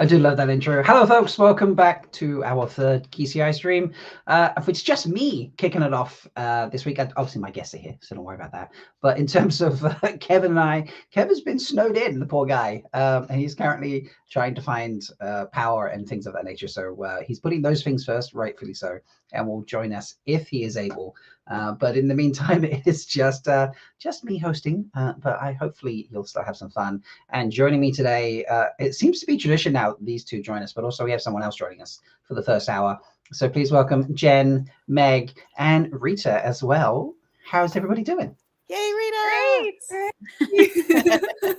I do love that intro. Hello, folks. Welcome back to our third Kiserai stream. It's just me kicking it off this week. Obviously, my guests are here, so don't worry about that. But in terms of Kevin and I, Kevin's been snowed in, the poor guy. And he's currently trying to find power and things of that nature. So he's putting those things first, rightfully so, and will join us if he is able. But in the meantime, it is just me hosting. But hopefully he'll still have some fun. And joining me today, it seems to be tradition now, these two join us, but also we have someone else joining us for the first hour. So please welcome Jen, Meg, and Rita as well. How's everybody doing? Yay, Rita! Great!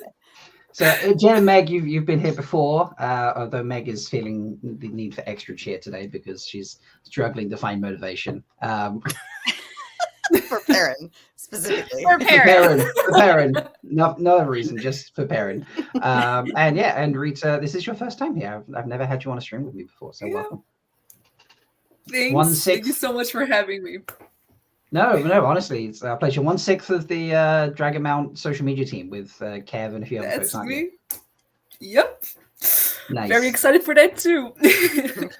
So Jen and Meg, you've been here before, although Meg is feeling the need for extra cheer today because she's struggling to find motivation. For Perrin, specifically. For Perrin. For Perrin. No other reason, just for Perrin. And Rita, this is your first time here. I've never had you on a stream with me before, so welcome. Thanks. Thank you so much for having me. No, honestly, it's a pleasure. 1/6 of the Dragon Mount social media team with Kev and a few other folks. That's me. Yep. Nice. Very excited for that too.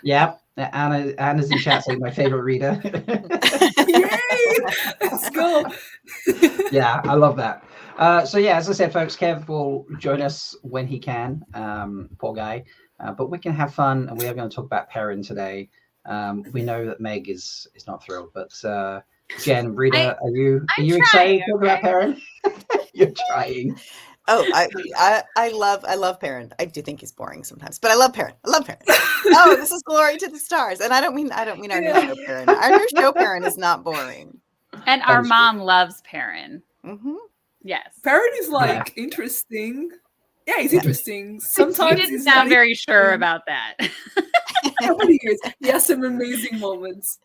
Yeah. Anna's in chat saying my favorite reader. Yay! Let's go. Yeah, I love that. So yeah, as I said, folks, Kev will join us when he can. Poor guy. But we can have fun, and we are going to talk about Perrin today. We know that Meg is not thrilled, but Jen, Rita, are you excited to talk about Perrin? You're trying. Oh, I love Perrin. I do think he's boring sometimes, but I love Perrin. Oh, this is glory to the stars. And I don't mean our new show Perrin. Our new show Perrin is not boring. And our mom loves Perrin. Mm-hmm. Yes. Perrin is interesting. Yeah, he's interesting. Sometimes you didn't sound very sure about that. He has some amazing moments.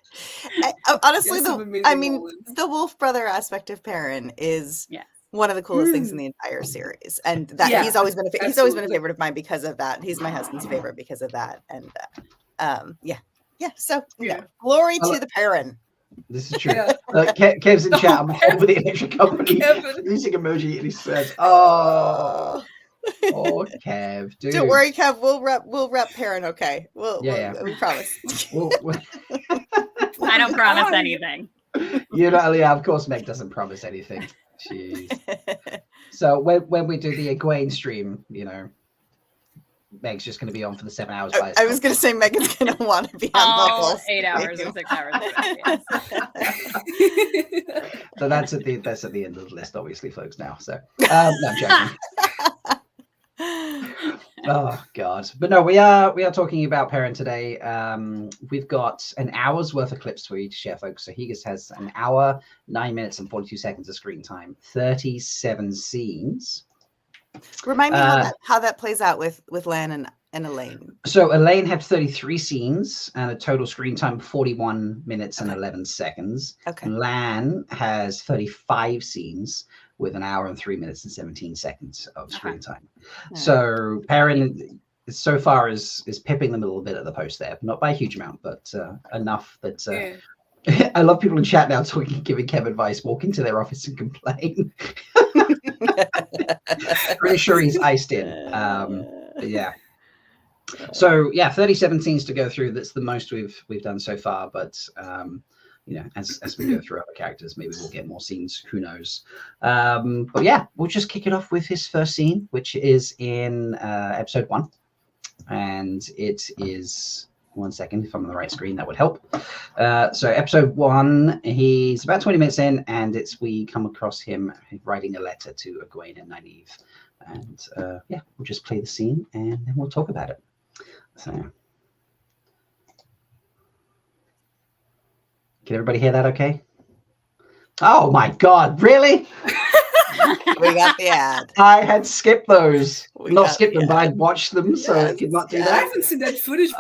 Honestly, the Wolf brother aspect of Perrin is one of the coolest things in the entire series, and that he's always been a favorite of mine because of that. He's my husband's favorite because of that, and So glory to the Perrin. This is true. Kev's in chat. I'm head with the electric company using emoji, and he says, "Oh, Kev, dude. Don't worry, Kev. We'll rep Perrin. Okay, we promise. I don't promise anything. Of course, Meg doesn't promise anything. Jeez. So when we do the Egwene stream, Meg's just going to be on for the 7 hours. I was going to say Megan's going to want to be on the whole 8 hours or 6 hours. So that's at the end of the list, obviously, folks. Now, so no, I'm joking. Oh God! But no, we are talking about Perrin today. We've got an hour's worth of clips for you to share, folks. So he has an hour, 9 minutes, and 42 seconds of screen time, 37 scenes. Remind me how that plays out with Lan and Elaine. So Elaine had 33 scenes and a total screen time of 41 minutes and 11 seconds. Okay. And Lan has 35 scenes with an hour and 3 minutes and 17 seconds of screen time. Yeah. So Perrin so far is pipping them a little bit at the post there, not by a huge amount, but enough that I love people in chat now giving Kev advice, walk into their office and complain. Pretty sure he's iced in. Yeah. So 37 scenes to go through. That's the most we've done so far, but as we go through other characters, maybe we'll get more scenes. Who knows? But yeah, we'll just kick it off with his first scene, which is in episode 1, and it is. 1 second, if I'm on the right screen, that would help. So episode 1, he's about 20 minutes in, and we come across him writing a letter to Egwene and Nynaeve. And we'll just play the scene, and then we'll talk about it. So, can everybody hear that okay? Oh my God, really? We got the ad. I had skipped those. Not skipped them, but I'd watched them, so I could not do that. I haven't seen that footage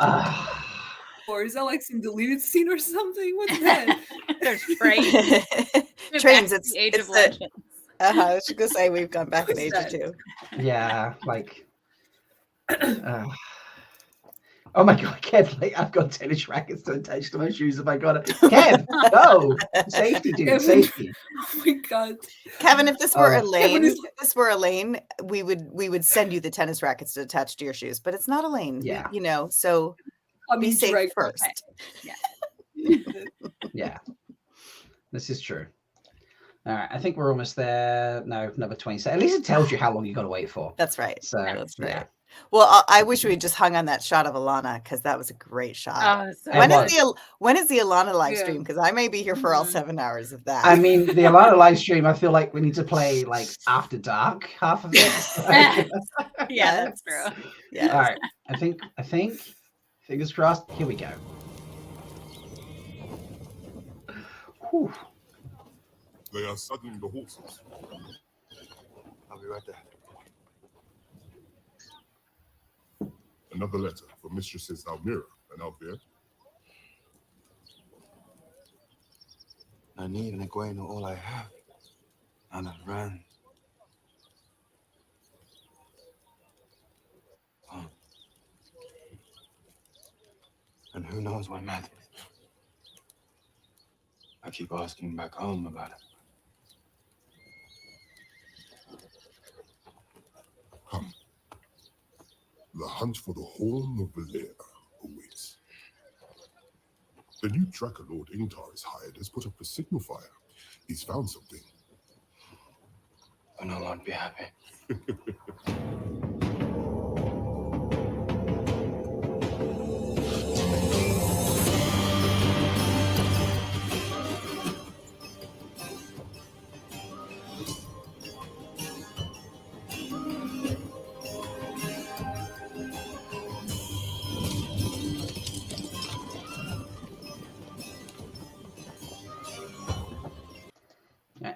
or is that like some deleted scene or something? What's that? There's trains. Trains. It's the Age of Legends. I was just gonna say we've gone back in age or two. Yeah, like. Oh my god, Kev, like, I've got tennis rackets to attach to my shoes if I got it. Kev, no! Safety, dude, Kevin. safety. Oh my god. Kevin, if this were Elaine, is... we would send you the tennis rackets to attach to your shoes, but it's not Elaine. Yeah. So be safe first. Okay. Yeah. Yeah. This is true. All right, I think we're almost there. No, another 20 seconds. At least it tells you how long you got to wait for. That's right. So, that's right. Yeah. Well, I wish we had just hung on that shot of Alana because that was a great shot. Oh, so when is the Alana live stream? Because I may be here for all 7 hours of that. I mean, the Alana live stream, I feel like we need to play like after dark, half of it. Yeah, that's true. Yeah. All right. I think, fingers crossed. Here we go. Whew. They are saddling the horses. I'll be right there. Another letter from Mistresses Almira and Alvear. Nynaeve and Egwene are all I have. And I've ran. Oh. And who knows what matters? I keep asking back home about it. Come. The hunt for the Horn of Valer awaits. The new tracker Lord Ingtar has hired has put up a signal fire. He's found something. I know I'd be happy.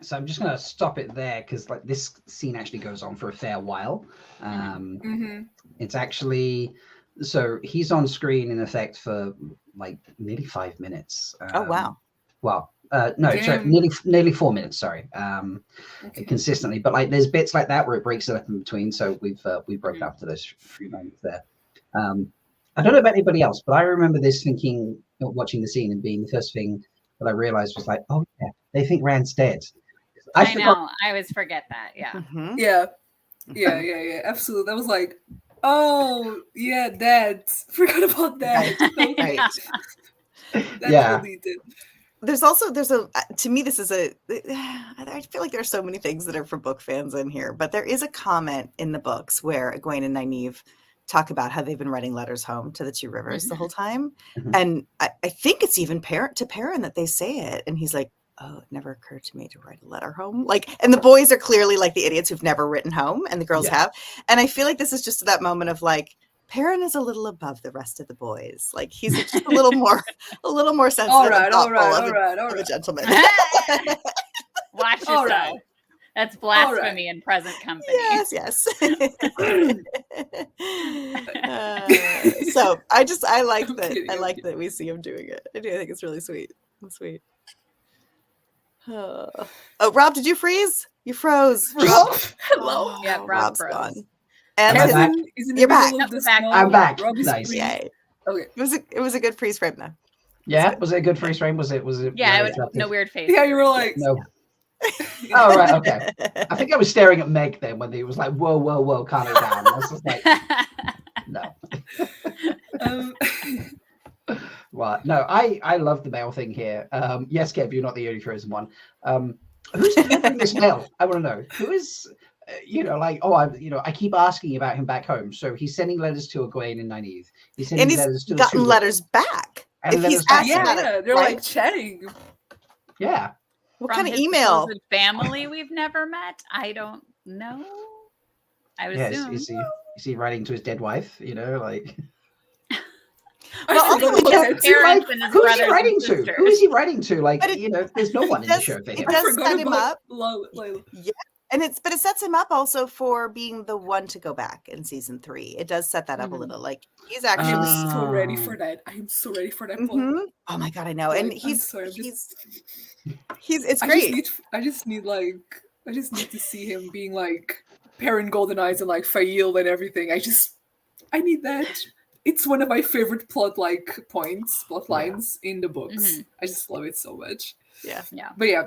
So I'm just going to stop it there because like this scene actually goes on for a fair while. It's actually, so he's on screen in effect for like nearly 5 minutes. Oh, wow. Well, no, sorry, nearly 4 minutes. Sorry, consistently. But like, there's bits like that where it breaks it up in between. So we've broken up to those few moments there. I don't know about anybody else, but I remember this thinking, watching the scene and being the first thing that I realized was like, oh yeah, they think Rand's dead. I know. I always forget that. Yeah. Mm-hmm. Yeah. Absolutely. That was like, oh yeah, Dad. Forgot about that. Right. Yeah. There's to me, this is I feel like there's so many things that are for book fans in here, but there is a comment in the books where Egwene and Nynaeve talk about how they've been writing letters home to the Two Rivers the whole time. And I think it's even to Perrin that they say it. And he's like, oh, it never occurred to me to write a letter home. Like, and the boys are clearly like the idiots who've never written home, and the girls have. And I feel like this is just that moment of like, Perrin is a little above the rest of the boys. Like he's just a little more sensitive. All right. Of a gentleman. Watch yourself. That's blasphemy in present company. Yes. So I like that we see him doing it. I do think it's really sweet. It's sweet. Oh, Rob, did you freeze? You froze. Rob. Hello. Yeah, Rob's gone. And you're back. I'm back. Robbie's Nice. Yay. Okay. It was a good freeze frame though. Yeah, was it a good freeze frame? Was it? Yeah, it was no weird face. Yeah, you were like no. Oh right, okay. I think I was staring at Meg then when he was like, "Whoa, calm it down." I was just like, no. Well, no, I love the mail thing here. Yes, Kev, you're not the only frozen one. Who's delivering this mail? I want to know who is. I keep asking about him back home. So he's sending letters to Egwene and Nynaeve. He's sending letters to gotten letters back. If he's asking they're like chatting. Yeah. What kind of email? Family we've never met? I don't know. I would assume. Is he writing to his dead wife? Like. Well, who's he writing to? Who is he writing to? Like, there's no one in the show for him. It does set him up. Yeah. But it sets him up also for being the one to go back in season 3. It does set that up a little. Like he's actually so ready for that. I am so ready for that. Oh my god, I know. And it's I great. I just need to see him being like Perrin Golden Eyes and like Fail and everything. I need that. it's one of my favorite plot lines in the books. I just love it so much. Yeah. But yeah,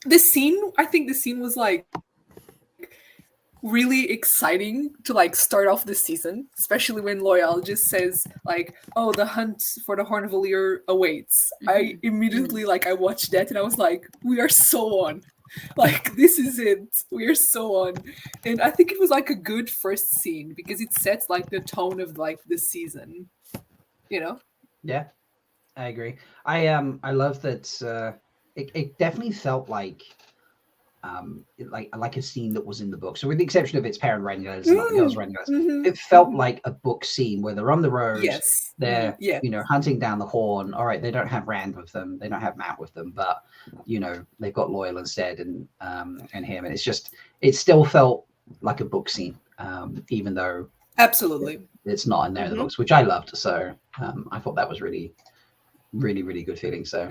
I think the scene was like really exciting to like start off the season, especially when Loyal just says like, "Oh, the hunt for the Horn of Valir awaits." I immediately I watched that and I was like, "We are so on." Like, this is it. We are so on. And I think it was like a good first scene because it sets like the tone of like the season, you know? Yeah, I agree. I love that it definitely felt like a scene that was in the book. So with the exception of its parent writing letters and not the girls writing letters, it felt like a book scene where they're on the road. Yes. They're hunting down the Horn. All right, they don't have Rand with them, they don't have Matt with them, but they've got Loyal instead and him. And it still felt like a book scene, even though absolutely it's not in there in the books, which I loved. So I thought that was really, really, really good feeling. So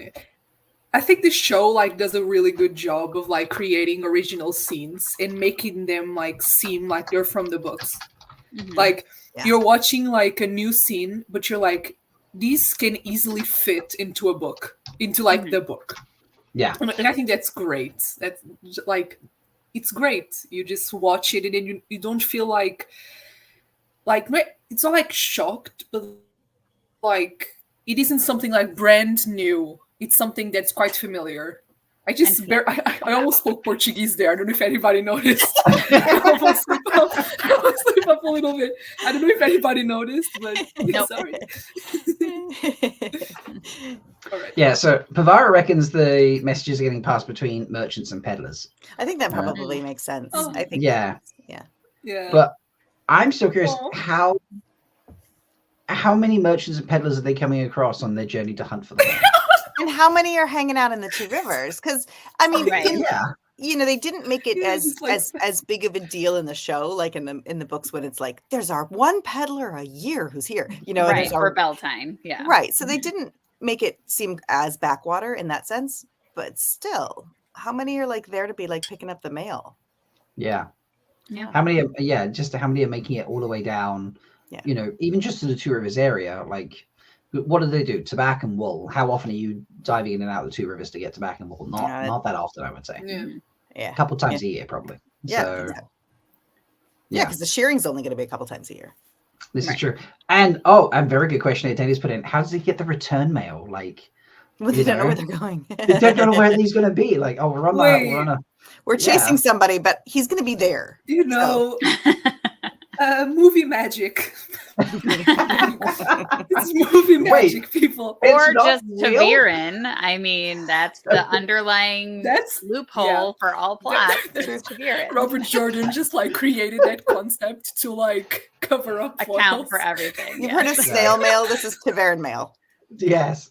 I think the show like does a really good job of like creating original scenes and making them like seem like they're from the books. Like you're watching like a new scene, but you're like, these can easily fit into a book, into like the book. Yeah. And I think that's great. That's like, it's great. You just watch it and then you don't feel like it's not like shocked, but like it isn't something like brand new. It's something that's quite familiar. I almost spoke Portuguese there. I don't know if anybody noticed. I almost slip up a little bit. I don't know if anybody noticed, but sorry. All right. Yeah, so Pavara reckons the messages are getting passed between merchants and peddlers. I think that probably makes sense. I think yeah. Yeah. But I'm still curious how many merchants and peddlers are they coming across on their journey to hunt for them? And how many are hanging out in the Two Rivers? Because I mean, they didn't make it as big of a deal in the show, like in the books when it's like there's our one peddler a year who's here, right for Beltane, right. So they didn't make it seem as backwater in that sense, but still, how many are like there to be like picking up the mail? Yeah. How many? How many are making it all the way down? Yeah. Even just to the Two Rivers area, like. What do they do? Tobacco and wool. How often are you diving in and out of the Two Rivers to get tobacco and wool? Not that often, I would say. Yeah. A couple times a year, probably. Yeah. So, exactly. Yeah, because the shearing's only going to be a couple times a year. This is true. And a very good question that Danny's put in. How does he get the return mail? Like, they don't know where they're going. They don't know where he's going to be. Like, we're chasing somebody, but he's going to be there. Movie magic. It's movie magic, people. Or just Taviran. I mean, that's the underlying loophole for all plots. Robert Jordan just like created that concept to like cover up account for everything. You've heard of snail mail. This is Taviran mail. Yes.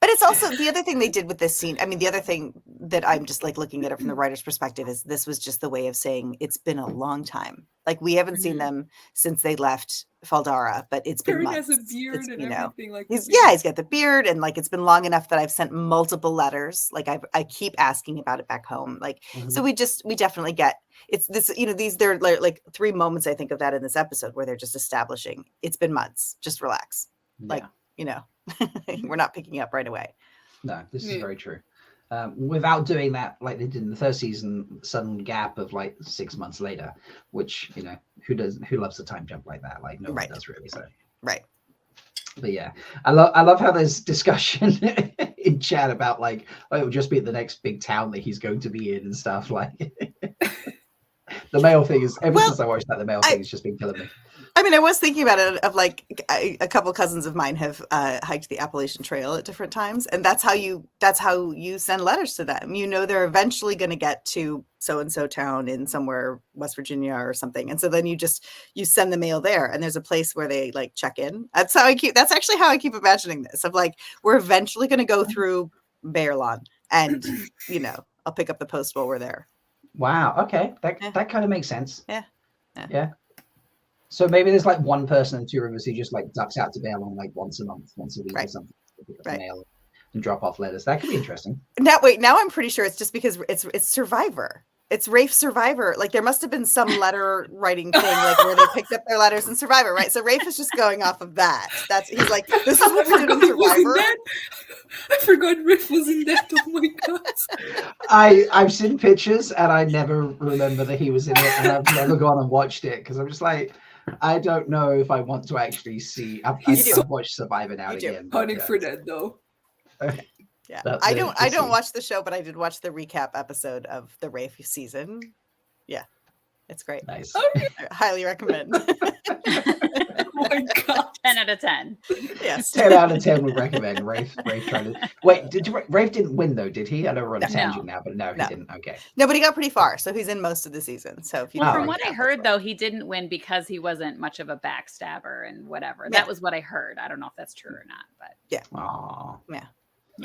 But it's also the other thing they did with this scene. I mean, the other thing that I'm just like looking at it from the writer's perspective is this was just the way of saying it's been a long time. Like we haven't seen them since they left Faldara, but it's been months. Perrin has a beard and everything like he's got the beard and like it's been long enough that I've sent multiple letters. Like I keep asking about it back home. Like so we definitely get it's this, there are like 3 moments I think of that in this episode where they're just establishing it's been months. Just relax. Like, we're not picking up right away. No, this is very true. Without doing that, like they did in the first season, sudden gap of like 6 months later, which who loves a time jump like that? Like nobody does really. So right. But yeah, I love how there's discussion in chat about like, it will just be the next big town that he's going to be in and stuff. Like the mail thing is since I watched that, the mail thing has just been killing me. I mean, I was thinking about it of like a couple cousins of mine have hiked the Appalachian Trail at different times, and that's how you send letters to them. They're eventually going to get to so and so town in somewhere West Virginia or something, and so then you send the mail there, and there's a place where they like check in. That's actually how I keep imagining this. Of like we're eventually going to go through Bayerlawn, and I'll pick up the post while we're there. Wow. Okay, that kind of makes sense. Yeah. So maybe there's like one person in Two Rivers who just like ducks out to Bayerlawn like once a month, once a week or something, to pick up the mail and drop off letters. That could be interesting. Now I'm pretty sure it's just because it's Survivor. It's Rafe Survivor. Like there must have been some letter writing thing, like where they picked up their letters in Survivor, right? So Rafe is just going off of that. He's like, this is what we did in Survivor. I forgot Rafe was in that. Oh my god! I've seen pictures and I never remember that he was in it, and I've never gone and watched it because I'm just like, I don't know if I want to actually see. I've watched Survivor now and again. Hunting for that though. Okay. Yeah, I don't watch the show, but I did watch the recap episode of the Rafe season. Yeah, it's great. Nice. I highly recommend. Oh my god, 10 out of 10. Yes, 10 out of 10 would recommend. Rafe trying to wait. Rafe didn't win though, did he? I know we're on a tangent now, but no, he didn't. Okay. No, but he got pretty far, so he's in most of the season. So if you from what I heard though, he didn't win because he wasn't much of a backstabber and whatever. Yeah. That was what I heard. I don't know if that's true or not, but yeah. Aww. Yeah.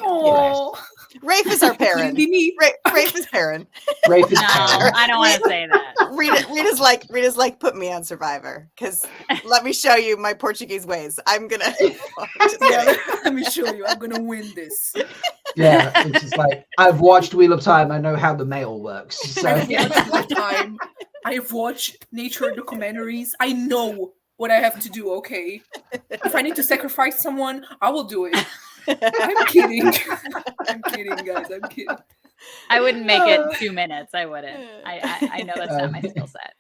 Oh, Rafe is our Perrin. Rafe is Perrin. Rafe is Perrin. I don't want to say that. Rita's like, put me on Survivor because let me show you my Portuguese ways. I'm gonna. Let me show you. I'm gonna win this. Yeah, it's just like I've watched Wheel of Time. I know how the mail works. So. I've watched Wheel of Time. I've watched nature documentaries. I know what I have to do. Okay, if I need to sacrifice someone, I will do it. I'm kidding. I'm kidding, guys. I'm kidding. I wouldn't make it 2 minutes. I wouldn't. I know that's not my skill set.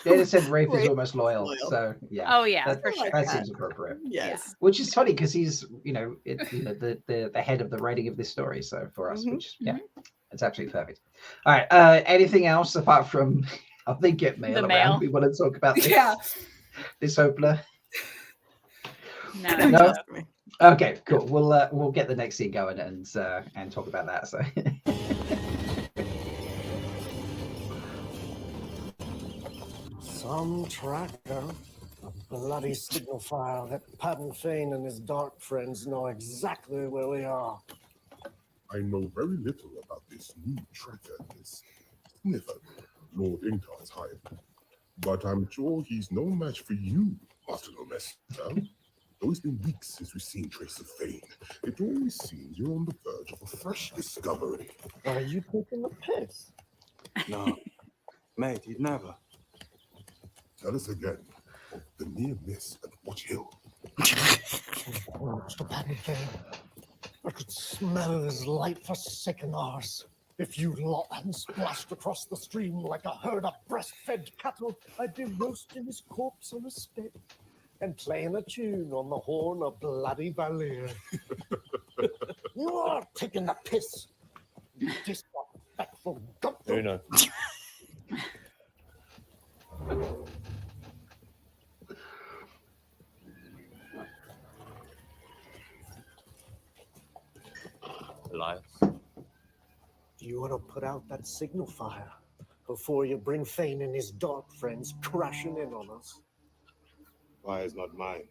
Data said Rafe is almost loyal. So yeah. Oh yeah, for sure. That seems appropriate. Yes. Which is funny because he's, the head of the writing of this story. So for us, which it's absolutely perfect. All right. Anything else apart from I think get mail around? We want to talk about this. Yeah. This opener. No. Okay, cool. We'll get the next scene going and talk about that. So. Some tracker, a bloody signal file that Perrin Fane and his dark friends know exactly where we are. I know very little about this new tracker, this sniffer, Lord Ingtar's hired. But I'm sure he's no match for you, Master Domestic. Though it's been weeks since we've seen trace of Fane, it always seems you're on the verge of a fresh discovery. Are you taking the piss? No, mate, he'd never. Tell us again of the near miss at Watch Hill. Mr. Perrin Fane, I could smell his light-forsaken arse. If you lot hadn't splashed across the stream like a herd of breastfed cattle, I'd be roasting his corpse on a spit and playing a tune on the horn of bloody Valir. You are taking the piss, you disrespectful goat. Who knows? Elias. Do you want to put out that signal fire before you bring Fane and his dark friends crashing in on us? Fire's not mine.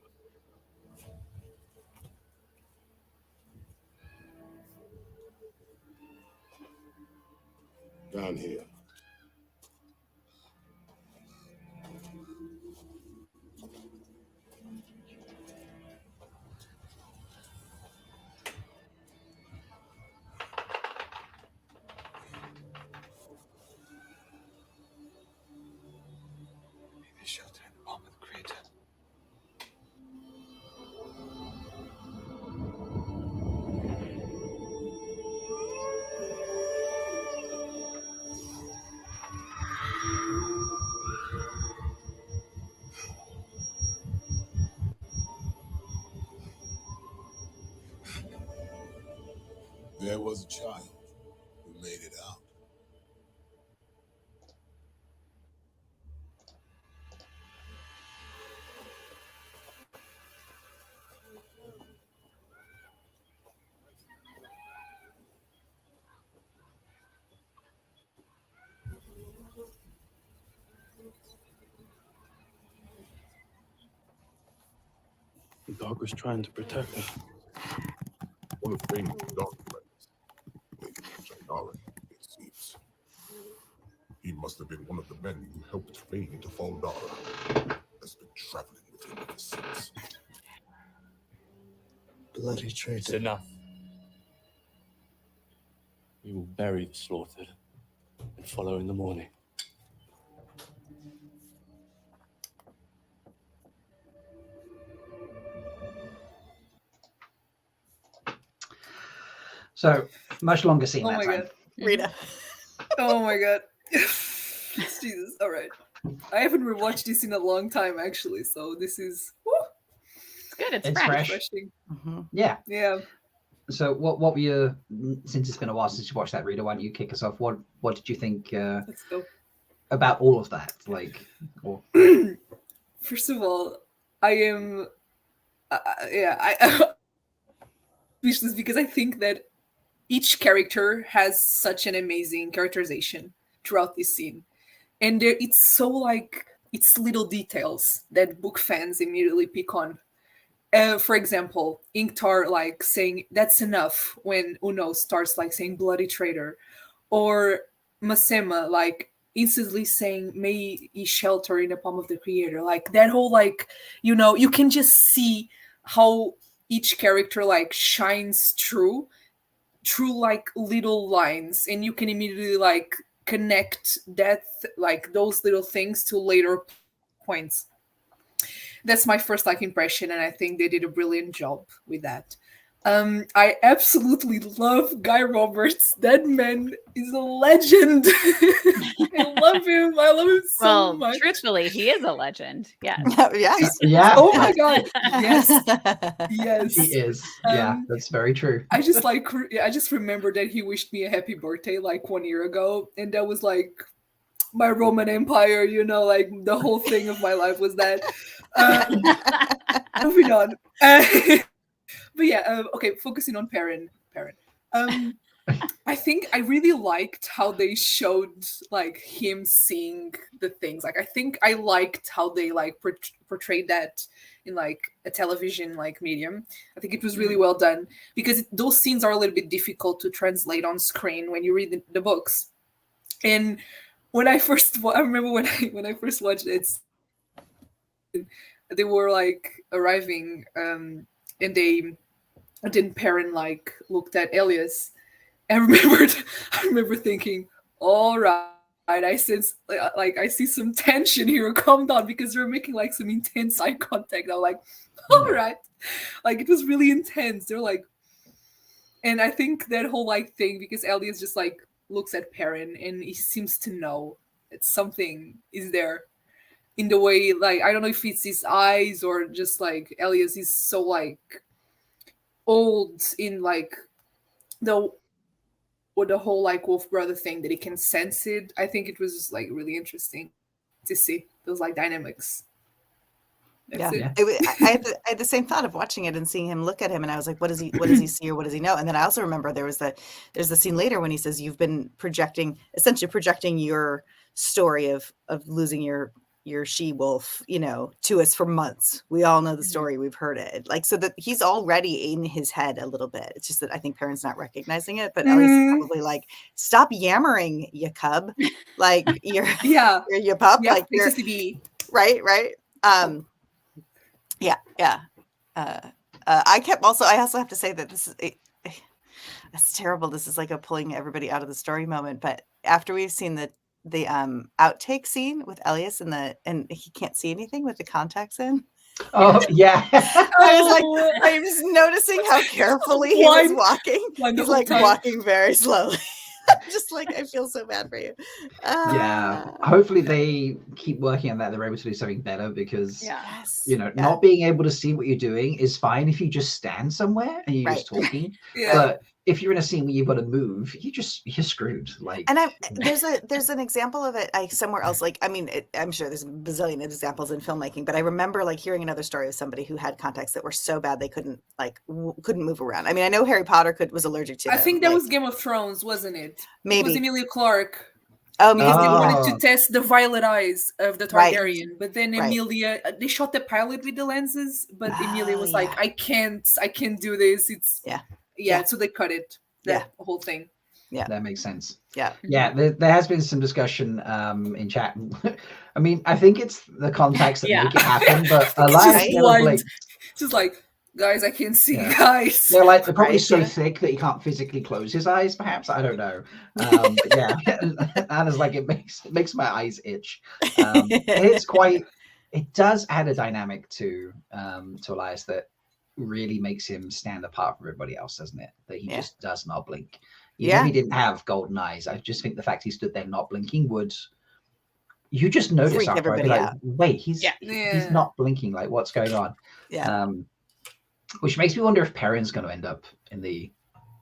Down here. Shelter in the bottom of the crater. There was a child who made it out. The dog was trying to protect her. One of Fane's dark friends. Maybe Jainara, it seems. He must have been one of the men who helped Fane into Faldara. Has been traveling with him ever since. Bloody traitor. It's enough. We will bury the slaughtered and follow in the morning. So much longer scene. Oh that my time. god, Rita. oh my god, Jesus! All right, I haven't rewatched this in a long time actually, so this is It's good. It's It's fresh. fresh. refreshing. Yeah. Yeah. So what were your, since it's been a while since you watched that, Rita, why don't you kick us off? What did you think Let's go. about all of that? Like, or... First of all, I am, I speechless because I think that each character has such an amazing characterization throughout this scene, and it's so like it's little details that book fans immediately pick on. For example, Ingtar like saying that's enough when Uno starts like saying bloody traitor, or Masema like instantly saying may he shelter in the palm of the creator. Like that whole like, you know, you can just see how each character like shines through like little lines, and you can immediately like connect that like those little things to later points. That's my first like impression, and I think they did a brilliant job with that. I absolutely love Guy Roberts. That man is a legend. I love him. I love him so much. Truthfully, he is a legend. Yes. Yes. Yeah. Oh my god. Yes. Yes. He is. Yeah, that's very true. I just remember that he wished me a happy birthday like 1 year ago, and that was like my Roman Empire, you know, like the whole thing of my life was that. Moving on. But yeah, okay, focusing on Perrin. I think I really liked how they showed like him seeing the things. Like I think I liked how they like portrayed that in like a television like medium. I think it was really well done because those scenes are a little bit difficult to translate on screen when you read the books. And when I remember when I first watched it, they were like arriving, and then Perrin like looked at Elias. I remember thinking, all right, I sense like I see some tension here. Calm down, because they're making like some intense eye contact. I'm like, all right, like it was really intense. They're like, and I think that whole like thing, because Elias just like looks at Perrin and he seems to know that something is there in the way, like I don't know if it's his eyes or just like Elias is so like old in like the whole like wolf brother thing that he can sense it. I think it was just like really interesting to see those like dynamics. I had the same thought of watching it and seeing him look at him, and I was like, what does he see, or what does he know? And then I also remember there's the scene later when he says you've been essentially projecting your story of losing your she wolf, you know, to us for months. We all know the story, we've heard it. Like, so that he's already in his head a little bit. It's just that I think Perrin's not recognizing it, but Ellie's probably like, stop yammering, you cub. Like you're your pup. Yeah, like you're right. I also have to say that this is it's terrible. This is like a pulling everybody out of the story moment. But after we've seen the outtake scene with Elias and he can't see anything with the contacts in. Oh yeah. I was noticing how carefully he was walking. He's like walking very slowly. Just like, I feel so bad for you. Yeah. Hopefully they keep working on that. They're able to do something better, because not being able to see what you're doing is fine if you just stand somewhere and you're just talking. But if you're in a scene where you've got to move, you're screwed. Like, and there's an example of it somewhere else. Like, I mean, I'm sure there's a bazillion examples in filmmaking, but I remember like hearing another story of somebody who had contacts that were so bad they couldn't move around. I mean, I know Harry Potter was allergic to them. I think that was Game of Thrones, wasn't it? Maybe. It was Emilia Clarke. Oh, because they wanted to test the violet eyes of the Targaryen, but then Emilia, they shot the pilot with the lenses, but Emilia was like, I can't do this. It's so they cut it. The whole thing. Yeah, that makes sense. Yeah. There has been some discussion in chat. I mean, I think it's the contacts that make it happen, but just like guys, I can't see, guys. They're like, they're probably so thick that he can't physically close his eyes, perhaps. I don't know. But yeah, Anna's like, it makes my eyes itch. It does add a dynamic to Elias that really makes him stand apart from everybody else, doesn't it? That he just does not blink. Even if he didn't have golden eyes, I just think the fact he stood there not blinking would, you just notice after, I'd be like, wait, he's not blinking, like what's going on? Which makes me wonder if Perrin's going to end up in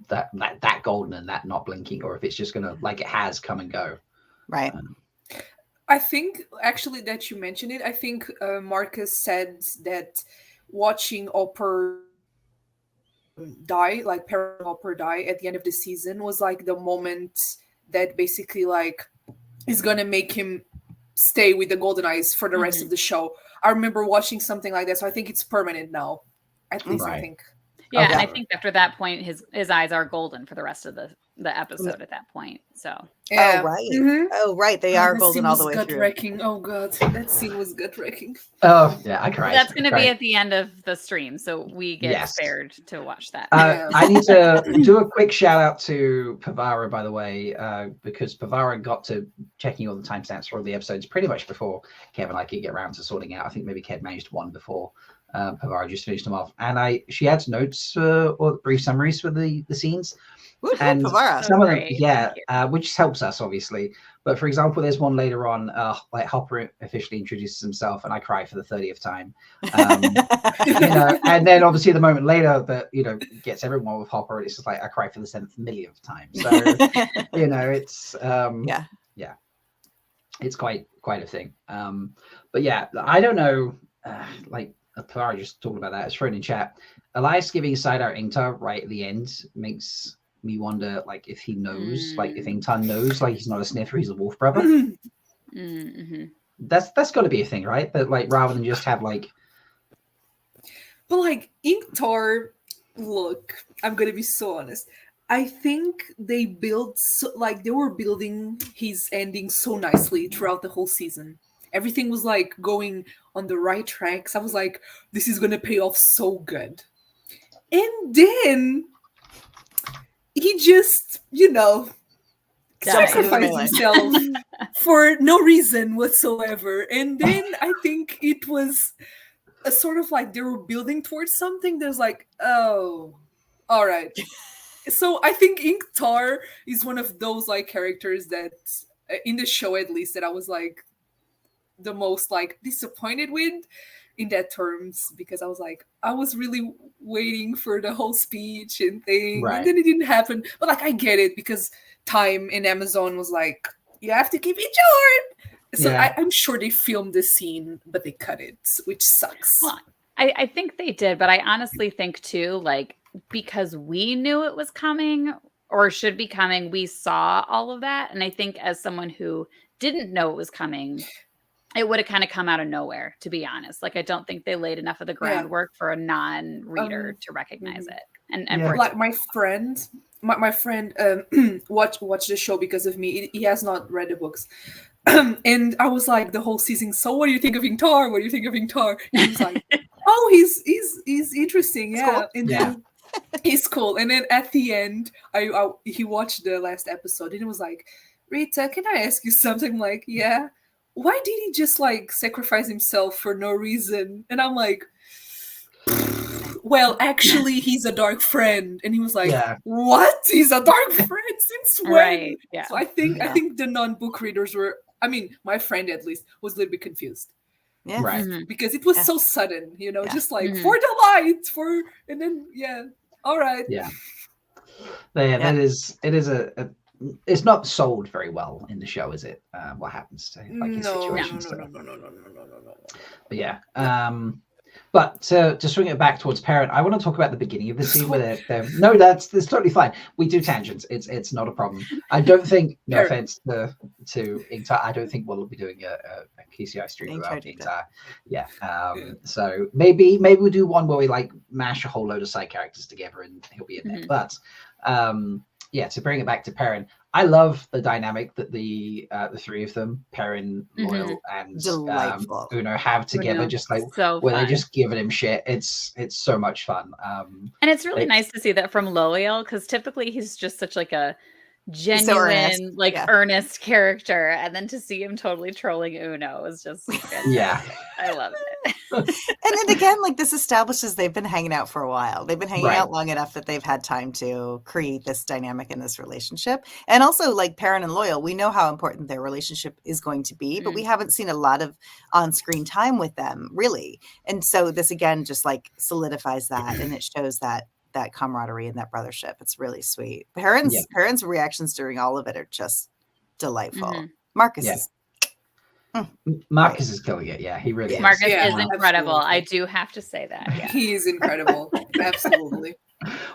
that golden and that not blinking, or if it's just going to, like it has, come and go. Right. I think actually that you mentioned it. I think Marcus said that watching Hopper die, like Perrin Hopper die at the end of the season, was like the moment that basically like is going to make him stay with the golden eyes for the rest of the show. I remember watching something like that, so I think it's permanent now. At least I think. Yeah, and I think after that point, his eyes are golden for the rest of the episode at that point. So. Oh right, oh right, they are golden all the way through. Gut-wrecking. Oh god, that scene was gut-wrecking. Oh yeah, I cried. That's going to be at the end of the stream, so we get spared to watch that. I need to do a quick shout out to Pavara, by the way, because Pavara got to checking all the timestamps for all the episodes pretty much before Kev and I could get around to sorting out. I think maybe Kev managed one before. Pavara just finished them off, and she adds notes or brief summaries for the scenes. Woo-hoo, and Pavara. some of them, which helps us obviously. But for example, there's one later on, like Hopper officially introduces himself, and I cry for the 30th time. And then obviously the moment later that gets everyone with Hopper, it's just like I cry for the 7th millionth time. So it's it's quite a thing. But yeah, I don't know, like. Pavara just talking about that. It's thrown in chat. Elias giving side out Ingtar right at the end makes me wonder, like, if he knows, like, if Ingtar knows, like, he's not a sniffer, he's a wolf brother. That's got to be a thing, right? That, like, rather than just have like. But like Ingtar, look, I'm gonna be so honest. I think they were building his ending so nicely throughout the whole season. Everything was like going on the right tracks. I was like, this is going to pay off so good. And then he just, sacrificed himself for no reason whatsoever. And then I think it was a sort of like they were building towards something. There's like, oh, all right. So I think Ingtar is one of those like characters that in the show, at least, that I was like, the most like disappointed with in that terms, because I was like, I was really waiting for the whole speech and thing, and then it didn't happen. But like I get it, because time in Amazon was like, you have to keep it short. So I'm sure they filmed the scene, but they cut it, which sucks. Well, I think they did, but I honestly think too, like, because we knew it was coming or should be coming, we saw all of that. And I think as someone who didn't know it was coming, it would have kind of come out of nowhere, to be honest. Like, I don't think they laid enough of the groundwork for a non-reader to recognize it. And like my friend watched the show because of me. He has not read the books. And I was like the whole season, so what do you think of Ingtar? What do you think of Ingtar? And he was like, oh, he's interesting. Yeah. Cool. And then he's cool. And then at the end, he watched the last episode and it was like, Rita, can I ask you something? I'm like, yeah. Why did he just like sacrifice himself for no reason? And I'm like, well, actually, he's a dark friend. And he was like, what? He's a dark friend since when? Right. Yeah. So I think the non-book readers were, I mean, my friend at least was a little bit confused. Yeah. Right. Because it was so sudden, just like for the light, and then all right. Yeah. That is a it's not sold very well in the show, is it? What happens to like his situation? No. But yeah. But to swing it back towards Perrin, I want to talk about the beginning of the scene where they're no, that's totally fine. We do tangents. It's not a problem. I don't think, no offense to Ingtar, I don't think we'll be doing a Kiserai stream about Ingtar. Yeah. So maybe we'll do one where we like mash a whole load of side characters together and he'll be in there. But to bring it back to Perrin, I love the dynamic that the three of them, Perrin, Loyal, and Uno have together, just like so where fun. they're just giving him shit. It's so much fun. And it's really nice to see that from Loyal, because typically he's just such like a genuine, earnest character, and then to see him totally trolling Uno is just fantastic. I love it. And then again, like, this establishes they've been hanging out for a while. They've been hanging out long enough that they've had time to create this dynamic in this relationship. And also, like, Perrin and Loyal, we know how important their relationship is going to be, but we haven't seen a lot of on-screen time with them, really. And so this again just like solidifies that, and it shows that camaraderie and that brothership. It's really sweet. Perrin's reactions during all of it are just delightful. Marcus is killing it. Yeah, he really is. Marcus is incredible. Absolutely. I do have to say that. Yeah. He is incredible. Absolutely.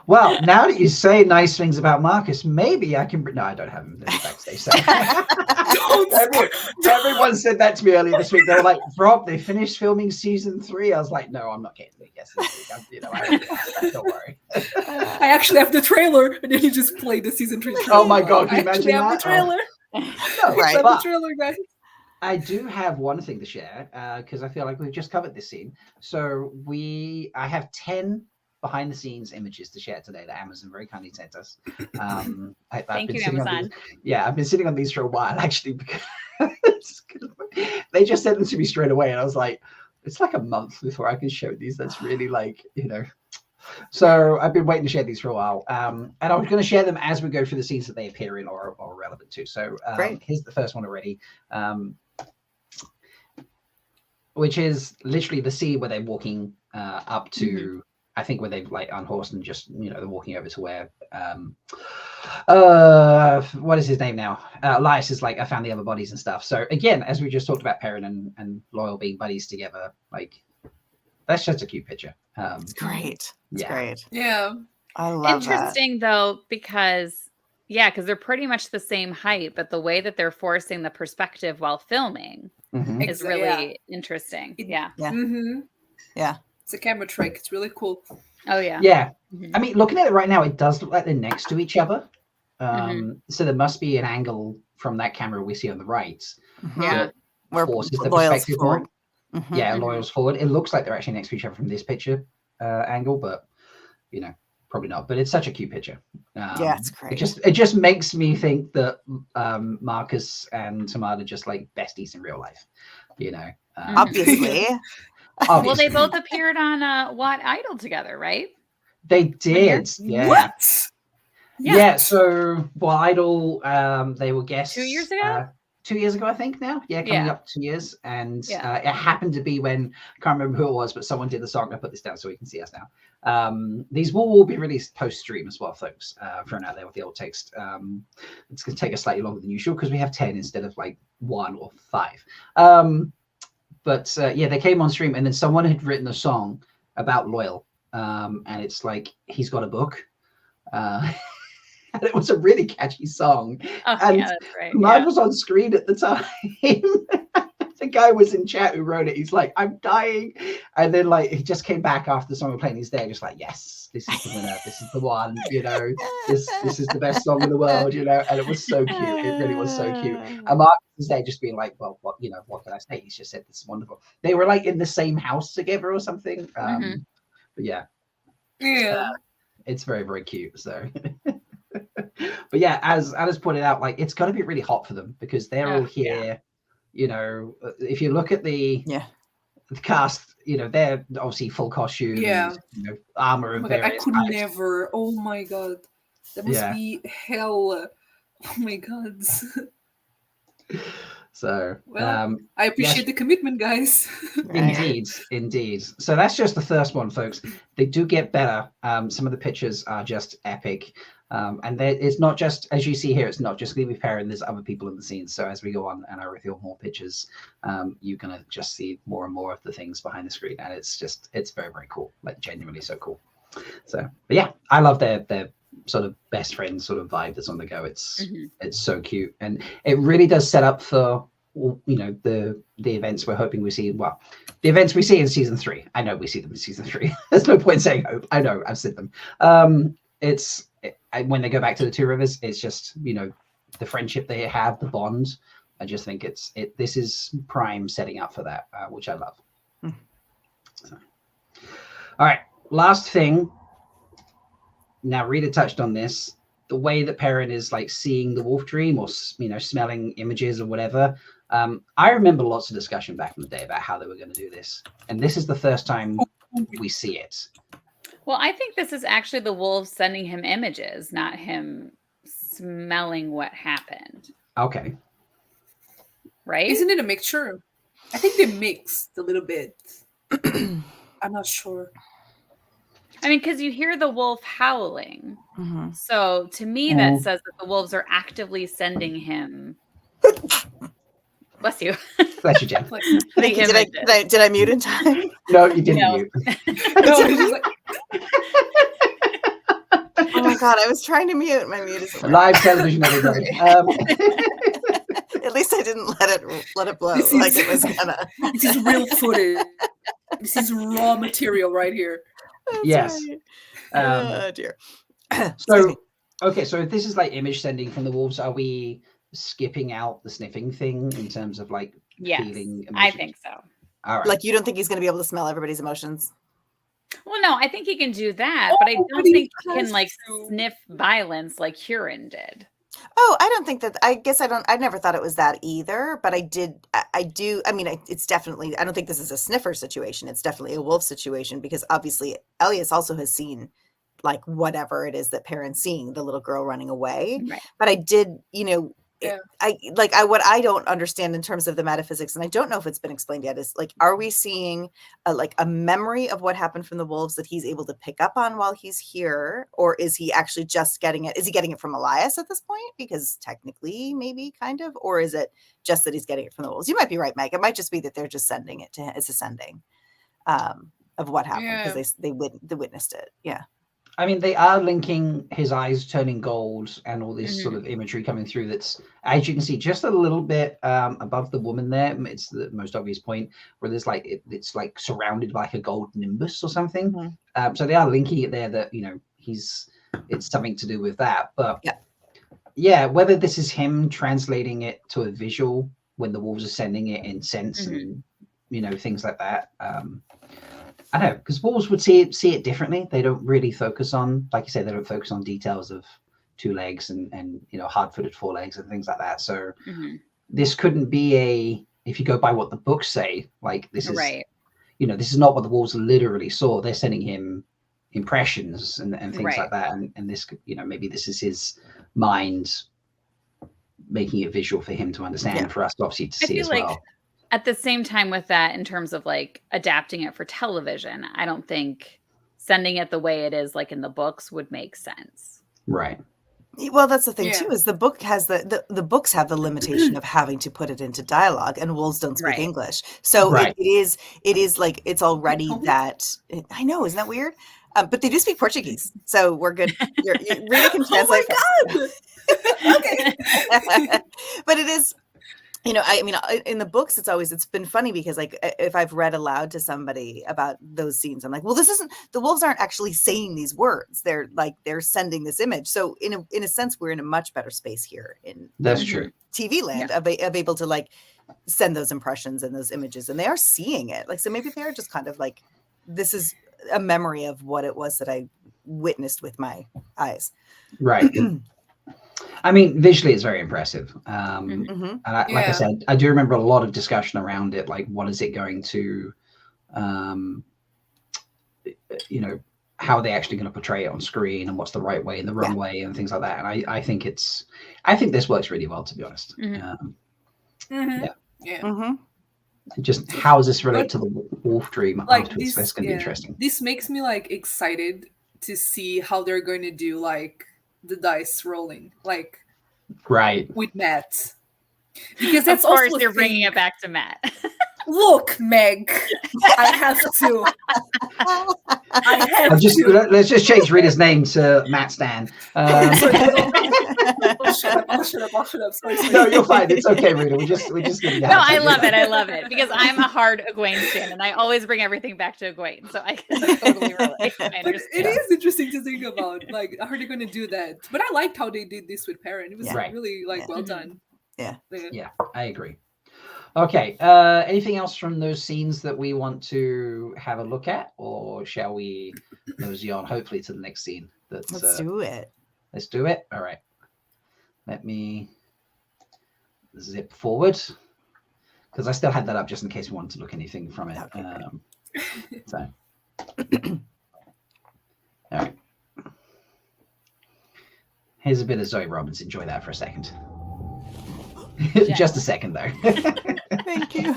Well, now that you say nice things about Marcus, maybe I can. No, I don't have him backstage. So. Everyone said that to me earlier this week. They were like, "Rob, they finished filming season 3." I was like, "No, I'm not getting it. Yes, don't worry." I actually have the trailer, and then you just played the season 3 trailer. Oh my god! Can you imagine that? I have the trailer. The trailer, guys. I do have one thing to share because I feel like we've just covered this scene. So I have 10 behind the scenes images to share today that Amazon very kindly sent us. Thank you, Amazon. I've been sitting on these for a while actually, because they just sent them to me straight away, and I was like, it's like a month before I can show these. That's really like, So I've been waiting to share these for a while, and I was going to share them as we go through the scenes that they appear in or are relevant to. So here's the first one already, which is literally the scene where they're walking up to, I think, where they've like unhorsed and just, they're walking over to where, what is his name now? Elias is like, I found the other bodies and stuff. So again, as we just talked about Perrin and Loyal being buddies together, like, that's just a cute picture. It's great. It's great. Yeah. I love Interesting, though, because they're pretty much the same height, but the way that they're forcing the perspective while filming is really interesting. Yeah. It's a camera trick. It's really cool. Oh, yeah. Yeah. I mean, looking at it right now, it does look like they're next to each other. So there must be an angle from that camera we see on the right. Yeah. Where forces the perspective forward. Yeah, Loyal's forward. It looks like they're actually next to each other from this picture angle, but probably not. But it's such a cute picture. It's great. It just makes me think that Marcus and Tamar are just like besties in real life. Obviously. Well, they both appeared on What Idol together, right? They did. Yeah. What? Yeah. So What Idol, they were guests 2 years ago. 2 years ago, I think now. Yeah, coming up 2 years. And it happened to be when, I can't remember who it was, but someone did the song. I put this down so we can see us now. These will all be released post-stream as well, folks. Thrown out there with the old text. It's going to take us slightly longer than usual because we have 10 instead of like 1 or 5. But they came on stream, and then someone had written a song about Loyal. And it's like, he's got a book. And it was a really catchy song. And that's right. Mine was on screen at the time. The guy was in chat who wrote it. He's like, I'm dying. And then like he just came back after the song was playing. He's there just like, yes, this is the winner. This is the one, this is the best song in the world, And it was so cute. It really was so cute. And Mark was there just being like, well, what can I say? He's just said this is wonderful. They were like in the same house together or something. But yeah. It's very, very cute. So but yeah, as Alice pointed out, like it's got to be really hot for them because they're all here. If you look at the cast, they're obviously full costume, armor and various. I could never. Oh my god, that must be hell. Oh my god. So I appreciate the commitment, guys. Indeed. So that's just the first one, folks. They do get better. Some of the pictures are just epic. And it's not just, as you see here, it's not just going to be Perrin. There's other people in the scene. So as we go on and I reveal more pictures, you're going to just see more and more of the things behind the screen. And it's very, very cool, like genuinely so cool. So, but yeah, I love their sort of best friend sort of vibe that's on the go. It's so cute. And it really does set up for, the events we're hoping we see. Well, the events we see in season 3. I know we see them in season 3. There's no point saying hope. I know I've said them. when they go back to the Two Rivers, it's just, you know, the friendship they have, the bond. I just think this is prime setting up for that, which I love. So. All right, last thing. Now, Rita touched on this. The way that Perrin is like seeing the wolf dream, or, you know, smelling images or whatever. I remember lots of discussion back in the day about how they were going to do this, and this is the first time we see it. Well, I think this is actually the wolves sending him images, not him smelling what happened. Okay. Right? Isn't it a mixture? I think they mixed a little bit. I'm not sure. I mean, because you hear the wolf howling. Mm-hmm. So to me, that says that the wolves are actively sending him. Bless you. Bless you, Jen. Did I mute in time? No, you didn't mute. Oh my God, I was trying to mute. My mute is live television, everybody. At least I didn't let it blow like it was gonna. This is real footage. This is raw material right here. That's yes. Right. Oh dear. So, okay, so if this is like image sending from the wolves, are we skipping out the sniffing thing in terms of like feeling emotions? I think so. All right. Like, you don't think he's going to be able to smell everybody's emotions? Well, no, I think he can do that, but I don't think he can like sniff violence like Huron did. Oh, I don't think that. I never thought it was that either, but I do. I mean, it's definitely, I don't think this is a sniffer situation. It's definitely a wolf situation, because obviously Elias also has seen like whatever it is that Perrin's seeing, the little girl running away. Right. But I did, you know, what I don't understand in terms of the metaphysics, and I don't know if it's been explained yet, is like, are we seeing a memory of what happened from the wolves that he's able to pick up on while he's here, or is he actually just getting it? Is he getting it from Elias at this point? Because technically, maybe kind of, or is it just that he's getting it from the wolves? You might be right, Meg. It might just be that they're just sending it to him. It's a sending of what happened because they witnessed it. Yeah. I mean, they are linking his eyes turning gold and all this sort of imagery coming through. That's, as you can see, just a little bit above the woman there. It's the most obvious point where there's like, it's like surrounded by like a gold nimbus or something. Mm-hmm. So they are linking it there that, you know, it's something to do with that. But yeah, whether this is him translating it to a visual when the wolves are sending it in sense and, you know, things like that. I don't know, because wolves would see it differently. They don't really focus on, like you say, they don't focus on details of two legs and you know, hard-footed forelegs and things like that. So this couldn't be if you go by what the books say, like this is, you know, this is not what the wolves literally saw. They're sending him impressions and things like that. And this, you know, maybe this is his mind making it visual for him to understand, for us obviously to see as well. At the same time with that, in terms of like adapting it for television, I don't think sending it the way it is like in the books would make sense. Right. Well, that's the thing too, is the book has the books have the limitation of having to put it into dialogue, and wolves don't speak English. So it is like, it's already that, I know, isn't that weird? But they do speak Portuguese, so we're good. You really can translate. Oh my God. Okay. But it is, you know, I mean, in the books, it's been funny because like, if I've read aloud to somebody about those scenes, I'm like, well, the wolves aren't actually saying these words. They're sending this image. So in a sense, we're in a much better space here in true. TV land of able to like send those impressions and those images, and they are seeing it. Like, so maybe they're just kind of like, this is a memory of what it was that I witnessed with my eyes. Right. I mean, visually, it's very impressive. And like I said, I do remember a lot of discussion around it. Like, what is it going to, you know, how are they actually going to portray it on screen, and what's the right way and the wrong way and things like that. And I think this works really well, to be honest. Just how does this relate to the wolf dream? Like afterwards? That's going to be interesting. This makes me like excited to see how they're going to do like the dice rolling, like with Matt, because that's of course also you're bringing it back to Matt. Look, Meg, I have to. Let's just change Rita's name to Matt Stan. I'll shut up. Sorry. No, you're fine. It's okay, Rita. We're just giving you. No, I love it because I'm a hard Egwene fan, and I always bring everything back to Egwene, so I can totally relate. But it is interesting to think about, like, how they're going to do that. But I liked how they did this with Perrin. It was really well done. Yeah, I agree. Okay. Anything else from those scenes that we want to have a look at, or shall we mosey on hopefully to the next scene? Let's do it. Let's do it. All right. Let me zip forward because I still had that up just in case we wanted to look anything from it. So, all right. Here's a bit of Zoe Robbins. Enjoy that for a second. Just a second, though. Thank you.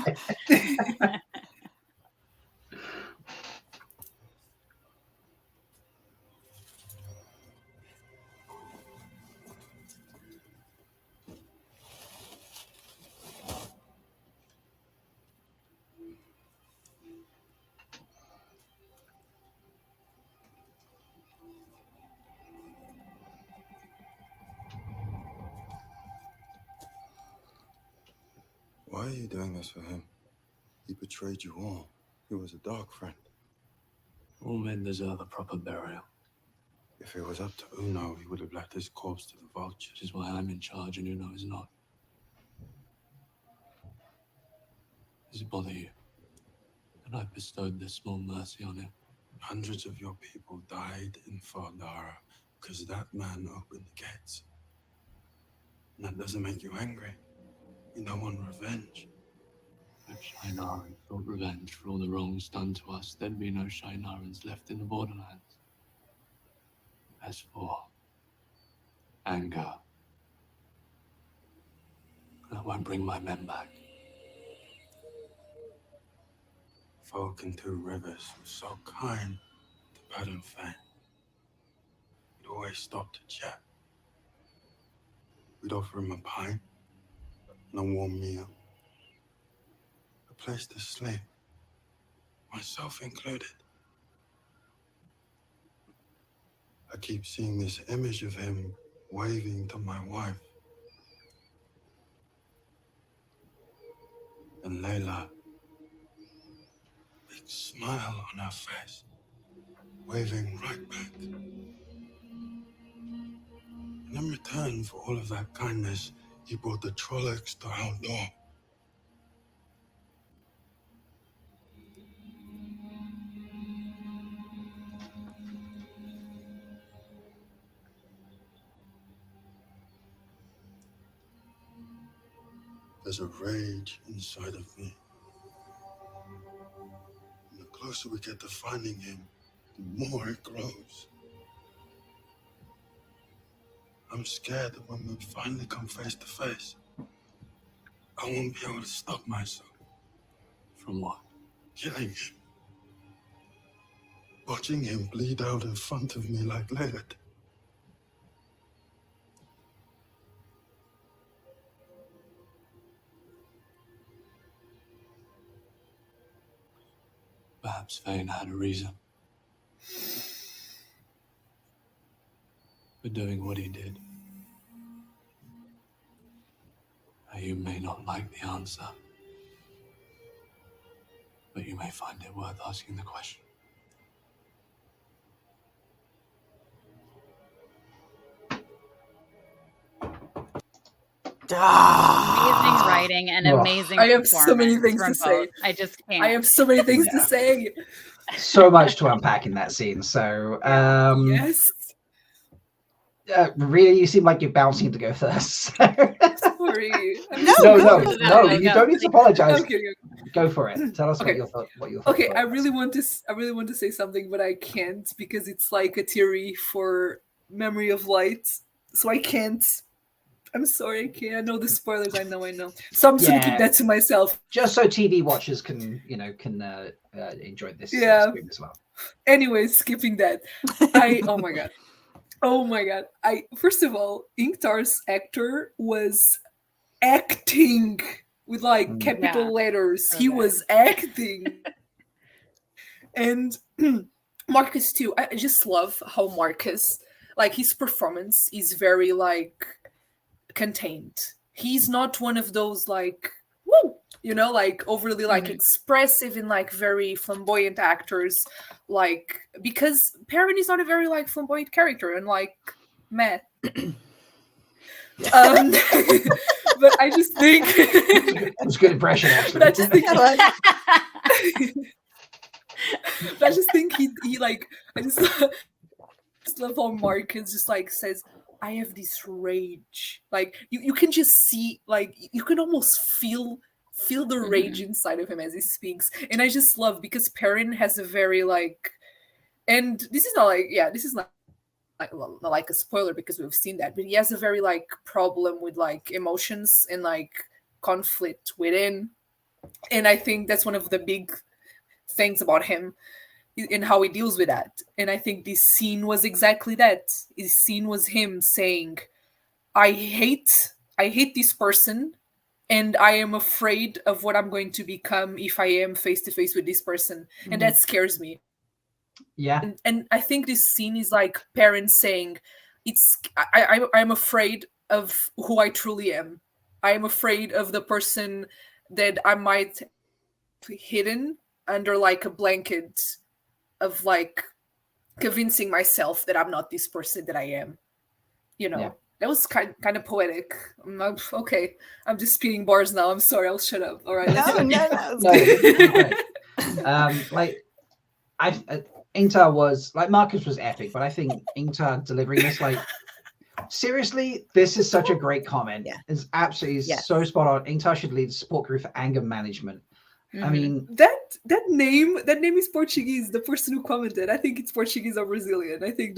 Why are you doing this for him? He betrayed you all. He was a dark friend. All men deserve a proper burial. If it was up to Uno, he would have left his corpse to the vultures. Which is why I'm in charge and Uno is not. Does it bother you that I've bestowed this small mercy on him? Hundreds of your people died in Fardara because that man opened the gates. And that doesn't make you angry. You don't want revenge. If Shai'naran sought revenge for all the wrongs done to us, there'd be no Shai'narans left in the borderlands. As for anger, I won't bring my men back. Folk in Two Rivers was so kind to Perrin Aybara. We'd always stop to chat. We'd offer him a pint and a warm meal, a place to sleep, myself included. I keep seeing this image of him waving to my wife. And Layla, big smile on her face, waving right back. And in return for all of that kindness, he brought the Trollocs to our door. There's a rage inside of me. And the closer we get to finding him, the more it grows. I'm scared that when we finally come face to face, I won't be able to stop myself. From what? Killing him. Watching him bleed out in front of me like Layla did. Perhaps Vane had a reason for doing what he did. Now, you may not like the answer, but you may find it worth asking the question. Amazing writing and amazing I have so many things to both. say. I just can't. I have so many things to say. So much to unpack in that scene. So, yes. Really, you seem like you're bouncing to go first. Sorry. No, you don't need to apologize. Okay. Go for it. Tell us Okay. what your thoughts. Okay, I really want to say something, but I can't because it's like a theory for Memory of Light, so I can't. I'm sorry, I can't. I know the spoilers. I know. So I'm just gonna keep that to myself. Just so TV watchers can enjoy this stream as well. Anyways, skipping that. Oh my god. First of all, Ingtar's actor was acting with like capital letters. He was acting. And Marcus too. I just love how Marcus, like, his performance is very like contained. He's not one of those like, woo, you know, like overly like expressive and like very flamboyant actors, like, because Perrin is not a very like flamboyant character, and like Matt. But I just think it was a good impression, actually. But I just think but I just think he like, I just love how Marcus just like says, I have this rage. Like you can just see, like you can almost feel the rage inside of him as he speaks. And I just love, because Perrin has a very like, and this is not like, this is not like a spoiler because we've seen that, but he has a very like problem with like emotions and like conflict within. And I think that's one of the big things about him and how he deals with that. And I think this scene was exactly that. This scene was him saying, I hate this person, and I am afraid of what I'm going to become if I am face to face with this person. And that scares me. Yeah. And I think this scene is like parents saying, I'm afraid of who I truly am. I am afraid of the person that I might have hidden under like a blanket of like convincing myself that I'm not this person that I am. You know, that was kind of poetic. Okay, I'm just spitting bars now. I'm sorry, I'll shut up. All right. Like Ingtar was like, Marcus was epic, but I think Ingtar delivering this, like, seriously, this is such a great comment. It's absolutely so spot on. Ingtar should lead the support group for anger management. I mean, that name is Portuguese. The person who commented, I think it's Portuguese or Brazilian. I think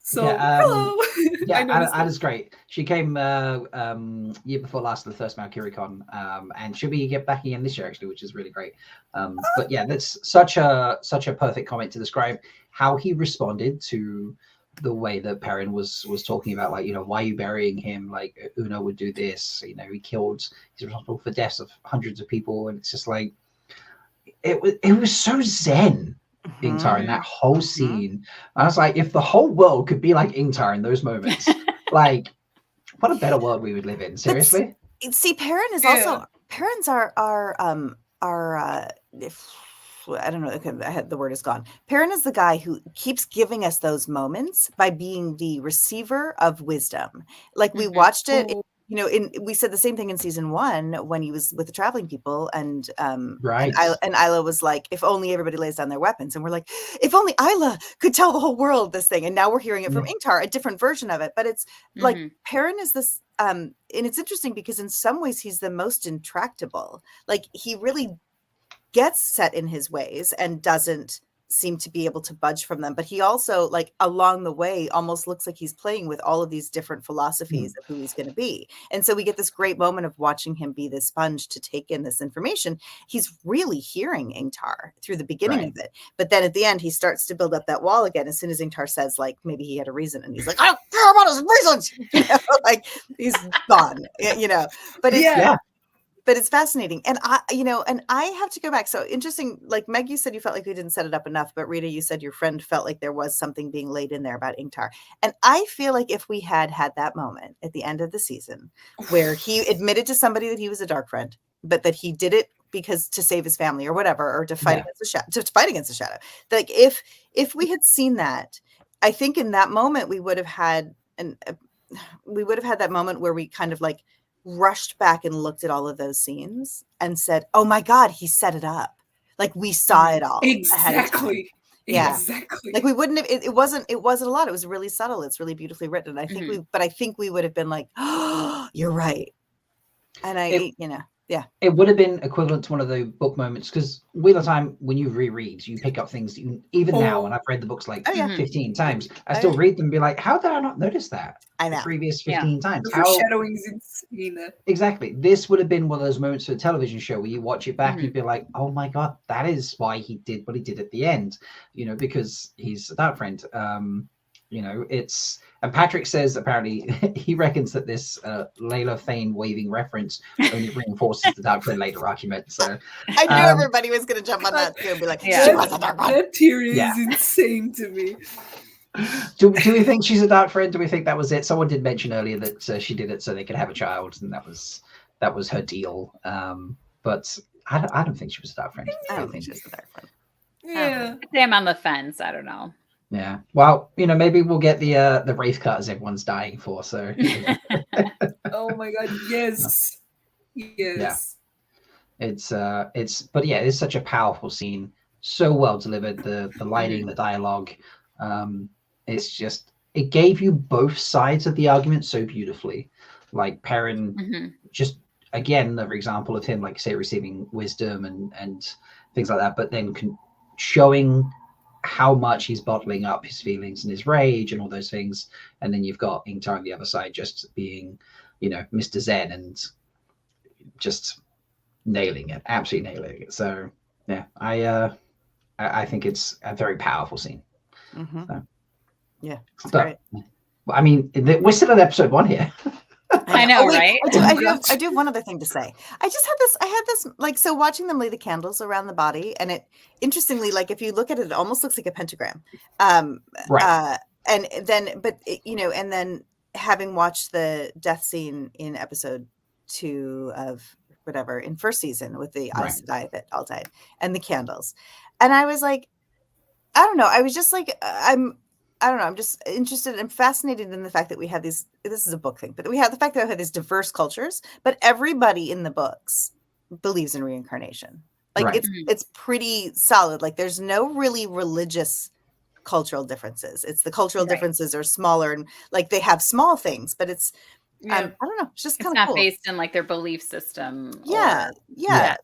So hello. Anna's great. She came year before last to the first Valkyriecon, and she'll be back again this year actually, which is really great. But yeah, that's such a perfect comment to describe how he responded to the way that Perrin was talking about, like, you know, why are you burying him? Like, Uno would do this, you know, he's responsible for deaths of hundreds of people, and it's just like it was so zen. Ingtar in that whole scene. I was like, if the whole world could be like Ingtar in those moments, like, what a better world we would live in. Seriously. See, Perrin is also Perrin's if I don't know, the word is gone. Perrin is the guy who keeps giving us those moments by being the receiver of wisdom. Like we watched it. You know, we said the same thing in season 1 when he was with the traveling people, and and Isla was like, if only everybody lays down their weapons, and we're like, if only Isla could tell the whole world this thing, and now we're hearing it from Ingtar, a different version of it. But it's like Perrin is this, and it's interesting because in some ways he's the most intractable. Like he really gets set in his ways and doesn't seem to be able to budge from them, but he also, like, along the way almost looks like he's playing with all of these different philosophies of who he's going to be. And so we get this great moment of watching him be the sponge to take in this information. He's really hearing Ingtar through the beginning of it, but then at the end he starts to build up that wall again as soon as Ingtar says, like, maybe he had a reason, and he's like, I don't care about his reasons, you know, like he's gone, you know. But but it's fascinating. And I have to go back. So interesting. Like Meg, you said you felt like we didn't set it up enough, but Rita, you said your friend felt like there was something being laid in there about Ingtar. And I feel like if we had that moment at the end of the season where he admitted to somebody that he was a dark friend, but that he did it because to save his family or whatever, or to fight against the shadow. Like if we had seen that, I think in that moment we would have had that moment where we kind of like rushed back and looked at all of those scenes and said, oh my God, he set it up. Like we saw it all. Exactly. Yeah. Exactly. Like we wouldn't have, it wasn't a lot. It was really subtle. It's really beautifully written. And I think we would have been like, oh, you're right. And it would have been equivalent to one of the book moments, because Wheel of Time, when you reread, you pick up things even now, and I've read the books like 15 times, I still read them and be like, how did I not notice that the previous 15 times? The foreshadowing is insane. Exactly. This would have been one of those moments for a television show where you watch it back and you'd be like, oh my God, that is why he did what he did at the end, you know, because he's a dark friend. You know, and Patrick says apparently he reckons that this Layla Thane waving reference only reinforces the dark friend later argument. So I knew everybody was going to jump on that too and be like, she was a dark one. That theory is insane to me. Do we think she's a dark friend? Do we think that was it? Someone did mention earlier that she did it so they could have a child, and that was her deal. But I don't think she was a dark friend. I don't think she was a dark friend. Yeah. I'd say I'm on the fence. I don't know. Yeah. Well, maybe we'll get the wraith cutters everyone's dying for. So. Oh my God! Yes. Yes. Yeah. But yeah, it's such a powerful scene. So well delivered. The lighting, the dialogue. It's just, it gave you both sides of the argument so beautifully. Like Perrin, just again, another example of him, like say, receiving wisdom and things like that, but then showing how much he's bottling up his feelings and his rage and all those things. And then you've got Ingtar on the other side, just being, Mr. Zen and just nailing it, absolutely nailing it. So yeah, I think it's a very powerful scene. So. Yeah, great. I mean, we're still in episode 1 here. I know, right? I do have one other thing to say. I had this like, so watching them lay the candles around the body, and it, interestingly, like if you look at it, it almost looks like a pentagram. Right. And then having watched the death scene in episode 2 of whatever in first season with the Aes Sedai that all died and the candles, and I was like, I don't know. I was just like, I don't know. I'm just interested and fascinated in the fact that we have these, this is a book thing, but we have the fact that we have these diverse cultures, but everybody in the books believes in reincarnation. Like it's pretty solid. Like there's no really religious cultural differences. It's the cultural differences are smaller, and like they have small things, but it's, I don't know. It's just kind of cool. Based in like their belief system. Yeah.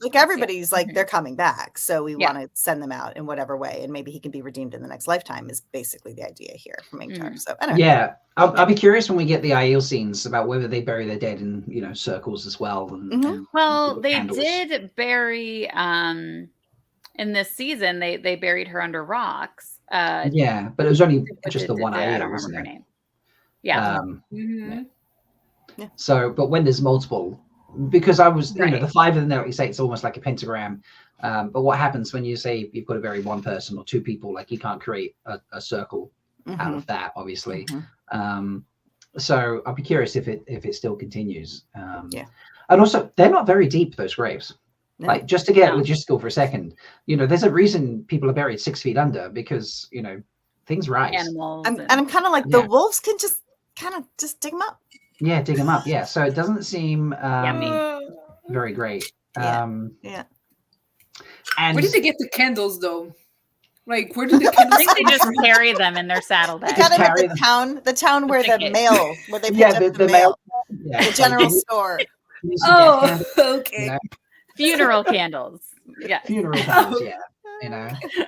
Like everybody's like, they're coming back. So we want to send them out in whatever way. And maybe he can be redeemed in the next lifetime is basically the idea here from Ingtar. So I don't know. Yeah. I'll be curious when we get the Aiel scenes about whether they bury their dead in, circles as well. And, well, they did bury, in this season, they buried her under rocks. Yeah, but it was only just the one Aiel, wasn't it? Yeah. Yeah. So, but when there's multiple, because I was, the 5 of them, like you say, it's almost like a pentagram. But what happens when you say you've got to bury one person or 2 people? Like you can't create a circle out of that, obviously. So I'll be curious if it still continues. And also, they're not very deep, those graves. No. Like just to get logistical for a second, there's a reason people are buried 6 feet under because things rise. Animals. And I'm kind of like the wolves can just dig them up. Yeah, dig them up. Yeah, so it doesn't seem very great. And where did they get the candles though? Like, where did the candles? I think they just carry them in their saddlebags. They got them at the town where the mail, where they picked up the mail, the general store. Oh, okay. Funeral candles. Yeah. Funeral candles. Yeah.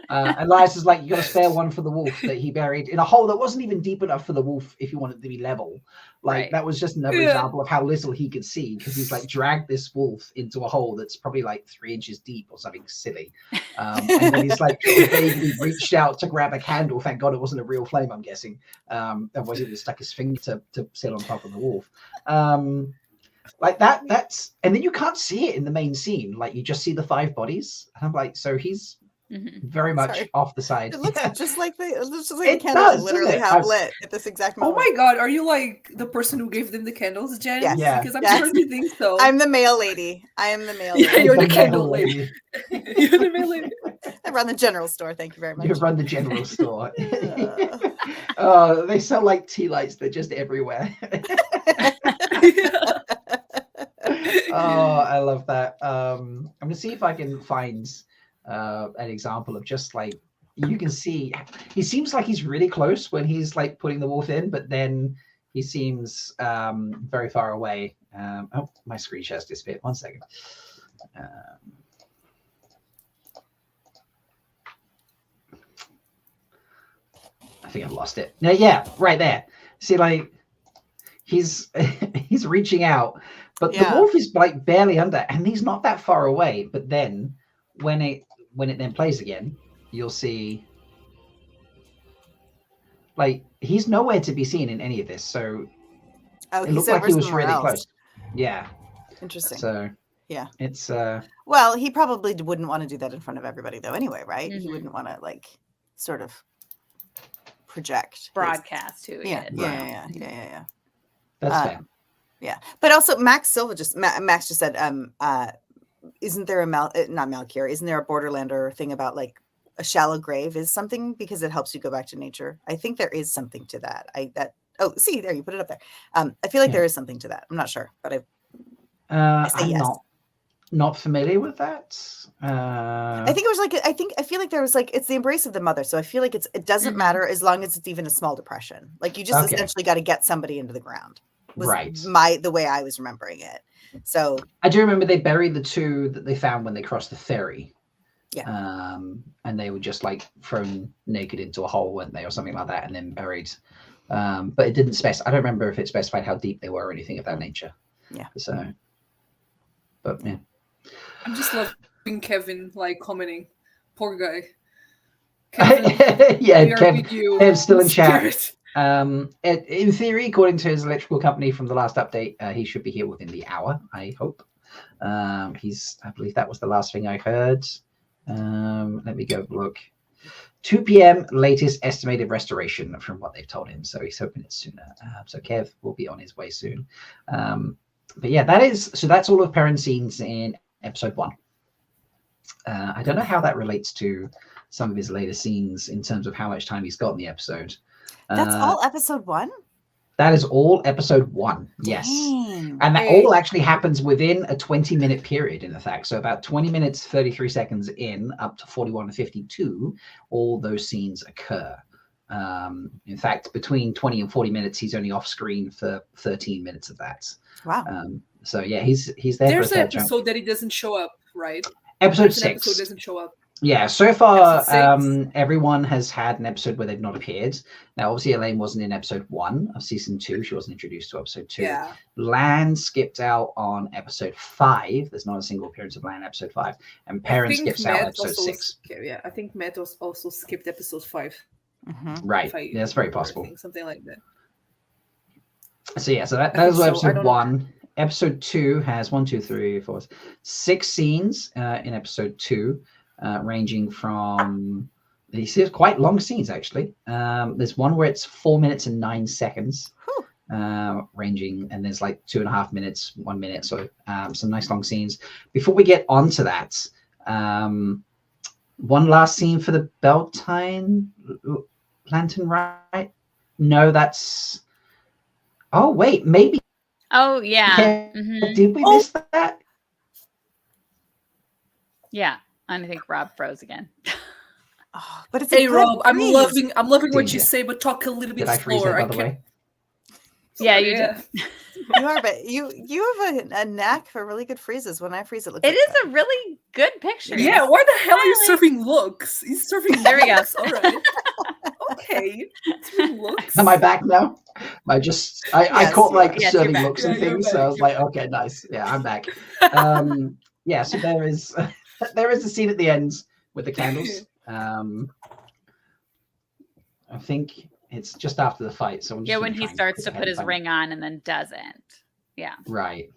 Elias is like, you got to spare one for the wolf that he buried in a hole that wasn't even deep enough for the wolf if you wanted to be level. Like that was just another example of how little he could see because he's like dragged this wolf into a hole that's probably like 3 inches deep or something silly. And then he's like vaguely reached out to grab a candle. Thank God it wasn't a real flame, I'm guessing. Otherwise he would have stuck his finger to sit on top of the wolf. Like that's, and then you can't see it in the main scene. Like you just see the 5 bodies. And I'm like, so he's very much off the side. It looks just like the candles literally have lit at this exact moment. Oh my God, are you like the person who gave them the candles, Jen? Yes. Yeah. Because I'm starting to think so. I'm the mail lady. I am the mail lady. Yeah, you're the candle lady. You're the mail lady. I run the general store. Thank you very much. You run the general store. They sell like tea lights. They're just everywhere. Oh, I love that. I'm gonna see if I can find an example of just like you can see he seems like he's really close when he's like putting the wolf in, but then he seems very far away. Oh, my screen share's disappeared. 1 second. I think I've lost it. Yeah, right there. See, like he's reaching out. But the wolf is like barely under, and he's not that far away. But then, when it then plays again, you'll see, like he's nowhere to be seen in any of this. So it looked like he was really close. Yeah, interesting. So it's well, he probably wouldn't want to do that in front of everybody, though. Anyway, right? He wouldn't want to like sort of project broadcast who he is. Yeah. That's fair. Yeah, but also Max just said, isn't there not Malkier? Isn't there a Borderlander thing about like a shallow grave is something because it helps you go back to nature? I think there is something to that. See there, you put it up there. I feel like there is something to that. I'm not sure, but I say I'm yes. Not familiar with that. I think it was like I feel like there was like it's the embrace of the mother. So I feel like it doesn't matter as long as it's even a small depression. Like you just essentially got to get somebody into the ground. Was the way I was remembering it. So I do remember they buried the two that they found when they crossed the ferry. Yeah. And they were just like thrown naked into a hole, weren't they, or something like that, and then buried. But it didn't specify. I don't remember if it specified how deep they were or anything of that nature. Yeah. So, but yeah. I'm just loving Kevin like commenting. Poor guy. Kevin, Kev's still in chat. In theory, according to his electrical company from the last update, he should be here within the hour, I hope. I believe that was the last thing I heard. Let me go look. 2 p.m. latest estimated restoration from what they've told him. So he's hoping it's sooner. So Kev will be on his way soon. But yeah, that's all of Perrin's scenes in episode 1. I don't know how that relates to some of his later scenes in terms of how much time he's got in the episode. That's all episode 1? That is all episode 1. Yes. Dang. And that all actually happens within a 20-minute period, in fact. So about 20 minutes, 33 seconds in, up to 41 and 52, all those scenes occur. In fact, between 20 and 40 minutes, he's only off screen for 13 minutes of that. Wow. So yeah, he's there. There's an episode that he doesn't show up, right? Episode 6. Episode doesn't show up. Yeah, so far everyone has had an episode where they've not appeared. Now, obviously, Elaine wasn't in episode 1 of season 2. She wasn't introduced to episode 2. Yeah. Lan skipped out on episode 5. There's not a single appearance of Lan in episode 5. And Perrin skips out episode 6. Yeah, I think Matt also skipped episode 5. Mm-hmm. Right. Yeah, that's very possible. Something like that. So yeah, so that was episode 1. Episode 2 has 6 scenes in episode 2. Ranging from these are quite long scenes actually. There's one where it's 4 minutes and 9 seconds, ranging, and there's like 2.5 minutes, 1 minute. So some nice long scenes. Before we get on to that, one last scene for the Beltane Lantern, right? No, that's. Oh wait, maybe. Oh yeah. Did we miss that? Yeah. I think Rob froze again. But it's Rob, I'm loving what you say, but talk a little bit slower. By the way? Yeah, you did. You are, but you have a knack for really good freezes. When I freeze, it looks. It is a really good picture. Yeah, why the hell are you serving looks? He's serving. There we go. All right. Okay. Looks. Am I back now? I caught like serving looks and things, back. So I was like, okay, nice. Yeah, I'm back. Yeah, so there is a scene at the end with the candles. I think it's just after the fight. So when he starts to put his ring on and then doesn't. Yeah. Right.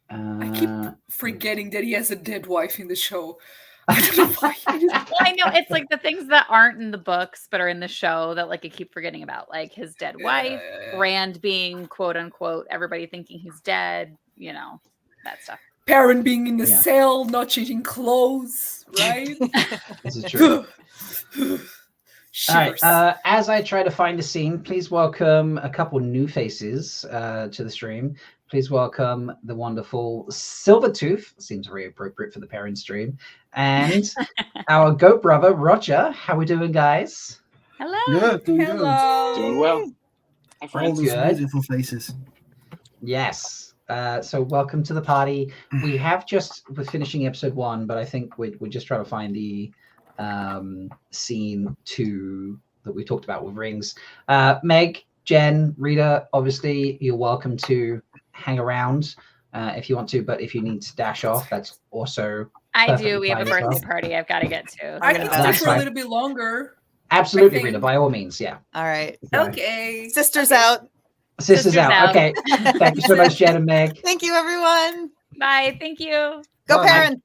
I keep forgetting that he has a dead wife in the show. I don't know why. Well, I know it's like the things that aren't in the books but are in the show that like I keep forgetting about, like his dead wife, Rand being quote unquote everybody thinking he's dead, that stuff. Perrin being in the cell, not changing clothes, right? This is true. All right. As I try to find a scene, please welcome a couple new faces to the stream. Please welcome the wonderful Silvertooth. Seems very appropriate for the Perrin stream. And our goat brother, Roger. How we doing, guys? Hello. Yeah, doing Hello. good. Doing well. All those beautiful faces. Yes. So welcome to the party. We're finishing episode 1, but I think we're just trying to find the scene 2 that we talked about with rings. Meg, Jen, Rita, obviously you're welcome to hang around if you want to, but if you need to dash off, that's also I do. We have a birthday party I've got to get to. I can stay for a little bit longer. Absolutely, Rita, by all means. Yeah. All right. Okay. Sisters out. Sisters out. Okay. Thank you so much, Jen and Meg. Thank you, everyone. Bye. Thank you. Go Perrin.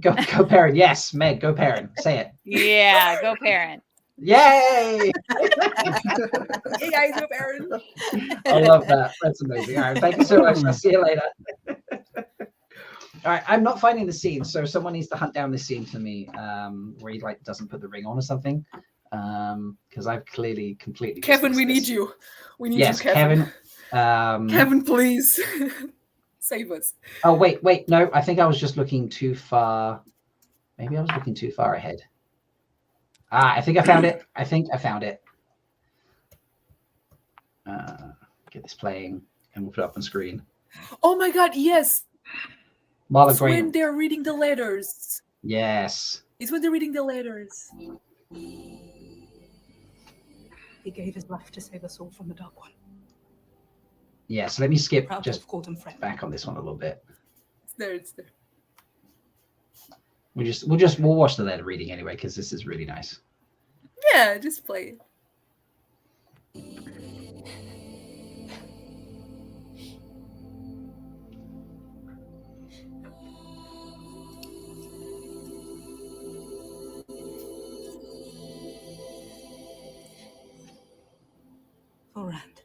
Go Perrin. Yes, Meg, go Perrin. Say it. Yeah, go Perrin. Yay! Hey guys, go Perrin. I love that. That's amazing. All right, thank you so much. I'll see you later. All right, I'm not finding the scene, so someone needs to hunt down this scene for me, where he like doesn't put the ring on or something, because I've clearly completely. Kevin, we need you. We need you, Kevin. Kevin, please save us. Oh wait, no, I think I was just looking too far. Maybe I was looking too far ahead. I think I found it. Get this playing, and we'll put it up on screen. Oh my God! Yes. It's when they're reading the letters. Yes. It's when they're reading the letters. He gave his life to save us all from the Dark One. Yeah, so let me skip Proud just to have called him friend. back on this one a little bit. It's there. We'll watch the letter reading anyway, because this is really nice. Yeah, just play it. For Rand,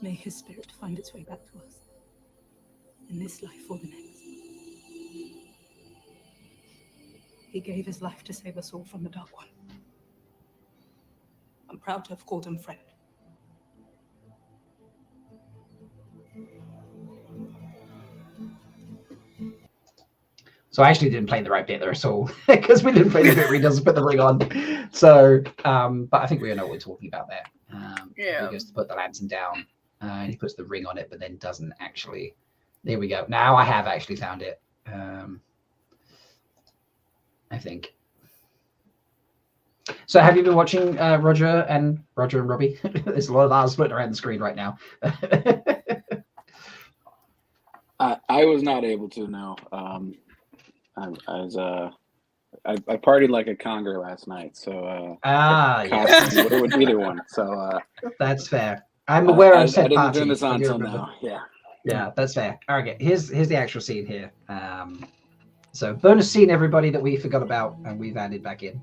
may his spirit find its way back to us, in this life or the next. He gave his life to save us all from the Dark One. I'm proud to have called him friend. So I actually didn't play the right bit there at all, because we didn't play the bit where he doesn't put the ring on. So, but I think we all know what we're talking about there. He goes to put the lantern down, and he puts the ring on it, but then doesn't actually. There we go. Now I have actually found it. I think. So have you been watching Roger and Robbie? There's a lot of ours floating around the screen right now. I was not able to, no. I partied like a conger last night, so yes. With either one. So that's fair. I'm aware of said I didn't party. turn this on until now. Yeah, that's fair. Okay, here's the actual scene here. So bonus scene, everybody, that we forgot about and we've added back in.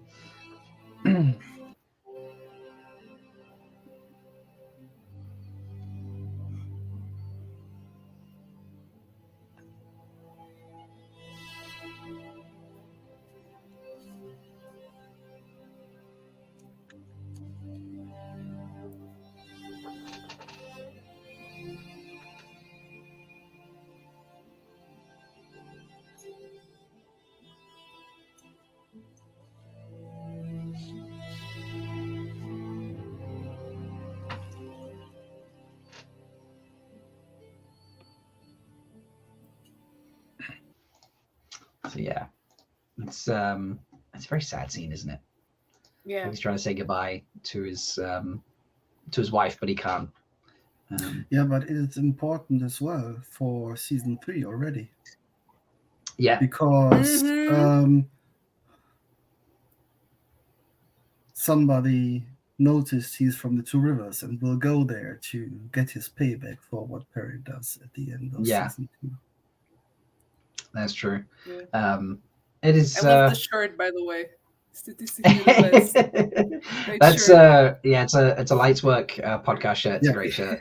So yeah, it's a very sad scene, isn't it? Yeah. He's trying to say goodbye to his wife, but he can't. Yeah, but it is important as well for season 3 already. Yeah, because somebody noticed he's from the Two Rivers and will go there to get his payback for what Perrin does at the end of season 2. That's true. Yeah. It is. I love the shirt, by the way. Statistically the best. That's shirt. It's a Lights Work podcast shirt. It's a great shirt.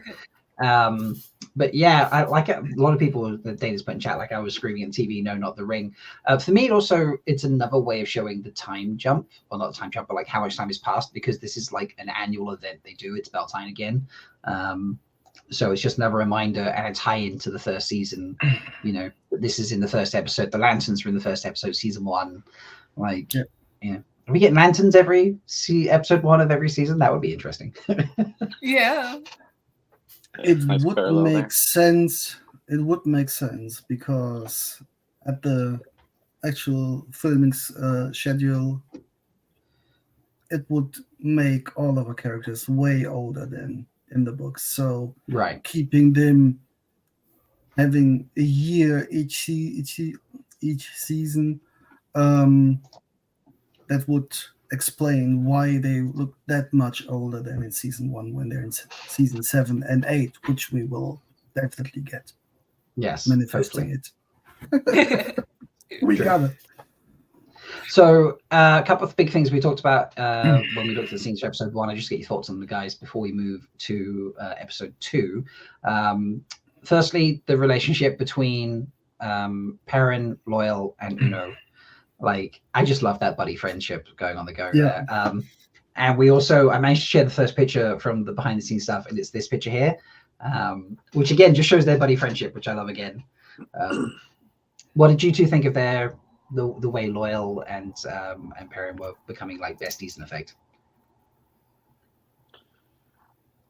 But yeah, a lot of people that Dana's put in chat, like I was screaming at TV, no, not the ring. For me, it's another way of showing the time jump. Well, not the time jump, but like how much time has passed, because this is like an annual event they do. It's Beltane again. So it's just another reminder and a tie into the first season. You know, this is in the first episode. The lanterns are in the first episode, season 1. Like, are we getting lanterns episode 1 of every season? That would be interesting. Yeah. It would make sense. It would make sense because at the actual filming schedule, it would make all of our characters way older than in the books. So keeping them having a year each season, that would explain why they look that much older than in season 1 when they're in season 7 and 8, which we will definitely get. Yes, manifesting it. We got it. So a couple of big things we talked about when we looked at the scenes for episode 1. I just get your thoughts on the guys before we move to episode 2. Firstly, the relationship between Perrin, Loyal, and Uno. Like, I just love that buddy friendship going on the go there. And we also, I managed to share the first picture from the behind the scenes stuff, and it's this picture here, which again just shows their buddy friendship, which I love again. What did you two think of the way Loyal and Perrin were becoming like besties in effect?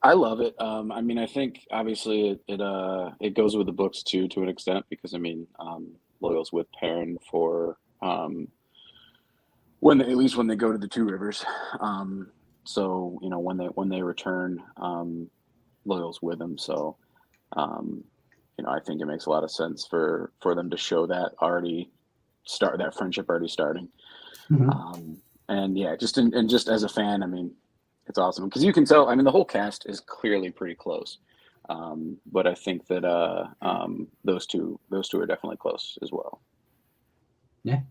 I love it. I mean, I think obviously it goes with the books too, to an extent, because I mean, Loyal's with Perrin for when they go to the Two Rivers. So you know, when they return, Loyal's with him. So you know, I think it makes a lot of sense for them to show that that friendship already starting. And yeah, just as a fan, I mean, it's awesome because you can tell. I mean, the whole cast is clearly pretty close, but I think that those two are definitely close as well. Yeah.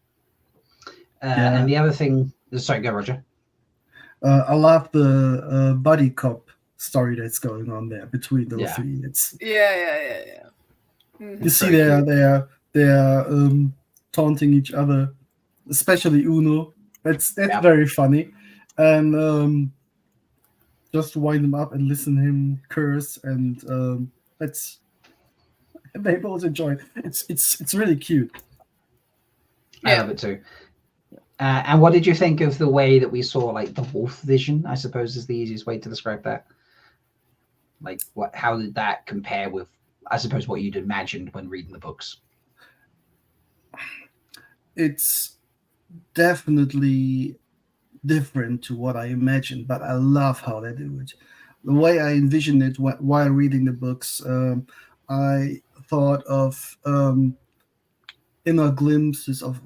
And the other thing, sorry, go Roger. I love the buddy cop story that's going on there between those three. It's Mm-hmm. You see they're taunting each other, especially Uno. That's very funny, and just wind him up and listen to him curse, and they both enjoy it. It's really cute. I love it too. And what did you think of the way that we saw like the wolf vision? I suppose is the easiest way to describe that. Like, how did that compare with, I suppose, what you'd imagined when reading the books? It's definitely different to what I imagined, but I love how they do it. The way I envisioned it while reading the books, I thought of inner glimpses of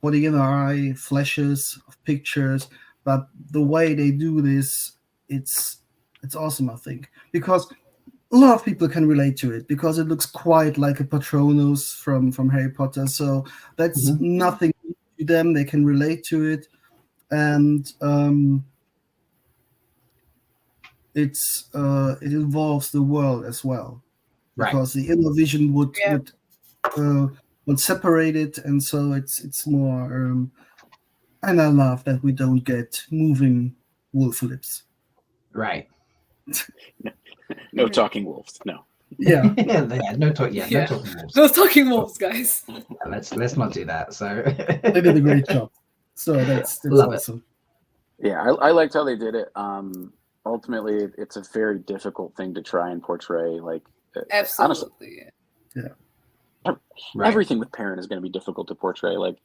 what the inner eye flashes of pictures, but the way they do this, it's awesome, I think, because a lot of people can relate to it because it looks quite like a Patronus from Harry Potter. So that's nothing to them. They can relate to it. And it involves the world as well. Because the inner vision would separate it. And so it's more... and I love that we don't get moving wolf lips. Right. No talking wolves. No. Yeah. No talking wolves. No talking wolves, guys. Let's not do that. So they did a great job. So that's awesome. Yeah, I liked how they did it. Ultimately, it's a very difficult thing to try and portray. Like, absolutely. Honestly, everything with Perrin is going to be difficult to portray. Like,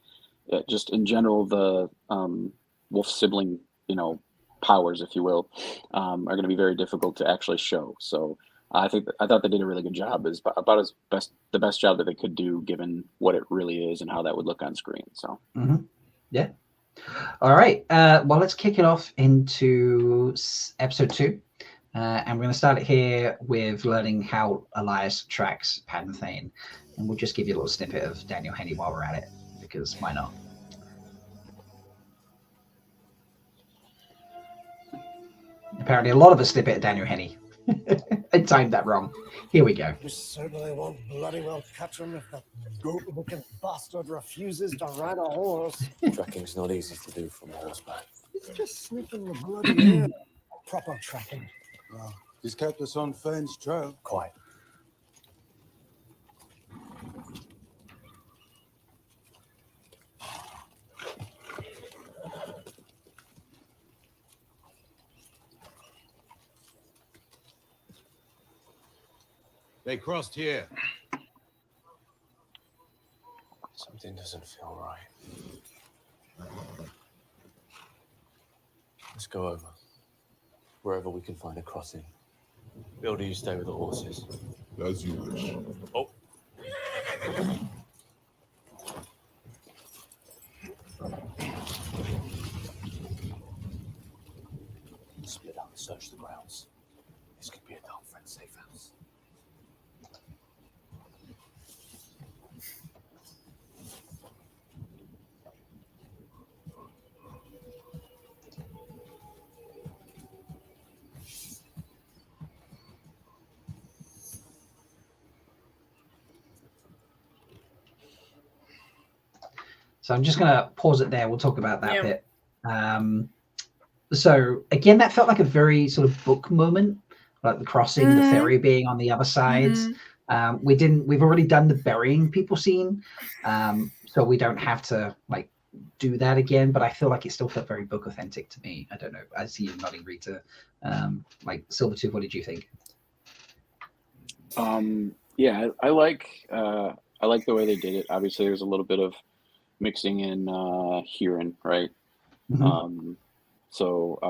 just in general, the wolf sibling, powers, if you will, are going to be very difficult to actually show. So I thought they did a really good job. Is about the best job that they could do given what it really is and how that would look on screen. So yeah. All right. Well, let's kick it off into episode 2. And we're going to start it here with learning how Elias tracks Padme Thane. And we'll just give you a little snippet of Daniel Henney while we're at it, because why not? Apparently a lot of us snippet at Daniel Henney. I timed that wrong. Here we go. You certainly won't bloody well catch him if that goat-looking bastard refuses to ride a horse. Tracking's not easy to do from horseback. It's just sniffing the bloody air. Proper tracking. Well, he's kept us on Fane's trail. Quite. They crossed here. Something doesn't feel right. Let's go over. Wherever we can find a crossing. Bill, do you stay with the horses? As you wish. Oh. Split up and search the grounds. This could be a dark friend safe house. So I'm just going to pause it there. We'll talk about that bit. So again, that felt like a very sort of book moment, like the crossing, the ferry being on the other side. We've already done the burying people scene, so we don't have to like do that again, but I feel like it still felt very book authentic to me. I don't know. I see you nodding, Rita. Like Silvertooth, what did you think? Yeah, I like the way they did it. Obviously, there's a little bit of mixing in Huron, right? So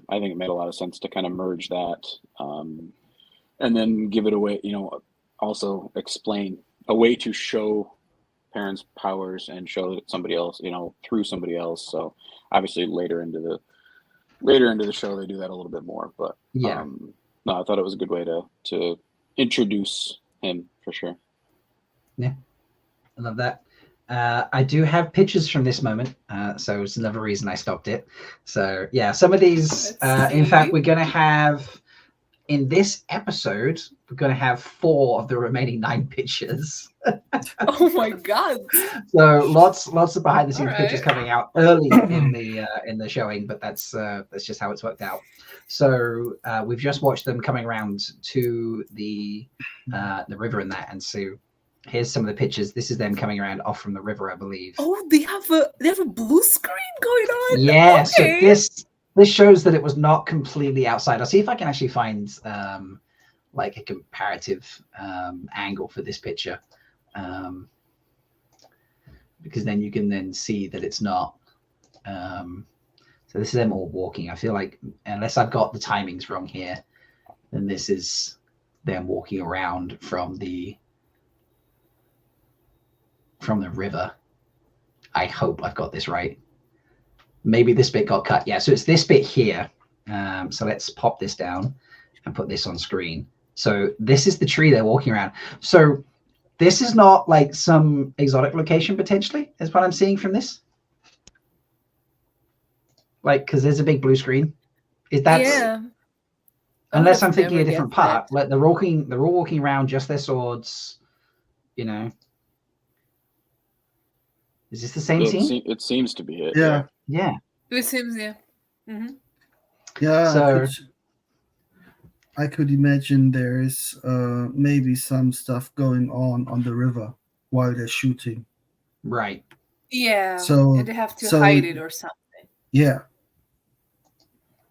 I think it made a lot of sense to kind of merge that, and then give it away. Also explain a way to show Perrin's powers and show that somebody else, through somebody else. So obviously later into the show they do that a little bit more. But no, I thought it was a good way to introduce him for sure. Yeah, I love that. I do have pictures from this moment, so it's another reason I stopped it. So yeah, some of these, in fact, we're going to have in this episode, we're going to have 4 of the remaining 9 pictures. Oh my god! So lots of behind the scenes pictures coming out early in the showing, but that's just how it's worked out. So we've just watched them coming around to the river and that, and so here's some of the pictures. This is them coming around off from the river, I believe. Oh, they have a blue screen going on. Yeah, okay. So this shows that it was not completely outside. I'll see if I can actually find like a comparative angle for this picture, because then you can then see that it's not. So this is them all walking. I feel like, unless I've got the timings wrong here, then this is them walking around from the river. I hope I've got this right. Maybe this bit got cut. Yeah, so it's this bit here. So let's pop this down and put this on screen. So this is the tree they're walking around. So this is not like some exotic location potentially, is what I'm seeing from this. Like, because there's a big blue screen. Unless I'm thinking a different part. Like they're all walking around, just their swords, Is this the same scene? It seems to be it. Yeah. It seems, yeah. Yeah. So I could imagine there is maybe some stuff going on the river while they're shooting. Right. Yeah. So they have to hide it or something. Yeah.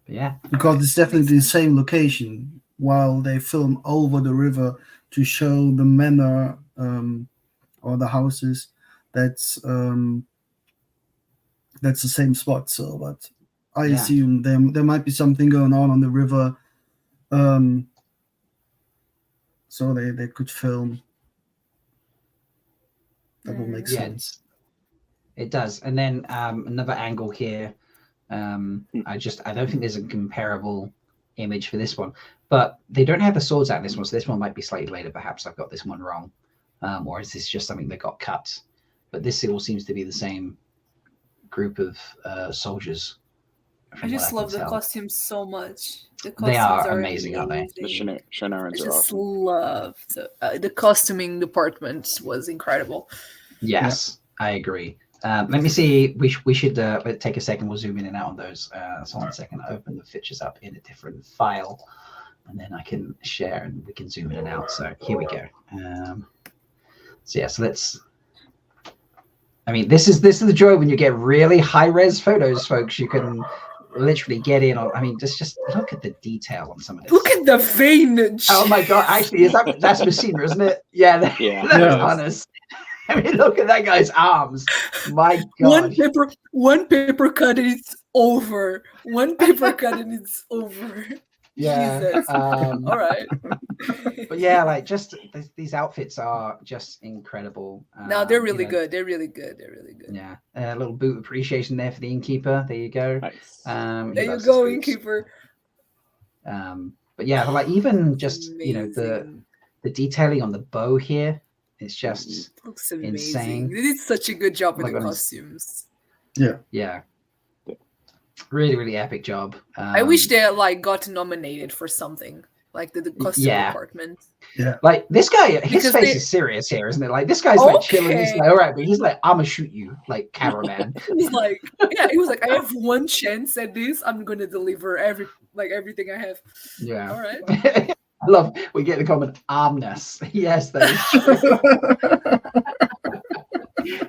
Yeah. Because it's definitely the same location while they film over the river to show the manor or the houses. That's the same spot. So, but I assume there might be something going on the river, so they could film. That will make sense. It does. And then another angle here. I don't think there's a comparable image for this one, but they don't have the swords out in this one, so this one might be slightly later. Perhaps I've got this one wrong, or is this just something that got cut? But this all seems to be the same group of soldiers. I just love the costumes so much. The costumes they are amazing, aren't they? The Shannarans are awesome. Love the costuming department was incredible. Yes, I agree. Let me see. We should take a second. We'll zoom in and out on those. So 1 second. I open the pictures up in a different file, and then I can share and we can zoom in and out. So here we go. So let's. I mean, this is the joy when you get really high res photos, folks. You can literally get in on. I mean, just look at the detail on some of this. Look at the veinage. Oh my god! Actually, that's Messina, isn't it? Yeah, that's honest. I mean, look at that guy's arms. My god! One paper cut and it's over. One paper cut and it's over. Yeah. Jesus. All right. But yeah, like just these outfits are just incredible. No, they're really good. They're really good. Yeah. A little boot appreciation there for the innkeeper. There you go. Nice. There you go, innkeeper. But yeah, like even just the detailing on the bow here, it's just looks insane. They did such a good job with the costumes. Yeah. Really, really epic job. I wish they got nominated for something. like the costume department. Yeah, like this guy, his Because face is serious here, isn't it? Like this guy's like chilling. He's like, all right, but he's like, I'm gonna shoot you, like cameraman. He was like, I have one chance at this. I'm gonna deliver everything I have. Yeah. All right. I love. We get the comment armness. Yes, that is true.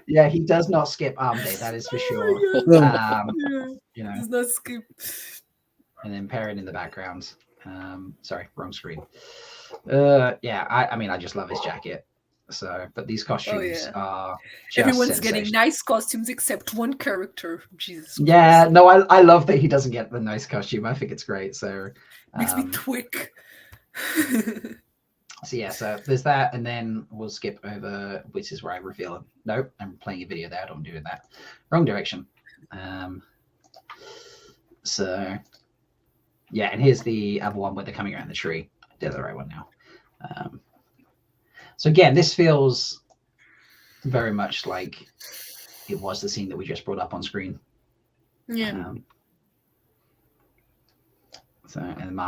Yeah, he does not skip arm day. That is for sure. You know, does not skip. And then Perrin in the background. Sorry, wrong screen. Yeah, I mean, I just love his jacket. So, but these costumes are just everyone's getting nice costumes except one character. Jesus. Yeah, no, I love that he doesn't get the nice costume. I think it's great. So makes me twick. So yeah, so there's that, and then we'll skip over, which is where I reveal him. Nope, I'm playing a video there. I'm doing that. Wrong direction. So yeah, and here's the other one where they're coming around the tree. I did the right one now. So again, this feels very much like it was the scene that we just brought up on screen. Yeah. So and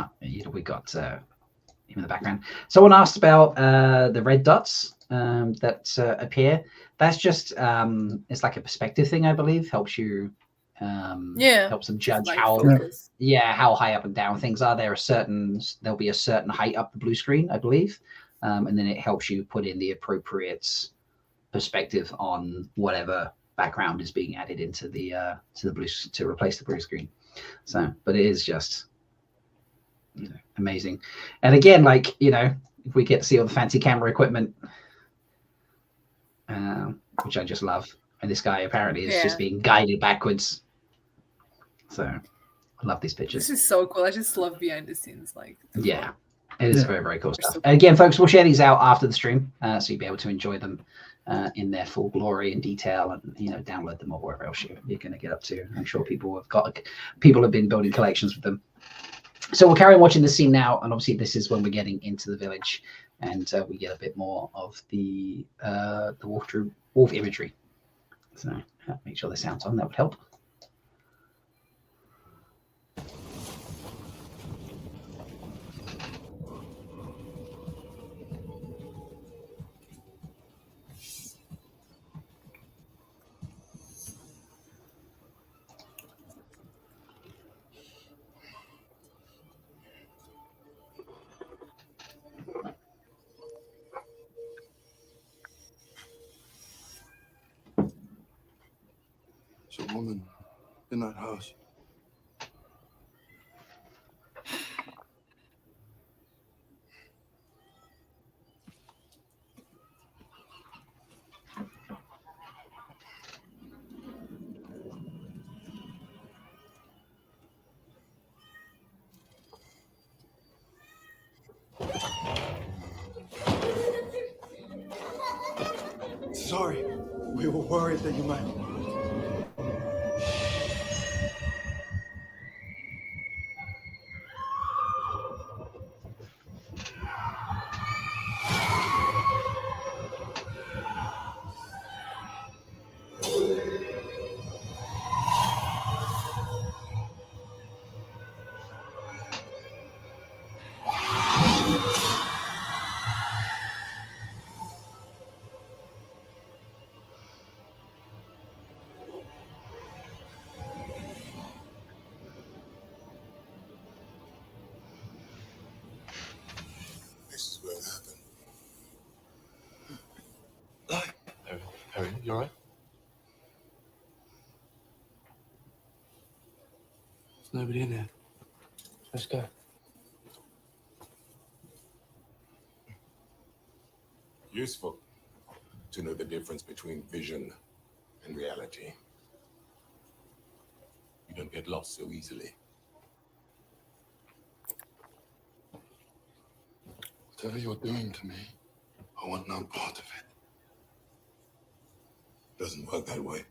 we got him in the background. Someone asked about the red dots that appear. That's just it's like a perspective thing, I believe. Helps you helps them judge how high up and down things are. There'll be a certain height up the blue screen, I believe. And then it helps you put in the appropriate perspective on whatever background is being added into the blue to replace the blue screen. So, but it is just amazing. And again, like if we get to see all the fancy camera equipment, which I just love, and this guy apparently is just being guided backwards. So, I love these pictures. This is so cool. I just love behind the scenes, Yeah. It is very, very cool stuff. And again, folks, we'll share these out after the stream, so you'll be able to enjoy them in their full glory and detail, and download them or wherever else you're going to get up to. I'm sure people have been building collections with them. So we'll carry on watching the scene now, and obviously this is when we're getting into the village, and we get a bit more of the wolf imagery. So make sure the sound's on. That would help. There's a woman in that house. Sorry, we were worried that you might. Perrin, you all right? There's nobody in here. Let's go. Useful to know the difference between vision and reality. You don't get lost so easily. Whatever you're doing to me, I want no part of it. Doesn't work that way.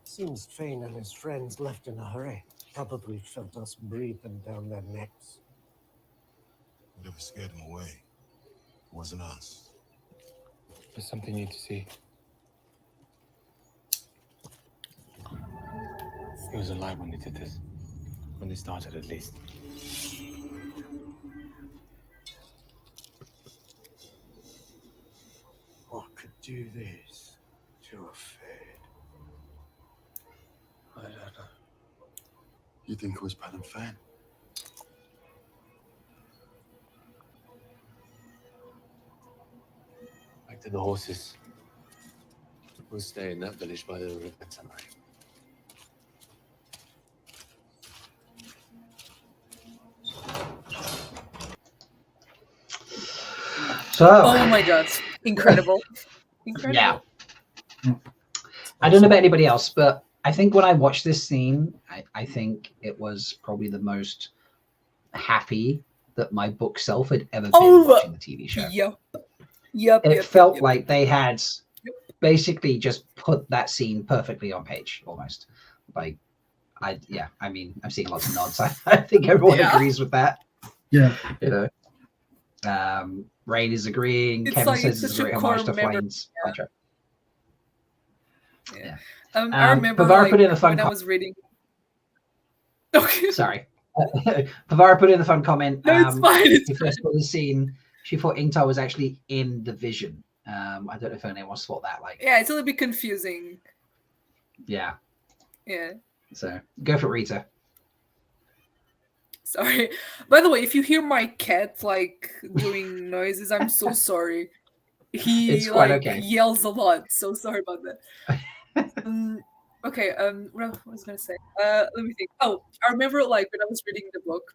Seems Fane and his friends left in a hurry. Probably felt us breathing down their necks. Whatever scared them away, it wasn't us. There's something you need to see. He was alive when he did this. When he started, at least. What could do this to a fade? I don't know. You think it was Perrin Aybara? Back to the horses. We'll stay in that village by the river tonight. So, oh my god, incredible. Yeah. I don't know about anybody else, but I think when I watched this scene, I think it was probably the most happy that my book self had ever been watching the TV show. It felt like they had basically just put that scene perfectly on page, almost. Like, I mean, I'm seeing lots of nods. I think everyone agrees with that. Yeah. You know, Rain is agreeing. It's Kevin like, says it's a great homage to Flames. I remember Pavara put in a fun when I was reading. Okay. Sorry. Pavara put in a fun comment. No, it's fine. She first saw the scene. She thought Ingtar was actually in the vision. I don't know if anyone else thought that. Like, yeah, it's a little bit confusing. Yeah. Yeah. So go for Rita. Sorry. By the way, if you hear my cat like doing noises, I'm so sorry. He like yells a lot. So sorry about that. Okay. What was I gonna say? Let me think. Oh, I remember like when I was reading the book,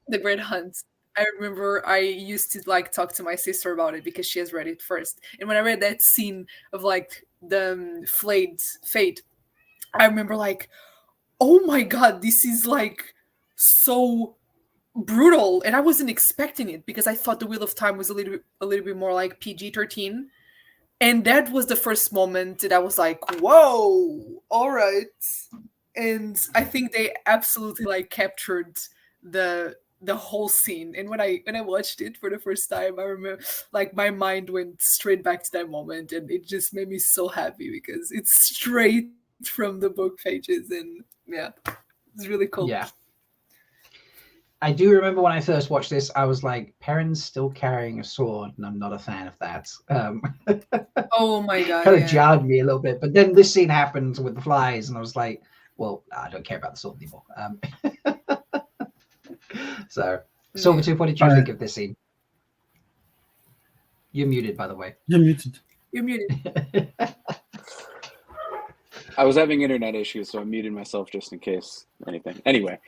The Great Hunt. I remember I used to like talk to my sister about it because she has read it first. And when I read that scene of like the flayed fate, I remember like, oh my god, this is like so brutal, and I wasn't expecting it because I thought The Wheel of Time was a little bit more like PG-13, and that was the first moment that I was like, whoa, all right. And I think they absolutely like captured the whole scene. And when I watched it for the first time, I remember like my mind went straight back to that moment, and it just made me so happy because it's straight from the book pages, and yeah, it's really cool. Yeah. I do remember when I first watched this, I was like, Perrin's still carrying a sword, and I'm not a fan of that. Oh my god. Kind of jarred me a little bit. But then this scene happened with the flies, and I was like, well, I don't care about the sword anymore. So, Silvertooth, what did you think of this scene? You're muted, by the way. You're muted. You're muted. I was having internet issues, so I muted myself just in case anything. Anyway,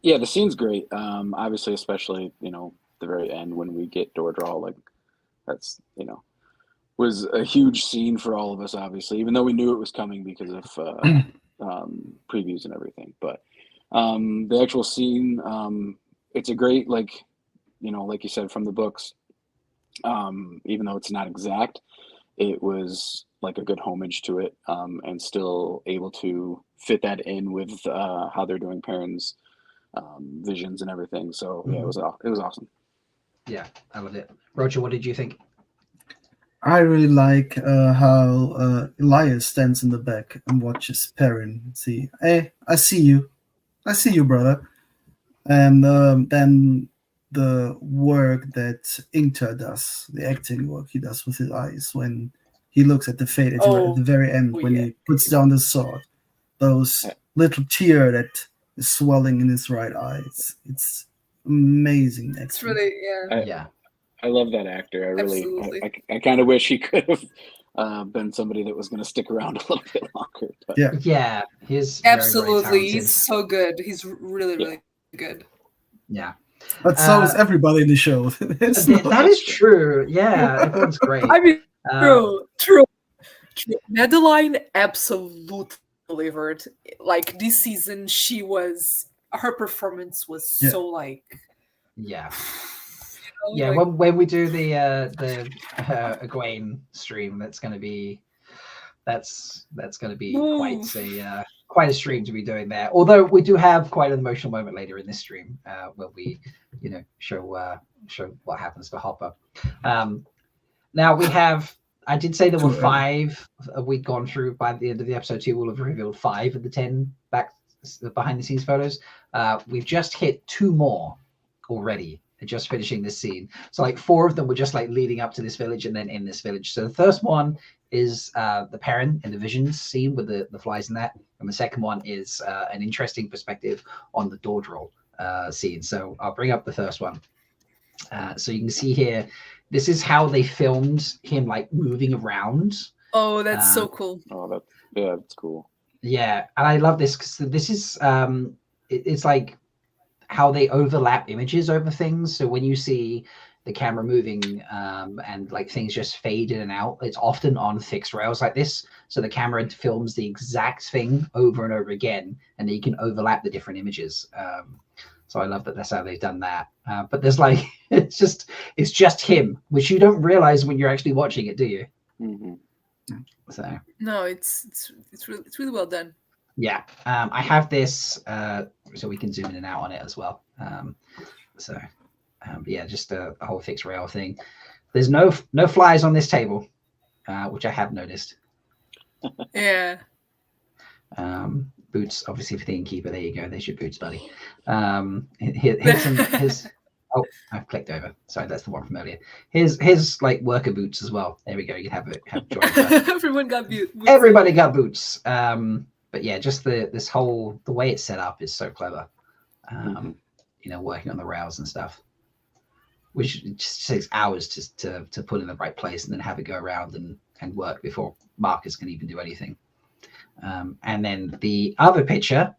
yeah, the scene's great. Obviously, especially, the very end when we get door draw, like that's, was a huge scene for all of us, obviously, even though we knew it was coming because of previews and everything. But the actual scene, it's a great, like you said, from the books, even though it's not exact, it was like a good homage to it, and still able to fit that in with how they're doing Perrin's visions and everything. So yeah, it was awesome. Yeah, I loved it. Roger, what did you think? I really like how Elias stands in the back and watches Perrin. See, hey, I see you, brother. And then the work that Ingtar does, the acting work he does with his eyes when he looks at the fate at the very end, when he puts down the sword, those little tear that is swelling in his right eye. It's amazing. Acting. It's really, yeah. I love that actor. I really, I kind of wish he could have been somebody that was going to stick around a little bit longer. But. Yeah, he's absolutely. Very, very he's so good. He's really, really good. Yeah. But so is everybody in the show. That is true. Yeah, everyone's great. I mean, true. Madeline absolutely delivered. Like this season, her performance was so like. Yeah. Yeah, when we do the Egwene stream, that's going to be quite a stream to be doing there. Although we do have quite an emotional moment later in this stream where we, show what happens to Hopper. Now we have I did say there were 5. We'd gone through by the end of the episode 2. We'll have revealed 5 of the 10 behind the scenes photos. We've just hit 2 more already. Just finishing this scene. So like 4 of them were just like leading up to this village and then in this village. So the first one is the Perrin in the visions scene with the flies in that. And the second one is an interesting perspective on the Dordrel scene. So I'll bring up the first one. So you can see here, this is how they filmed him like moving around. Oh, that's so cool. Oh, that's cool. Yeah, and I love this because this is it's like how they overlap images over things. So when you see the camera moving and like things just fade in and out, it's often on fixed rails like this. So the camera films the exact thing over and over again, and then you can overlap the different images. So I love that that's how they've done that. But there's like it's just him, which you don't realize when you're actually watching it, do you? Mm-hmm. So no, it's really well done. Yeah, I have this so we can zoom in and out on it as well. Yeah, just a whole fixed rail thing. There's no flies on this table, which I have noticed. Yeah. Boots, obviously for the innkeeper. There you go. There's your boots, buddy. Here's oh, I've clicked over. Sorry, that's the one from earlier. Here's like worker boots as well. There we go. You have Everyone got boots. Everybody got boots. But yeah, just the way it's set up is so clever. You know, working on the rails and stuff, which just takes hours to put in the right place and then have it go around and work before Marcus can even do anything. And then the other picture,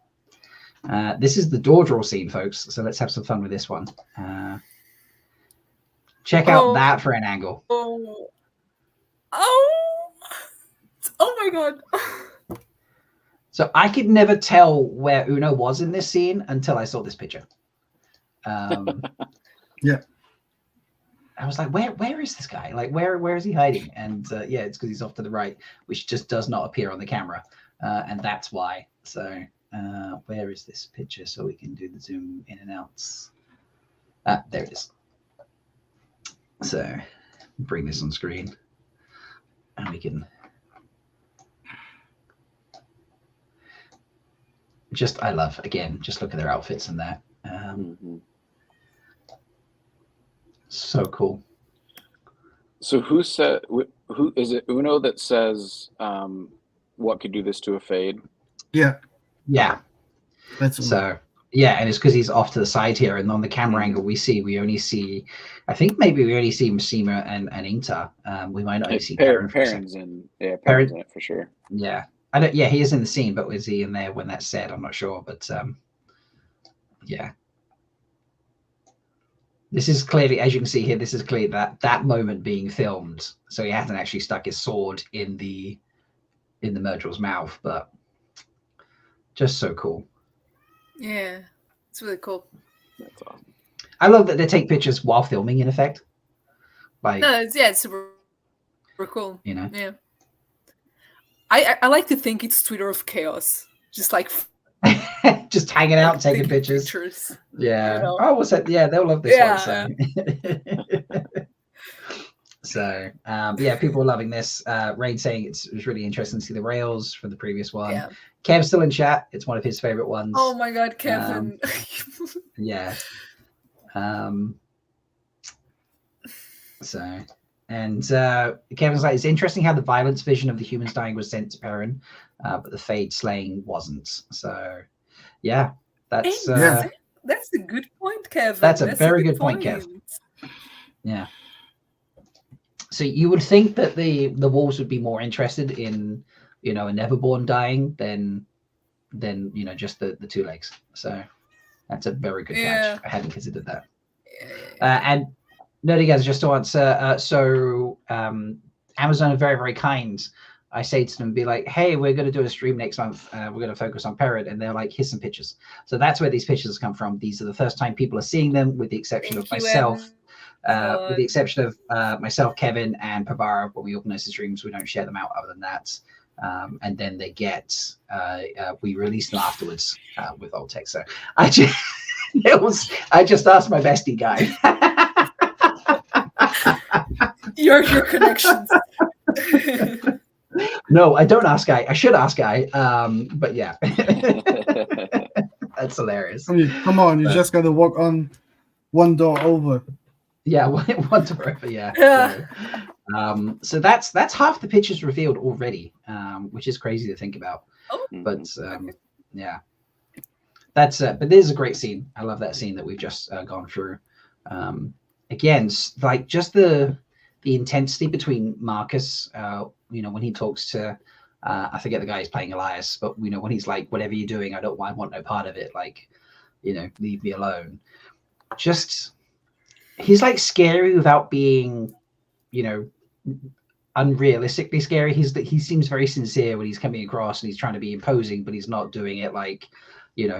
this is the Dordrel scene, folks. So let's have some fun with this one. Check out that for an angle. Oh my god. So I could never tell where Uno was in this scene until I saw this picture. Yeah. I was like, where is this guy? Like, where is he hiding? And yeah, it's because he's off to the right, which just does not appear on the camera. And that's why. So where is this picture so we can do the zoom in and outs? There it is. So bring this on screen and we can I love, again, just look at their outfits and that. So cool. So who is it? Uno that says what could do this to a fade? Yeah. That's so yeah, and it's because he's off to the side here, and on the camera angle we only see I think maybe we only see Mishima and Inta. We might not only see Perrin's in it for sure. Yeah. Yeah, he is in the scene, but was he in there when that's said? I'm not sure, but yeah. This is clearly, as you can see here, this is clearly that moment being filmed. So he hasn't actually stuck his sword in the Murderer's mouth, but just so cool. Yeah, it's really cool. That's awesome. I love that they take pictures while filming, in effect. Like, no, it's super cool. You know, yeah. I like to think it's Twitter of chaos, just like just hanging out, taking pictures. Yeah. You know? Oh, what's that? Yeah, they'll love this one. So, yeah, people are loving this. Rain saying it was really interesting to see the rails from the previous one. Yeah. Kev's still in chat. It's one of his favorite ones. Oh my god, Kevin. Yeah. So. And Kevin's like, it's interesting how the violence vision of the humans dying was sent to Perrin, but the Fade slaying wasn't. So, yeah, that's a good point, Kevin. That's a very good point, Kev. Yeah. So you would think that the wolves would be more interested in, you know, a Neverborn dying than you know, just the 2 legs. So that's a very good catch. I hadn't considered that. And Nerdy guys, just to answer, so Amazon are very, very kind. I say to them, be like, hey, we're going to do a stream next month. We're going to focus on Perrin. And they're like, here's some pictures. So that's where these pictures come from. These are the first time people are seeing them, with the exception of myself. With the exception of myself, Kevin, and Pavara. When we organize the streams, we don't share them out other than that. And then they get, we release them afterwards with old text. So I just asked my bestie guy. Your connections. No, I don't ask I should ask I. But yeah. That's hilarious. I mean, come on, you just gotta walk on one door over. Yeah, one door over, yeah. So that's half the pictures revealed already, which is crazy to think about. But yeah. That's but there's a great scene. I love that scene that we've just gone through. Again, like just the intensity between Marcus, when he talks to I forget the guy who's playing Elias, but when he's like, whatever you're doing, I want no part of it. Like, leave me alone. Just he's like scary without being, unrealistically scary. He seems very sincere when he's coming across and he's trying to be imposing, but he's not doing it like,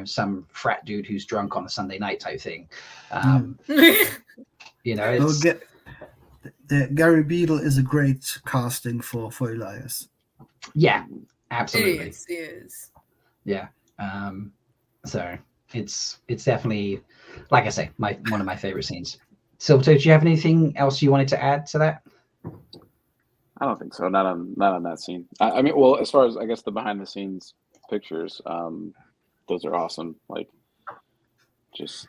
some frat dude who's drunk on a Sunday night type thing. It's the Gary Beadle is a great casting for Elias. Yeah, absolutely. It is. Yeah. So it's definitely, like I say, one of my favorite scenes. Silvertoe, do you have anything else you wanted to add to that? I don't think so. Not on that scene. I mean, well, as far as I guess the behind the scenes pictures, those are awesome. Like, just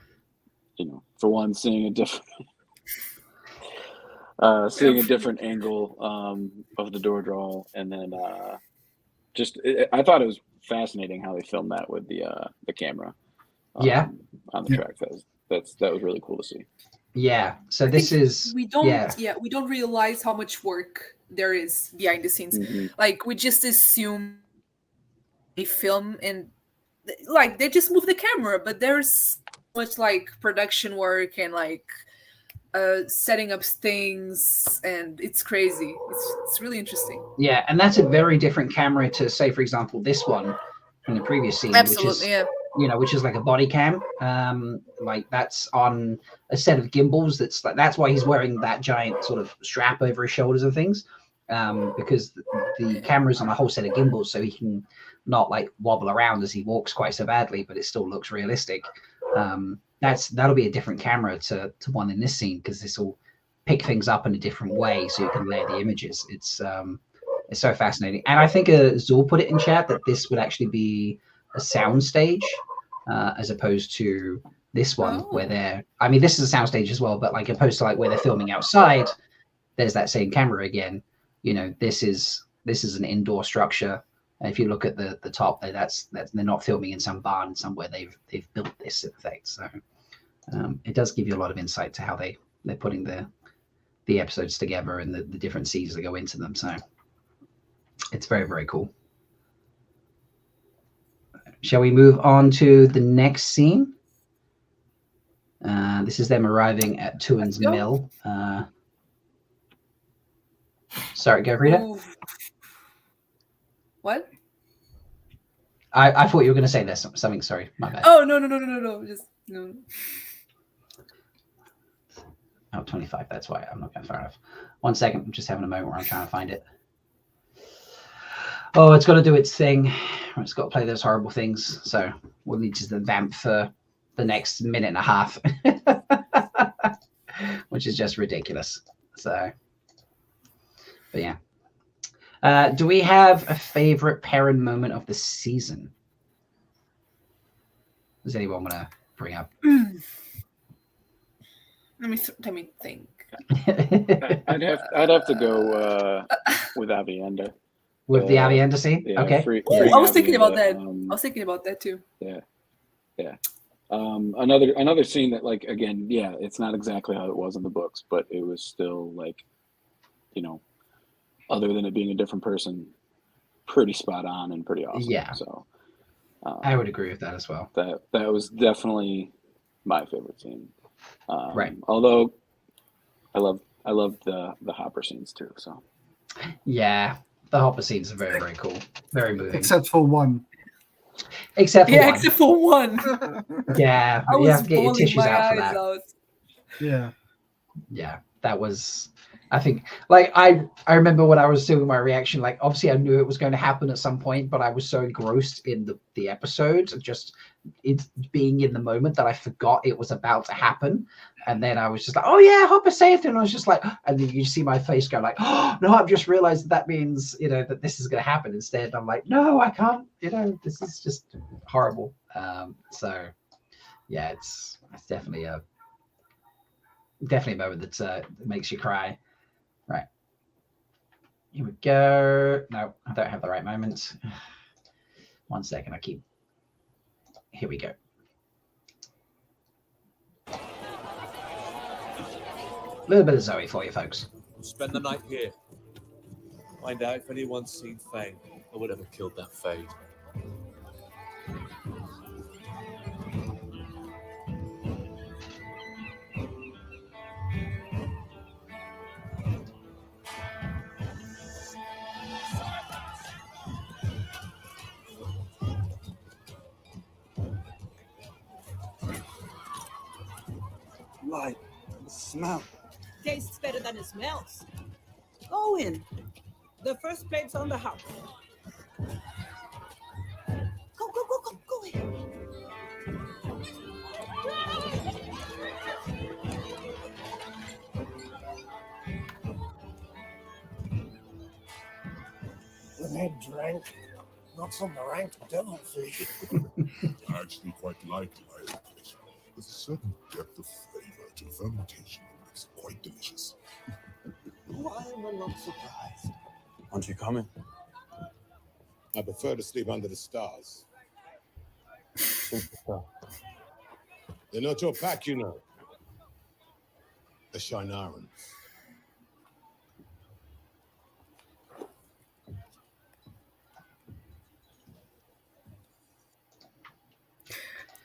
for one, seeing a different angle of the door draw, and then I thought it was fascinating how they filmed that with the camera. On the track. That was really cool to see. Yeah. So we don't realize how much work there is behind the scenes. Mm-hmm. Like, we just assume they film and like they just move the camera, but there's much like production work and like setting up things, and it's crazy. It's really interesting. Yeah, and that's a very different camera to, say, for example, this one in the previous scene. Absolutely, which is like a body cam. Like that's on a set of gimbals. That's why he's wearing that giant sort of strap over his shoulders and things, because the camera's on a whole set of gimbals, so he can not like wobble around as he walks quite so badly, but it still looks realistic. That'll be a different camera to one in this scene, because this will pick things up in a different way, so you can layer the images. It's so fascinating. And I think Zul put it in chat that this would actually be a sound stage, as opposed to this one where this is a sound stage as well, but like opposed to like where they're filming outside, there's that same camera again. This is an indoor structure. And if you look at the top there, that's they're not filming in some barn somewhere. They've built this effect. So it does give you a lot of insight to how they're putting the episodes together and the different scenes that go into them. So it's very, very cool. Shall we move on to the next scene? This is them arriving at Tuan's mill. Sorry, go Rita. What? I thought you were going to say there's something. Sorry, my bad. Oh, no. Just no. Oh, 25. That's why I'm not going far enough. 1 second. I'm just having a moment where I'm trying to find it. Oh, it's got to do its thing. It's got to play those horrible things. So we'll need to vamp for the next minute and a half, which is just ridiculous. So, but yeah. Do we have a favorite Perrin moment of the season? Does anyone want to bring up? Let me think. I'd have to go with Avienda. With the Avienda scene? Yeah, okay. I was thinking about that. I was thinking about that too. Yeah. Another scene that, like, again, it's not exactly how it was in the books, but it was still like, other than it being a different person, pretty spot on and pretty awesome. Yeah. So I would agree with that as well. That was definitely my favorite scene. Right. Although I love the Hopper scenes too. So yeah, the Hopper scenes are very, very cool, very moving. Except for one. Except for one. Yeah, you have to get your tissues out for that. Yeah. Yeah, that was, I think, like I remember when I was doing my reaction, like obviously I knew it was going to happen at some point, but I was so engrossed in the episode, just it being in the moment, that I forgot it was about to happen. And then I was just like, oh yeah, Hopper saved him. And I was just like, and then you see my face go like, oh no, I've just realized that means, you know, that this is going to happen. Instead, I'm like, no, I can't, you know, this is just horrible. So yeah, it's definitely a moment that makes you cry. Right. Here we go. No, I don't have the right moment. 1 second. Here we go. A little bit of Zoe for you folks. We'll spend the night here. Find out if anyone's seen Fane or whatever killed that Fade. Light, the smell. Tastes better than it smells. Go in. The first plate's on the house. Go in. The head drank, not some rank devilfish. I actually quite like lion fish. There's a certain depth of flavor to fermentation that makes it quite delicious. Why am I not surprised? Aren't you coming? I prefer to sleep under the stars. They're not your pack, you know. The Shinaran.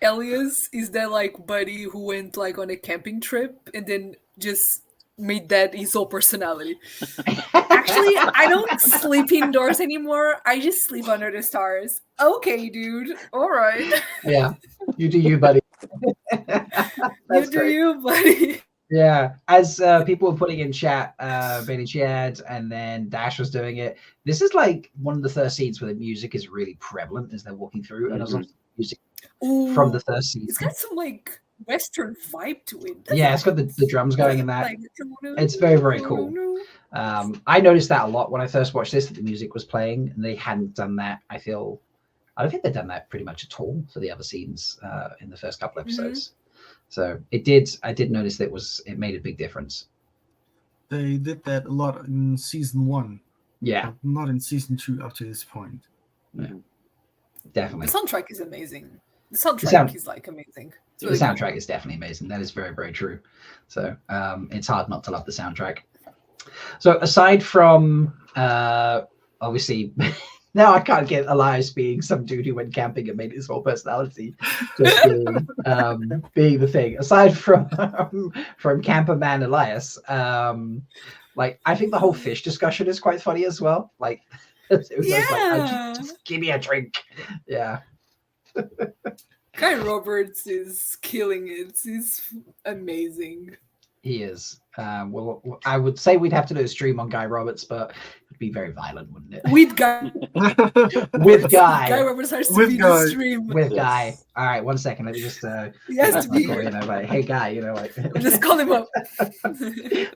Elias is that like buddy who went like on a camping trip and then just made that his whole personality. Actually, I don't sleep indoors anymore. I just sleep under the stars. Okay, dude. All right. Yeah, you do you, buddy. You do you, buddy. Yeah, as people were putting in chat, Benny Chad and then Dash was doing it. This is like one of the first scenes where the music is really prevalent as they're walking through, and also music from the first scene. It's got some like Western vibe to it. Yeah, it's got the drums going in that. It's very, very cool. I noticed that a lot when I first watched this, that the music was playing, and they hadn't done that. I don't think they've done that pretty much at all for the other scenes in the first couple episodes. So I did notice that it made a big difference. They did that a lot in season 1. Yeah. But not in season 2 up to this point. Yeah. Definitely. The soundtrack is amazing. The soundtrack is like amazing. The soundtrack is definitely amazing. That is very, very true. So it's hard not to love the soundtrack. So aside from obviously now I can't get Elias being some dude who went camping and made his whole personality just being the thing. Aside from Camperman Elias, like I think the whole fish discussion is quite funny as well. Like it was like, just give me a drink. Yeah. Guy Roberts is killing it. He's amazing. He is. Well, I would say we'd have to do a stream on Guy Roberts, but it'd be very violent, wouldn't it? With Guy. With Guy. Guy Roberts has to be the stream. With Guy. All right, 1 second. Let me just. He has to be. You know, like, hey, Guy. You know, like. Just call him up.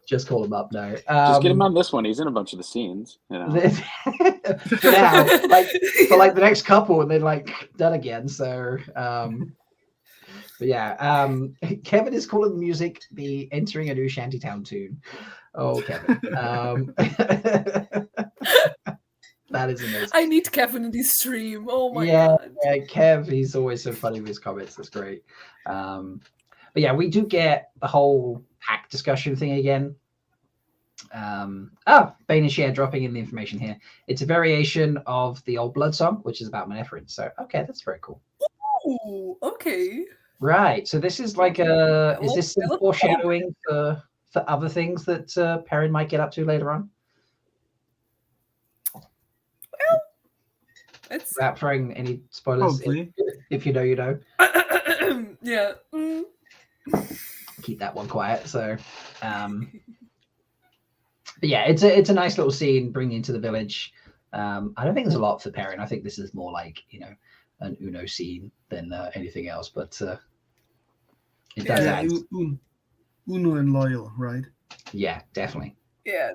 Just call him up. No. Just get him on this one. He's in a bunch of the scenes. You know. For now, like for like the next couple, and then like done again. So. But yeah, Kevin is calling the music the entering a new shantytown tune. Oh, Kevin. That is amazing. I need Kevin in this stream. Oh my god. Yeah, Kev, he's always so funny with his comments. That's great. But yeah, we do get the whole pack discussion thing again. Bane and Share dropping in the information here. It's a variation of the Old Blood song, which is about Manethrin. So, okay, that's very cool. Ooh, okay. Right. So this is like is this some foreshadowing for other things that Perrin might get up to later on? Well, it's without throwing any spoilers. If you know, you know. Yeah. Keep that one quiet. So, But yeah, it's a nice little scene bringing into the village. I don't think there's a lot for Perrin. I think this is more like, you know, an Uno scene than anything else. But it does add. Uno and loyal, right? Yeah, definitely. Yeah.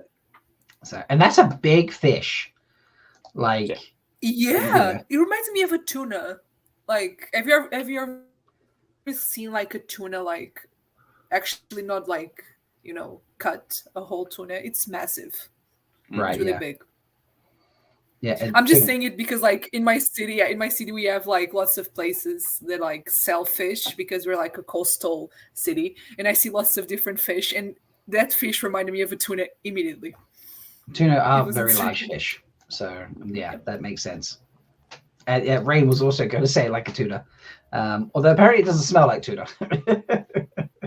So, and that's a big fish. Like, yeah, it reminds me of a tuna. Like, have you ever seen like a tuna, like actually not like, you know, cut a whole tuna? It's massive. Right. It's really big. Yeah, I'm just saying it because like in my city we have like lots of places that like sell fish because we're like a coastal city, and I see lots of different fish, and that fish reminded me of a tuna immediately. Tuna are very large fish, so yeah, that makes sense. And yeah, Rain was also going to say like a tuna, although apparently it doesn't smell like tuna.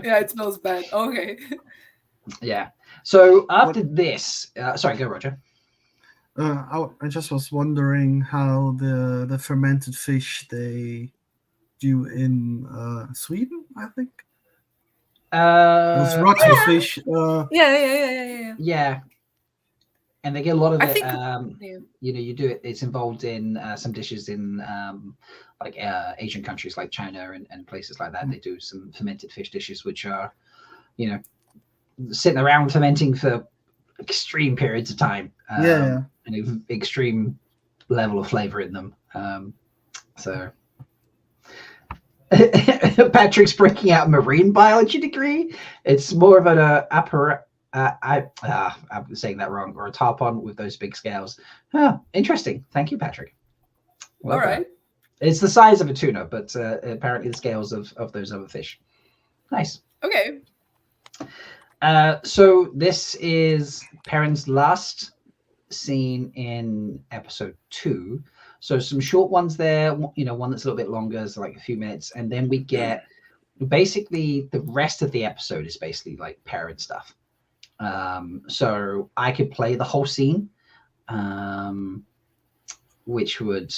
Yeah, it smells bad. Okay. Yeah. So after this, sorry, go Roger. I just was wondering how the fermented fish they do in Sweden, I think. Those rotten fish. Yeah. And they get a lot of I it. think, you know, you do it. It's involved in some dishes in like Asian countries like China and places like that. They do some fermented fish dishes, which are, you know, sitting around fermenting for extreme periods of time. And an extreme level of flavor in them. So Patrick's breaking out a marine biology degree. It's more of an I'm saying that wrong, or a tarpon with those big scales. Interesting. Thank you, Patrick. All right. It's the size of a tuna, but apparently the scales of those other fish. Nice. Okay. So this is Perrin's last scene in episode 2. So some short ones there, you know, one that's a little bit longer, so like a few minutes, and then we get basically the rest of the episode is basically like Perrin stuff. So I could play the whole scene, which would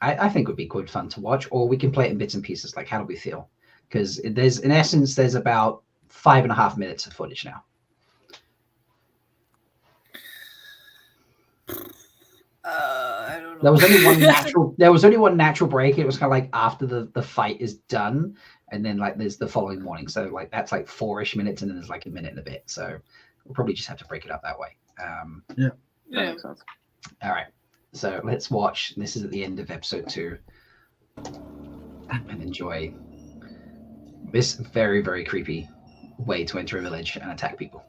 I think would be quite fun to watch, or we can play it in bits and pieces. Like, how do we feel? Because there's in essence there's about 5.5 minutes of footage now. I don't know. There was only one natural break. It was kind of like after the fight is done, and then like there's the following morning. So like that's like 4-ish minutes, and then there's like a minute and a bit. So we'll probably just have to break it up that way. Yeah. That makes sense. All right. So let's watch. This is at the end of episode 2, and enjoy this very, very creepy way to enter a village and attack people.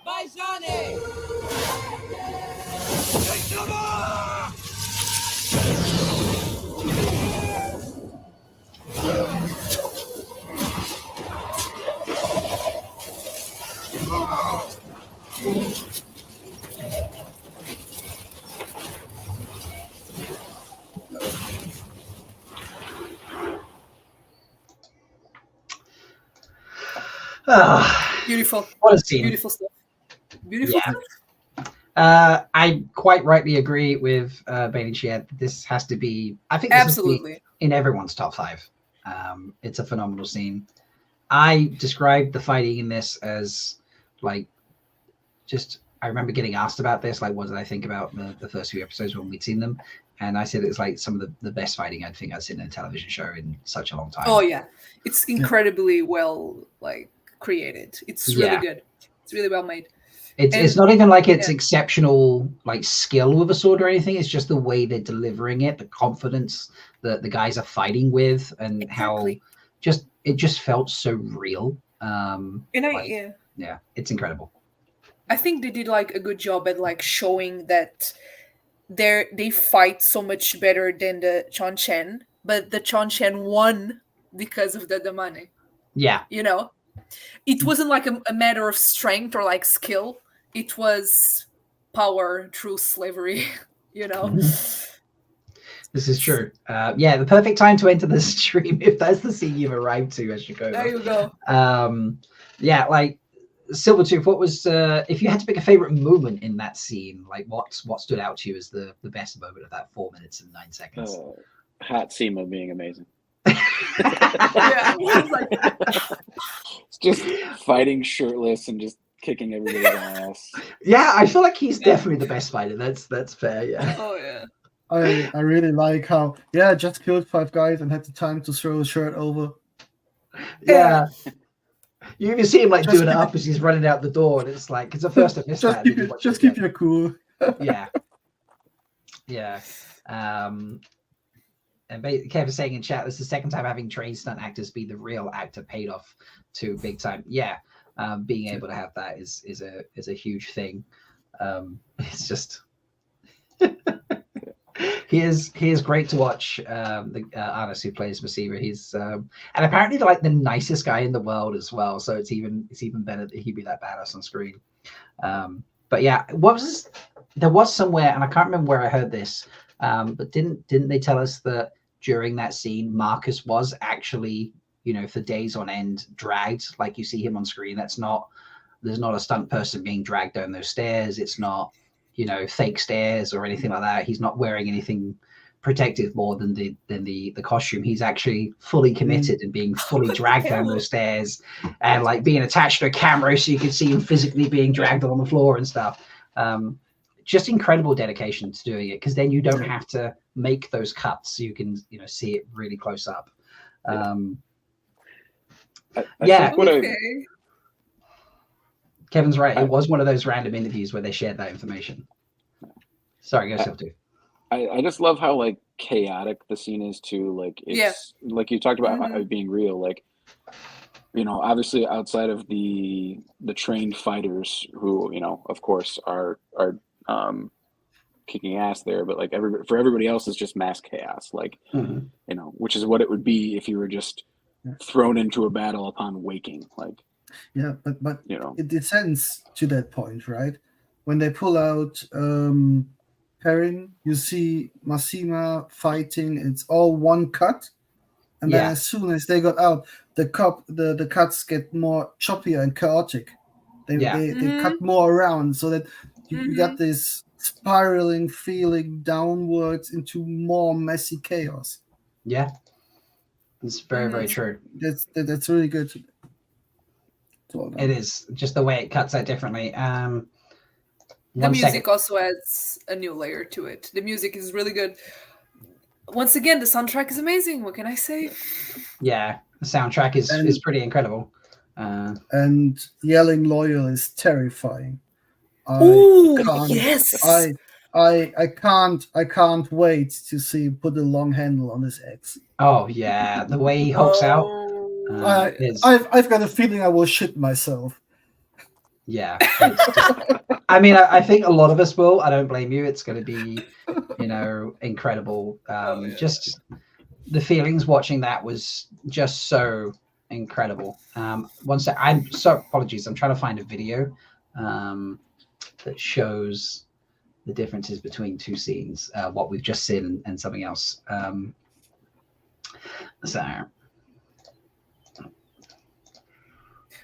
By Johnny! Beautiful. What a scene. Beautiful stuff. Beautiful stuff. I quite rightly agree with Bane and Chiet. This has to be, I think this Absolutely has to be in everyone's top 5. It's a phenomenal scene. I described the fighting in this as like, just, I remember getting asked about this, like, what did I think about the first few episodes when we'd seen them? And I said it's like some of the best fighting I think I've seen in a television show in such a long time. Oh yeah, it's incredibly well created. It's really good. It's really well made. It's not even like it's exceptional like skill with a sword or anything. It's just the way they're delivering it, the confidence that the guys are fighting with, and how it just felt so real. It's incredible. I think they did like a good job at like showing that they fight so much better than the Chonchen, but the Chonchen won because of the Damane. Yeah. You know? It wasn't like a matter of strength or like skill. It was power through slavery, you know? This is true. The perfect time to enter the stream if that's the scene you've arrived to as you go. There you go. Like Silvertooth, what was if you had to pick a favorite moment in that scene, like what stood out to you as the best moment of that 4 minutes and 9 seconds? Hat Sema being amazing. It's just fighting shirtless and just kicking everybody's ass. Yeah, I feel like he's definitely the best fighter. That's fair. Yeah. Oh yeah. I really like how just killed 5 guys and had the time to throw a shirt over. Yeah. You even see him like doing it up as he's running out the door, and it's like it's the first I missed that. Just keep it cool. Yeah. And Kev is saying in chat, this is the second time having trained stunt actors be the real actor paid off to big time. Yeah. Being able to have that is a huge thing. It's just he is great to watch. The Angus who plays Masiva, he's and apparently like the nicest guy in the world as well. So it's even better that he be that badass on screen. But yeah, there was somewhere, and I can't remember where I heard this. But didn't they tell us that during that scene, Marcus was actually, for days on end dragged, like you see him on screen. There's not a stunt person being dragged down those stairs. It's not, fake stairs or anything like that. He's not wearing anything protective more than the costume. He's actually fully committed and being fully dragged down those stairs and like being attached to a camera so you can see him physically being dragged on the floor and stuff. Just incredible dedication to doing it, because then you don't have to make those cuts. So you can, see it really close up. Kevin's right. It was one of those random interviews where they shared that information. Sorry, go Siltu. I just love how like chaotic the scene is too. Like it's like you talked about it being real. Like, you know, obviously outside of the trained fighters who, you know, of course are kicking ass there, but like for everybody else it's just mass chaos. Like, you know, which is what it would be if you were just thrown into a battle upon waking. Like, yeah, but you know, it descends to that point, right? When they pull out Perrin, you see Massima fighting. It's all one cut, and then as soon as they got out, the cuts get more choppier and chaotic. They cut more around, so that you got this spiraling feeling downwards into more messy chaos. Yeah, it's very true. That's really good. It is just the way it cuts out differently. The music also adds a new layer to it. The music is really good. Once again, the soundtrack is amazing. What can I say? Yeah, the soundtrack is pretty incredible. And yelling loyal is terrifying. Yes. I can't wait to see him put a long handle on his ex. Oh yeah, the way he hulks out. I've got a feeling I will shit myself. Yeah. I mean, I think a lot of us will. I don't blame you. It's going to be, you know, incredible. Just the feelings watching that was just so incredible. One sec. I'm so apologies. I'm trying to find a video that shows the differences between two scenes, what we've just seen and something else.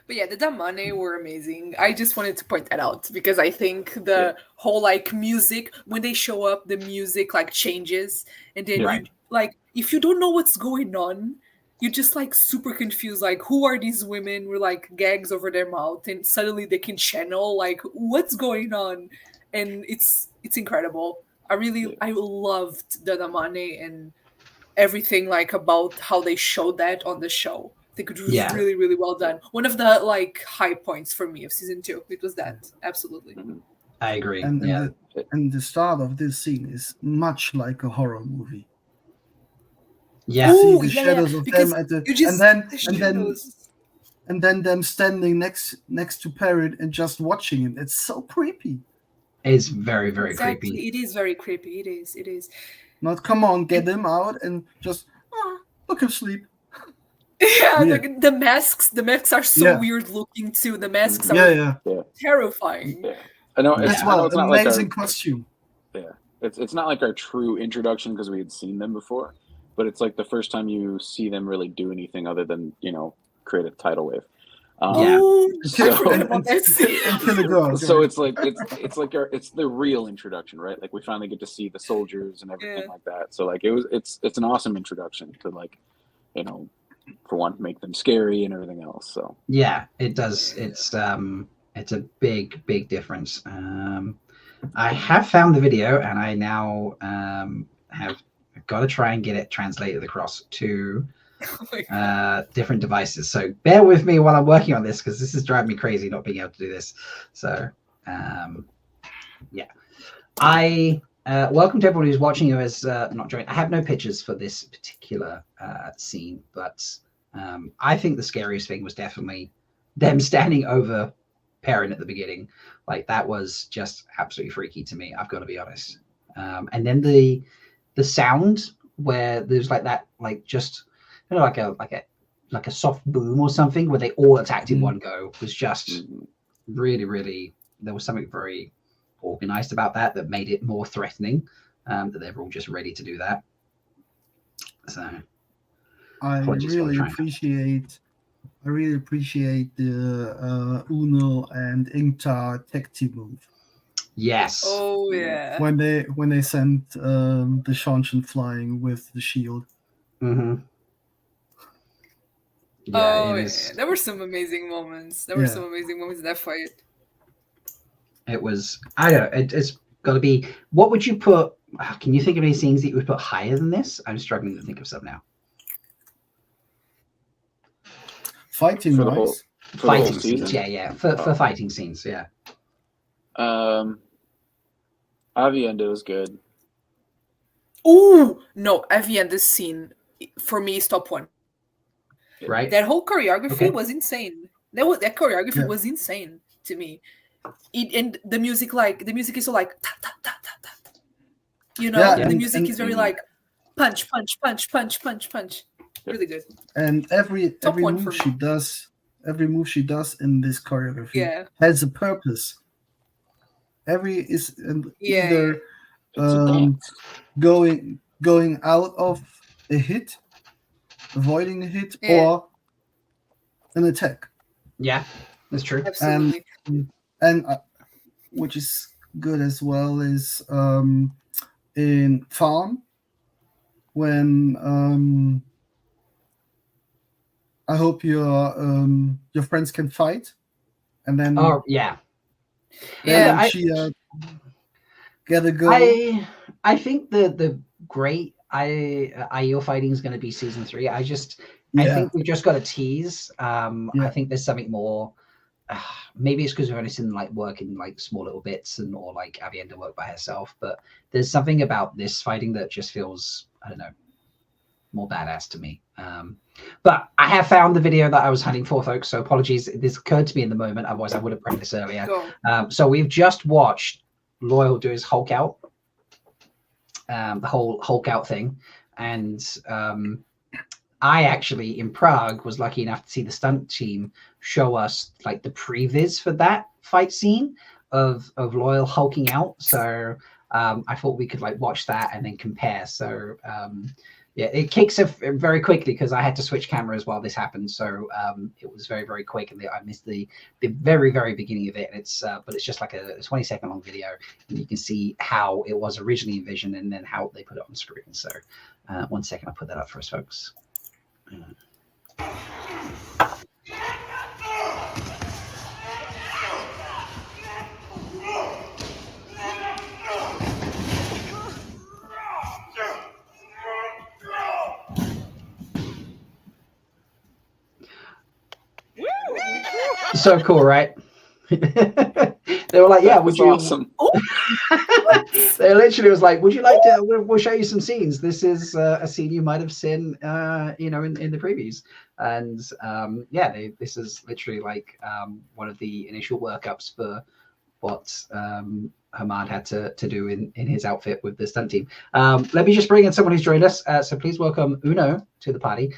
But yeah, the Damane were amazing. I just wanted to point that out because I think the whole like music, when they show up, the music like changes, and then you like if you don't know what's going on, you're just like super confused. Like, who are these women with like gags over their mouth, and suddenly they can channel like what's going on, and it's incredible. I loved the Damane and everything like about how they showed that on the show. I think it was really, really well done. One of the like high points for me of season 2. It was that, absolutely. I agree. And the start of this scene is much like a horror movie. Yeah. You see the shadows of them at and then them standing next to Perrin and just watching him. It's so creepy. It's very, very creepy. It is very creepy. It is. Not come on, get him out and just look him sleep. Yeah, like the masks are so weird looking too. The masks are terrifying. Yeah. I know it's not amazing like costume. Yeah, it's not like our true introduction because we had seen them before, but it's like the first time you see them really do anything other than, you know, create a tidal wave. So it's like it's the real introduction, right? Like we finally get to see the soldiers and everything like that. So like it's an awesome introduction to, like, you know, for one, make them scary and everything else. So yeah, it does. It's a big difference. I have found the video, and I now have got to try and get it translated across to different devices. So bear with me while I'm working on this, because this is driving me crazy not being able to do this. So I welcome to everybody who's watching who has not joined. I have no pictures for this particular scene, but I think the scariest thing was definitely them standing over Perrin at the beginning. Like, that was just absolutely freaky to me, I've got to be honest. And then the sound where there's like that, like, just, you know, like a soft boom or something where they all attacked in one go was just really, there was something very organized about that made it more threatening, that they were all just ready to do that. So I really appreciate the Uno and Ingtar tech team move. Yes. Oh yeah. When they sent the Shanshan flying with the shield. Mm-hmm. Yeah, there were some amazing moments. There were some amazing moments in that fight. It was, I don't know, it's got to be, what would you put, can you think of any scenes that you would put higher than this? I'm struggling to think of some now. Fighting wise? Fighting scenes, yeah. For fighting scenes, yeah. I Avienda was good. Ooh, no, Avienda's scene for me is top 1. Right. That whole choreography was insane. That choreography was insane to me. And the music is so like ta, ta, ta, ta, ta. You know, the music is very like punch, punch, punch, punch, punch, punch. Really good. And every move she does in this choreography has a purpose. Either going out of a hit, avoiding a hit, or an attack. Yeah, that's true. Absolutely. And which is good as well is in Farm, when I hope your friends can fight, and then she gotta go. I think the great Aiel fighting is going to be season 3. I think we just got to tease. I think there's something more. Maybe it's because we've only seen like work in like small little bits or like Avienda work by herself, but there's something about this fighting that just feels, I don't know, more badass to me. But I have found the video that I was hunting for, folks, so apologies. This occurred to me in the moment, otherwise I would have prepped this earlier. So we've just watched Loyal do his Hulk out, the whole Hulk out thing, and I actually in Prague was lucky enough to see the stunt team show us like the previs for that fight scene of Loyal hulking out. So I thought we could like watch that and then compare. So it kicks off very quickly because I had to switch cameras while this happened. So it was very, very quick, and I missed the very, very beginning of it. And but it's just like a 20-second long video, and you can see how it was originally envisioned and then how they put it on screen. So 1 second, I'll put that up for us, folks. So cool, right? They were like, "Yeah, would you?" Awesome. They literally was like, "Would you like to? We'll show you some scenes. This is a scene you might have seen, in the previews." And this is literally like one of the initial workups for what Hamad had to do in his outfit with the stunt team. Let me just bring in someone who's joined us. So please welcome Uno to the party.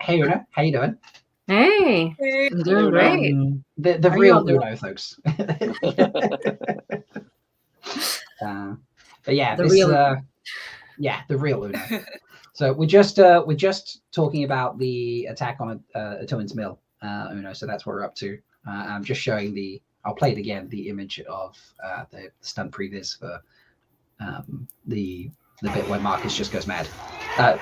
Hey Uno, how you doing? Hey, I'm doing great. The real Uno, folks. But yeah, the real Uno. So we're just talking about the attack on Atone's Mill, Uno. So that's what we're up to. I'm just showing I'll play it again, the image of the stunt previs for the bit where Marcus just goes mad. Sorry.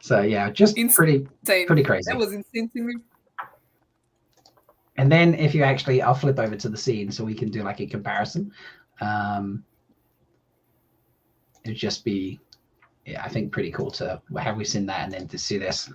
So yeah, just pretty crazy. That was insane to me. And then if you I'll flip over to the scene so we can do like a comparison. It'd just be, I think pretty cool to have we seen that and then to see this.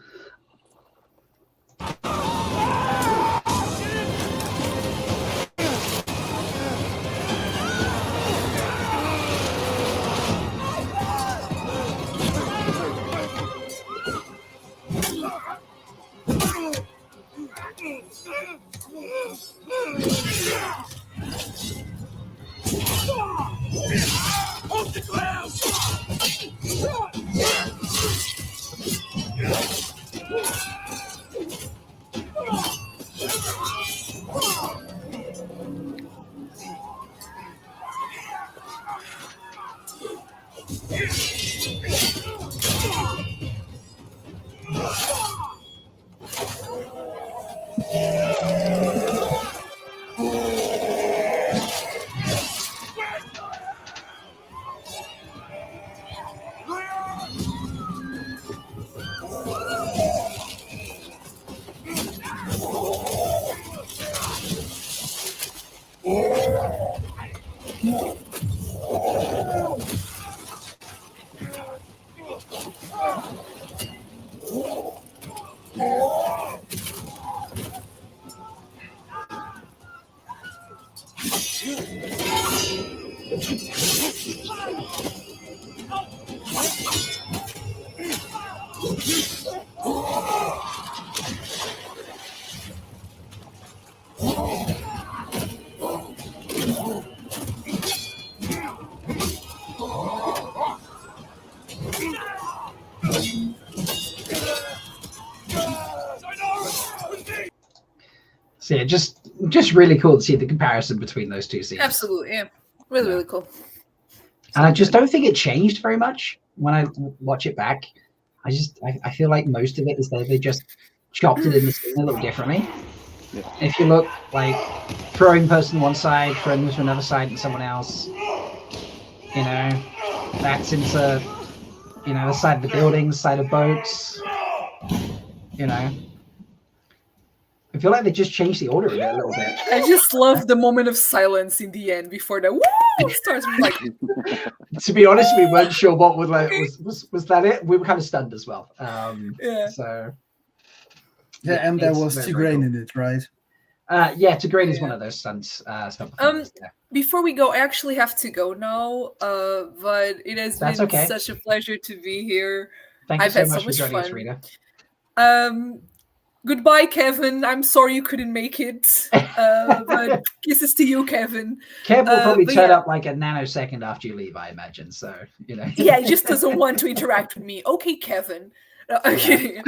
So yeah, just really cool to see the comparison between those two scenes. Absolutely, yeah, really cool. And I just don't think it changed very much when I watch it back. I feel like most of it is they just chopped it in the scene a little differently. Yeah. If you look like throwing person one side, throwing them to another side and someone else, you know, that's into, you know, the side of the buildings, side of boats, you know. I feel like they just changed the order of it a little bit. I just love the moment of silence in the end before the woo starts. Like, to be honest, we weren't sure what was that it. We were kind of stunned as well. Yeah. So. Yeah, and there was Tigraine in it, right? Yeah, Tigraine is one of those stunts. Before we go, I actually have to go now. But it has been such a pleasure to be here. Thank you so much for joining us, Rita. Goodbye, Kevin. I'm sorry you couldn't make it. But kisses to you, Kevin. Kev will probably turn up like a nanosecond after you leave, I imagine. So, you know. Yeah, he just doesn't want to interact with me. Okay, Kevin. Okay.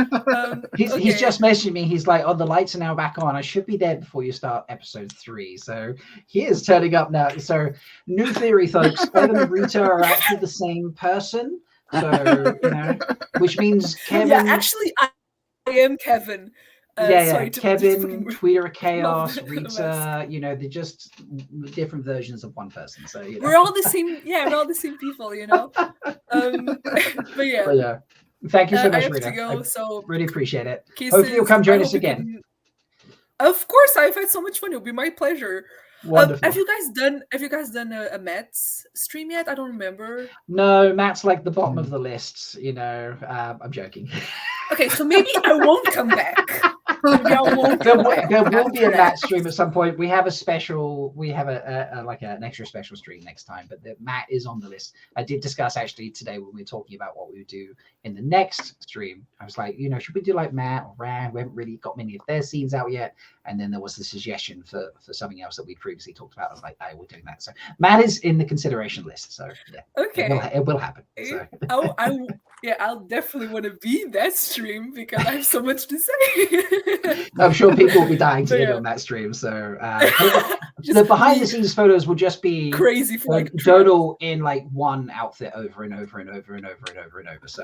He's just messaging me. He's like, "Oh, the lights are now back on. I should be there before you start episode 3." So he is turning up now. So new theory, folks. Kevin and Rita are actually the same person. So you know, which means Kevin. Yeah, actually, I am Kevin. Kevin, Tweeter of Chaos, Rita. You know, they're just different versions of one person. So you know. We're all the same. Yeah, we're all the same people. You know. But yeah. Thank you so much, I have Rita. to go, so really appreciate it. Kisses. Hopefully you'll come join us again. Of course, I've had so much fun. It'll be my pleasure. Wonderful. Have you guys done a Matt's stream yet? I don't remember. No, Matt's like the bottom of the list. You know, I'm joking. Okay, so maybe I won't come back. Maybe I won't There come back will be a after Matt that. stream at some point. We have a special. We have an extra special stream next time. But Matt is on the list. I did discuss actually today when we were talking about what we would do in the next stream. I was like, you know, should we do like Matt or Rand? We haven't really got many of their scenes out yet. And then there was the suggestion for something else that we previously talked about. I was like, "Hey, we're doing that." So Matt is in the consideration list. So yeah, Okay. it will happen. So. I'll definitely want to be in that stream because I have so much to say. I'm sure people will be dying to But get yeah. on that stream. So the behind the scenes photos will just be crazy for like Dodal in like one outfit over and over and over and over and over and over. So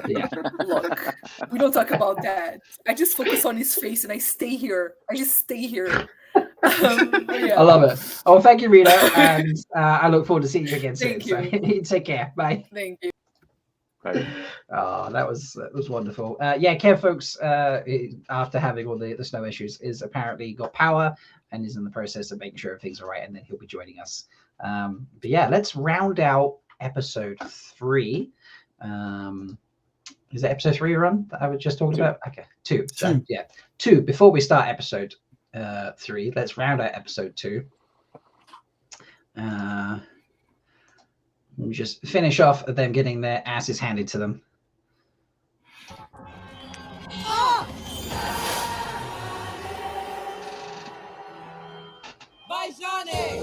yeah. Look, we don't talk about that. I just focus on his face and I stay here. I just stay here. Yeah. I love it. Oh, thank you, Rita, and I look forward to seeing you again soon. Thank you. So take care. Bye. Thank you. Oh, that was wonderful. Yeah, Kev, folks, after having all the snow issues, is apparently got power and is in the process of making sure everything's all right, and then he'll be joining us. But yeah, let's round out episode 3. Is that episode 3 you're on that I was just talking about? Okay, 2. So yeah, 2. Before we start episode 3, let's round out episode 2. Let me just finish off them getting their asses handed to them. Bye, Johnny!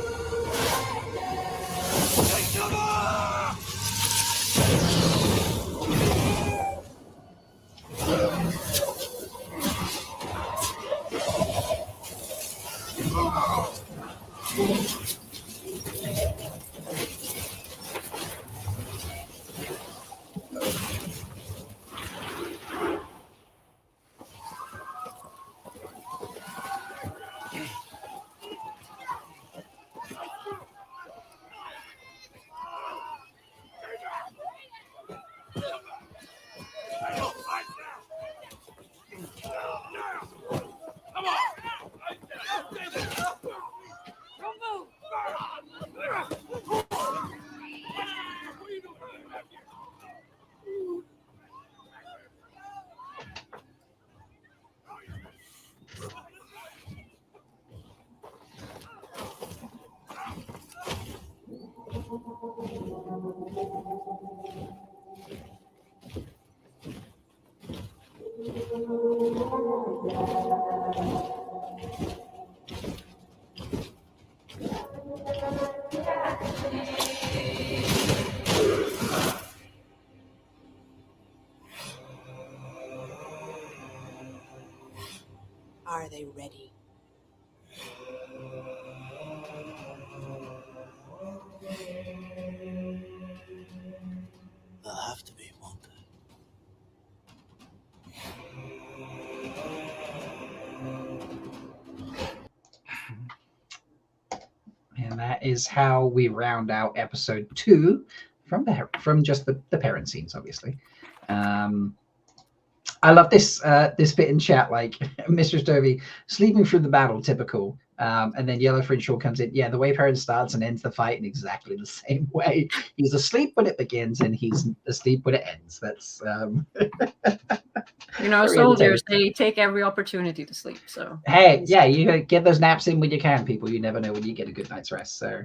they ready? They'll have to be, won't they? And that is how we round out episode 2 from just the Perrin scenes, obviously. I love this bit in chat, like Mr. Stovey sleeping through the battle, typical. And then Yellow Fringe Shawl comes in. Yeah, the way Perrin starts and ends the fight in exactly the same way. He's asleep when it begins, and he's asleep when it ends. That's soldiers, they take every opportunity to sleep. So hey, yeah, you get those naps in when you can, people. You never know when you get a good night's rest. So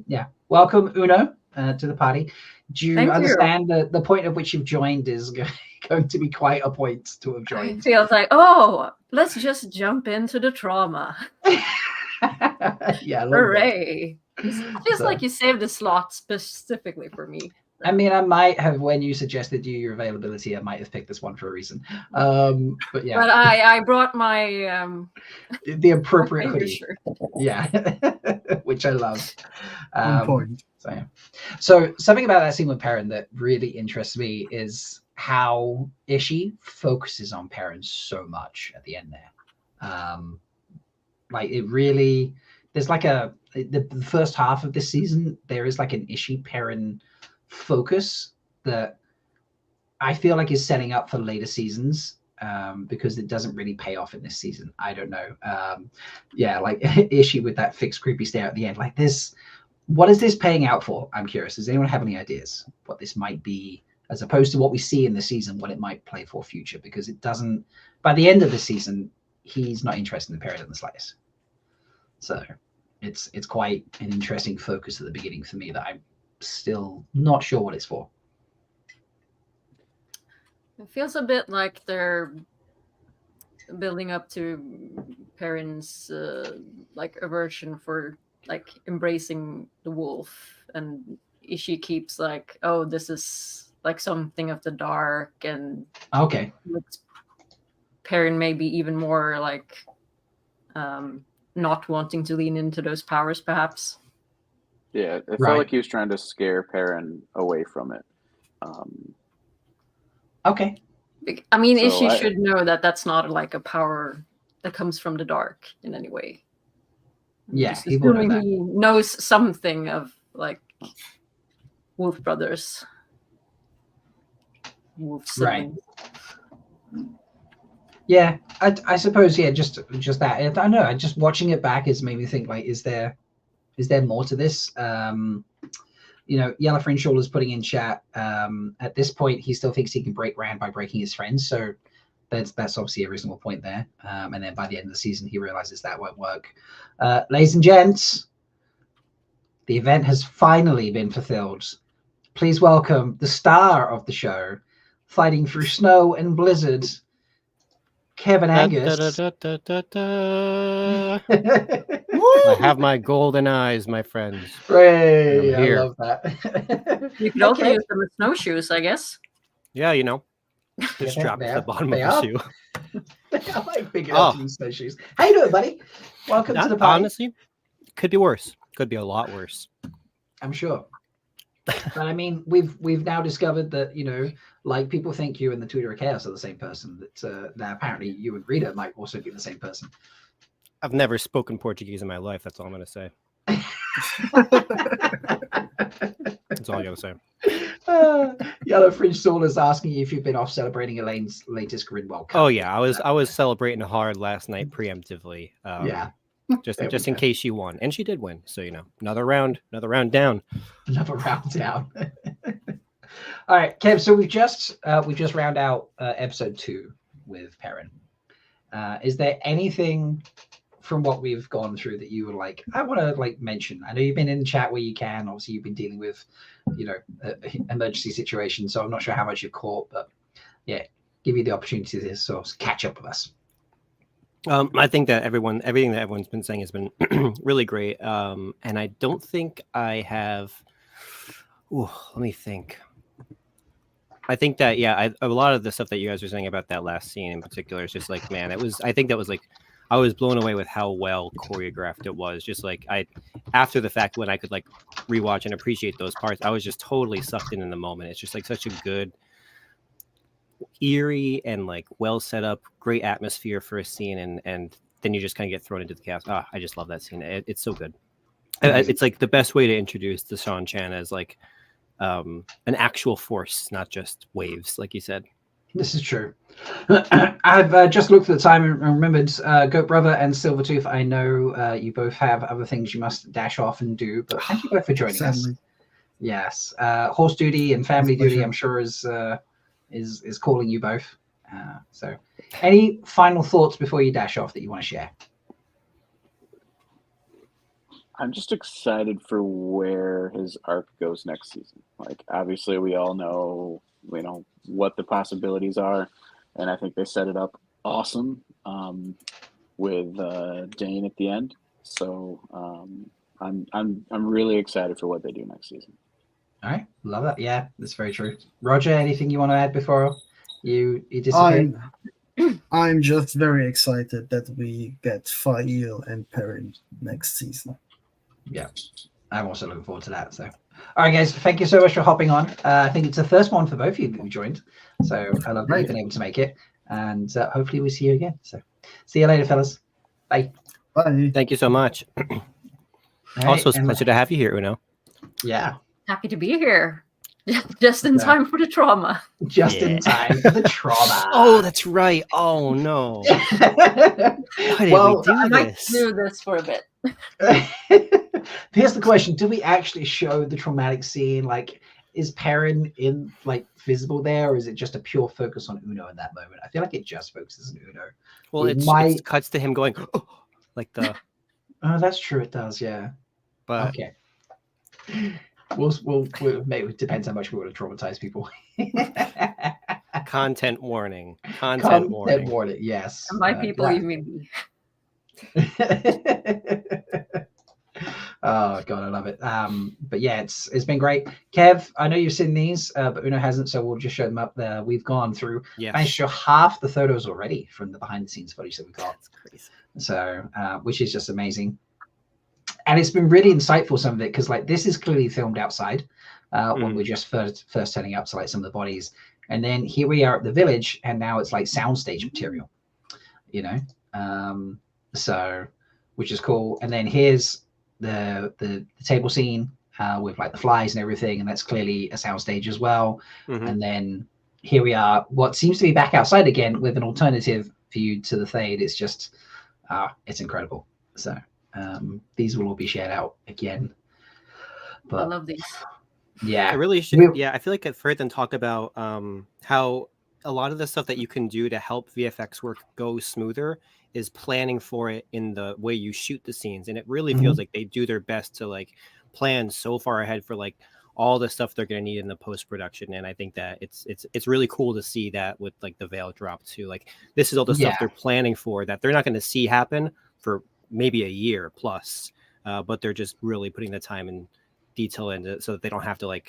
yeah, welcome Uno to the party. Do you understand the point at which you've joined is going to be quite a point to have joined? It feels like, oh, let's just jump into the trauma. Yeah, hooray! It feels like you saved a slot specifically for me. I mean, I might have, when you suggested your availability, I might have picked this one for a reason. But yeah. But I brought my the appropriate hoodie. Shirt. Yeah, which I love. On point. So something about that scene with Perrin that really interests me is how Ishi focuses on Perrin so much at the end there. Like it really, there's like the first half of this season, there is like an Ishi Perrin focus that I feel like is setting up for later seasons, because it doesn't really pay off in this season. I don't know. Yeah, like Ishi with that fixed creepy stare at the end, like this. What is this paying out for? I'm curious. Does anyone have any ideas what this might be, as opposed to what we see in the season, what it might play for future? Because it doesn't, by the end of the season, he's not interested in the Perrin in the slightest. So it's quite an interesting focus at the beginning for me that I'm still not sure what it's for. It feels a bit like they're building up to Perrin's like aversion for like embracing the wolf, and Ishi keeps like, oh, this is like something of the dark, and okay, Perrin maybe even more like not wanting to lean into those powers, perhaps. Yeah, it felt like he was trying to scare Perrin away from it. Okay. I mean, so Ishi should know that that's not like a power that comes from the dark in any way. Yeah, he knows something of like Wolf Brothers. Wolf siblings. Right. Yeah, I suppose, yeah, just that. I don't know. Just watching it back has made me think, like, is there more to this? Yellow Fringe Shawl is putting in chat. At this point, he still thinks he can break Rand by breaking his friends. So that's obviously a reasonable point there. And then by the end of the season, he realizes that won't work. Ladies and gents, the event has finally been fulfilled. Please welcome the star of the show, fighting through snow and blizzard, Kevin Angus. I have my golden eyes, my friends. Ray, I love that. You could also use them as snowshoes, I guess. Yeah, just strap to the bottom of the shoe. They are like big enough to use snowshoes. How you doing, buddy? Welcome to the party. Honestly, could be worse. Could be a lot worse. I'm sure. But I mean, we've now discovered that, like people think you and the Tutor of Chaos are the same person. That apparently you and Rita might also be the same person. I've never spoken Portuguese in my life. That's all I'm going to say. That's all I got to say. Yellow Fringe Soul is asking you if you've been off celebrating Elaine's latest Gridwell Cup. Oh yeah, I was celebrating hard last night preemptively. Yeah. Just in case she won, and she did win. So another round down. Another round down. All right, Kev. So we've just round out episode 2 with Perrin. Is there anything from what we've gone through that you were like, I want to mention? I know you've been in the chat where you can. Obviously, you've been dealing with emergency situations, so I'm not sure how much you've caught, but yeah, give you the opportunity to sort of catch up with us. I think that everything that everyone's been saying has been really great. And I don't think I have. Let me think. I think that a lot of the stuff that you guys were saying about that last scene in particular is just like, man, I think that was like I was blown away with how well choreographed it was. Just like after the fact, when I could like rewatch and appreciate those parts, I was just totally sucked in the moment. It's just like such a good, eerie and like well set up, great atmosphere for a scene, and then you just kind of get thrown into the chaos. I just love that scene. It's so good. It's like the best way to introduce the Sean Chan as like an actual force, not just waves, like you said. This is true. I've just looked at the time and remembered Goat Brother and Silvertooth. I know you both have other things you must dash off and do, but thank you both for joining us. Yes, horse duty and family duty, I'm sure is calling you both. So, any final thoughts before you dash off that you want to share? I'm just excited for where his arc goes next season. Like, obviously, we all know, what the possibilities are, and I think they set it up awesome with Dane at the end. So I'm really excited for what they do next season. All right, love that. Yeah, that's very true. Roger, anything you want to add before you disappear? I'm just very excited that we get Fail and Perrin next season. Yeah, I'm also looking forward to that. So, all right, guys, thank you so much for hopping on. I think it's the first one for both of you that you joined. So I love that you've been able to make it, and hopefully we see you again. So, see you later, fellas. Bye. Bye. Thank you so much. Right, also, it's a pleasure to have you here, Uno. Yeah. Happy to be here. Just in time for the trauma. Just in time for the trauma. Oh, that's right. Oh no. Why did we do I might this? do this for a bit. Here's the question: do we actually show the traumatic scene? Like, is Perrin visible there, or is it just a pure focus on Uno in that moment? I feel like it just focuses on Uno. Well, it cuts to him going, oh, like the. Oh, that's true. It does, yeah. But okay. We'll maybe it depends how much we want to traumatize people. Content warning. Content warning. Yes. And by people, you mean me. Oh god, I love it. But yeah, it's been great. Kev, I know you've seen these, but Uno hasn't, so we'll just show them up there. We've gone through managed to show half the photos already from the behind the scenes footage that we got. That's crazy. So which is just amazing. And it's been really insightful, some of it, because this is clearly filmed outside when we're just first turning up to some of the bodies. And then here we are at the village, and now it's like soundstage material, so which is cool. And then here's the table scene with the flies and everything, and that's clearly a soundstage as well. And then here we are, what seems to be back outside again with an alternative view to the Thade. It's just it's incredible. So these will all be shared out again. But I love these. Yeah, I really should. I feel like I've heard them talk about how a lot of the stuff that you can do to help VFX work go smoother is planning for it in the way you shoot the scenes, and it really feels like they do their best to plan so far ahead for all the stuff they're going to need in the post-production. And I think that it's really cool to see that with the veil drop too. This is all the stuff they're planning for that they're not going to see happen for maybe a year plus, but they're just really putting the time and detail into it so that they don't have to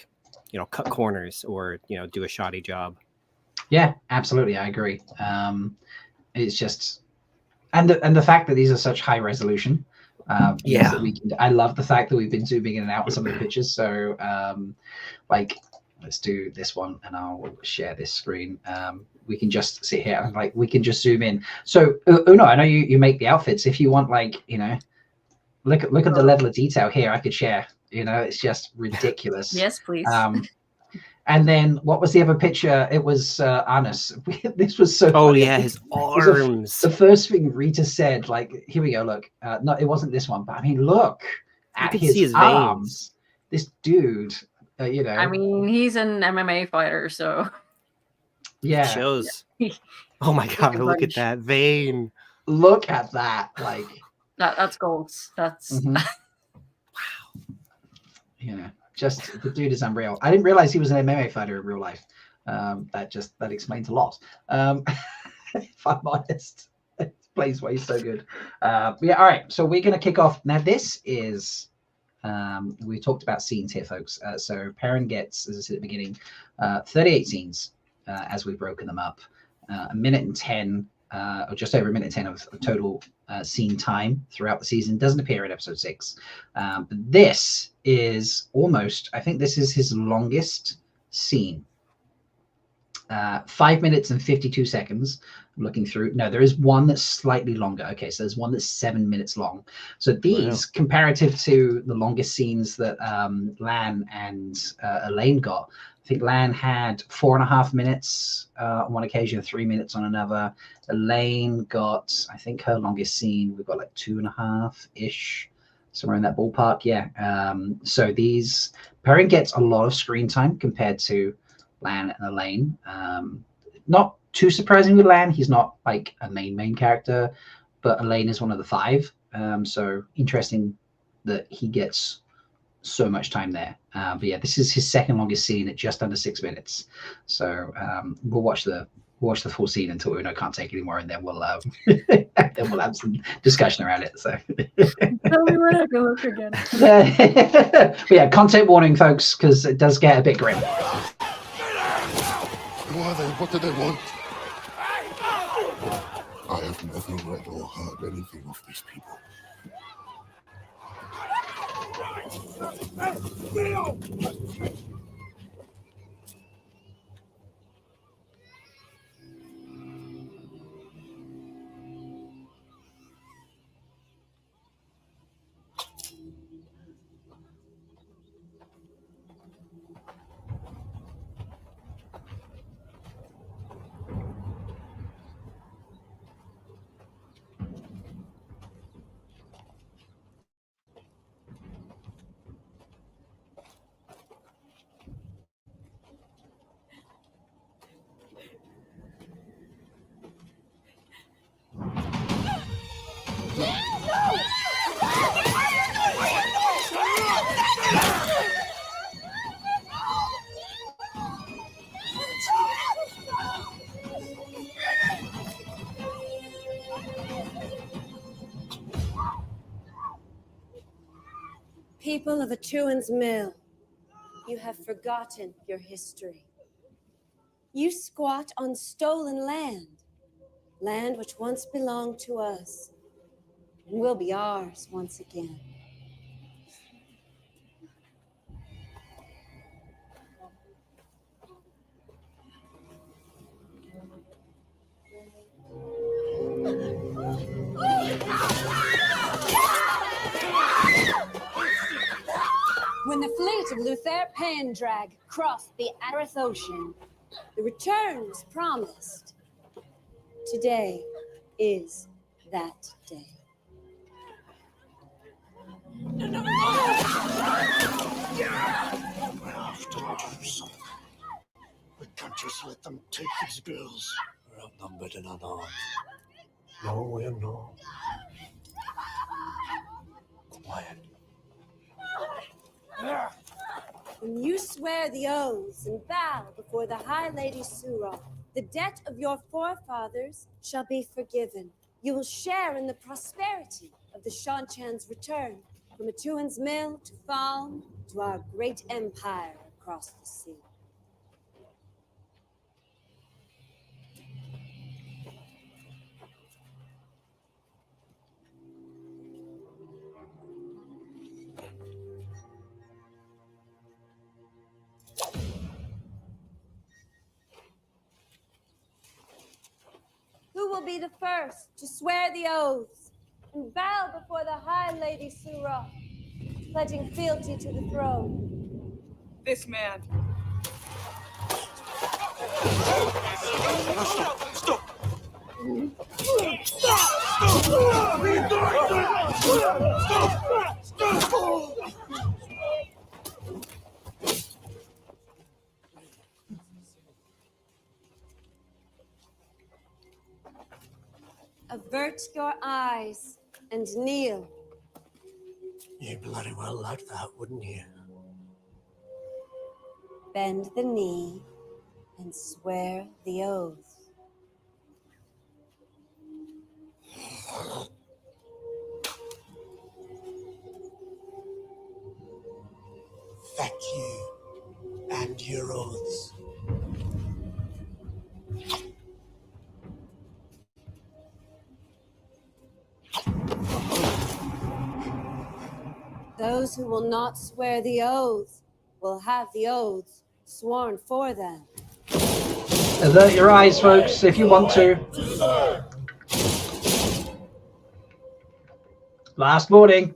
cut corners or do a shoddy job. Yeah, absolutely, I agree. It's just and the fact that these are such high resolution. That we can, I love the fact that we've been zooming in and out on some of the pictures. So let's do this one, and I'll share this screen. We can just sit here and we can just zoom in. So Uno, I know you make the outfits. If you want, look at the level of detail here. I could share. It's just ridiculous. Yes, please. And then what was the other picture? It was Angus. This was so. Oh funny. yeah, his arms. The first thing Rita said, here we go. Look, no, it wasn't this one, but I mean, look at his arms. This dude, I mean, he's an MMA fighter, so. Yeah. It shows. Oh my god! Look at that vein. Look at that! That's gold. That's. Wow. Just the dude is unreal. I didn't realize he was an MMA fighter in real life. That explains a lot. If I'm honest, it plays why he's so good. All right. So we're gonna kick off now. This is we talked about scenes here, folks. So Perrin gets, as I said at the beginning, 38 scenes as we've broken them up. 1 minute and 10 or just over 1:10 of total scene time throughout the season. Doesn't appear in episode 6. But this is almost, I think this is his longest scene. 5 minutes and 52 seconds. I'm looking through. No, there is one that's slightly longer. Okay, so there's one that's 7 minutes long. So these, comparative to the longest scenes that Lan and Elaine got, I think Lan had 4.5 minutes on one occasion, 3 minutes on another. Elaine got, I think her longest scene, we've got like 2.5-ish, somewhere in that ballpark. Yeah. So these, Perrin gets a lot of screen time compared to Lan and Elaine. Not too surprising with Lan, he's not like a main character, but Elaine is one of the 5. So interesting that he gets so much time there. But yeah, this is his second longest scene at just under 6 minutes. So we'll watch the full scene until we can't take any more, and then we'll have some discussion around it. So tell me when I go look again. But yeah, content warning, folks, because it does get a bit grim. Who are they? What do they want? I have never read or heard anything of these people. People of Atuan's Mill, you have forgotten your history. You squat on stolen land, land which once belonged to us and will be ours once again. When the fleet of Luther Pendrag crossed the Adareth Ocean, the return was promised. Today is that day. I have to do something. We can't just let them take these girls. We're outnumbered and unarmed. No, we're not. Quiet. When you swear the oaths and bow before the High Lady Surah, the debt of your forefathers shall be forgiven. You will share in the prosperity of the Shanchan's return, from Atuan's Mill to Falm to our great empire across the sea. Who will be the first to swear the oaths and bow before the High Lady Surah, pledging fealty to the throne? This man. Stop! Avert your eyes and kneel. You bloody well like that, wouldn't you? Bend the knee and swear the oath. Thank you and your oaths. who will not swear the oath will have the oaths sworn for them. Alert your eyes, folks, if you want to. Last warning.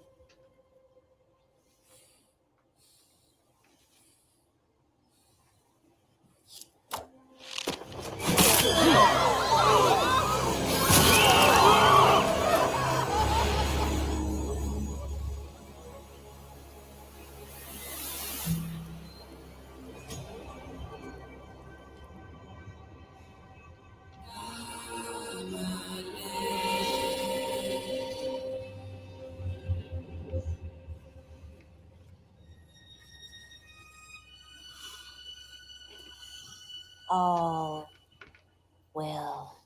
All will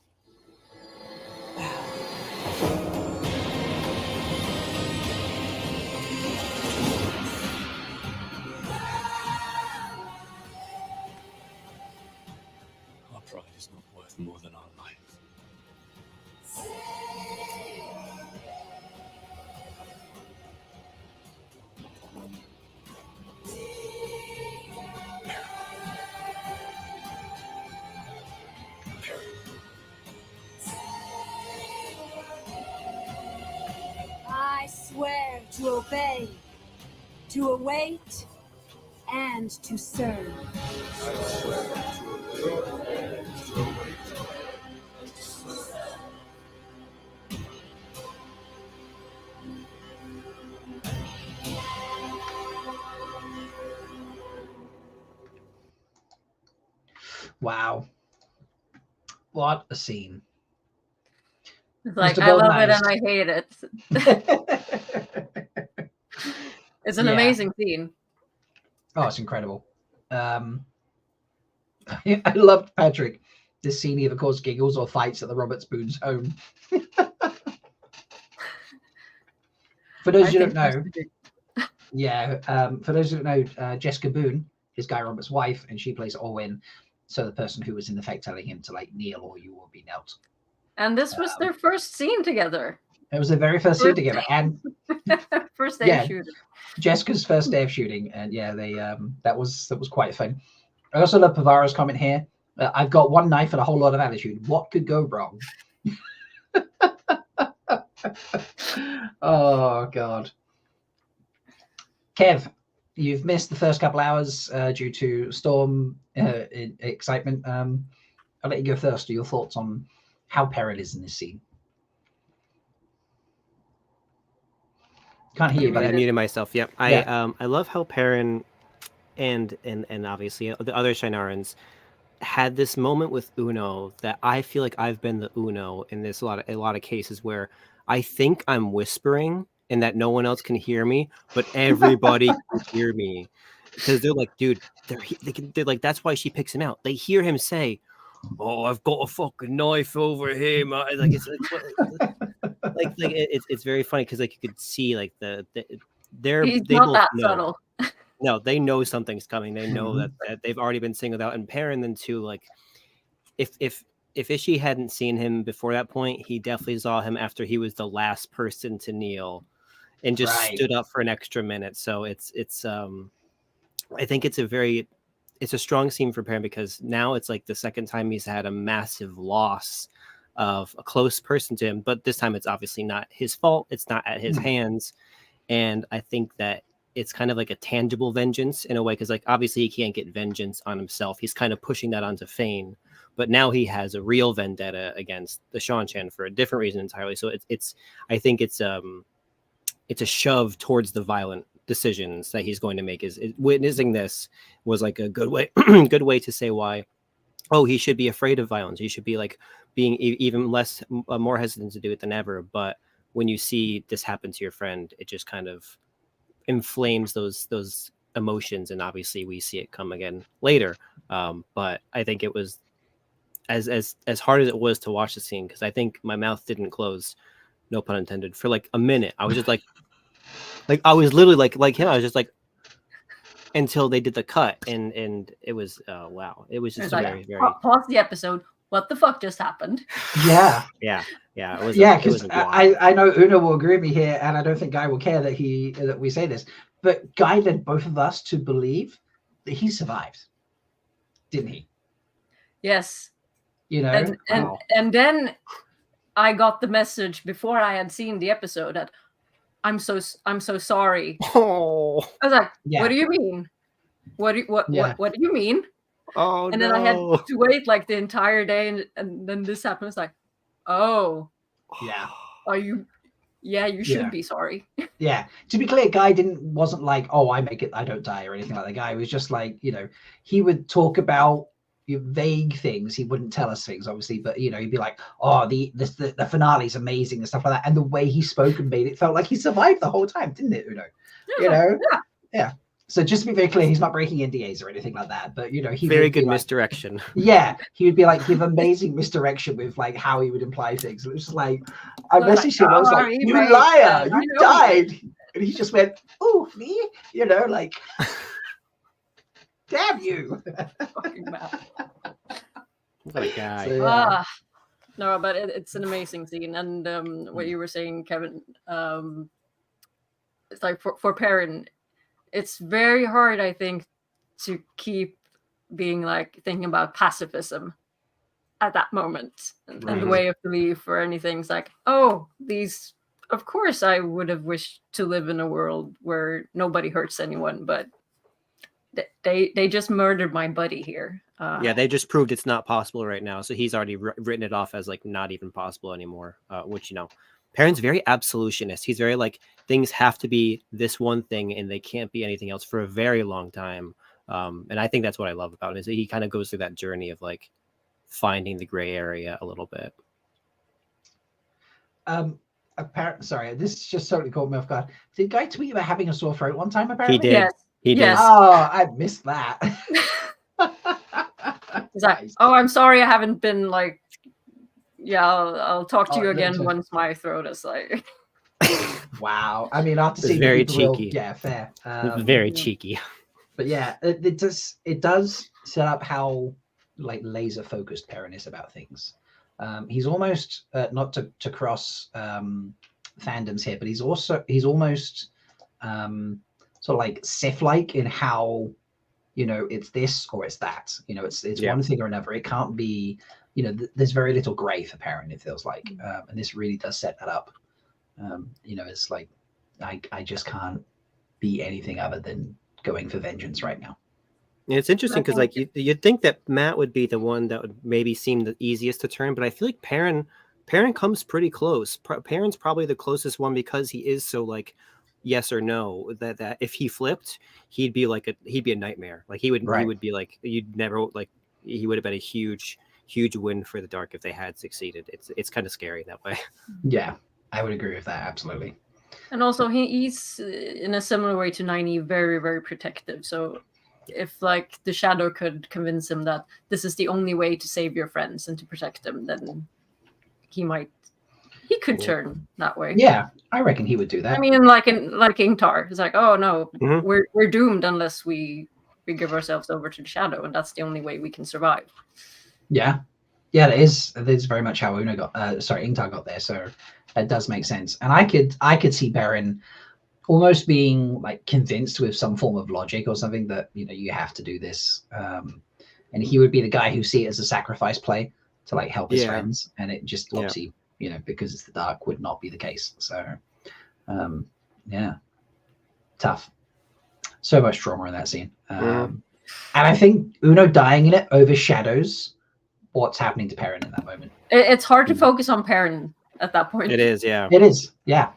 Our pride is not worth more than our life. I swear to obey, to await, and to serve. Wow. What a scene. It's like, Mr. I love it Golden and I hate it. It's an amazing scene. Oh, it's incredible. I loved Patrick. This scene either caused giggles or fights at the Robert Spoon's home. For those who don't know, for those who don't know, Jessica Boone is Guy Roberts' wife, and she plays Orwyn, so the person who was in effect telling him to like kneel or you will be knelt. And this was their first scene together. It was their very first scene together, and first day of shooting. Jessica's first day of shooting, and they that was quite fun. I also love Pavara's comment here. I've got one knife and a whole lot of attitude. What could go wrong? Oh God. Kev, you've missed the first couple hours due to storm excitement. I'll let you go first. Your thoughts on how Perrin is in this scene? Can't hear you, but I muted myself. Yep. I love how Perrin and obviously the other Shinarans had this moment with Uno that I feel like I've been the Uno in this a lot of cases where I think I'm whispering and that no one else can hear me, but everybody can hear me because they're like, dude, they're like, that's why she picks him out. They hear him say, "Oh, I've got a fucking knife over here," like it's it's very funny because like you could see like He's they not both that know. subtle. No, they know something's coming. They know that they've already been singled out. And Perrin then too, like if Ishii hadn't seen him before that point, he definitely saw him after he was the last person to kneel and just stood up for an extra minute. So it's I think it's a strong scene for Perrin because now it's like the second time he's had a massive loss of a close person to him, but this time it's obviously not his fault. It's not at his hands. And I think that it's kind of like a tangible vengeance in a way, because like obviously he can't get vengeance on himself. He's kind of pushing that onto Fane, but now he has a real vendetta against the Shanshan for a different reason entirely. So it's I think it's a shove towards the violent decisions that he's going to make. Is witnessing this was like a good way to say why, oh, he should be afraid of violence. He should be like being even more hesitant to do it than ever. But when you see this happen to your friend, it just kind of inflames those emotions, and obviously we see it come again later. But I think it was as hard as it was to watch the scene, because I think my mouth didn't close, no pun intended, for like a minute. I was just like I was literally like him. I was just like, until they did the cut, and it was wow. It was just very pause the episode. What the fuck just happened? Yeah. It was because I know Una will agree with me here, and I don't think Guy will care that we say this. but Guy led both of us to believe that he survived, didn't he? Yes. You know, and then I got the message before I had seen the episode that I'm so sorry. Oh, I was like, yeah. what do you mean? What do you mean? Oh, and then I had to wait like the entire day, and then this happened. It's like, oh, yeah. Are you? Yeah, you should be sorry. Yeah. To be clear, Guy wasn't like, oh, I make it, I don't die or anything like that. Guy was just like, you know, he would talk about vague things. He wouldn't tell us things, obviously, but you know, he'd be like, oh, the finale's amazing and stuff like that. And the way he spoke and made it felt like he survived the whole time, didn't it, Uno? You know? Yeah. So just to be very clear, he's not breaking NDAs or anything like that, but you know, he very good misdirection. Yeah, he would be like, give amazing misdirection with like how he would imply things. It was just like, I messaged him, I was like, you liar, you died. And he just went, oh, me? You know, like, damn you. Fucking mad. What a guy. So, yeah. No, but it's an amazing scene. And what you were saying, Kevin, it's like for Perrin, it's very hard, I think, to keep being like thinking about pacifism at that moment and the way of belief or anything. It's like, oh, these, of course, I would have wished to live in a world where nobody hurts anyone, but they just murdered my buddy here. Yeah, they just proved it's not possible right now. So he's already written it off as like not even possible anymore, which, you know, Perrin's very absolutionist. He's very like, things have to be this one thing and they can't be anything else for a very long time. And I think that's what I love about him, is that he kind of goes through that journey of like finding the gray area a little bit. Sorry, this just totally caught me off guard. Did Guy tweet about having a sore throat one time, apparently? He did. Yes. He did. Oh, I missed that. He's like, oh, I'm sorry I haven't been like, yeah, I'll talk to you again once my throat is like. Wow. I mean, after seeing very cheeky. Yeah, fair. Very cheeky. But yeah, it does set up how like laser focused Perrin is about things. He's almost not to cross fandoms here, but he's almost sort of like Sith-like in how, you know, it's this or it's that. You know, it's one thing or another. It can't be. You know, there's very little gray for Perrin, it feels like, and this really does set that up. You know, it's like I just can't be anything other than going for vengeance right now. Yeah, it's interesting because like you'd think that Matt would be the one that would maybe seem the easiest to turn, but I feel like Perrin comes pretty close. Perrin's probably the closest one because he is so like yes or no. That if he flipped, he'd be a nightmare. Like he would be like, you'd never like, he would have been a huge win for the Dark if they had succeeded. It's kind of scary that way. Yeah, I would agree with that, absolutely. And also he's in a similar way to Nynaeve, very, very protective. So if like the Shadow could convince him that this is the only way to save your friends and to protect them, then he could turn that way. Yeah, I reckon he would do that. I mean, like Ingtar, it's like, oh no, we're doomed unless we give ourselves over to the Shadow, and that's the only way we can survive. Yeah, that is very much how Ingtar got there. So it does make sense, and I could see Perrin almost being like convinced with some form of logic or something that, you know, you have to do this, and he would be the guy who see it as a sacrifice play to like help his friends, and it just obviously, you know, because it's the Dark, would not be the case. So yeah, tough. So much trauma in that scene. And I think Uno dying in it overshadows what's happening to Perrin in that moment. It's hard to focus on Perrin at that point. It is, yeah. It is, yeah.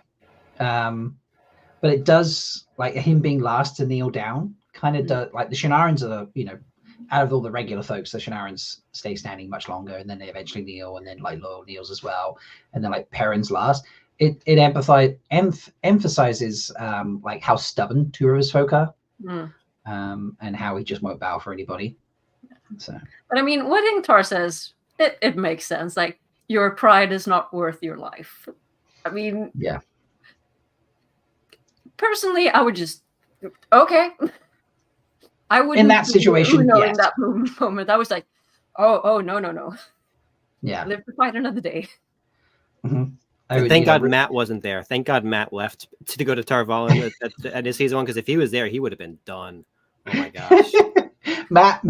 But it does, like him being last to kneel down, kind of does, like the Shinarans are, you know, out of all the regular folks, the Shinarans stay standing much longer, and then they eventually kneel, and then like Loyal kneels as well, and then like Perrin's last. It emphasizes like how stubborn two of his folk are, and how he just won't bow for anybody. So, but I mean, what Ingtar says, it makes sense. Like, your pride is not worth your life. I mean, yeah. Personally, I would just okay. I wouldn't in that situation. In that moment, I was like, oh no. Yeah, live to fight another day. Mm-hmm. And thank God Matt wasn't there. Thank God Matt left to go to Tarvalin at his season 1, because if he was there, he would have been done. Oh my gosh. Matt,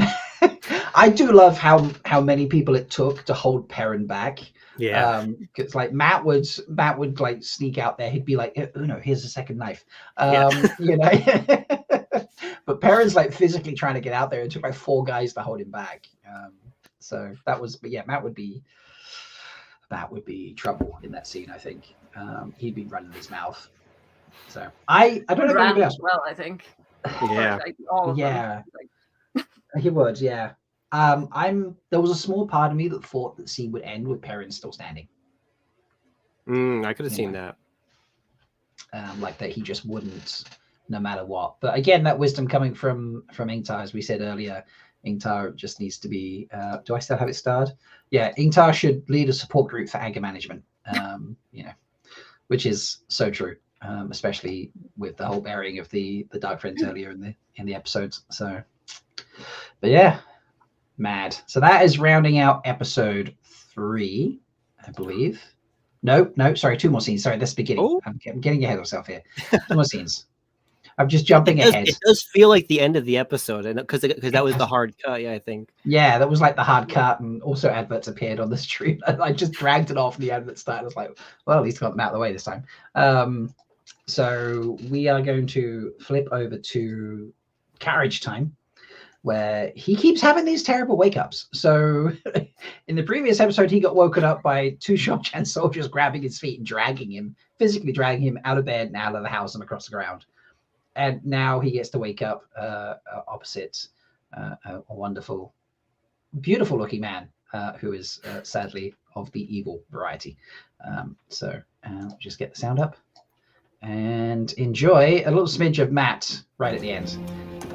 I do love how many people it took to hold Perrin back. Yeah. Because like Matt would like sneak out there. He'd be like, "Oh no, here's a second knife." You know. But Perrin's like physically trying to get out there. It took like 4 guys to hold him back. So that was, but yeah, Matt would be trouble in that scene. I think he'd be running his mouth. So I don't know if anybody else. Well, I think. Yeah. Like, all of Yeah. them. He would. Yeah. There was a small part of me that thought the scene would end with Perrin still standing. I could have seen that. Like that he just wouldn't, no matter what. But again, that wisdom coming from Ingtar, as we said earlier. Ingtar just needs to be. Do I still have it starred? Yeah, Ingtar should lead a support group for anger management. You know, which is so true, especially with the whole burying of the Dark Friends earlier in the episodes. So, but yeah, mad. So that is rounding out episode 3, I believe. No, sorry, 2 more scenes. Sorry, that's beginning. Oh. I'm getting ahead of myself here. 2 more scenes. I'm just jumping ahead. It does feel like the end of the episode, and because that was the hard cut. Yeah, I think. Yeah, that was like the hard cut, and also adverts appeared on the stream. I just dragged it off, and the adverts started. I was like, well, at least I got them out of the way this time. So we are going to flip over to carriage time, where he keeps having these terrible wake-ups. So in the previous episode, he got woken up by 2 Shopchan soldiers grabbing his feet and physically dragging him out of bed and out of the house and across the ground. And now he gets to wake up opposite a wonderful, beautiful-looking man who is sadly of the evil variety. So just get the sound up and enjoy a little smidge of Matt right at the end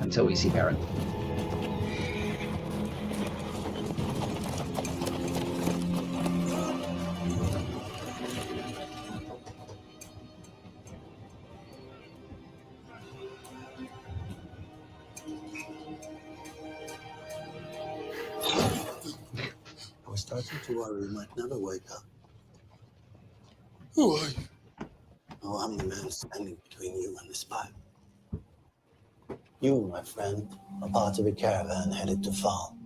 until we see Perrin. I was starting to worry we might never wake up. Who are you? Oh, I'm the man standing between you and the spy. You, my friend, are part of a caravan headed to Fall.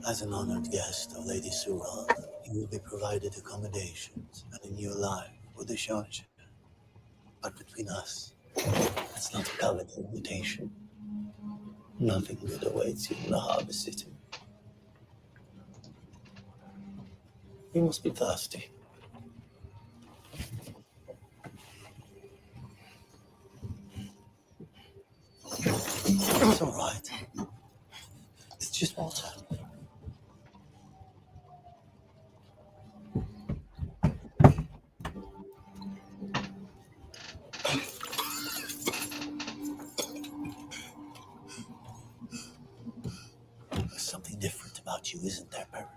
As an honored guest of Lady Sura, you will be provided accommodations and a new life with the Shopchan. But between us, it's not a coveted invitation. Nothing good awaits you in the Harbor City. You must be thirsty. It's all right. It's just water. There's something different about you, isn't there, Perrin?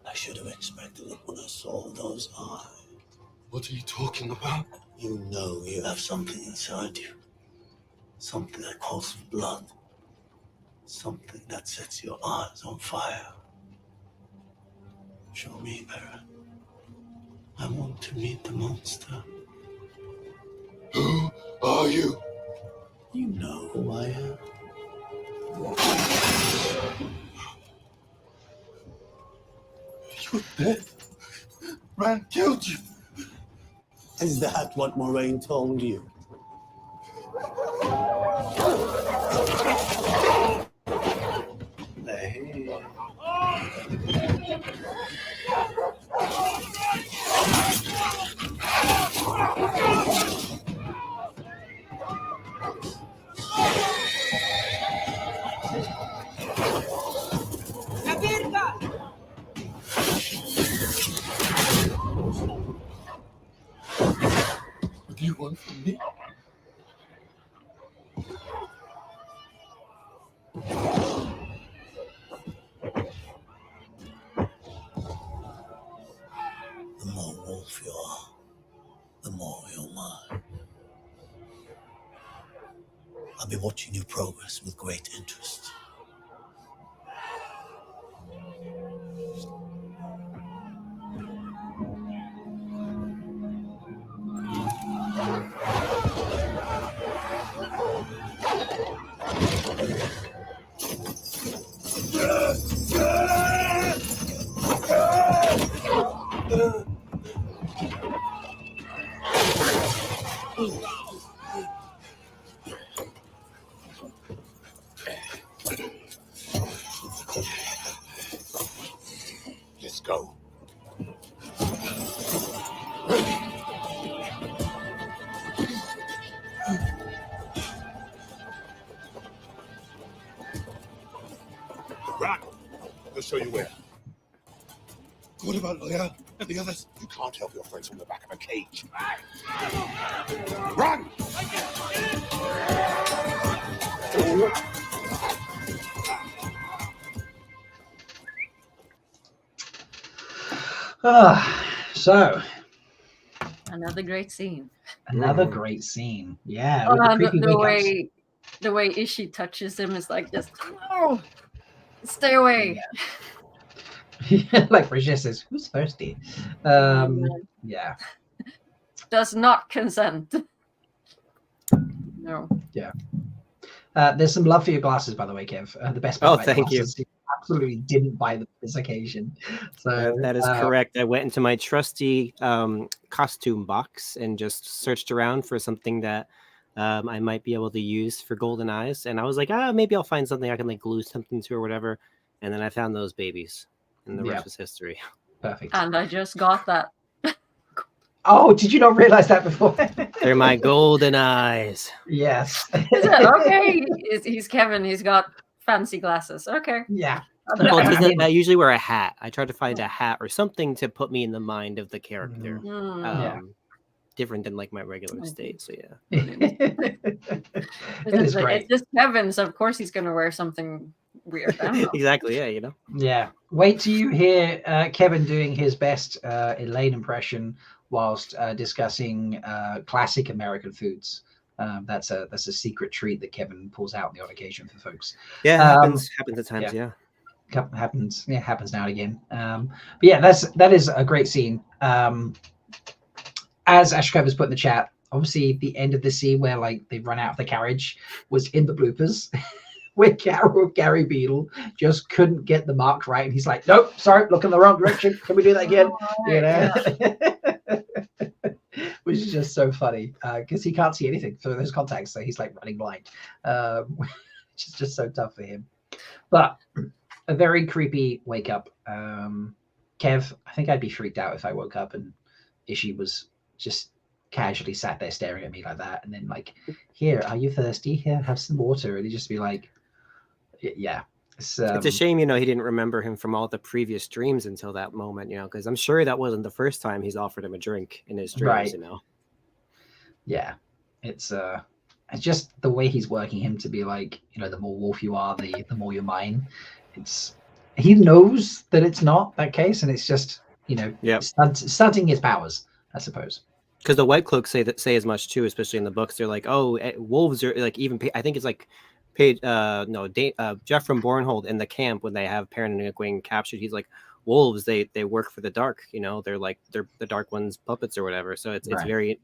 I should have expected it when I saw those eyes. What are you talking about? You know you have something inside you. Something that calls for blood. Something that sets your eyes on fire. Show me, Perrin. I want to meet the monster. Who are you? You know who I am. You're dead. Rand killed you. Is that what Moraine told you? What do you want from me? The more wolf you are, the more you're mine. I'll be watching your progress with great interest. Let's go. Run! We'll show you where. What about Leia and the others? You can't help your friends from the back of a cage. Run! So another great scene. Another great scene. Yeah. The way Ishii touches him is like just, oh, stay away. Yeah. Like Brigitte says, who's thirsty? Yeah. Does not consent. No. Yeah. There's some love for your glasses, by the way, Kev. The best part about thank glasses, you absolutely didn't buy them this occasion. So that is correct. I went into my trusty costume box and just searched around for something that I might be able to use for golden eyes, and I was like, maybe I'll find something I can like glue something to or whatever. And then I found those babies, and the rest is history. Perfect. And I just got that. Oh, did you not realize that before? They're my golden eyes. Yes. Is it? Okay. He's Kevin. He's got fancy glasses. Okay. Yeah. Well, I usually wear a hat. I try to find a hat or something to put me in the mind of the character. Different than like my regular state. So yeah. It's just Kevin, so of course he's going to wear something weird. Exactly. Yeah. You know. Yeah. Wait till you hear Kevin doing his best Elaine impression whilst discussing classic American foods. That's a secret treat that Kevin pulls out on the odd occasion for folks. Yeah, happens at times. Yeah. Happens now and again. But yeah, that is a great scene. As Ashkov has put in the chat, obviously the end of the scene where like they run out of the carriage was in the bloopers, where Gary Beadle just couldn't get the mark right, and he's like, "Nope, sorry, look in the wrong direction. Can we do that again?" Which is just so funny because he can't see anything through those contacts, so he's like running blind, which is just so tough for him. But a very creepy wake up. Kev, I think I'd be freaked out if I woke up and Ishii was just casually sat there staring at me like that, and then like, "Here, are you thirsty? Here, have some water." And he'd just be like, yeah. It's a shame, he didn't remember him from all the previous dreams until that moment, because I'm sure that wasn't the first time he's offered him a drink in his dreams, right. Yeah, it's just the way he's working him to be like, the more wolf you are, the more you're mine. He knows that it's not that case, and it's just stunting his powers, I suppose. Because the White Cloaks say as much too, especially in the books. They're like, oh, wolves are like even. I think it's like Jeff from Bornhold in the camp when they have Perrin and Egwene captured. He's like, wolves, they work for the dark. They're like they're the Dark One's puppets or whatever. So it's very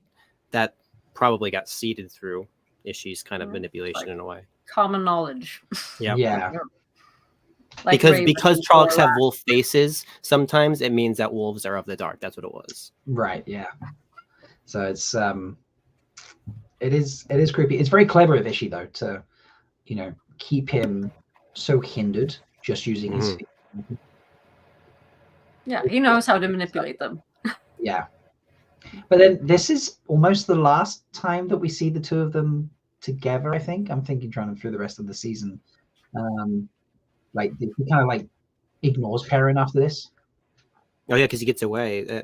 that probably got seeded through Ishii's kind of manipulation in a way. Common knowledge. Yeah. Like because Trollocs have wolf faces, sometimes it means that wolves are of the dark. That's what it was. Right. Yeah. So it's it is creepy. It's very clever of Ishii though to keep him so hindered just using his feet. Yeah, he knows how to manipulate them. Yeah. But then this is almost the last time that we see the two of them together, I think. I'm thinking trying through the rest of the season. Like he kind of like ignores Perrin after this. Oh yeah, because he gets away.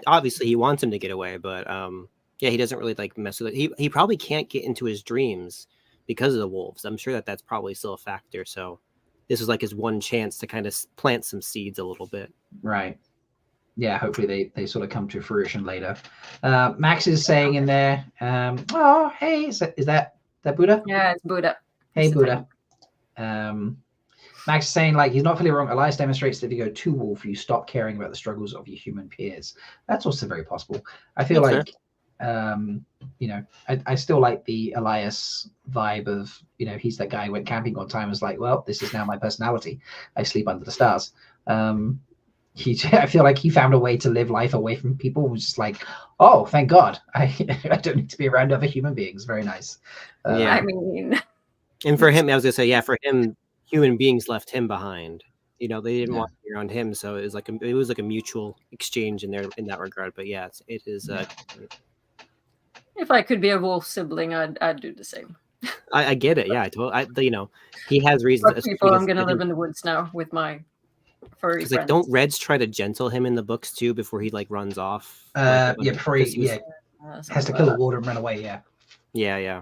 Obviously he wants him to get away, but he doesn't really like mess with it. He probably can't get into his dreams because of the wolves. I'm sure that's probably still a factor. So this was like his one chance to kind of plant some seeds a little bit. Right. Yeah, hopefully they sort of come to fruition later. Max is saying in there, oh, hey, is that Buddha? Yeah, it's Buddha. Hey, Buddha. Max is saying, like, he's not fully wrong. Elias demonstrates that if you go too wolf, you stop caring about the struggles of your human peers. That's also very possible. I feel like, I still like the Elias vibe of, he's that guy who went camping one time and was like, well, this is now my personality. I sleep under the stars. I feel like he found a way to live life away from people. It was just like, oh, thank God. I don't need to be around other human beings. Very nice. I mean, and for him, I was going to say, for him, human beings left him behind. They didn't Yeah. want to be around him, so it was like a mutual exchange in that regard. But yeah, it is. If I could be a wolf sibling, I'd do the same. I get it. Yeah, he has reasons. Fuck people, I'm gonna live in the woods now with my furry friends. Don't Reds try to gentle him in the books too before he runs off? Before he has to kill a warder and run away. Yeah.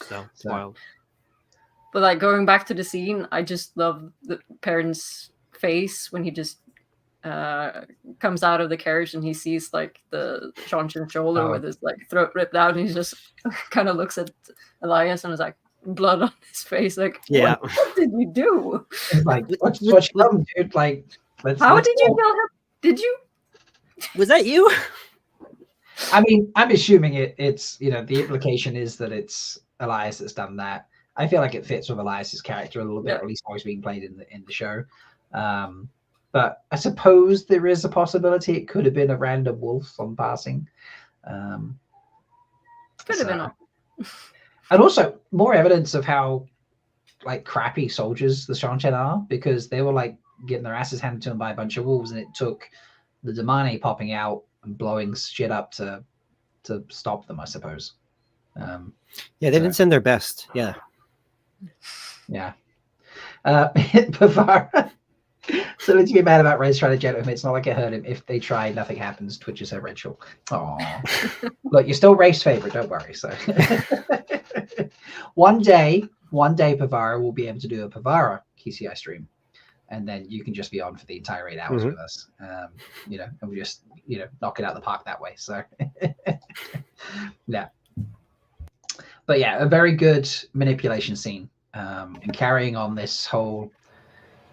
So wild. But going back to the scene, I just love the Perrin's face when he just comes out of the carriage and he sees the Shanshan's shoulder with his throat ripped out, and he just kind of looks at Elias and is like, blood on his face. What did you do? It's what's wrong, dude? How did you tell him? Did you? Was that you? I mean, I'm assuming it's the implication is that it's Elias that's done that. I feel like it fits with Elias's character a little bit, or at least how he's being played in the show. But I suppose there is a possibility it could have been a random wolf on passing. Could have been. And also more evidence of how crappy soldiers the Shanshan are, because they were getting their asses handed to them by a bunch of wolves, and it took the Damane popping out and blowing shit up to stop them, I suppose. They didn't send their best. Yeah. Pavara. So let's be mad about Rez trying to gentle him. It's not like it hurt him. If they try, nothing happens. Twitch is her ritual. Aww. Look, you're still Rafe's favorite. Don't worry. So one day, Pavara will be able to do a Pavara KCI stream, and then you can just be on for the entire 8 hours with us. And we just knock it out of the park that way. So yeah. But yeah, a very good manipulation scene, and carrying on this whole.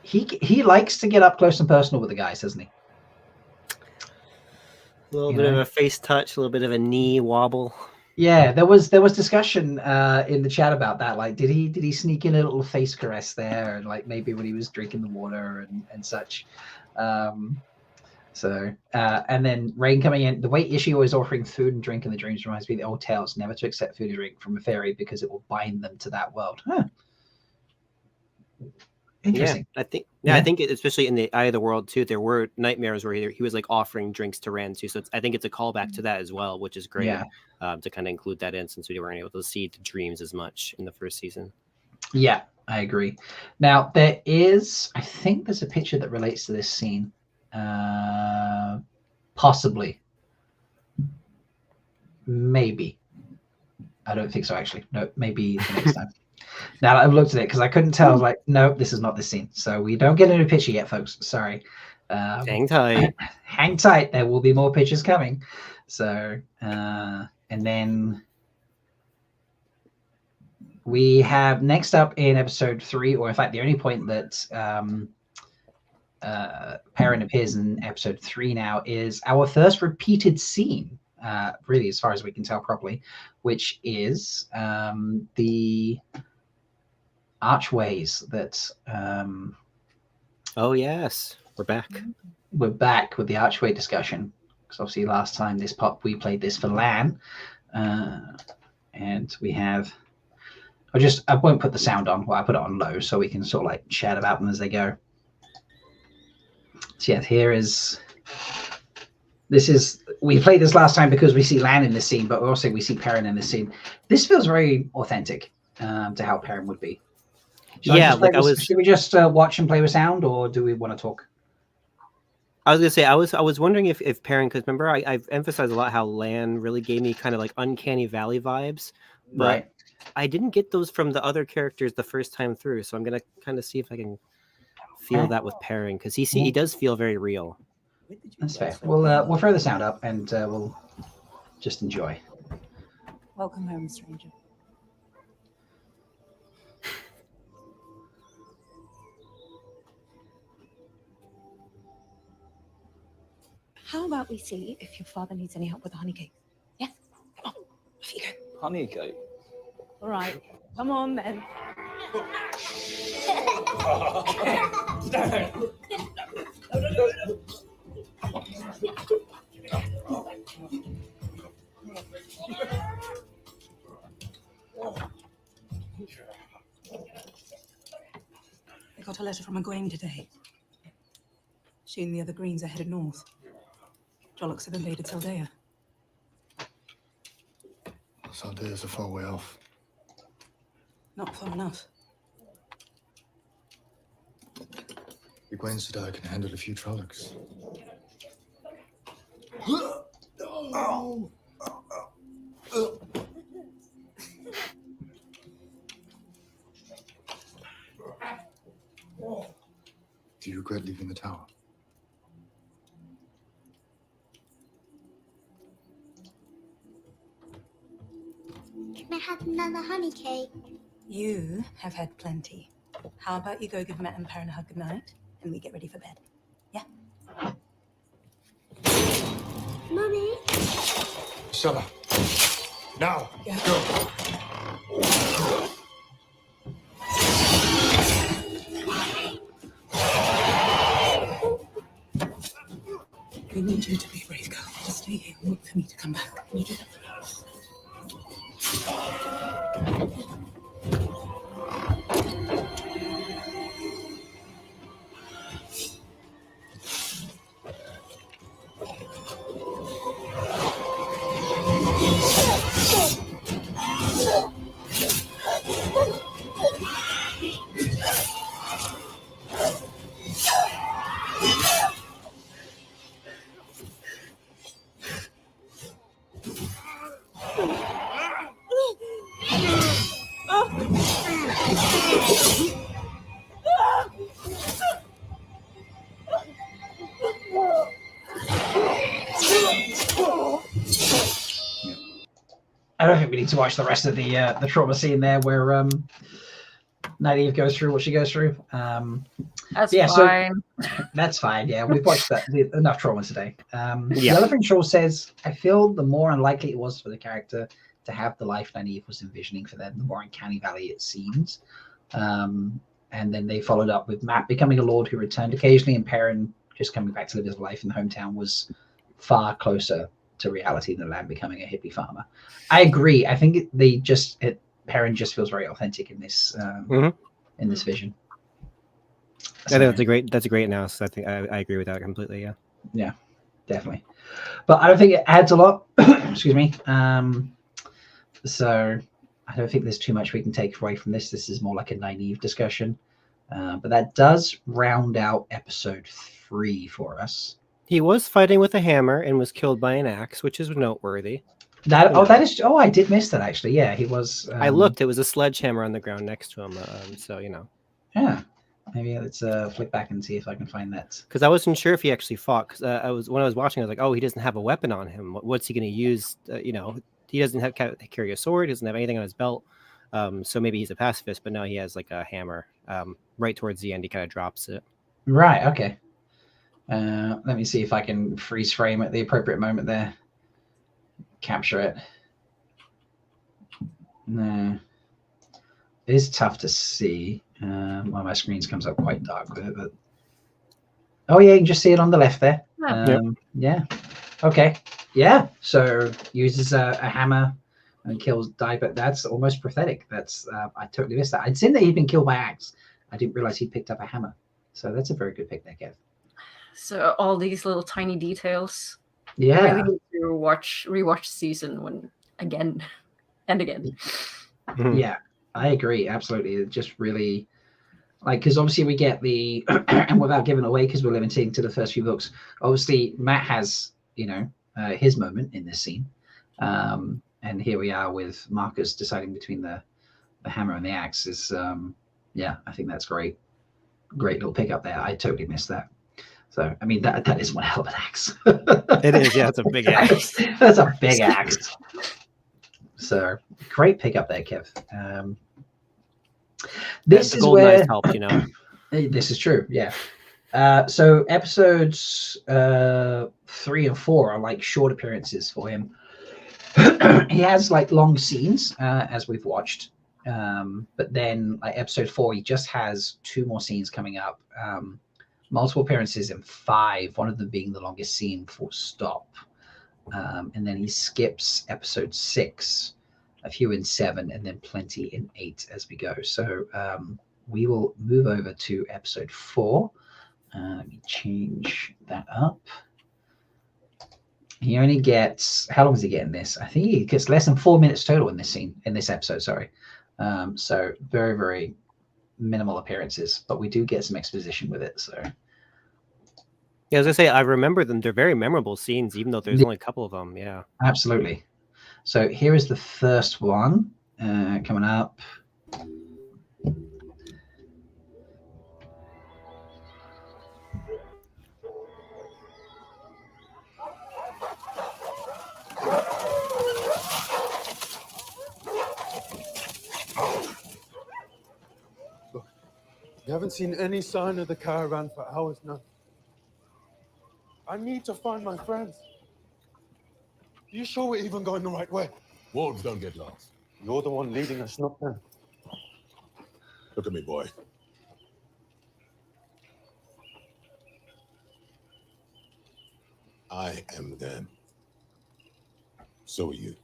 He likes to get up close and personal with the guys, doesn't he? A little bit of a face touch, a little bit of a knee wobble. Yeah, there was discussion in the chat about that. Did he sneak in a little face caress there, and maybe when he was drinking the water and such. And then Rain coming in. The way Ishii always offering food and drink in the dreams reminds me of the old tales, never to accept food or drink from a fairy because it will bind them to that world. Huh. Interesting. Yeah, I think especially in the Eye of the World too, there were nightmares where he was offering drinks to Rand too. So I think it's a callback to that as well, which is great to kind of include that in, since we weren't able to see the dreams as much in the first season. Yeah, I agree. Now I think there's a picture that relates to this scene. Possibly. Maybe. I don't think so, actually. No, maybe the next time. Now that I've looked at it, because I couldn't tell, I was like, no, this is not the scene. So we don't get any picture yet, folks. Sorry. Hang tight. Hang tight. There will be more pictures coming. So, and then we have next up in episode 3, or in fact, the only point that Perrin appears in episode 3 now is our first repeated scene, really, as far as we can tell properly, which is the archways that oh yes, we're back with the archway discussion, because obviously last time we played this for LAN, and we have I won't put the sound on, well, I put it on low so we can sort of chat about them as they go. So yeah, we played this last time because we see Lan in this scene, but also we see Perrin in this scene. This feels very authentic to how Perrin would be. Should we just watch and play with sound, or do we want to talk? I was gonna say I was wondering if Perrin, because remember I've emphasized a lot how Lan really gave me kind of Uncanny Valley vibes, but right. I didn't get those from the other characters the first time through, so I'm gonna kind of see if I can feel that with Perrin, because he does feel very real. That's fair. We'll throw the sound up and we'll just enjoy. Welcome home, stranger. How about we see if your father needs any help with the honey cake? Yes? Come on, off you go. Honey cake? All right, come on then. got a letter from Egwene today. She and the other Greens are headed north. Trollocs have invaded Saldea. Saldea's a far way off. Not far enough. Egwene said I can handle a few Trollocs. Do you regret leaving the tower? Can I have another honey cake? You have had plenty. How about you go give Matt and Perrin a hug goodnight, and we get ready for bed? Yeah? Mummy? Shut up. Now! Yeah. Go! We need you to be a brave girl. Just stay here and wait for me to come back. Can you do that? I don't think we need to watch the rest of the trauma scene there where Nynaeve goes through what she goes through. That's yeah, fine. So, that's fine. Yeah, we've watched that enough trauma today. The Yeah. other thing Shaw says, I feel the more unlikely it was for the character to have the life Nynaeve was envisioning for them, the more uncanny valley it seems. And then they followed up with Matt becoming a lord who returned occasionally, and Perrin just coming back to live his life in the hometown was far closer to reality than Lamb becoming a hippie farmer. I agree. I think Perrin just feels very authentic in this in this vision. I think that's a great analysis. I think I agree with that completely. Yeah. Yeah, definitely. But I don't think it adds a lot. Excuse me. So I don't think there's too much we can take away from this. This is more like a Nynaeve discussion. But that does round out episode 3 for us. He was fighting with a hammer and was killed by an axe, which is noteworthy. I did miss that actually. Yeah, he was. I looked. It was a sledgehammer on the ground next to him. So Yeah, maybe let's flick back and see if I can find that. Because I wasn't sure if he actually fought. Because when I was watching, I was like, oh, he doesn't have a weapon on him. What's he going to use? He doesn't carry a sword. He doesn't have anything on his belt. So maybe he's a pacifist, but no, he has like a hammer. Right towards the end, he kind of drops it. Right. Okay. Let me see if I can freeze frame at the appropriate moment there. Capture it. No. It is tough to see. One of my screens comes up quite dark with it, but oh yeah, you can just see it on the left there. Yeah. Okay. Yeah. So uses a hammer and kills die, but that's almost prophetic. That's I totally missed that. I'd seen that he'd been killed by axe. I didn't realize he picked up a hammer. So that's a very good pick there, Kev. So all these little tiny details. Yeah. I really need to rewatch season 1 again and again. Yeah, I agree. Absolutely. It just really because obviously we get the and without giving away, because we're limiting to the first few books, obviously Matt has, his moment in this scene. And here we are with Marcus deciding between the hammer and the axe is I think that's great. Great little pickup there. I totally missed that. So, I mean, that is one hell of an axe. It is, yeah. It's a big axe. That's a big axe. So, great pickup there, Kev. This is where knife helped, This is true, yeah. So, episodes 3 and 4 are like short appearances for him. He has like long scenes, as we've watched. But then, like episode 4, he just has 2 more scenes coming up. Multiple appearances in 5, one of them being the longest scene, full stop. And then he skips episode 6, a few in 7, and then plenty in 8 as we go. So we will move over to episode 4. Let me change that up. He only gets, how long does he get in this? I think he gets less than 4 minutes total in this episode, sorry. So very, very minimal appearances, but we do get some exposition with it. So yeah, as I say, I remember them. They're very memorable scenes, even though there's only a couple of them. Yeah, absolutely. So here is the first one coming up. You haven't seen any sign of the caravan for hours now. I need to find my friends. Are you sure we're even going the right way? Wolves don't get lost. You're the one leading us, not them. Look at me, boy. I am them. So are you.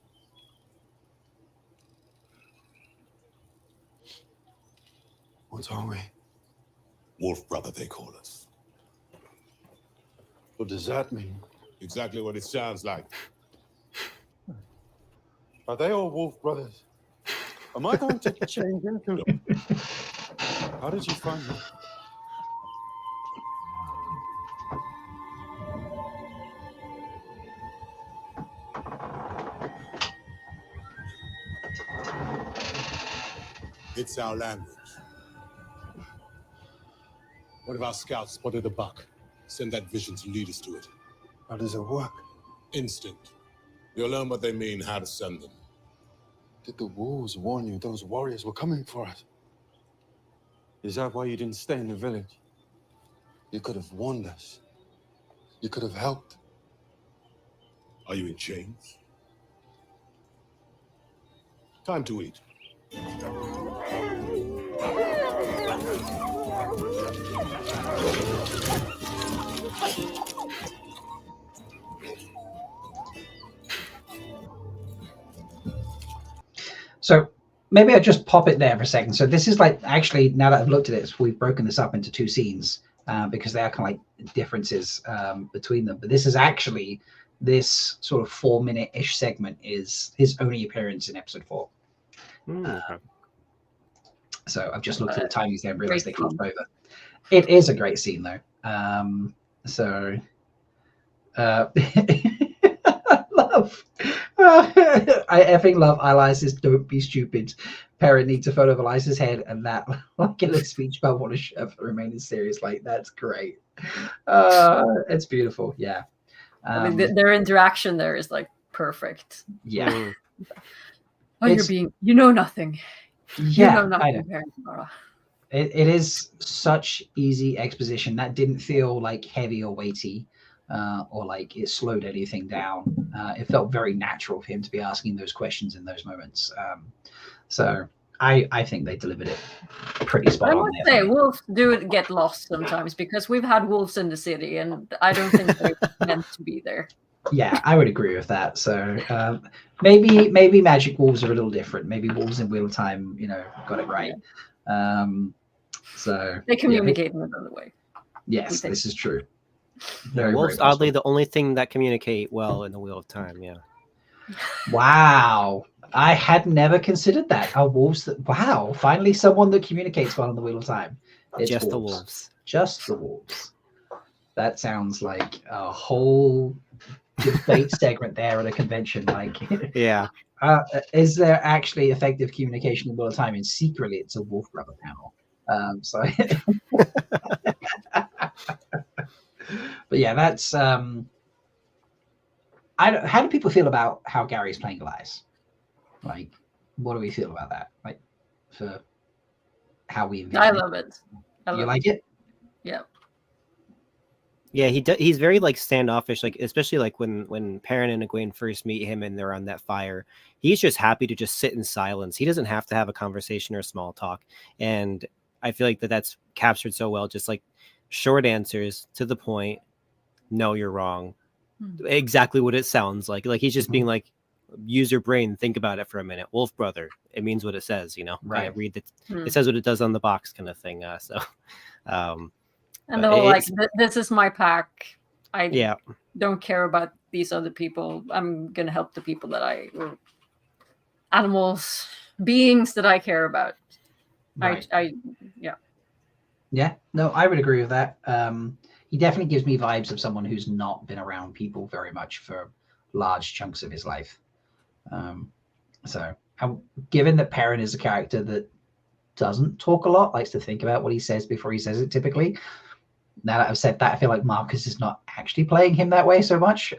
What are we? Wolf brother, they call us. What does that mean? Exactly what it sounds like. Are they all wolf brothers? Am I going to change into them? How did you find me? It's our language. One of our scouts spotted a buck. Send that vision to lead us to it. How does it work? Instinct. You'll learn what they mean, how to send them. Did the wolves warn you those warriors were coming for us? Is that why you didn't stay in the village? You could have warned us. You could have helped. Are you in chains? Time to eat. So maybe I'll just pop it there for a second. So this is like, actually, now that I've looked at it, we've broken this up into 2 scenes because they are kind of like differences between them. But this is actually, this sort of 4-minute-ish segment is his only appearance in episode 4. So I've just looked at the timings there and realized they crossed over. It is a great scene though. I effing love Eliza's "Don't be stupid." Perrin needs to photovalize his head, and that like in a speech about what a chef remaining serious. Like that's great. It's beautiful. Yeah. I mean, their interaction there is like perfect. Yeah. Oh, you know nothing. Yeah, you know nothing, I know. Perrin Aybara. It is such easy exposition that didn't feel like heavy or weighty. Or like it slowed anything down. It felt very natural for him to be asking those questions in those moments. So I think they delivered it pretty spot on. I must say, wolves do get lost sometimes because we've had wolves in the city, and I don't think they're meant to be there. Yeah, I would agree with that. So maybe magic wolves are a little different. Maybe wolves in Wheel of Time, got it right. So they communicate in another way. Yes, this is true. Wolves, oddly, the only thing that communicate well in the Wheel of Time. Yeah. Wow, I had never considered that. Are wolves that? Wow, finally someone that communicates well in the Wheel of Time. It's just the wolves. Just the wolves. That sounds like a whole debate segment there at a convention. Like, yeah. Is there actually effective communication in Wheel of Time? And secretly, it's a wolf brother panel. So. But yeah, that's how do people feel about how Gary's playing Elias? Like, what do we feel about that? Like, for how we I love it. You like it? Yeah. Yeah, he's very like standoffish, like especially like when Perrin and Egwene first meet him and they're on that fire. He's just happy to just sit in silence. He doesn't have to have a conversation or small talk. And I feel like that's captured so well, just like short answers to the point. No, you're wrong. Exactly what it sounds like. Like he's just being like, use your brain, think about it for a minute. Wolf brother, it means what it says, you know. Right. Kind of read it. It says what it does on the box, kind of thing. And the whole like, this is my pack. I don't care about these other people. I'm gonna help the people that or animals, beings that I care about. Right. Yeah. No, I would agree with that. He definitely gives me vibes of someone who's not been around people very much for large chunks of his life. So, given that Perrin is a character that doesn't talk a lot, likes to think about what he says before he says it typically. Now that I've said that, I feel like Marcus is not actually playing him that way so much.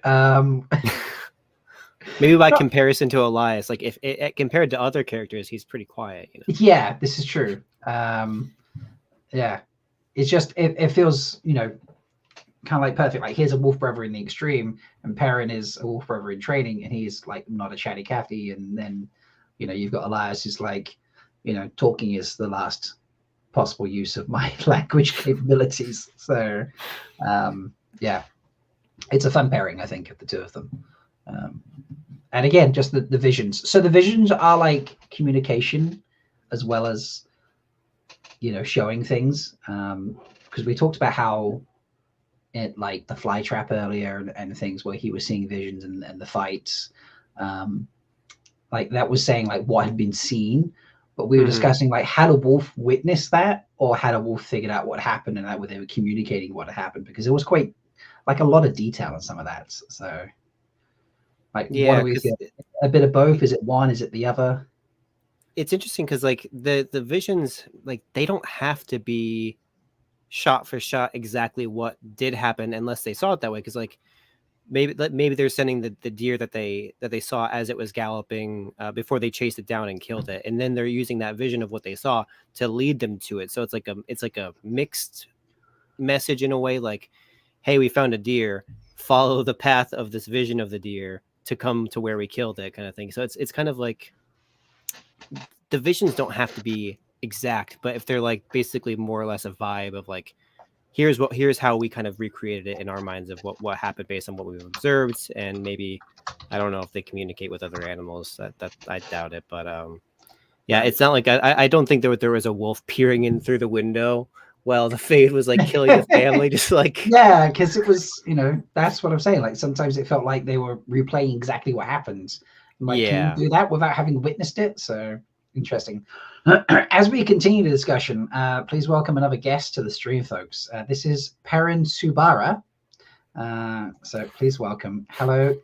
Maybe by comparison to Elias, like if compared to other characters, he's pretty quiet. You know? Yeah, this is true. Yeah, it's just it feels, you know, kind of like perfect. Like here's a wolf brother in the extreme, and Perrin is a wolf brother in training, and he's like not a chatty Cathy. And then, you know, you've got Elias who's like, you know, talking is the last possible use of my language capabilities. So, yeah, it's a fun pairing, I think, of the two of them. And again, just the visions. So the visions are like communication as well as, you know, showing things. Because we talked about how it, like the fly trap earlier and things where he was seeing visions and the fights. Like that was saying like what had been seen. But we were discussing like had a wolf witnessed that, or had a wolf figured out what happened, and that they were communicating what happened, because it was quite like a lot of detail in some of that. So like, what do we feel? A bit of both? Is it one? Is it the other? It's interesting because like the visions, like they don't have to be shot for shot exactly what did happen unless they saw it that way. Because like maybe they're sending the deer that they saw as it was galloping before they chased it down and killed it, and then they're using that vision of what they saw to lead them to it. So it's like a mixed message in a way, like, hey, we found a deer, follow the path of this vision of the deer to come to where we killed it, kind of thing. So it's kind of like the visions don't have to be exact, but if they're like basically more or less a vibe of like, here's how we kind of recreated it in our minds of what happened based on what we've observed. And maybe, I don't know if they communicate with other animals, that I doubt it, but yeah, it's not like I don't think there was a wolf peering in through the window while the Fade was like killing the family, just like, yeah, because it was, you know, that's what I'm saying. Like sometimes it felt like they were replaying exactly what happened. Like, can you do that without having witnessed it? So interesting. As we continue the discussion, please welcome another guest to the stream, folks. This is Perrin Subara. So please welcome. Hello,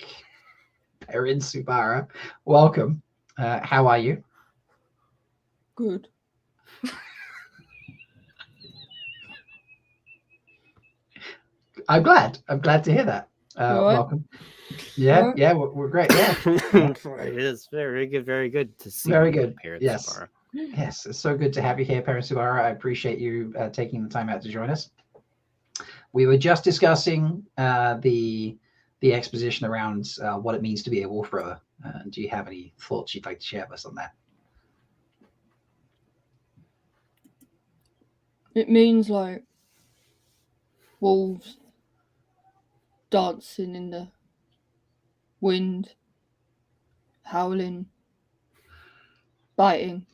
Perrin Subara. Welcome. How are you? Good. I'm glad to hear that. Welcome. Yeah, yeah, we're great. Yeah, it is very good to see. Very good. Perrin Yes, Subara. yes, it's so good to have you here, Perrin Subara. I appreciate you taking the time out to join us. We were just discussing the exposition around what it means to be a wolf brother. Do you have any thoughts you'd like to share with us on that? It means like wolves dancing in the wind, howling, biting,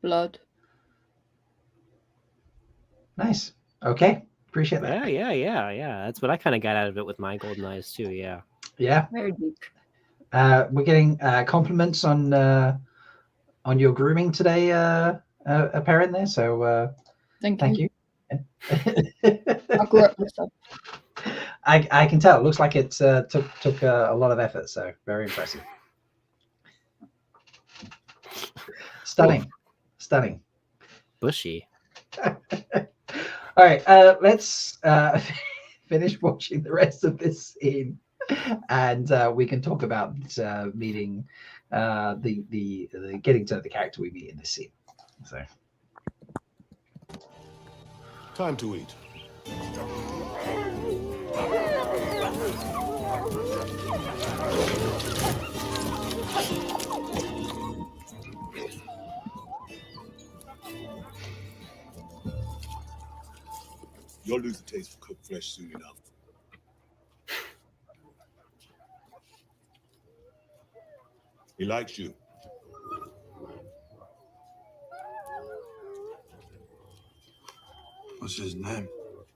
blood. Nice. Okay. Appreciate that. Yeah. That's what I kind of got out of it with my golden eyes too. Yeah. Yeah. Very deep. We're getting compliments on your grooming today, Perrin there. So thank you. I grew up myself. I can tell. It looks like it took a lot of effort. So very impressive. Stunning. Bushy. All right, let's finish watching the rest of this scene, and we can talk about meeting the getting to the character we meet in this scene. So, time to eat. You'll lose the taste for cooked flesh soon enough. He likes you. What's his name?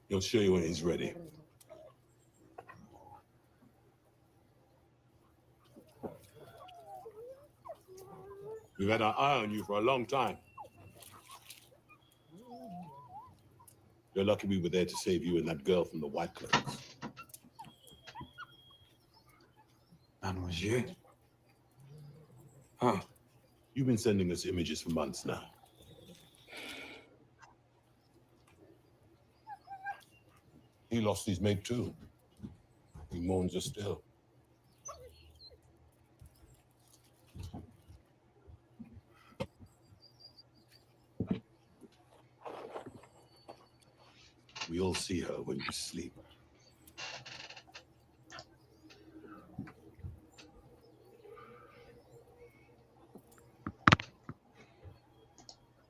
He'll show you when he's ready. We've had our eye on you for a long time. You're lucky we were there to save you and that girl from the White Cloaks. And was you? Huh. You've been sending us images for months now. He lost his mate too. He mourns her still. We all see her when you sleep.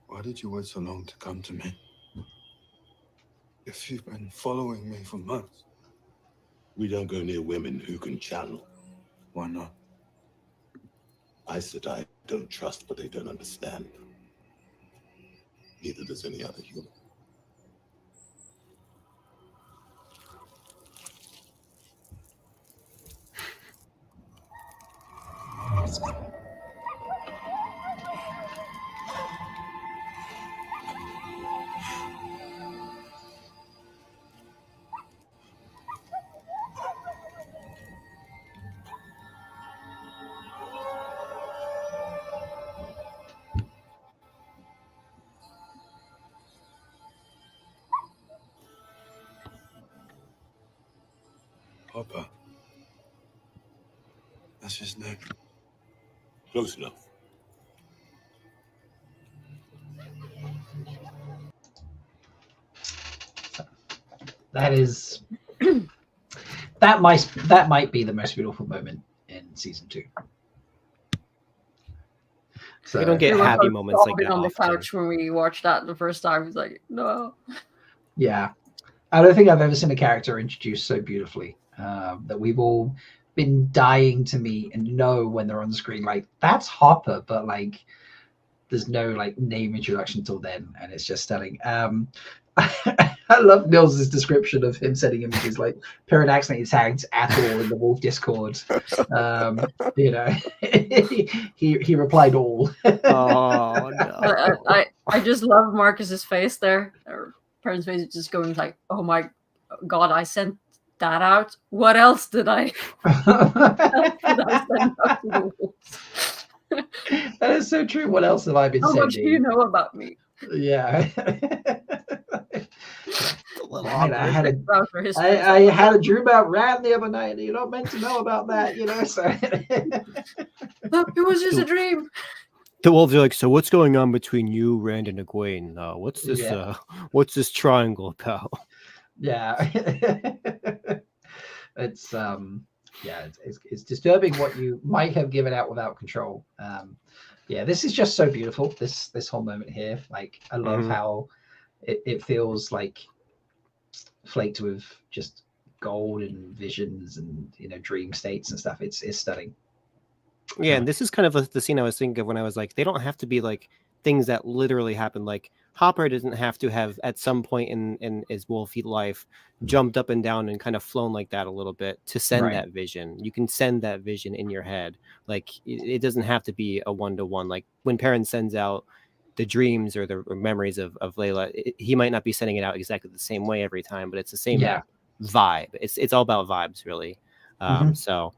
Why did you wait so long to come to me? If you've been following me for months. We don't go near women who can channel. Why not? I said I don't trust what they don't understand. Neither does any other human. Papa. That's his name. Close enough. That is that might be the most beautiful moment in season 2. So we don't get happy moments like that on the often. couch when we watched that the first time. He's like, no. Yeah, I don't think I've ever seen a character introduced so beautifully that we've all been dying to meet and know when they're on the screen. Like, that's Hopper, but like there's no like name introduction till then, and it's just stunning. I love Nils' description of him sending images like Perrin accidentally tagged at all in the Wolf Discord. You know, he replied all. Oh no! I just love Marcus's face there. Or Perrin's face is just going like, oh my god, I sent that out. What else did I? Send out to the wolves? That is so true. What else have I been sending? How much do you know about me? Yeah. I had a dream about Ram the other night. You're not meant to know about that, you know. So it was just a dream. The wolves are like, so what's going on between you, Rand, and Egwene? What's this? Yeah. What's this triangle about? Yeah. It's it's disturbing what you might have given out without control. Yeah, this is just so beautiful. This whole moment here, like I love how it feels like flaked with just gold and visions and, you know, dream states and stuff. It's stunning. Yeah, and this is kind of the scene I was thinking of when I was like, they don't have to be like things that literally happen. Like Hopper doesn't have to have at some point in his wolfy life jumped up and down and kind of flown like that a little bit to send that vision. You can send that vision in your head. Like it doesn't have to be a one-to-one. Like when Perrin sends out the dreams or the memories of Layla, he might not be sending it out exactly the same way every time, but it's the same vibe. It's all about vibes, really. So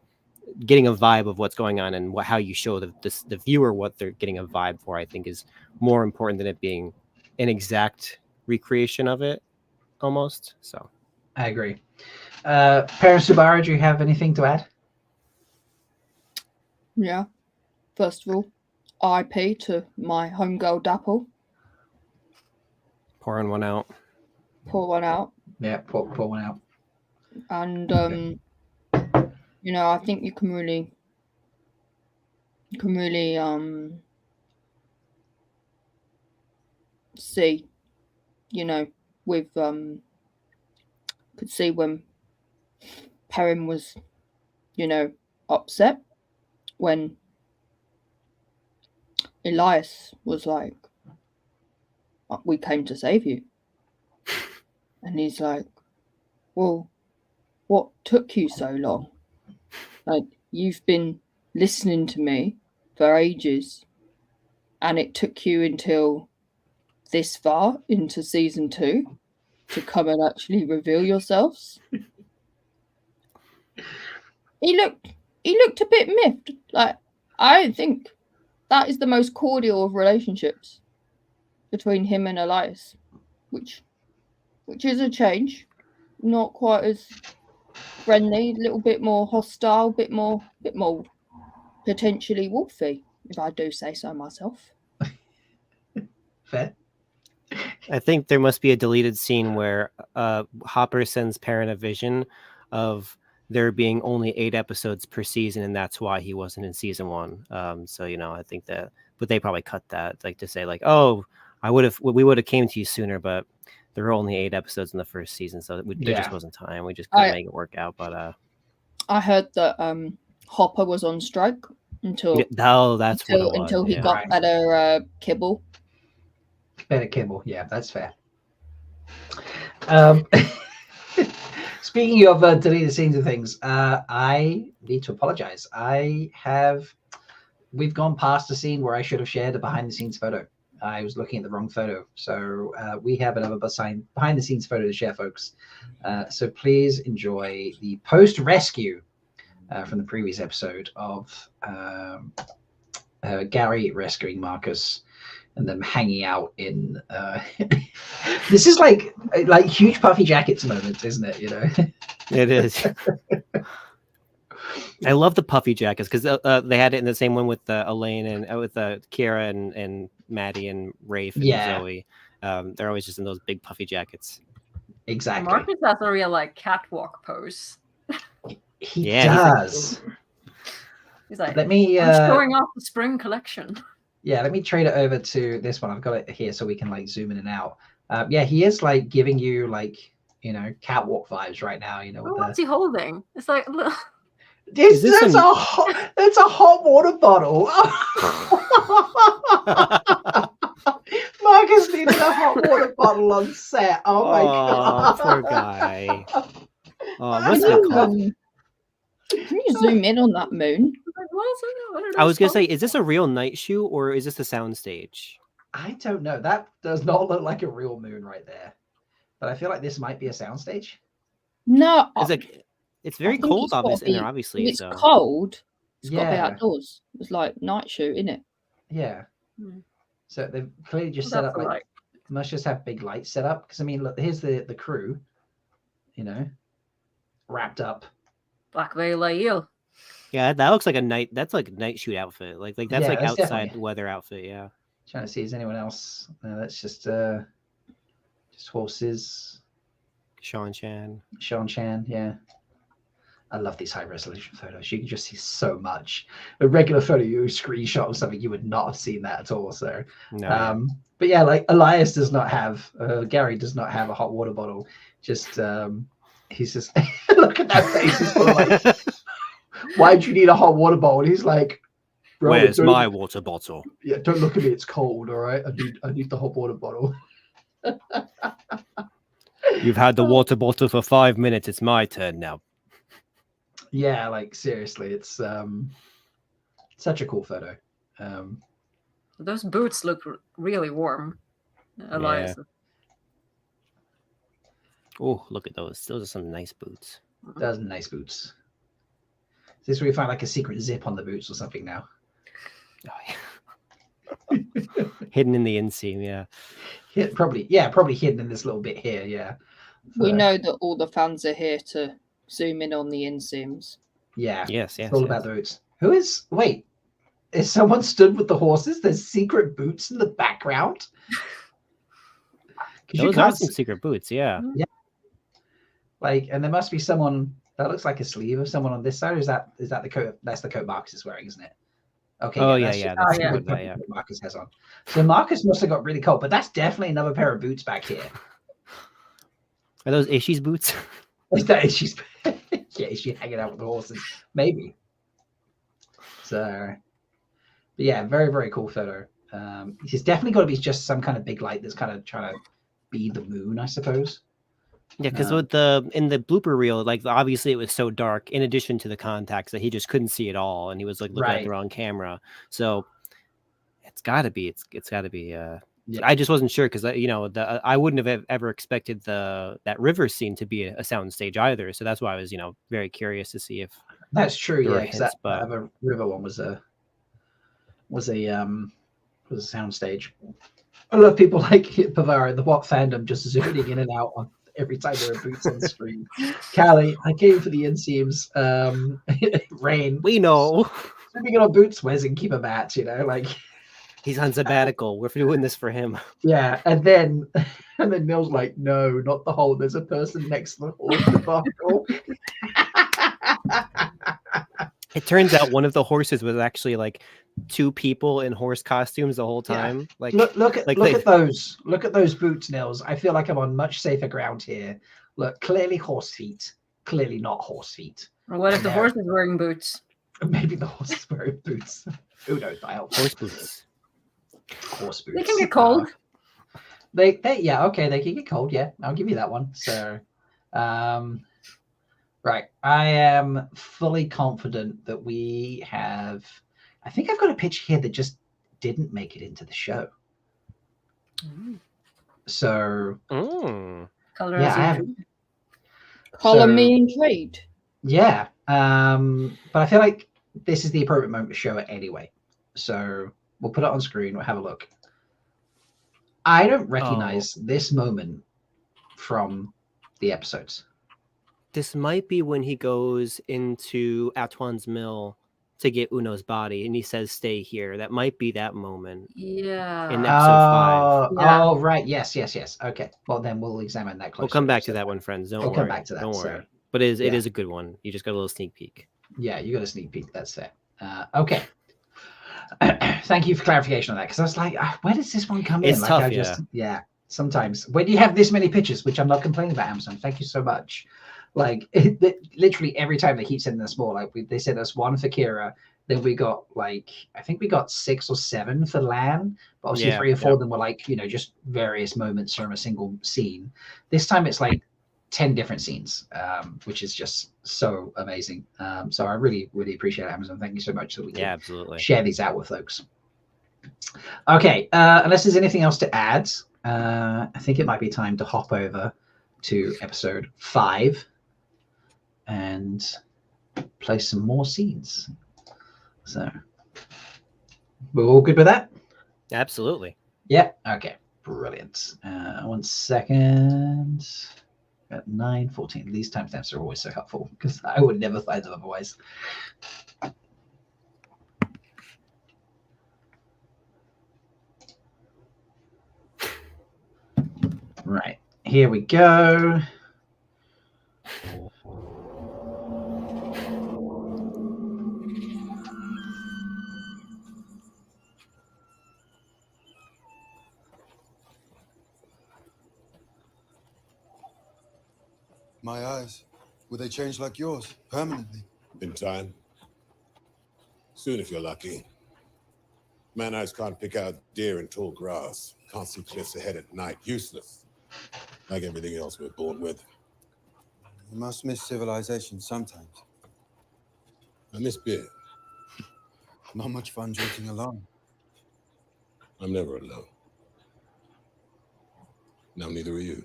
getting a vibe of what's going on and how you show the viewer what they're getting a vibe for, I think, is more important than it being an exact recreation of it, almost. So I agree. Perrin Subara, do you have anything to add? Yeah. First of all, IP to my homegirl Dapple. Pouring one out. Pour one out. Yeah, pour one out. And you know, I think you can really see, you know, with could see when Perrin was, you know, upset when Elias was like, we came to save you. And he's like, well, what took you so long? Like, you've been listening to me for ages, and it took you until this far into season 2 to come and actually reveal yourselves. He looked a bit miffed. Like, I don't think that is the most cordial of relationships between him and Elias, which is a change. Not quite as friendly, a little bit more hostile, bit more potentially wolfy, if I do say so myself. Fair. I think there must be a deleted scene where Hopper sends Perrin a vision of there being only 8 episodes per season, and that's why he wasn't in season 1. So I think that, but they probably cut that, like, to say like, oh, we would have came to you sooner, but there were only 8 episodes in the first season, so there just wasn't time. We just couldn't make it work out. But I heard that Hopper was on strike until until he got better kibble. Better kibble, yeah, that's fair. Speaking of deleted scenes and things, I need to apologize. We've gone past the scene where I should have shared a behind-the-scenes photo. I was looking at the wrong photo. So we have another behind-the-scenes photo to share, folks. So please enjoy the post-rescue from the previous episode of Gary rescuing Marcus and them hanging out in... This is like huge puffy jackets moment, isn't it? It is. I love the puffy jackets because they had it in the same one with Elaine and with Kiera and Maddie and Rafe and Zoe. They're always just in those big puffy jackets. Exactly. Marcus has a real catwalk pose. He does. He's like, let me I'm showing off the spring collection. Yeah, let me trade it over to this one. I've got it here so we can zoom in and out. Yeah, he is giving you catwalk vibes right now. What's he holding? It's like, look. That's a hot water bottle. Marcus needed a hot water bottle on set. Oh my god, poor guy. What's that called? Can you zoom in on that moon? I was gonna say, is this a real night shoot or is this a soundstage? I don't know. That does not look like a real moon right there, but I feel like this might be a soundstage. No, it's very cold, obviously. If it's cold, it's got to be outdoors. It's like night shoot, isn't it? Yeah. So they've clearly just set up must just have big lights set up because look, here's the crew, wrapped up. Black Veil Eel. Yeah, that looks like a night. That's like a night shoot outfit. Like that's outside definitely weather outfit. Yeah. Trying to see is anyone else. That's just horses. Sean Chan. Yeah. I love these high resolution photos. You can just see so much. A regular photo you screenshot or something, you would not have seen that at all. So, no. But yeah, Elias does not have. Gary does not have a hot water bottle. Just he's just look at that face. He's like, why'd you need a hot water bottle? And he's like, where's my water bottle? Yeah, don't look at me. It's cold. All right, I need the hot water bottle. You've had the water bottle for 5 minutes. It's my turn now. Yeah, seriously, it's such a cool photo. Those boots look really warm. Elias. Yeah. Oh, look at those. Those are some nice boots. Those are nice boots. Is this where you find a secret zip on the boots or something now? Oh, yeah. Hidden in the inseam, yeah. Probably hidden in this little bit here, yeah. We know that all the fans are here to zoom in on the inseams. Yeah. Yes. It's all about the boots. Is someone stood with the horses? There's secret boots in the background. Those are some secret boots, yeah. Yeah. And there must be someone that looks like a sleeve of someone on this side. Or is that the coat? That's the coat Marcus is wearing, isn't it? Okay. Oh yeah. That's the coat Marcus has on. So Marcus must have got really cold, but that's definitely another pair of boots back here. Are those Ishi's boots? Is that Ishi's? Yeah, Ishi hanging out with the horses, maybe. So, but yeah, very very cool photo. It's definitely got to be just some kind of big light that's kind of trying to be the moon, I suppose. Yeah, because in the blooper reel, like obviously it was so dark. In addition to the contacts, that he just couldn't see at all, and he was like looking at the wrong camera. So it's got to be. It's got to be. Yeah. I just wasn't sure because I wouldn't have ever expected that river scene to be a sound stage either. So that's why I was very curious to see if that's true. Yeah, because that but... other river one was a sound stage. I love people like Pavara, the WoT fandom, just zooming in and out on every time there are boots on screen. Callie, I came for the inseams. Rain, we know. Zooming on boots, Wes and keep a bat. Like he's on sabbatical. We're doing this for him. Yeah, and then Mill's like, no, not the hole. There's a person next to the horse debacle. It turns out one of the horses was actually like two people in horse costumes the whole time. Yeah. Like look at those boots, Nils. I feel like I'm on much safer ground here. Look, clearly horse feet, clearly not horse feet. Or what if the horse is wearing boots? Maybe the horse is wearing boots. Who knows? Horse boots. Horse boots. They can get cold. They can get cold. Yeah, I'll give you that one. So, right, I am fully confident that we have. I think I've got a pitch here that just didn't make it into the show. So, Color me intrigued. Yeah, but I feel like this is the appropriate moment to show it anyway. So we'll put it on screen. We'll have a look. I don't recognize this moment from the episodes. This might be when he goes into Atuan's mill to get Uno's body, and he says, "Stay here." That might be that moment. Yeah. In episode 5. Yeah. Oh, right. Yes. Okay. Well, then we'll examine that closer. We'll come back to that one, friends. Don't worry. Come back to that. Don't worry. But it is a good one. You just got a little sneak peek. Yeah, you got a sneak peek. That's it. Okay. Thank you for clarification on that, because I was like, where does this one come in? It's tough, sometimes when you have this many pictures, which I'm not complaining about, Amazon. Thank you so much. Like literally every time they keep sending us more. Like they sent us one for Kira, then we got I think we got 6 or 7 for Lan, but obviously 3 or 4 of them were just various moments from a single scene. This time it's like 10 different scenes, which is just so amazing. So I really, really appreciate it, Amazon. Thank you so much that we can absolutely share these out with folks. Okay, unless there's anything else to add, I think it might be time to hop over to episode 5 and play some more scenes. So we're all good with that? Absolutely. Yeah. Okay. Brilliant. 1 second. At 9:14. These timestamps are always so helpful because I would never find them otherwise. Right. Here we go. My eyes, will they change like yours permanently? In time. Soon if you're lucky. Man eyes can't pick out deer in tall grass. Can't see cliffs ahead at night. Useless. Like everything else we're born with. You must miss civilization sometimes. I miss beer. Not much fun drinking alone. I'm never alone. Now neither are you.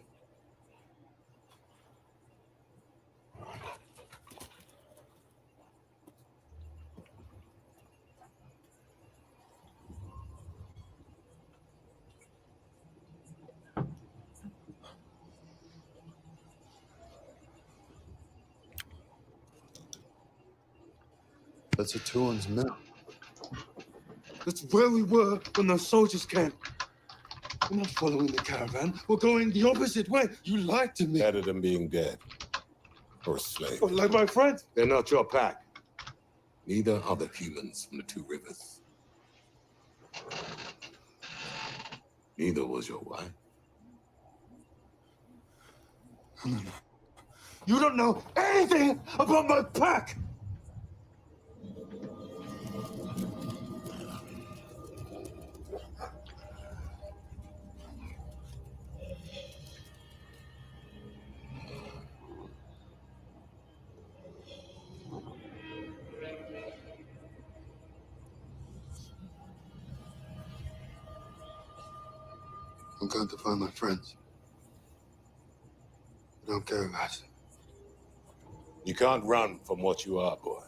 That's Atuan's mill. That's where we were when those soldiers came. We're not following the caravan. We're going the opposite way. You lied to me. Better than being dead. Or a slave. Oh, like my friends. They're not your pack. Neither are the humans from the 2 rivers. Neither was your wife. No. You don't know anything about my pack! I'm going to find my friends. I don't care about it. You can't run from what you are, boy.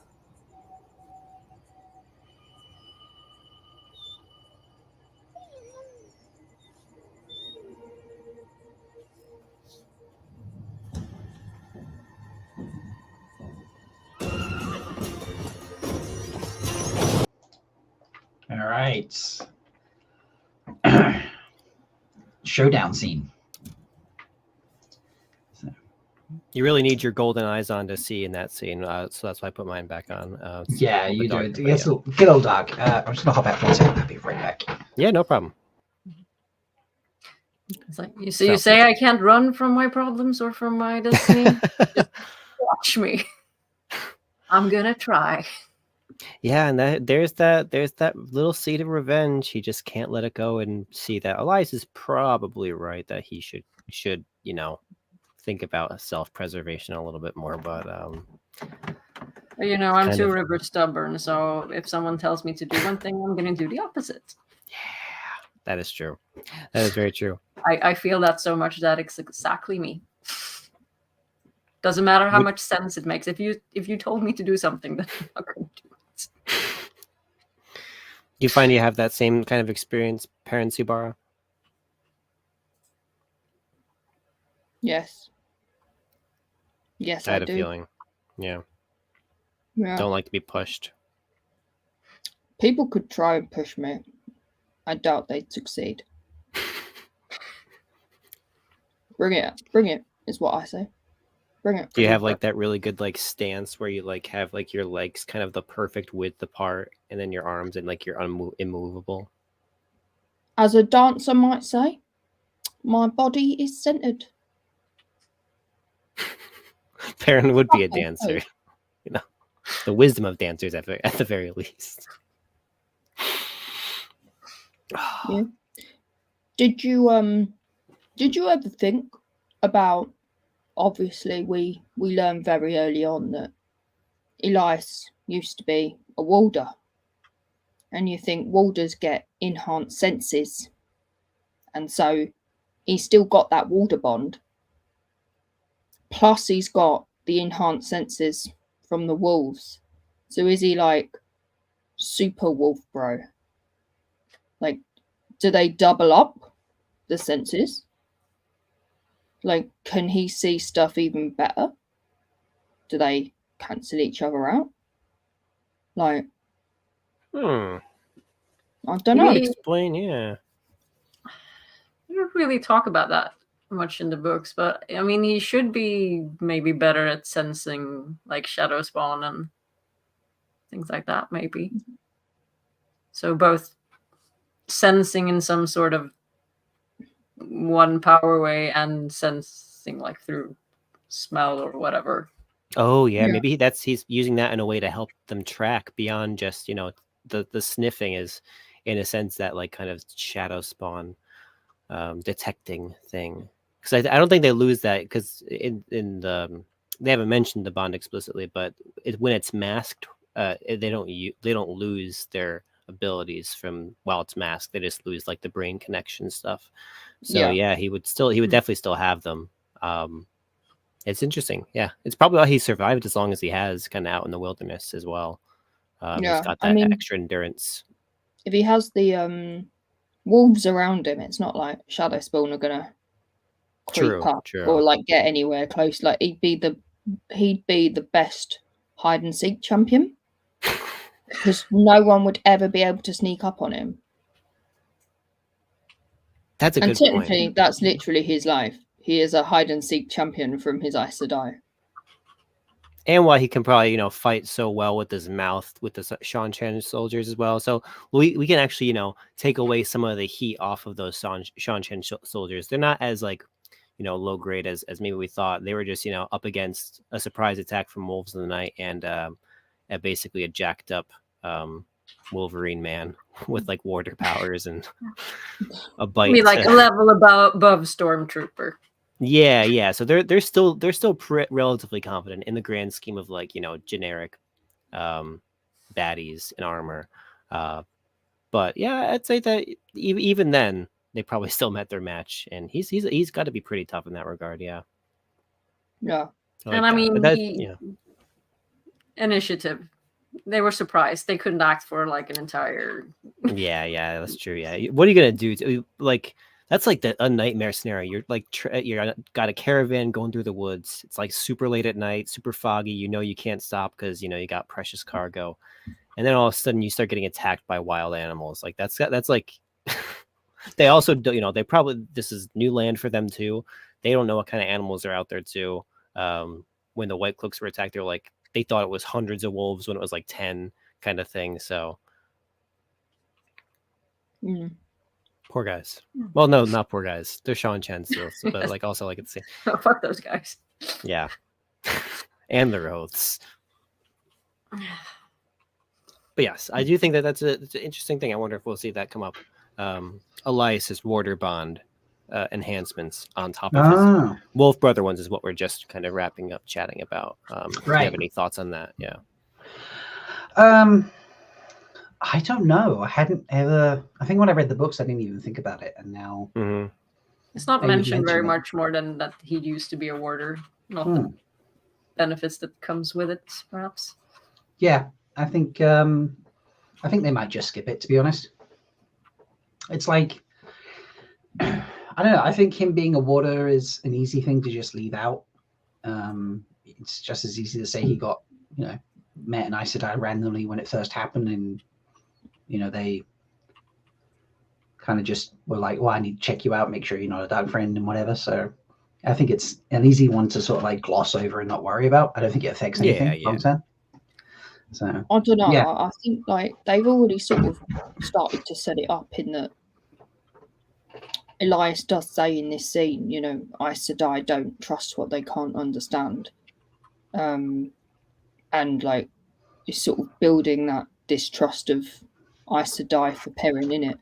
All right. Showdown scene. You really need your golden eyes on to see in that scene, so that's why I put mine back on. Yeah, you do. It gets a little dark. I'm just gonna hop back 1 second. I'll be right back. Yeah, no problem. It's like you say I can't run from my problems or from my destiny. Just watch me. I'm gonna try. Yeah, and there's that little seed of revenge. He just can't let it go and see that Elias is probably right that he should think about self-preservation a little bit more. But I'm too river stubborn, so if someone tells me to do one thing, I'm gonna do the opposite. That is true. That is very true. I feel that so much that it's exactly me. Doesn't matter how much sense it makes. If you told me to do something, then I'm not going to do it. Do you find you have that same kind of experience, Perrin Aybara? Yes. Yes, I had do. a feeling. Yeah. Don't like to be pushed. People could try and push me. I doubt they'd succeed. Bring it, is what I say. Bring it. Do you have like that really good like stance where you like have like your legs kind of the perfect width apart and then your arms and like you're immovable? As a dancer might say, my body is centered. Perrin would be a dancer. The wisdom of dancers at the very least. Yeah. Did you ever think about, obviously we learned very early on that Elias used to be a Walder, and you think Walders get enhanced senses, and so he's still got that Walder bond, plus he's got the enhanced senses from the wolves. So is he like super wolf bro? Like, do they double up the senses? Like, can he see stuff even better? Do they cancel each other out? Like, I don't know. Explain, yeah. We don't really talk about that much in the books, but I mean, he should be maybe better at sensing like shadow spawn and things like that, maybe. So both sensing in some sort of one power way and sensing like through smell or whatever. Oh yeah, maybe he's using that in a way to help them track beyond just the sniffing is in a sense that like kind of shadow spawn detecting thing, because I don't think they lose that, because in the they haven't mentioned the bond explicitly, but when it's masked, they don't lose their abilities from while it's masked. They just lose like the brain connection stuff. So yeah, he would definitely still have them. It's interesting. Yeah, it's probably why he survived as long as he has, kind of out in the wilderness as well. He's got that extra endurance. If he has the wolves around him, it's not like shadow spawn are gonna creep up or like get anywhere close. Like he'd be the best hide and seek champion, because no one would ever be able to sneak up on him. That's a good point. And technically, that's literally his life. He is a hide and seek champion from his Aes Sedai. And why he can probably, fight so well with his mouth with the Shan Chen soldiers as well. So we can actually, take away some of the heat off of those Shan Chen soldiers. They're not as like, low grade as maybe we thought. They were just, up against a surprise attack from Wolves of the Night and basically a jacked up Wolverine man with like water powers and a bite. Be like a level above Stormtrooper. Yeah. So they're still relatively confident in the grand scheme of like generic baddies in armor. But yeah, I'd say that even then they probably still met their match, and he's got to be pretty tough in that regard. Yeah. Yeah. And I mean, initiative. They were surprised. They couldn't act for like an entire. Yeah, that's true. Yeah, what are you gonna do? Like, that's like a nightmare scenario. You're like you're got a caravan going through the woods. It's like super late at night, super foggy. You can't stop because you got precious cargo, and then all of a sudden you start getting attacked by wild animals. Like that's like. They also do. They probably this is new land for them too. They don't know what kind of animals are out there too. When the White Cloaks were attacked, they thought it was hundreds of wolves when it was like 10 kind of thing. So poor guys. Well, no, not poor guys. They're Sean Chen still, but like also like it's oh, fuck those guys. Yeah, and their oaths. But yes, I do think that's an interesting thing. I wonder if we'll see that come up. Elias's warder bond enhancements on top of his wolf brother ones is what we're just kind of wrapping up chatting about. Do you have any thoughts on that? Yeah. I don't know. I hadn't ever. I think when I read the books, I didn't even think about it, and now it's not mentioned very much more than that he used to be a warder. Not the benefits that comes with it, perhaps. Yeah, I think they might just skip it. To be honest, it's like. I don't know. I think him being a warder is an easy thing to just leave out. It's just as easy to say he got, met an Aes Sedai randomly when it first happened, and they kind of just were like, "Well, I need to check you out, make sure you're not a dark friend and whatever." So I think it's an easy one to sort of like gloss over and not worry about. I don't think it affects anything long term. So I don't know. Yeah. I think like they've already sort of started to set it up in that. Elias does say in this scene, Aes Sedai don't trust what they can't understand. And like it's sort of building that distrust of Aes Sedai for Perrin in it.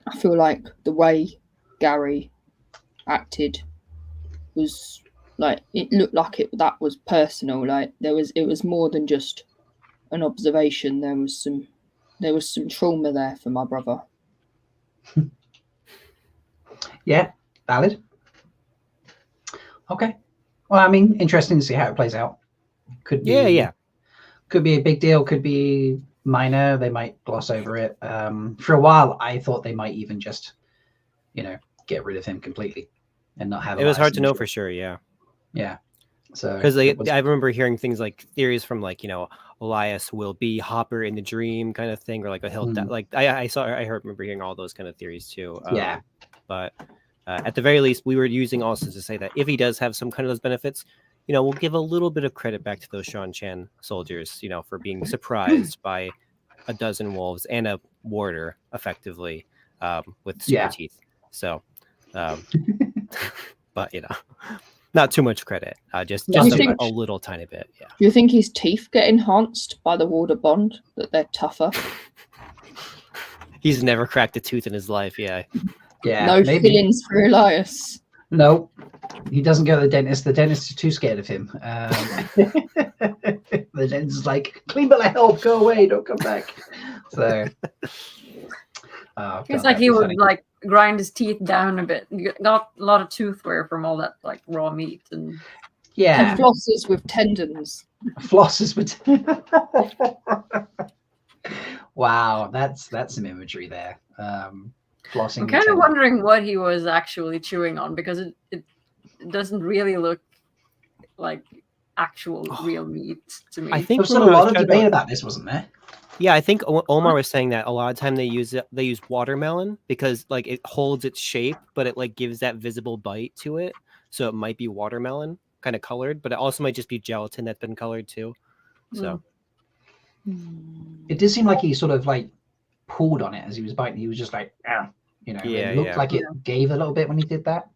I feel like the way Gary acted was like it looked like that was personal. Like it was more than just an observation. There was some trauma there for my brother. Yeah, valid. Okay. Well, I mean, interesting to see how it plays out. Could be, could be a big deal. Could be minor. They might gloss over it. For a while, I thought they might even just, get rid of him completely and not have. It was hard to know for sure. Yeah. Yeah. So because I remember hearing things like theories from like Elias will be Hopper in the dream kind of thing, or like he'll like I remember hearing all those kind of theories too. But at the very least, we were using also to say that if he does have some kind of those benefits, we'll give a little bit of credit back to those Sean Chen soldiers, for being surprised by a dozen wolves and a warder effectively with super teeth. So, but not too much credit, just a little tiny bit. Yeah. Do you think his teeth get enhanced by the warder bond, that they're tougher? He's never cracked a tooth in his life. Yeah. Yeah. No fillings for Elias. No, he doesn't go to the dentist. The dentist is too scared of him. The dentist is like, clean bill of health, go away, don't come back. So it's like he would like grind his teeth down a bit. You got a lot of tooth wear from all that like raw meat and and flosses with tendons. Flosses with wow, that's some imagery there. Flossing. I'm kind of wondering what he was actually chewing on, because it doesn't really look like actual real meat to me. I think there was a lot of debate about this, wasn't there? Yeah, I think Omar was saying that a lot of time they use watermelon because like it holds its shape, but it like gives that visible bite to it. So it might be watermelon kind of colored, but it also might just be gelatin that's been colored too. So it did seem like he sort of like pulled on it as he was biting. He was just like, it looked like it gave a little bit when he did that.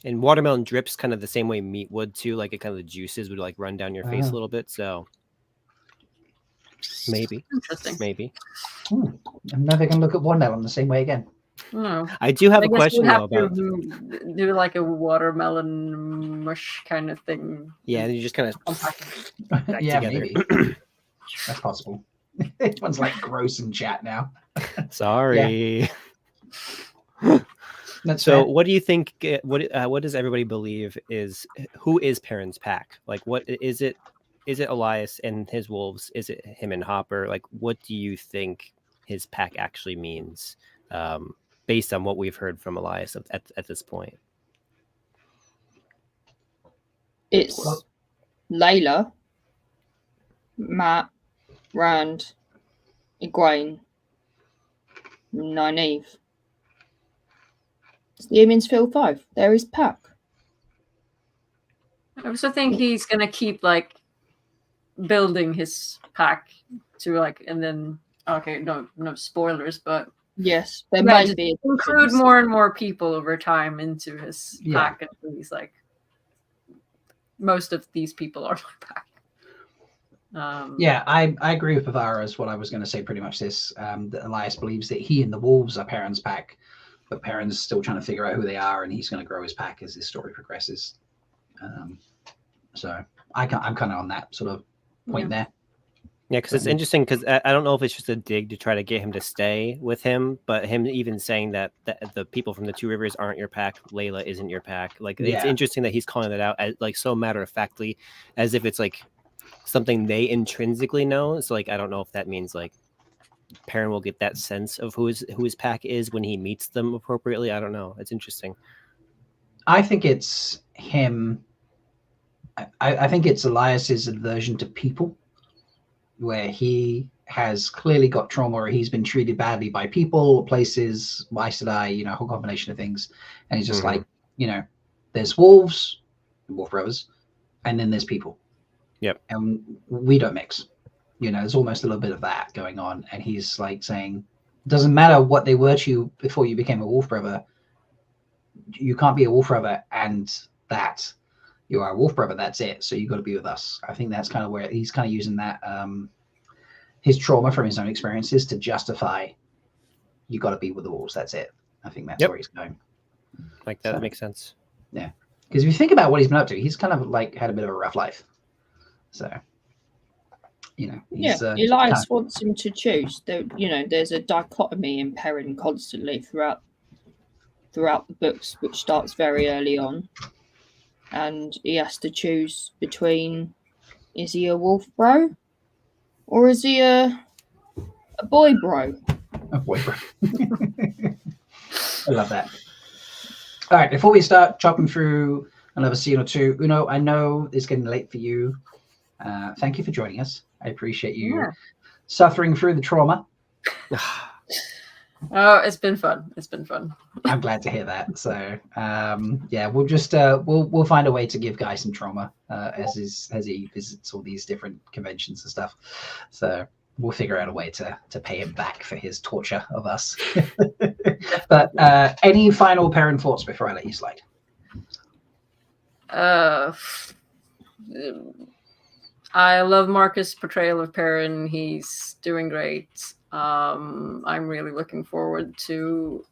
And watermelon drips kind of the same way meat would too, like it kind of the juices would like run down your face a little bit. So maybe. I'm never gonna look at watermelon the same way again. No. I do have a question though about do like a watermelon mush kind of thing. Yeah, and you just kind of together. Maybe. That's possible. Everyone's like gross in chat now. Sorry. That's so. fair. What do you think? What does everybody believe is who is Perrin's pack? Like, what is it? Is it Elias and his wolves? Is it him and Hopper? Like, what do you think his pack actually means, based on what we've heard from Elias at this point? It's Layla, Matt, Rand, Egwene, Nynaeve. It's the Eminsfield 5. There is pack. I also think he's gonna keep like building his pack to like, and then no spoilers, but yes, there might be include more and more people over time into his pack, and he's like, most of these people are my pack. Yeah, I agree with Pavara as what I was going to say. Pretty much this that Elias believes that he and the wolves are Perrin's pack, but Perrin's still trying to figure out who they are, and he's going to grow his pack as his story progresses. So I'm kind of on that sort of point there. Yeah, because it's interesting because I don't know if it's just a dig to try to get him to stay with him, but him even saying that the people from the Two Rivers aren't your pack, Layla isn't your pack. Like, it's interesting that he's calling that out as, like, so matter-of-factly, as if it's like something they intrinsically know. So, like, I don't know if that means like Perrin will get that sense of who his pack is when he meets them appropriately. I don't know. It's interesting. I think it's him. I think it's Elias's aversion to people, where he has clearly got trauma, or he's been treated badly by people, places, a whole combination of things. And he's just like, there's wolves, wolf brothers, and then there's people. Yep. And we don't mix. There's almost a little bit of that going on. And he's like saying, it doesn't matter what they were to you before you became a wolf brother. You can't be a wolf brother and that. You are a wolf brother, that's it. So you got to be with us. I think that's kind of where he's kind of using that, his trauma from his own experiences to justify, you got to be with the wolves, that's it. I think that's where he's going. Like that makes sense. Yeah. Because if you think about what he's been up to, he's kind of like had a bit of a rough life. So, he's, Elias wants him to choose. There's a dichotomy in Perrin constantly throughout the books, which starts very early on. And he has to choose between, is he a wolf bro or is he a boy bro? A boy bro. I love that. All right, before we start chopping through another scene or two, Uno, I know it's getting late for you. Thank you for joining us. I appreciate you suffering through the trauma. Oh, it's been fun. It's been fun. I'm glad to hear that. So, we'll just we'll find a way to give Guy some trauma as he visits all these different conventions and stuff. So we'll figure out a way to pay him back for his torture of us. But any final Perrin thoughts before I let you slide? I love Marcus' portrayal of Perrin. He's doing great. I'm really looking forward to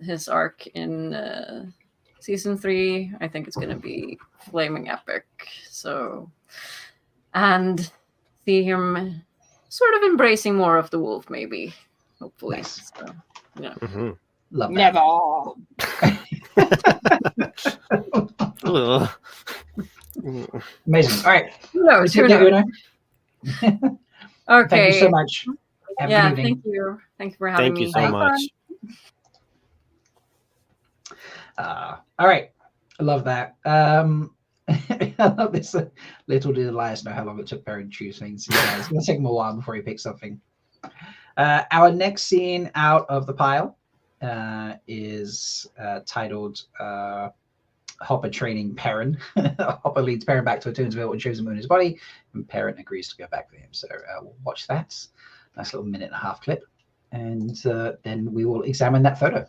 his arc in season 3. I think it's going to be flaming epic. So, and see him sort of embracing more of the wolf, maybe, hopefully. Nice. So, yeah. Mm-hmm. Love that. Amazing. All right. Who knows? Okay. Thank you so much. Have a good evening. Thank you. Thank you for having me. Thank you so much. All right. I love that. I love this. Little did Elias know how long it took Perrin to choose things. It's going to take him a while before he picks something. Our next scene out of the pile is titled Hopper Training Perrin. Hopper leads Perrin back to a Toonsville and shows him in his body, and Perrin agrees to go back with him. So we'll watch that. Nice little 1.5-minute clip. And then we will examine that photo.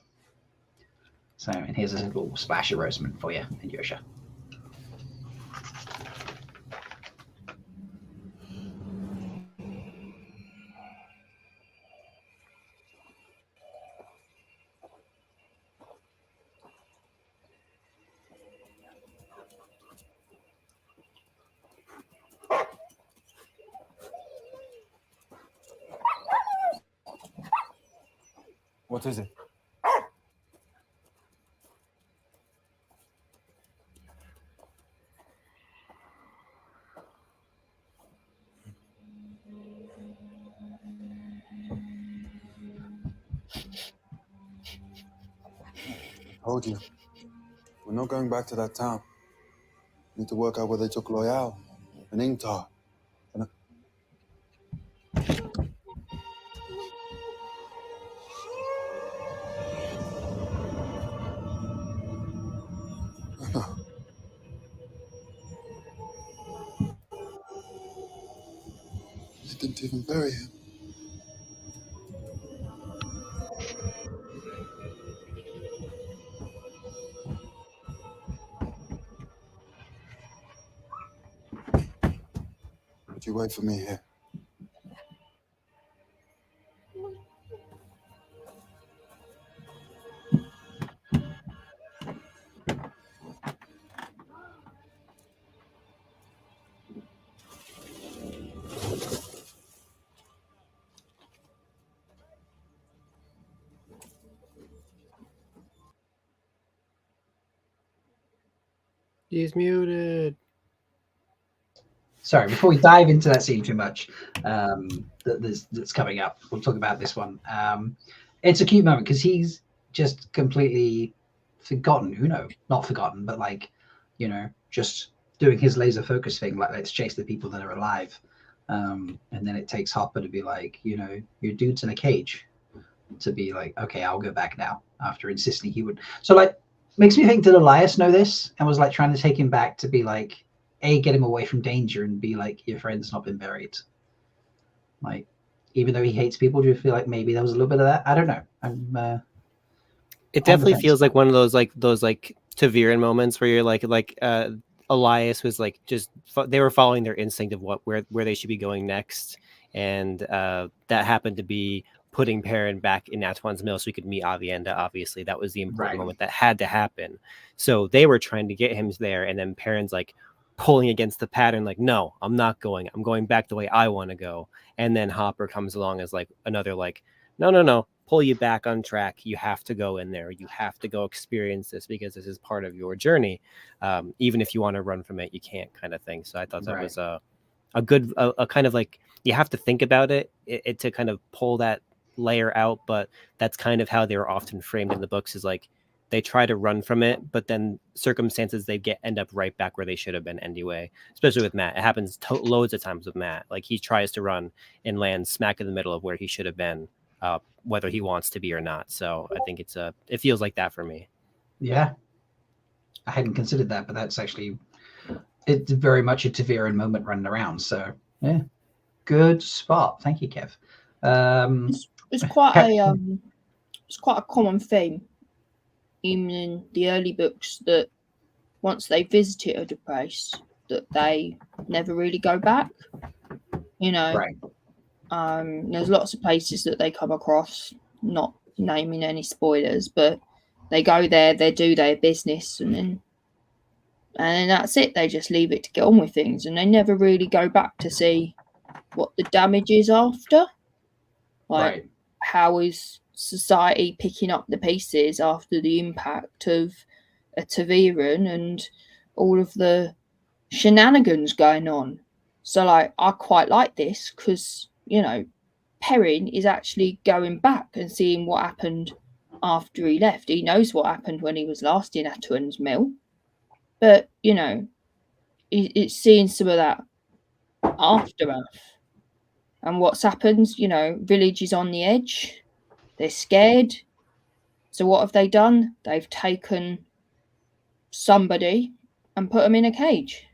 So, and here's a little splash of Rosamund for you and Yosha. What is it? told you. We're not going back to that town. We need to work out where they took Loyal and Ingtar. And they didn't even bury him. Would you wait for me here? He's muted. Sorry, before we dive into that scene too much, that's coming up, we'll talk about this one. It's a cute moment because he's just completely forgotten Uno. Not forgotten, but like, you know, just doing his laser focus thing, like let's chase the people that are alive. And then it takes Hopper to be like, you know, your dude's in a cage. To be like, okay, I'll go back now, after insisting he would. So like, makes me think, did Elias know this and was like trying to take him back to be like, A, get him away from danger, and be like, your friend's not been buried. Like, even though he hates people, do you feel like maybe there was a little bit of that? I don't know. It definitely feels like one of those like Taviran moments where you're like Elias was like they were following their instinct of where they should be going next, and that happened to be putting Perrin back in Antoine's mill so he could meet Avienda. Obviously, that was the important moment that had to happen. So they were trying to get him there, and then Perrin's like pulling against the pattern, like, no, I'm not going. I'm going back the way I want to go. And then Hopper comes along as like another like, no, pull you back on track. You have to go in there. You have to go experience this because this is part of your journey. Even if you want to run from it, you can't, kind of thing. So I thought that was a good kind of like, you have to think about it to kind of pull that layer out, but that's kind of how they were often framed in the books, is like they try to run from it, but then circumstances they end up right back where they should have been anyway. Especially with Matt, it happens loads of times with Matt. Like he tries to run and lands smack in the middle of where he should have been, whether he wants to be or not. So I think it feels like that for me. Yeah, I hadn't considered that, but that's actually, it's very much a Taviran moment running around. So yeah, good spot. Thank you, Kev. It's quite a common theme, even in the early books, that once they visited a place, that they never really go back. You know, there's lots of places that they come across, not naming any spoilers, but they go there, they do their business, and then that's it. They just leave it to get on with things, and they never really go back to see what the damage is after. Like, how is society picking up the pieces after the impact of a Taviran and all of the shenanigans going on? So, like, I quite like this because, you know, Perrin is actually going back and seeing what happened after he left. He knows what happened when he was last in Antoine's mill, but, you know, it's seeing some of that aftermath. And what's happened, you know, village is on the edge. They're scared. So what have they done? They've taken somebody and put them in a cage.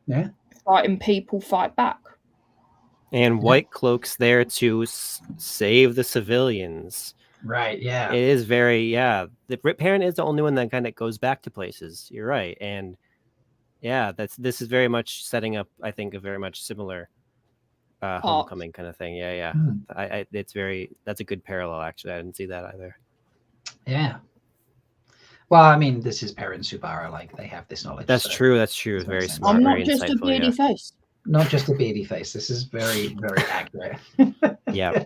Yeah. Fighting people fight back. And White Cloak's there to save the civilians. Right, yeah. It is very, the Perrin is the only one that kind of goes back to places. You're right. And yeah, this is very much setting up, I think, a very much similar homecoming kind of thing. Yeah. That's a good parallel, actually. I didn't see that either. Yeah. Well, I mean, this is Perrin Subara, like they have this knowledge. That's true. Very smart. I'm not very just a beady face. Not just a beady face. This is very, very accurate. Yeah.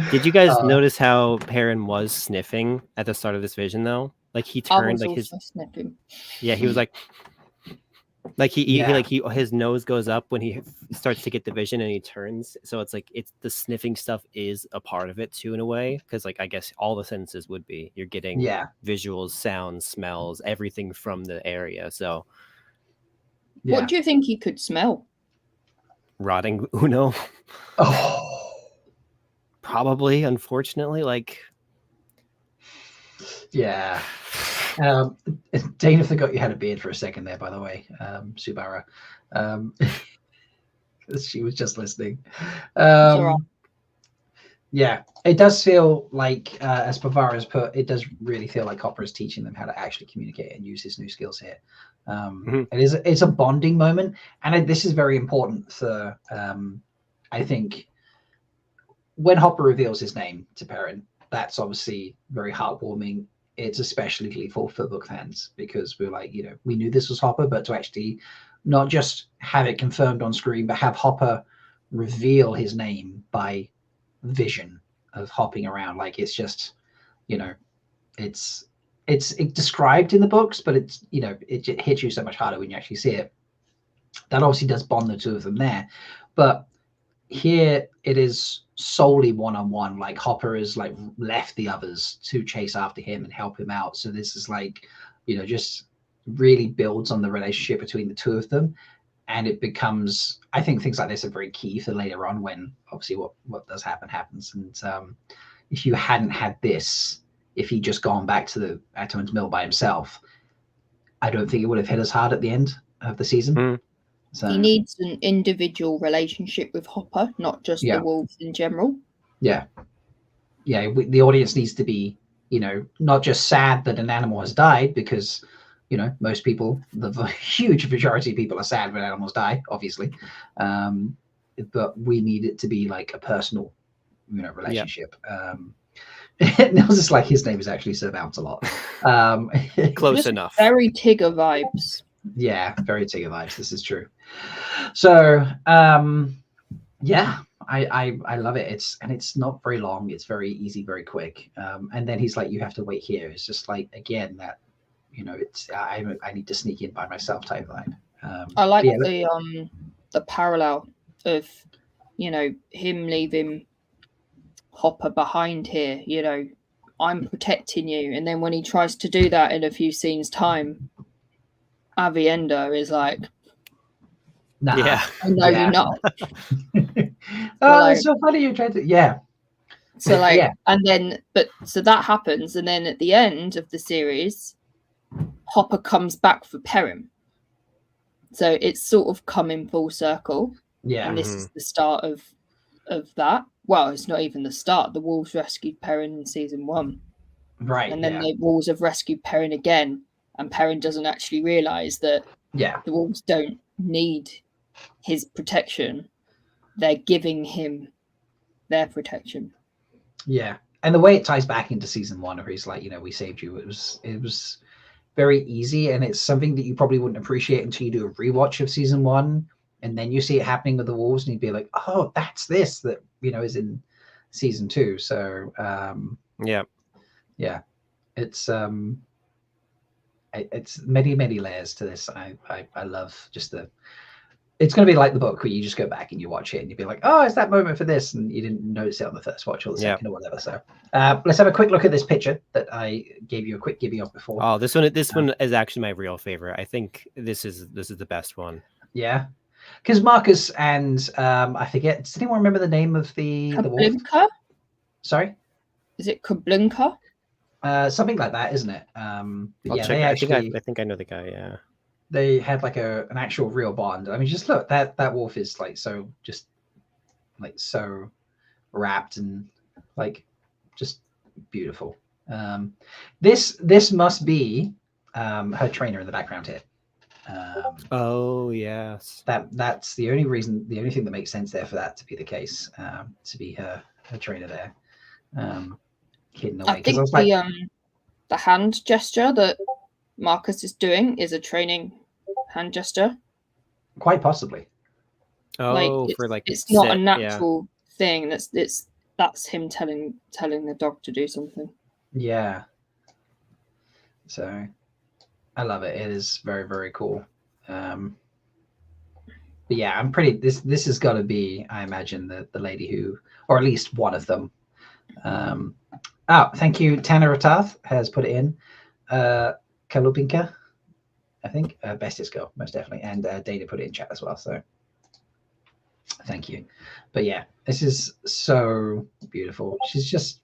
Did you guys notice how Perrin was sniffing at the start of this vision, though? Like he turned, I was like also sniffing. Yeah, he was like, Like his nose goes up when he starts to get the vision and he turns. So it's like the sniffing stuff is a part of it too in a way, because like I guess all the senses would be. You're getting visuals, sounds, smells, everything from the area. So what do you think he could smell? Rotting Uno. Oh, probably. Unfortunately, like yeah. Dana forgot you had a beard for a second there, by the way, Subara. She was just listening. Yeah, it does feel like, as Bavara's put, it does really feel like Hopper is teaching them how to actually communicate and use his new skills here. It's a bonding moment, and this is very important for, I think, when Hopper reveals his name to Perrin, that's obviously very heartwarming. It's especially gleeful for book fans because we're like, we knew this was Hopper, but to actually not just have it confirmed on screen, but have Hopper reveal his name by vision of hopping around, like it's just, it's described in the books, but it's, it hits you so much harder when you actually see it. That obviously does bond the two of them there, but here it is solely one-on-one. Like Hopper has like left the others to chase after him and help him out. So this is like, just really builds on the relationship between the two of them. And it becomes, I think things like this are very key for later on when obviously what does happen happens. And if you hadn't had this, if he'd just gone back to the Attoman's Mill by himself, I don't think it would have hit as hard at the end of the season. So he needs an individual relationship with Hopper, not just the wolves in general. The audience needs to be, not just sad that an animal has died, because, most people, the huge majority of people are sad when animals die, obviously. But we need it to be like a personal, relationship. Nils is like, his name is actually Sir Bounce a lot. Close enough. Very Tigger vibes. Yeah, very Tigger vibes. This is true. So, I love it. It's not very long. It's very easy, very quick. And then he's like, you have to wait here. It's just like, again, that, it's, I need to sneak in by myself type vibe. I like the parallel of, him leaving Hopper behind here, I'm protecting you. And then when he tries to do that in a few scenes time, Avienda is like, nah, no, you're not. It's so funny you tried to, So like, and then, so that happens, and then at the end of the series, Hopper comes back for Perrin. So it's sort of coming full circle. Yeah, and this is the start of that. Well, it's not even the start. The wolves rescued Perrin in season 1, right? And then the wolves have rescued Perrin again, and Perrin doesn't actually realize that the wolves don't need his protection. They're giving him their protection. Yeah, and the way it ties back into season 1, where he's like, we saved you. It was very easy, and it's something that you probably wouldn't appreciate until you do a rewatch of season 1, and then you see it happening with the wolves, and you'd be like, oh, that's this that is in season 2. So it's many layers to this. I love just it's going to be like the book where you just go back and you watch it and you'd be like, oh, it's that moment for this, and you didn't notice it on the first watch or the second or whatever. So let's have a quick look at this picture that I gave you a quick giving of before. Oh, this one is actually my real favorite. I think this is the best one. Yeah, because Marcus and I forget. Does anyone remember the name of the wolf? Sorry, is it Kablunka? Something like that, isn't it? I'll check. I think I know the guy. Yeah. They had like an actual real bond. I mean, just look, that wolf is like so just like so wrapped and like just beautiful. This must be her trainer in the background here. Oh yes, that's the only thing that makes sense there for that to be the case, to be her trainer there, hidden away. I think the hand gesture that Marcus is doing is a training hand gesture. Quite possibly. Oh, it's not a natural thing. That's him telling the dog to do something. Yeah. So I love it. It is very, very cool. But yeah, I'm pretty. This has got to be, I imagine, the lady who, or at least one of them. Thank you. Tanner Ratath has put it in. Kalupinka, I think, bestest girl, most definitely, and Dana put it in chat as well. So thank you. But yeah, this is so beautiful. She's just.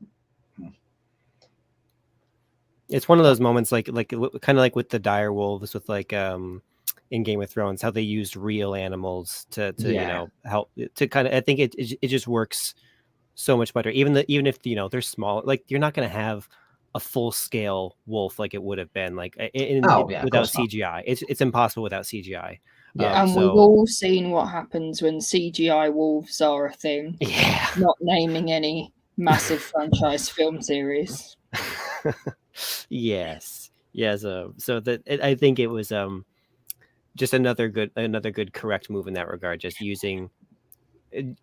It's one of those moments, like kind of like with the dire wolves, with like in Game of Thrones, how they used real animals to help to kind of. I think it just works so much better. Even if they're small, like you're not going to have a full scale wolf like it would have been like without CGI. It's impossible without CGI. Yeah, and we've all seen what happens when CGI wolves are a thing. Yeah, not naming any massive franchise film series. Yes. So that I think it was just another good correct move in that regard. Just using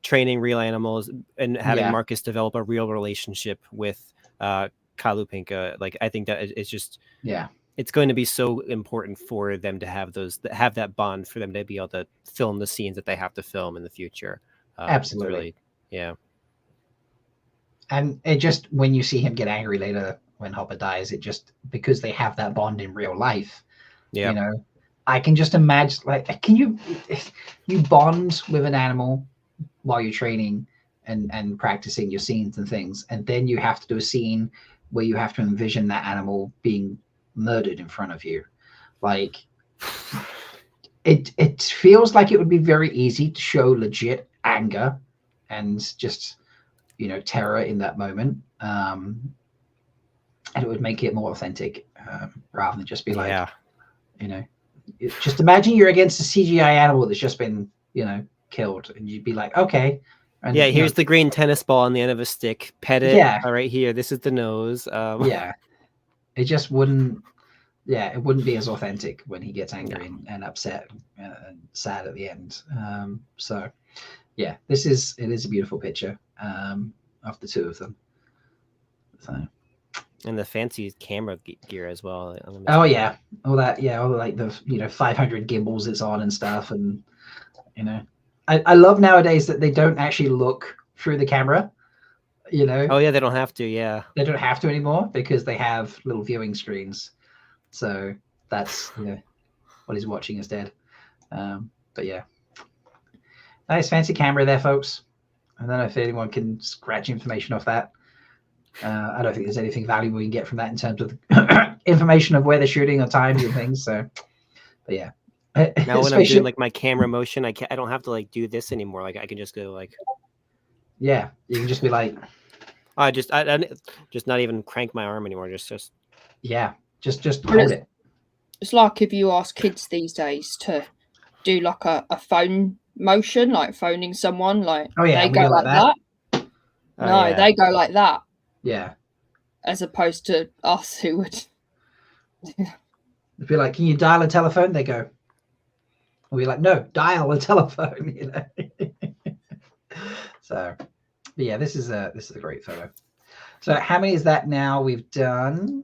training real animals and having Marcus develop a real relationship with Kalupinka. Like I think that it's just it's going to be so important for them to have that bond, for them to be able to film the scenes that they have to film in the future. Absolutely, really, And it just, when you see him get angry later when Hopper dies, it just, because they have that bond in real life, I can just imagine, like, can you bond with an animal while you're training and practicing your scenes and things, and then you have to do a scene where you have to envision that animal being murdered in front of you. Like, it feels like it would be very easy to show legit anger and just terror in that moment, and it would make it more authentic, rather than just be like, just imagine you're against a CGI animal that's just been killed, and you'd be like, okay, and here's the green tennis ball on the end of a stick, pet it, all right, here, this is the nose. It just wouldn't it wouldn't be as authentic when he gets angry and upset and sad at the end. So yeah, it is a beautiful picture of the two of them. So, and the fancy camera gear as well. All that, all like the 500 gimbals it's on and stuff, and I love nowadays that they don't actually look through the camera. Oh yeah, they don't have to. They don't have to anymore because they have little viewing screens. So that's what he's watching instead. But yeah, nice fancy camera there, folks. I don't know if anyone can scratch information off that. I don't think there's anything valuable you can get from that in terms of information of where they're shooting or times and things. So, but yeah. Now when I'm doing like my camera motion, I don't have to like do this anymore. Like I can just go like. Yeah, you can just be like. I just not even crank my arm anymore. Just hold it. It's like if you ask kids these days to do like a phone motion, like phoning someone, like they go like that. They go like that. Yeah. As opposed to us who would be like, can you dial a telephone? They go. We'll be like, no, dial a telephone, So but yeah, this is a great photo. So how many is that now? We've done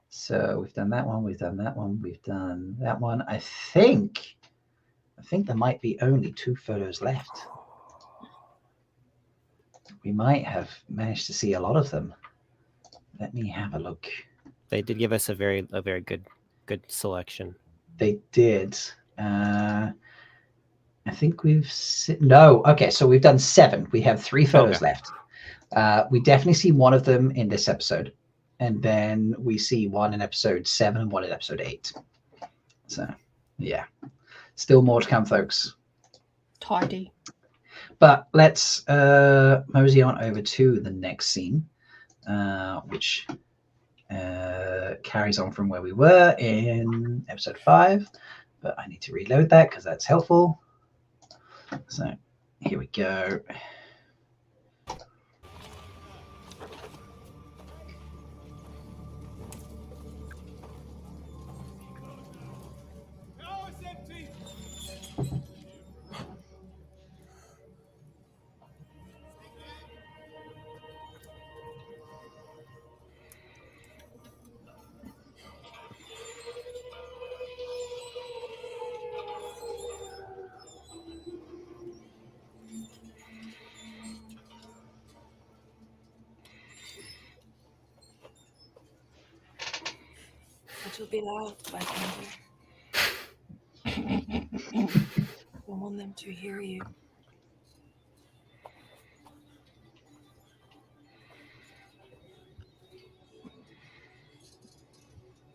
so we've done that one, we've done that one, we've done that one. I think there might be only 2 photos left. We might have managed to see a lot of them. Let me have a look. They did give us a very good selection. They did. I think okay, so we've done 7. We have 3 photos left. We definitely see one of them in this episode, and then we see one in episode 7 and one in episode 8. So yeah, still more to come, folks. Tidy. But let's mosey on over to the next scene, which carries on from where we were in episode 5. But I need to reload that because that's helpful. So here we go. It will be loud, Bystander. I want them to hear you.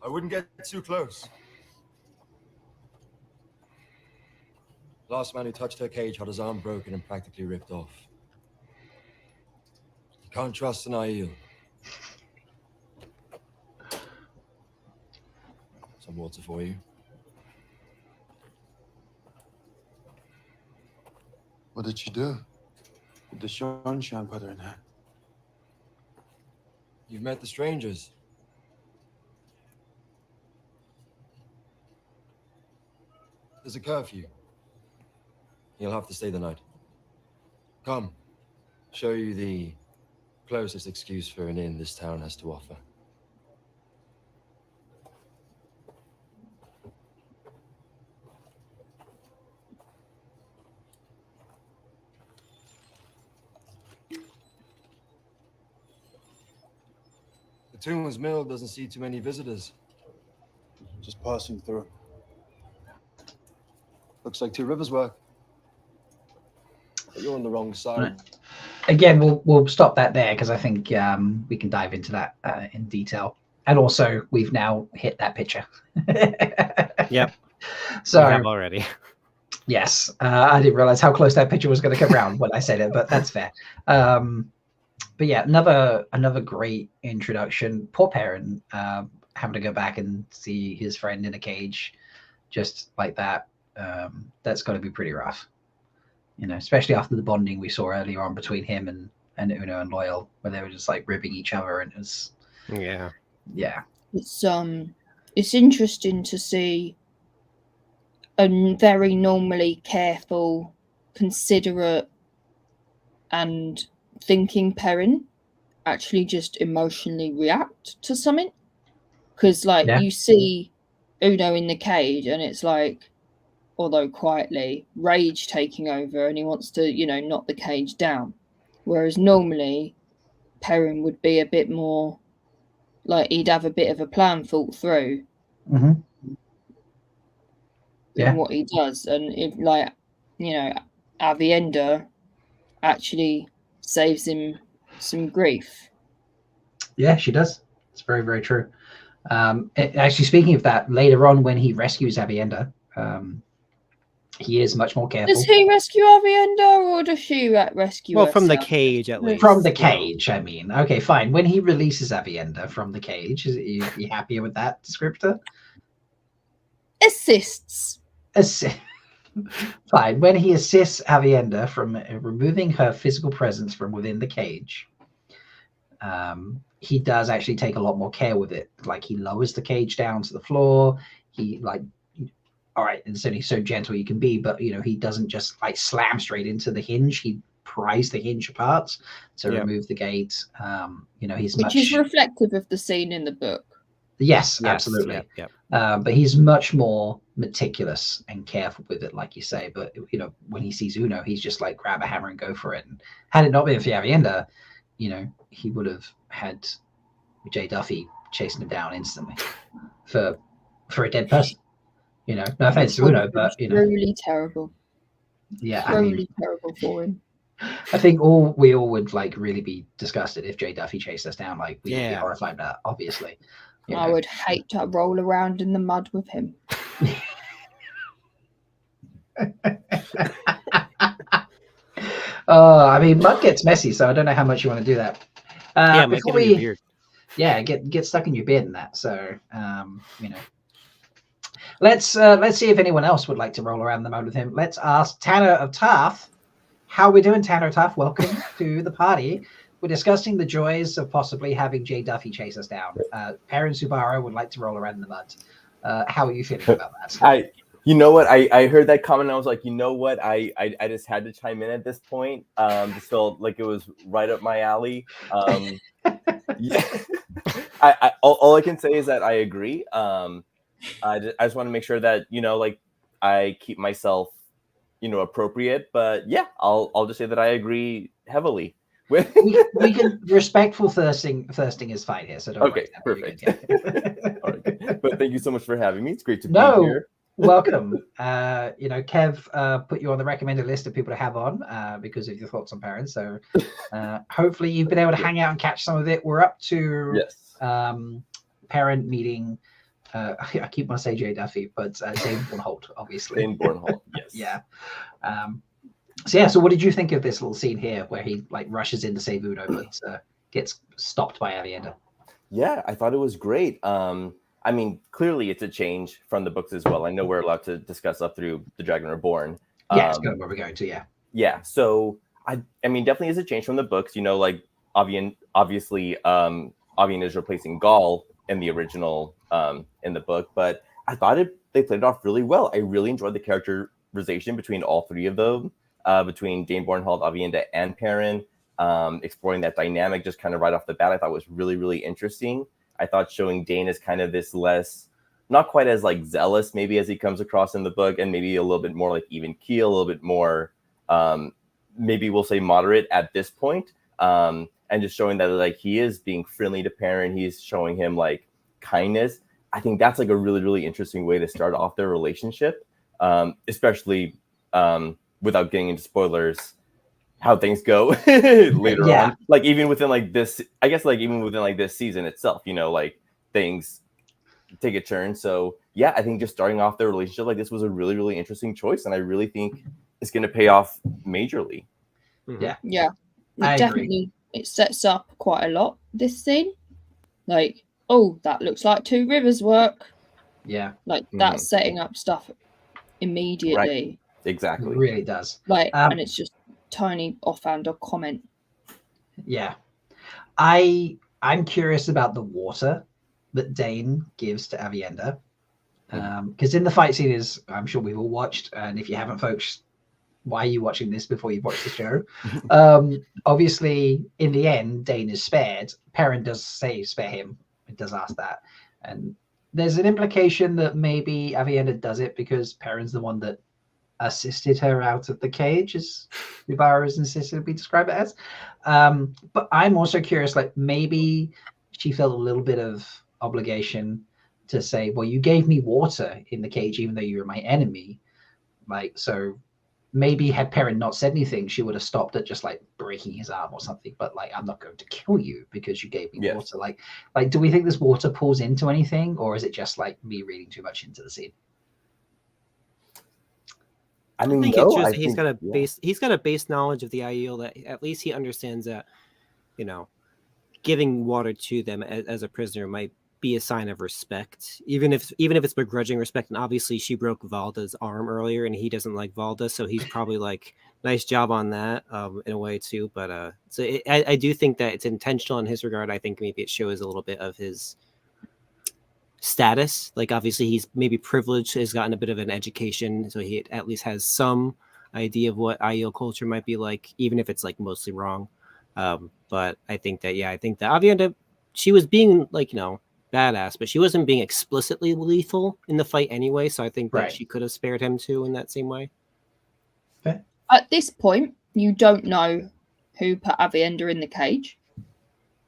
I wouldn't get too close. Last man who touched her cage had his arm broken and practically ripped off. You can't trust an Aiel. Some water for you. What did she do? Did the sunshine put her in there? You've met the strangers. There's a curfew. You'll have to stay the night. Come, show you the closest excuse for an inn this town has to offer. The Tombs Mill doesn't see too many visitors. Just passing through. Looks like Two Rivers work. But you're on the wrong side. Right. Again, we'll stop that there because I think we can dive into that in detail. And also, we've now hit that picture. Yep. So we have already. Yes, I didn't realize how close that picture was going to come around when I said it, but that's fair. But yeah, another great introduction. Poor Perrin having to go back and see his friend in a cage, just like that. That's got to be pretty rough, you know, especially after the bonding we saw earlier on between him and Uno and Loyal, where they were just like ribbing each other, and it was yeah. It's interesting to see a very normally careful, considerate, and thinking Perrin actually just emotionally react to something, because you see Uno in the cage and it's like, although quietly, rage taking over and he wants to, you know, knock the cage down, whereas normally Perrin would be a bit more like he'd have a bit of a plan thought through in what he does. And if, like, you know, Avienda actually saves him some grief. Yeah, she does. It's very, very true. Actually, speaking of that, later on when he rescues Avienda, he is much more careful. Does he rescue Avienda or does she rescue herself? From the cage, at least. From the cage, I mean. Okay, fine. When he releases Avienda from the cage, is you happy with that descriptor? Assists. Fine. When he assists Avienda from removing her physical presence from within the cage, he does actually take a lot more care with it. Like, he lowers the cage down to the floor. He, like, all right, and so he's so gentle you can be, but, you know, he doesn't just like slam straight into the hinge. He pries the hinge apart to remove the gate. You know, which is reflective of the scene in the book. Yes, absolutely. Yep. But he's much more meticulous and careful with it, like you say. But, you know, when he sees Uno, he's just like, grab a hammer and go for it. And had it not been for Avienda, you know, he would have had Jay Duffy chasing him down instantly for a dead person. You know, no offense to Uno, but, you know, really terrible. Yeah, really terrible for him. I think we all would like really be disgusted if Jay Duffy chased us down. Like, we'd be horrified by that, obviously. I would hate to roll around in the mud with him. I mean, mud gets messy, so I don't know how much you want to do that. Before get in your beard. Yeah, get stuck in your beard and that. So, you know, let's see if anyone else would like to roll around the mud with him. Let's ask Tanner of Tarth. How are we doing, Tanner of Tarth? Welcome to the party. We're discussing the joys of possibly having Jay Duffy chase us down. Perrin Subara would like to roll around in the mud. How are you feeling about that? You know what? I heard that comment and I was like, you know what? I just had to chime in at this point. Just felt like it was right up my alley. Yeah. All I can say is that I agree. I just want to make sure that, you know, like, I keep myself, you know, appropriate. But yeah, I'll just say that I agree heavily. we can respectful thirsting is fine here, so don't okay, perfect. Yeah. But thank you so much for having me. It's great to be here. Welcome. Kev put you on the recommended list of people to have on because of your thoughts on Perrin. So hopefully you've been able to hang out and catch some of it. We're up to Perrin meeting. I keep want to say Jay Duffy, but Dane Bornhold, obviously. Dane Bornhold, yes. Yeah. So what did you think of this little scene here where he like rushes in to save Udo, but gets stopped by Avienda? Yeah, I thought it was great. I mean, clearly it's a change from the books as well. I know we're allowed to discuss up through The Dragon Reborn. Yeah, it's kind of where we're going to, yeah. Yeah, so I mean, definitely is a change from the books. You know, like obviously Avian is replacing Gaul in the original in the book, but I thought they played it off really well. I really enjoyed the characterization between all three of them, between Dane Bornhold, Avienda, and Perrin. Exploring that dynamic just kind of right off the bat, I thought was really, really interesting. I thought showing Dane as kind of this less, not quite as like zealous maybe as he comes across in the book, and maybe a little bit more like even keel, a little bit more maybe we'll say moderate at this point, and just showing that like he is being friendly to Perrin, he's showing him like kindness. I think that's like a really, really interesting way to start off their relationship, especially without getting into spoilers, how things go later on. Like even within like this, I guess like even within like this season itself, you know, like things take a turn. So yeah, I think just starting off their relationship like this was a really, really interesting choice. And I really think it's going to pay off majorly. Yeah. Yeah. I Definitely. It sets up quite a lot, this scene. Like, oh, that looks like Two Rivers work. Yeah. Like that's setting up stuff immediately. Right. Exactly. It really does. Like, and it's just tiny offhander comment. Yeah. I'm curious about the water that Dane gives to Avienda. Because in the fight scene is, I'm sure we've all watched, and if you haven't, folks, why are you watching this before you've watched the show? Obviously, in the end, Dane is spared. Perrin does say spare him. It does ask that. And there's an implication that maybe Avienda does it because Perrin's the one that assisted her out of the cage, as Aybara is insisted to be described as. But I'm also curious, like maybe she felt a little bit of obligation to say, well, you gave me water in the cage, even though you were my enemy. Like, so maybe had Perrin not said anything, she would have stopped at just like breaking his arm or something. But like, I'm not going to kill you because you gave me water. Like, do we think this water pulls into anything, or is it just like me reading too much into the scene? I mean, think no, it's just I he's think, he's got a base knowledge of the Aiel that at least he understands that, you know, giving water to them as a prisoner might be a sign of respect, even if it's begrudging respect. And obviously she broke Valda's arm earlier and he doesn't like Valda, so he's probably like, nice job on that in a way too. But so I do think that it's intentional in his regard. I think maybe it shows a little bit of his status. Like obviously he's maybe privileged, has gotten a bit of an education, so he at least has some idea of what Aiel culture might be like, even if it's like mostly wrong. But I think that Avienda, she was being like, you know, badass, but she wasn't being explicitly lethal in the fight anyway, so I think that she could have spared him too in that same way. Okay. At this point, you don't know who put Avienda in the cage.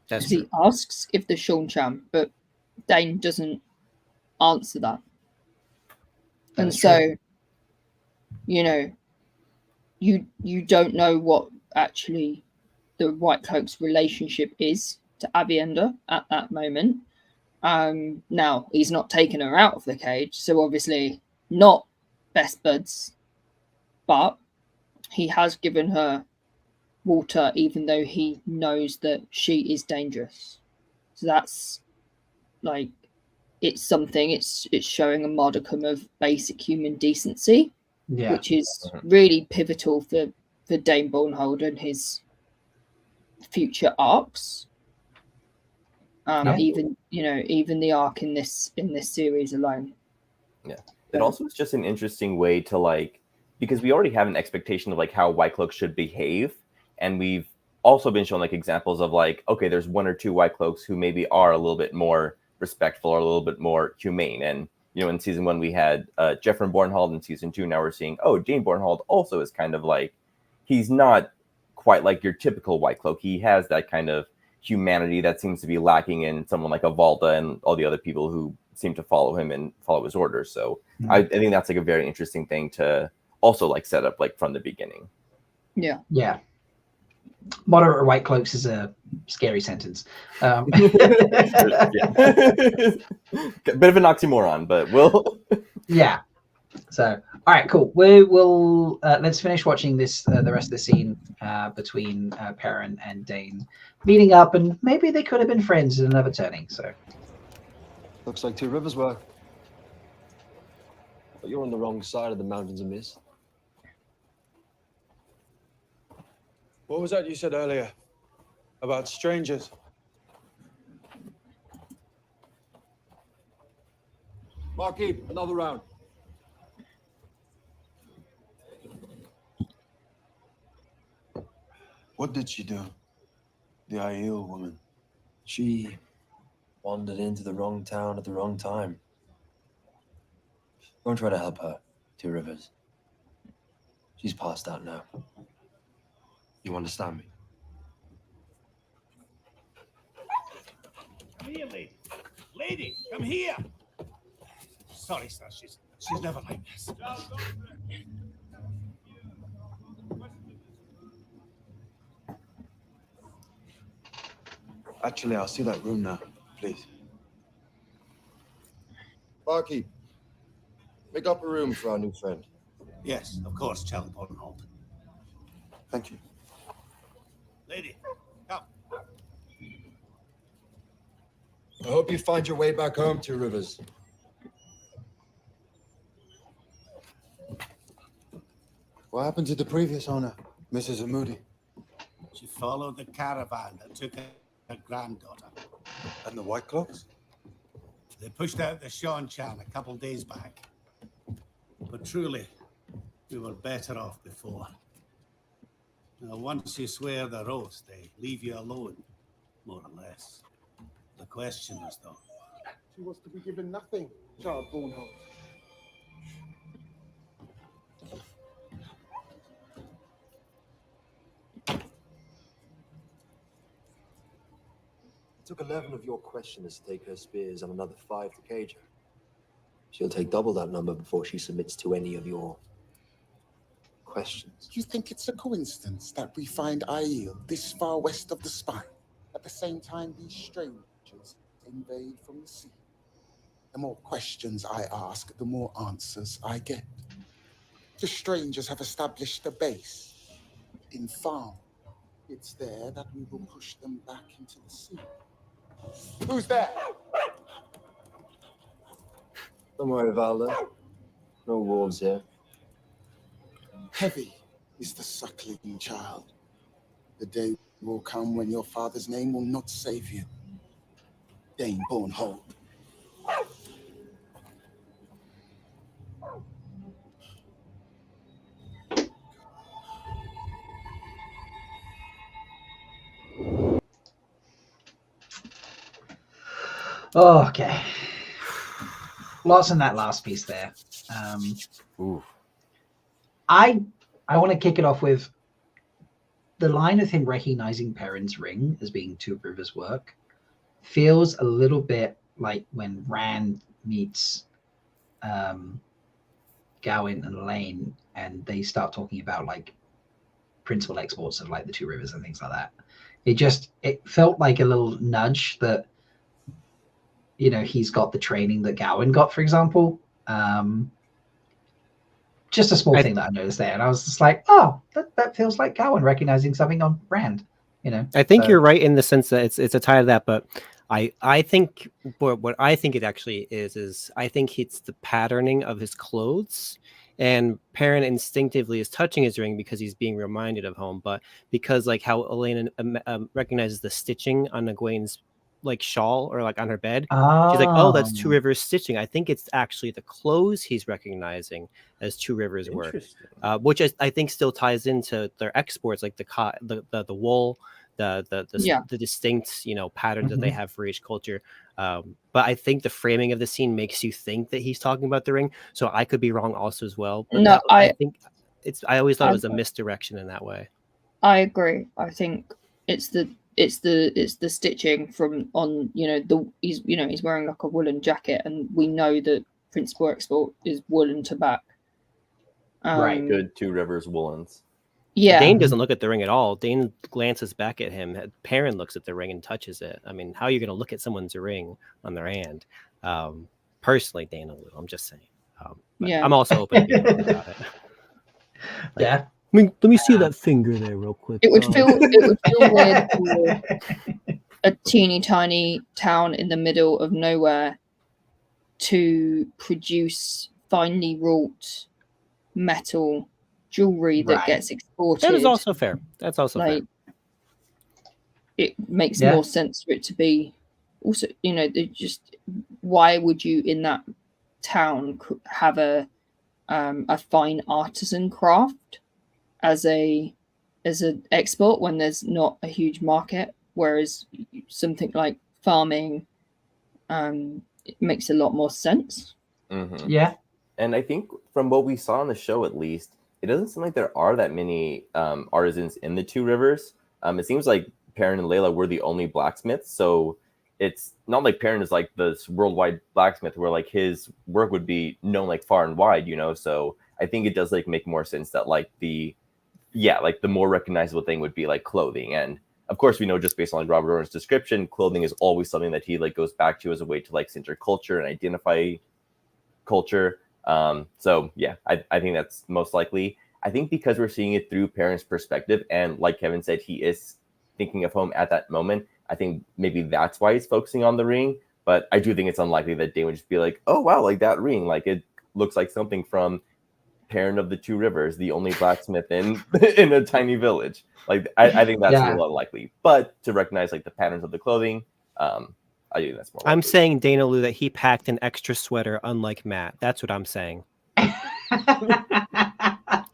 That's he asks if the Seanchan, but Dane doesn't answer that. And so, you know, you don't know what actually the White Cloak's relationship is to Avienda at that moment. Now, he's not taken her out of the cage, so obviously not best buds, but he has given her water even though he knows that she is dangerous. So that's like, it's something, it's showing a modicum of basic human decency, which is really pivotal for Dane Bornhold and his future arcs. Even the arc in this series alone. Yeah, it also is just an interesting way to like, because we already have an expectation of like how White Cloaks should behave, and we've also been shown like examples of like, okay, there's one or two White Cloaks who maybe are a little bit more respectful or a little bit more humane. And you know, in season 1 we had Jeffrey Bornhold, in season 2 now we're seeing Dane Bornhold also is kind of like, he's not quite like your typical White Cloak. He has that kind of humanity that seems to be lacking in someone like a Valda and all the other people who seem to follow him and follow his orders. So I think that's like a very interesting thing to also like set up like from the beginning. Yeah. Yeah. Moderate white cloaks is a scary sentence. Bit of an oxymoron, but we'll. Yeah. So, all right, cool. We will let's finish watching this the rest of the scene between Perrin and Dane meeting up, and maybe they could have been friends in another turning. So, looks like Two Rivers work. But you're on the wrong side of the mountains of mist. What was that you said earlier about strangers? Marquis, another round. What did she do? The Aiel woman. She wandered into the wrong town at the wrong time. Don't try to help her, Two Rivers. She's passed out now. You understand me? Come here, lady. Lady, come here. Sorry, sir. She's never like this. Actually, I'll see that room now, please. Barkeep, make up a room for our new friend. Yes, of course, Charlie Portholt. Thank you. Lady, come. I hope you find your way back home, Two Rivers. What happened to the previous owner, Mrs. Amudi? She followed the caravan that took her granddaughter. And the White Cloaks? They pushed out the Sean Chan a couple days back. But truly, we were better off before. Now, once you swear their oath, they leave you alone, more or less. The question is, though, She was to be given nothing, child Bornhold. It took 11 of your questioners to take her spears and another 5 to cage her. She'll take double that number before she submits to any of your questions. You think it's a coincidence that we find Aiel this far west of the Spine, at the same time these strangers invade from the sea? The more questions I ask, the more answers I get. The strangers have established a base in Farm. It's there that we will push them back into the sea. Who's there? Don't worry, Valda. No wolves here. Heavy is the suckling child. The day will come when your father's name will not save you. Dane Bornhold. Okay. Lots in that last piece there. I want to kick it off with the line of him recognizing Perrin's ring as being Two Rivers' work feels a little bit like when Rand meets Gawain and Elaine, and they start talking about like principal exports of like the Two Rivers and things like that. It felt like a little nudge that, you know, he's got the training that Gawain got, for example. Just a small thing that I noticed there, and I was just like, "Oh, that feels like Gawain recognizing something on Rand." You know, I think you're right in the sense that it's a tie to that, but I think what I think it actually is I think it's the patterning of his clothes, and Perrin instinctively is touching his ring because he's being reminded of home, but because like how Elena recognizes the stitching on Egwene's like shawl or like on her bed, she's like, oh, that's Two Rivers stitching. I think it's actually the clothes he's recognizing as Two Rivers work, which I think still ties into their exports, like the wool, the distinct, you know, patterns that they have for each culture. But I think the framing of the scene makes you think that he's talking about the ring, so I could be wrong also as well. But No, I think I always thought it was a misdirection in that way. I agree. I think it's the it's the stitching from on, he's wearing like a woolen jacket, and we know that principal export is woolen to back. Right. Good Two Rivers woolens. Yeah. Dane doesn't look at the ring at all. Dane glances back at him. Perrin looks at the ring and touches it. I mean, how are you going to look at someone's ring on their hand? Personally, Dane, I'm just saying. Yeah. I'm also open to being open about it. Yeah. Let me see that finger there real quick. It would feel weird for a teeny tiny town in the middle of nowhere to produce finely wrought metal jewelry that gets exported. That is also fair. That's also fair. It makes more sense for it to be also, why would you in that town have a fine artisan craft as an export when there's not a huge market, whereas something like farming it makes a lot more sense. Mm-hmm. Yeah. And I think from what we saw on the show, at least, it doesn't seem like there are that many artisans in the Two Rivers. It seems like Perrin and Layla were the only blacksmiths, so it's not like Perrin is like this worldwide blacksmith where like his work would be known like far and wide, so I think it does like make more sense that like the more recognizable thing would be like clothing. And of course we know, just based on like Robert Orton's description, clothing is always something that he like goes back to as a way to like center culture and identify culture. So yeah, I think that's most likely. I think because we're seeing it through Perrin's perspective, and like Kevin said, he is thinking of home at that moment, I think maybe that's why he's focusing on the ring. But I do think it's unlikely that Dane would just be like, oh wow, like that ring, like it looks like something from Perrin of the Two Rivers, the only blacksmith in a tiny village. Like I think that's a little unlikely. But to recognize like the patterns of the clothing, I think that's more likely. I'm saying, Dana Lou, that he packed an extra sweater, unlike Matt. That's what I'm saying.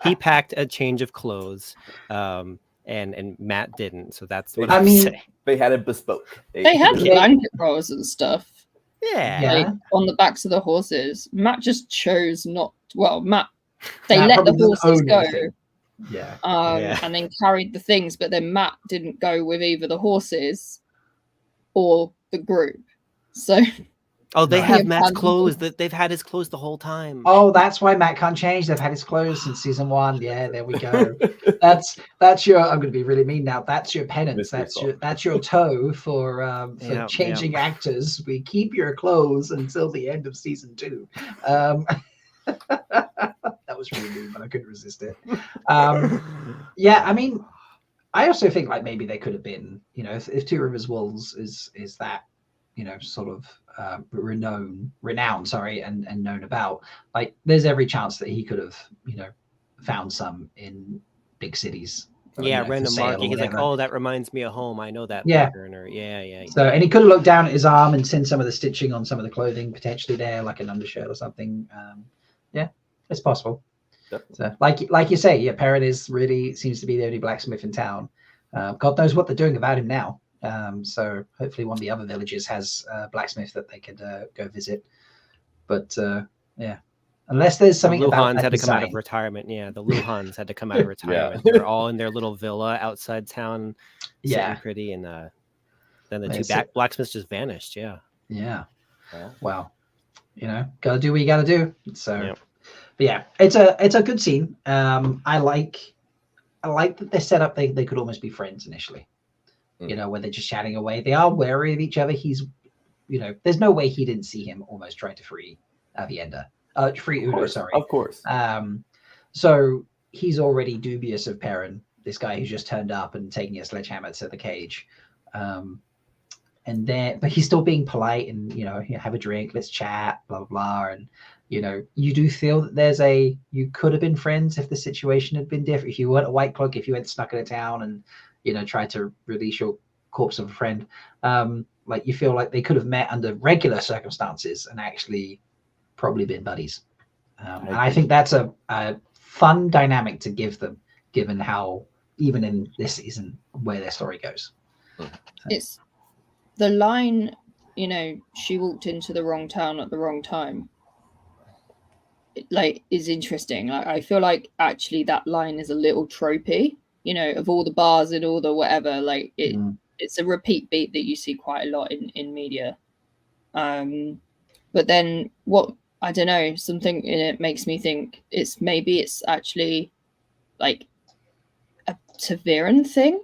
He packed a change of clothes, and Matt didn't. So that's what I'm saying. They had it bespoke. They had blanket rolls and stuff. Yeah. Like, on the backs of the horses. Matt just chose not. Well, Matt let the probably doesn't horses own go. anything. Yeah. And then carried the things, but then Matt didn't go with either the horses or the group. So they have Matt's clothes. They've had his clothes the whole time. Oh, that's why Matt can't change. They've had his clothes since season 1. Yeah, there we go. that's your. I'm going to be really mean now. That's your penance. That's your toe for changing actors. We keep your clothes until the end of season 2. That was really mean, but I couldn't resist it. Yeah, I mean, I also think like maybe they could have been, if Two Rivers Wolves is that, sort of renowned, and known about, like there's every chance that he could have, found some in big cities. Yeah, random market. He's like, oh, that reminds me of home. I know that pattern. Or yeah. So, and he could have looked down at his arm and seen some of the stitching on some of the clothing potentially there, like an undershirt or something. Yeah, it's possible. So, like you say, Perrin really seems to be the only blacksmith in town. God knows what they're doing about him now. So hopefully one of the other villages has a blacksmith that they could go visit. But yeah, unless there's something the about Luhans had to come out of retirement. Yeah, the Luhans had to come out of retirement. They're all in their little villa outside town, sitting pretty, and then the two blacksmiths just vanished. Yeah. Well, gotta do what you gotta do. So, but yeah, it's a good scene. I like that they're set up. They could almost be friends initially. Where they're just chatting away. They are wary of each other. He's, there's no way he didn't see him almost trying to free free Udo, sorry. Of course. So he's already dubious of Perrin, this guy who's just turned up and taking a sledgehammer to the cage. But he's still being polite and, have a drink, let's chat, blah, blah, blah. And, you do feel that you could have been friends if the situation had been different. If you weren't a white cloak, if you had snuck in a town and, tried to release your corpse of a friend, like you feel like they could have met under regular circumstances and actually probably been buddies. And I think that's a fun dynamic to give them, given how, even in this season, where their story goes. It's the line, she walked into the wrong town at the wrong time, is interesting. Like, I feel like actually that line is a little tropey, of all the bars and all the whatever, it's a repeat beat that you see quite a lot in media. But then what, I don't know, something in it makes me think it's actually like a Taviran thing,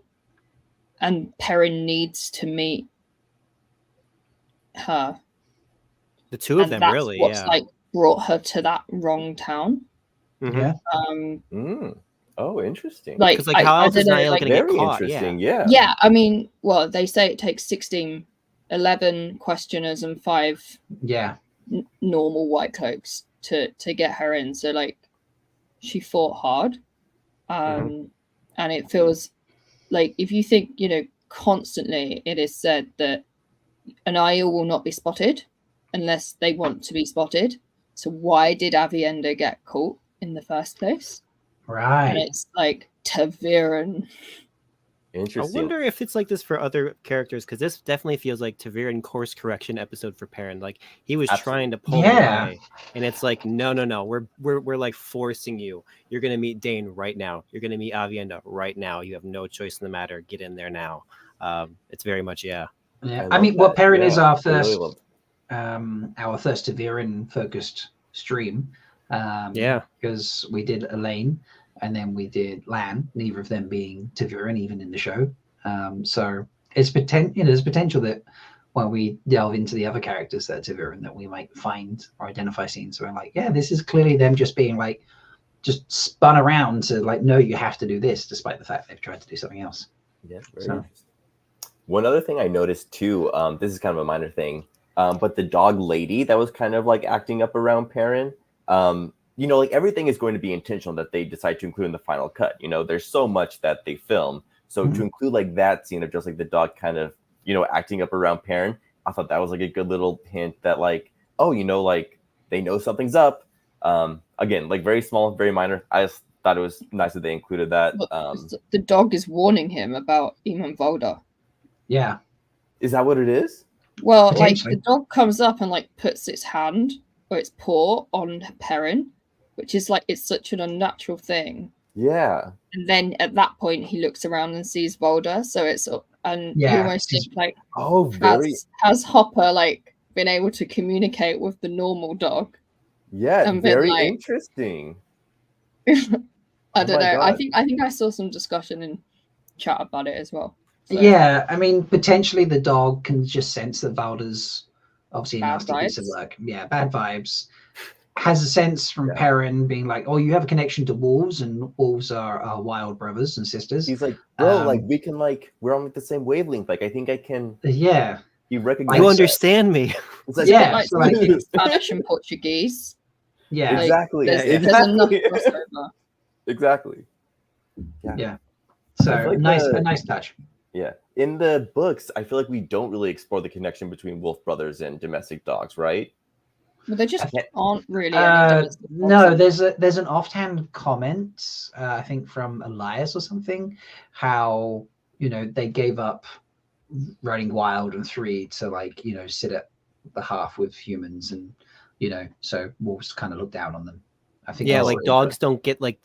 and Perrin needs to meet her. The two of them, that's really, what's yeah. like brought her to that wrong town. Yeah. Oh, interesting. Like, because like how else is Niall gonna get very caught? interesting. Yeah. Yeah, I mean, well, they say it takes 11 questioners and 5 normal white cloaks to get her in. So like, she fought hard, and it feels like, if you think, you know, constantly it is said that an Aiel will not be spotted unless they want to be spotted. So why did Avienda get caught in the first place? Right. And it's like Taviran. Interesting. I wonder if it's like this for other characters, because this definitely feels like Taviran course correction episode for Perrin. Like he was trying to pull away, and it's like, no, we're like forcing you. You're gonna meet Dane right now. You're gonna meet Avienda right now. You have no choice in the matter. Get in there now. It's very much Yeah, I mean, what Perrin is our first, our first Taviran focused stream. Because we did Elaine and then we did Lan, neither of them being Taviran even in the show. So it's there's potential that when we delve into the other characters that are Taviran, that we might find or identify scenes where like, yeah, this is clearly them just being like, just spun around to like, no, you have to do this, despite the fact they've tried to do something else. Yeah, very interesting. One other thing I noticed too, this is kind of a minor thing, but the dog lady that was kind of like acting up around Perrin, you know, like everything is going to be intentional that they decide to include in the final cut. You know, there's so much that they film. So to include like that scene of just like the dog kind of, you know, acting up around Perrin, I thought that was like a good little hint that like, oh, you know, like they know something's up. Again, like very small, very minor. I just thought it was nice that they included that. The dog is warning him about Eamon Volda. Yeah. Is that what it is? Well, like the dog comes up and like puts its hand or its paw on Perrin, which is like, it's such an unnatural thing. Yeah. And then at that point he looks around and sees Volda, so it's you almost think like, has Hopper like been able to communicate with the normal dog? Yeah, and very like, interesting. I don't know. God. I think I saw some discussion in chat about it as well. So. Yeah, I mean, potentially the dog can just sense that Valda's obviously a nasty piece of work. Yeah, bad vibes. Has a sense from Perrin being like, oh, you have a connection to wolves, and wolves are wild brothers and sisters. He's like, bro, like we can like, we're on like the same wavelength. Like I think I can. Yeah. You recognize. You understand me. It's like Spanish and Portuguese. Yeah, like, exactly. There's enough crossover. Exactly. Yeah. So like a nice touch. Yeah. In the books, I feel like we don't really explore the connection between wolf brothers and domestic dogs, right? Well, they just aren't really. No, there's an offhand comment, I think from Elias or something, how, you know, they gave up running wild and 3 to like, you know, sit at the half with humans, and you know, so wolves kind of look down on them. I think. Yeah, like dogs don't get like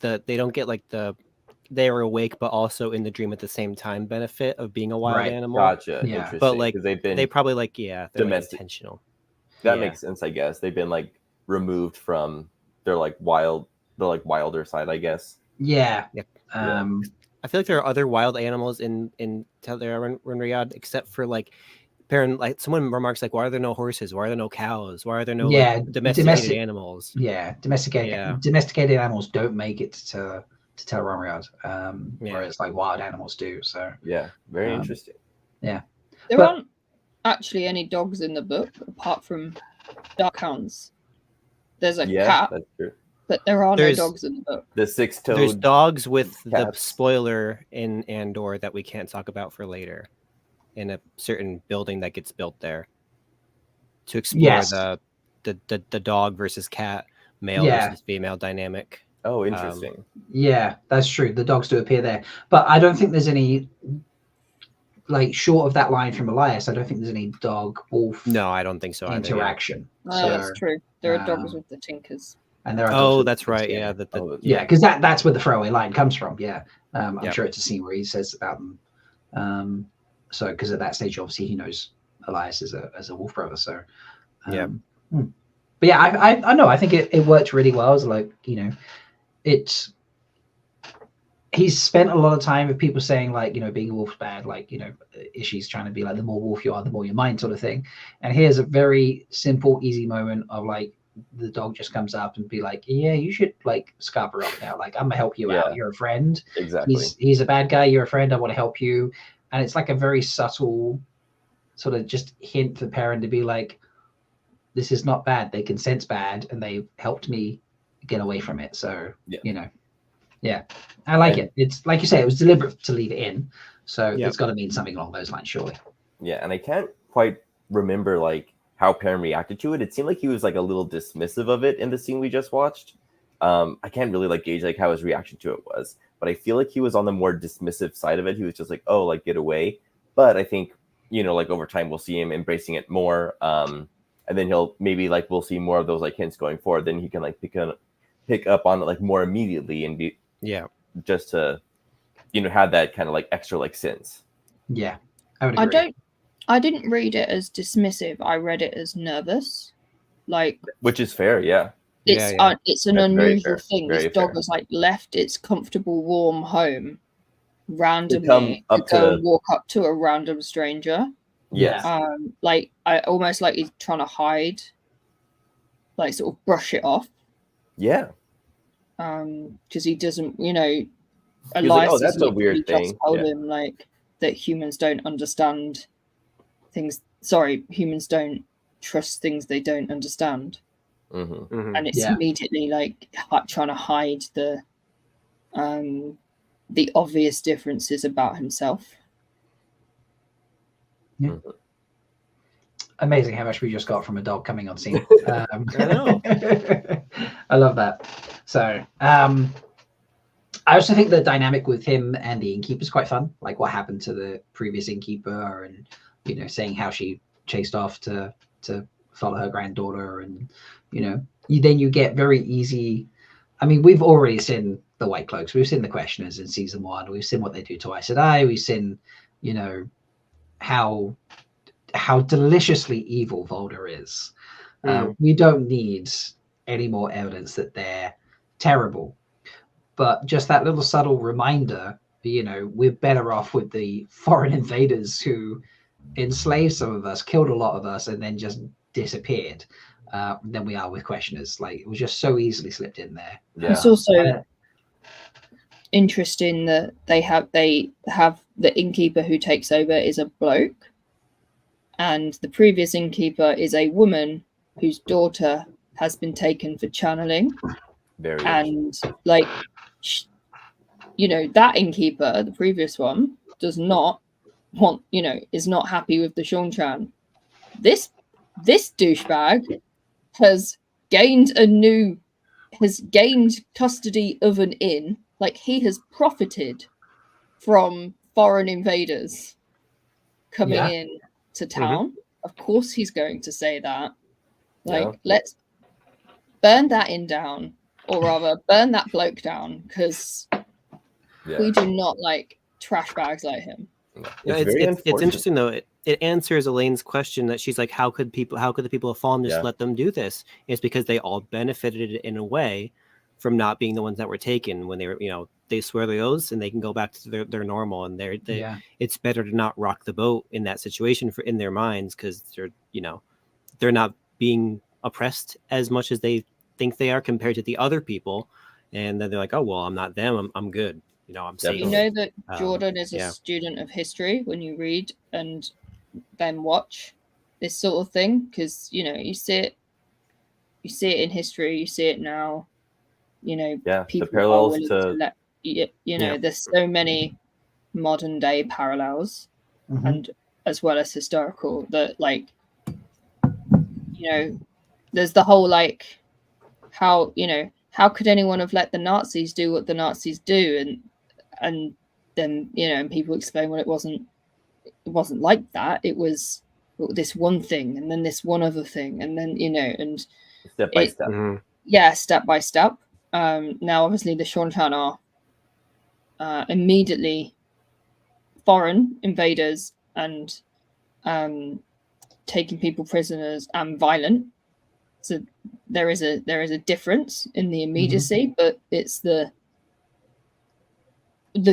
they're awake but also in the dream at the same time benefit of being a wild animal. Gotcha. Yeah. Interesting. But like they probably like they're domestic. like intentional. That makes sense, I guess. They've been like removed from their like wilder side, I guess. Yeah. I feel like there are other wild animals in Tel'aran'rhiod, Riyadh, except for like Perrin. Like someone remarks like, why are there no horses? Why are there no cows? Why are there no like, domesticated animals? Yeah, domesticated animals don't make it to Tel'aran'rhiod, whereas like wild animals do. So yeah, very interesting. Yeah, there aren't actually any dogs in the book apart from Darkhounds. There's a cat, that's true. But there are no dogs in the book. The 6-toed. There's dogs with cats. The spoiler in Andor that we can't talk about for later, in a certain building that gets built there, to explore the dog versus cat, male versus female dynamic. Oh, interesting. Yeah, that's true. The dogs do appear there, but I don't think there's any, like, short of that line from Elias, I don't think there's any dog wolf. No, I don't think so. Interaction. That's true. There are dogs with the Tinkers. And there are that's right. Yeah, because that's where the throwaway line comes from. Yeah, I'm sure it's a scene where he says about them. So because at that stage, obviously, he knows Elias as a wolf brother. So Yeah. But yeah, I know. I think it worked really well. It's like, he's spent a lot of time with people saying like, being a wolf's bad, like, Ishi's trying to be like, the more wolf you are, the more you mind, sort of thing. And here's a very simple, easy moment of like, the dog just comes up and be like, yeah, you should like Scarborough up now. Like, I'm gonna help you out. You're a friend. Exactly. He's a bad guy. You're a friend. I want to help you. And it's like a very subtle sort of just hint for Perrin to be like, this is not bad. They can sense bad, and they've helped me get away from it. So, yeah, I like it. It's like you say, it was deliberate to leave it in. So it's got to mean something along those lines, surely. Yeah, and I can't quite remember like how Perrin reacted to it. It seemed like he was like a little dismissive of it in the scene we just watched. I can't really like gauge like how his reaction to it was, but I feel like he was on the more dismissive side of it. He was just like, oh, like get away. But I think, like over time we'll see him embracing it more. And then he'll maybe like we'll see more of those like hints going forward. Then he can like pick up on it like more immediately and be just to have that kind of like extra like sense. Yeah, I would agree. I didn't read it as dismissive. I read it as nervous, like, which is fair. Yeah, it's an unusual thing. This dog was like left its comfortable, warm home randomly to go and walk up to a random stranger. Yeah. Like I almost like he's trying to hide, like sort of brush it off. Yeah. Because he doesn't, Elias, like, that's a weird thing. Just told him like that humans don't understand things. Sorry, humans don't trust things they don't understand. And it's immediately like trying to hide the obvious differences about himself. Yeah. Amazing how much we just got from a dog coming on scene. I know. I love that. So I also think the dynamic with him and the innkeeper is quite fun. Like what happened to the previous innkeeper, and saying how she chased off to follow her granddaughter, and then you get very easy. I mean, we've already seen the White Cloaks. We've seen the Questioners in season 1. We've seen what they do to Aes Sedai. We've seen, how deliciously evil Volder is. We don't need any more evidence that they're terrible, but just that little subtle reminder, we're better off with the foreign invaders who enslaved some of us, killed a lot of us, and then just disappeared, than we are with Questioners. Like, it was just so easily slipped in there. It's also interesting that they have the innkeeper who takes over is a bloke, and the previous innkeeper is a woman whose daughter has been taken for channeling. And like, that innkeeper, the previous one, does not want, is not happy with the Seanchan. This douchebag has gained custody of an inn. Like, he has profited from foreign invaders coming in to town. Of course he's going to say that. Like, let's burn that inn down, or rather burn that bloke down, because we do not like trash bags like him. It's interesting though. It answers Elaine's question that she's like, how could the people of Fallen just let them do this? It's because they all benefited in a way from not being the ones that were taken when they were, they swear the oaths and they can go back to their normal, and it's better to not rock the boat in that situation in their minds, because they're not being oppressed as much as they think they are compared to the other people, and then they're like, oh well, I'm not them, I'm good, I'm safe. You know that Jordan is a student of history when you read and then watch this sort of thing, because you see it in history, you see it now. People the parallels to there's so many modern day parallels, and as well as historical, that there's the whole how could anyone have let the Nazis do what the Nazis do, and then and people explain, well, it wasn't like that, it was this one thing and then this one other thing, and then and step by step. Step by step. Now obviously the Seanchan are immediately foreign invaders and taking people prisoners and violent. So there is a difference in the immediacy, but it's the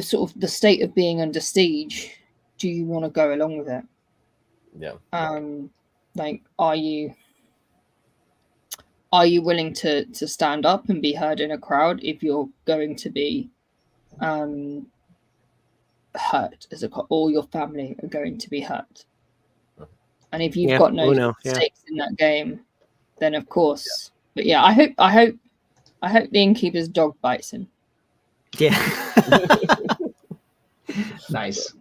sort of the state of being under siege. Do you want to go along with it? Yeah. Like, are you willing to stand up and be heard in a crowd if you're going to be hurt or your family are going to be hurt? And if you've got no stakes in that game, then of course. But yeah, I hope the innkeeper's dog bites him. Yeah. Nice.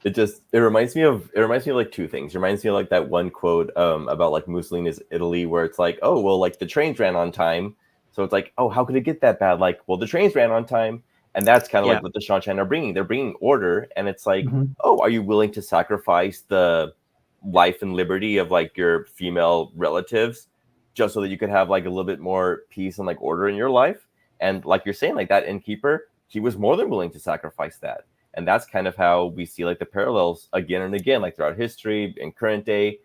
It reminds me of like two things. It reminds me of like that one quote about like Mussolini's Italy, where it's like, oh well, like the trains ran on time, so it's like, oh, how could it get that bad? Like, well, the trains ran on time, and that's kind of like what the Shanshan are bringing. They're bringing order, and it's like, oh, are you willing to sacrifice the life and liberty of like your female relatives just so that you could have like a little bit more peace and like order in your life? And like you're saying, like that innkeeper, he was more than willing to sacrifice that. And that's kind of how we see like the parallels again and again, like throughout history and current day.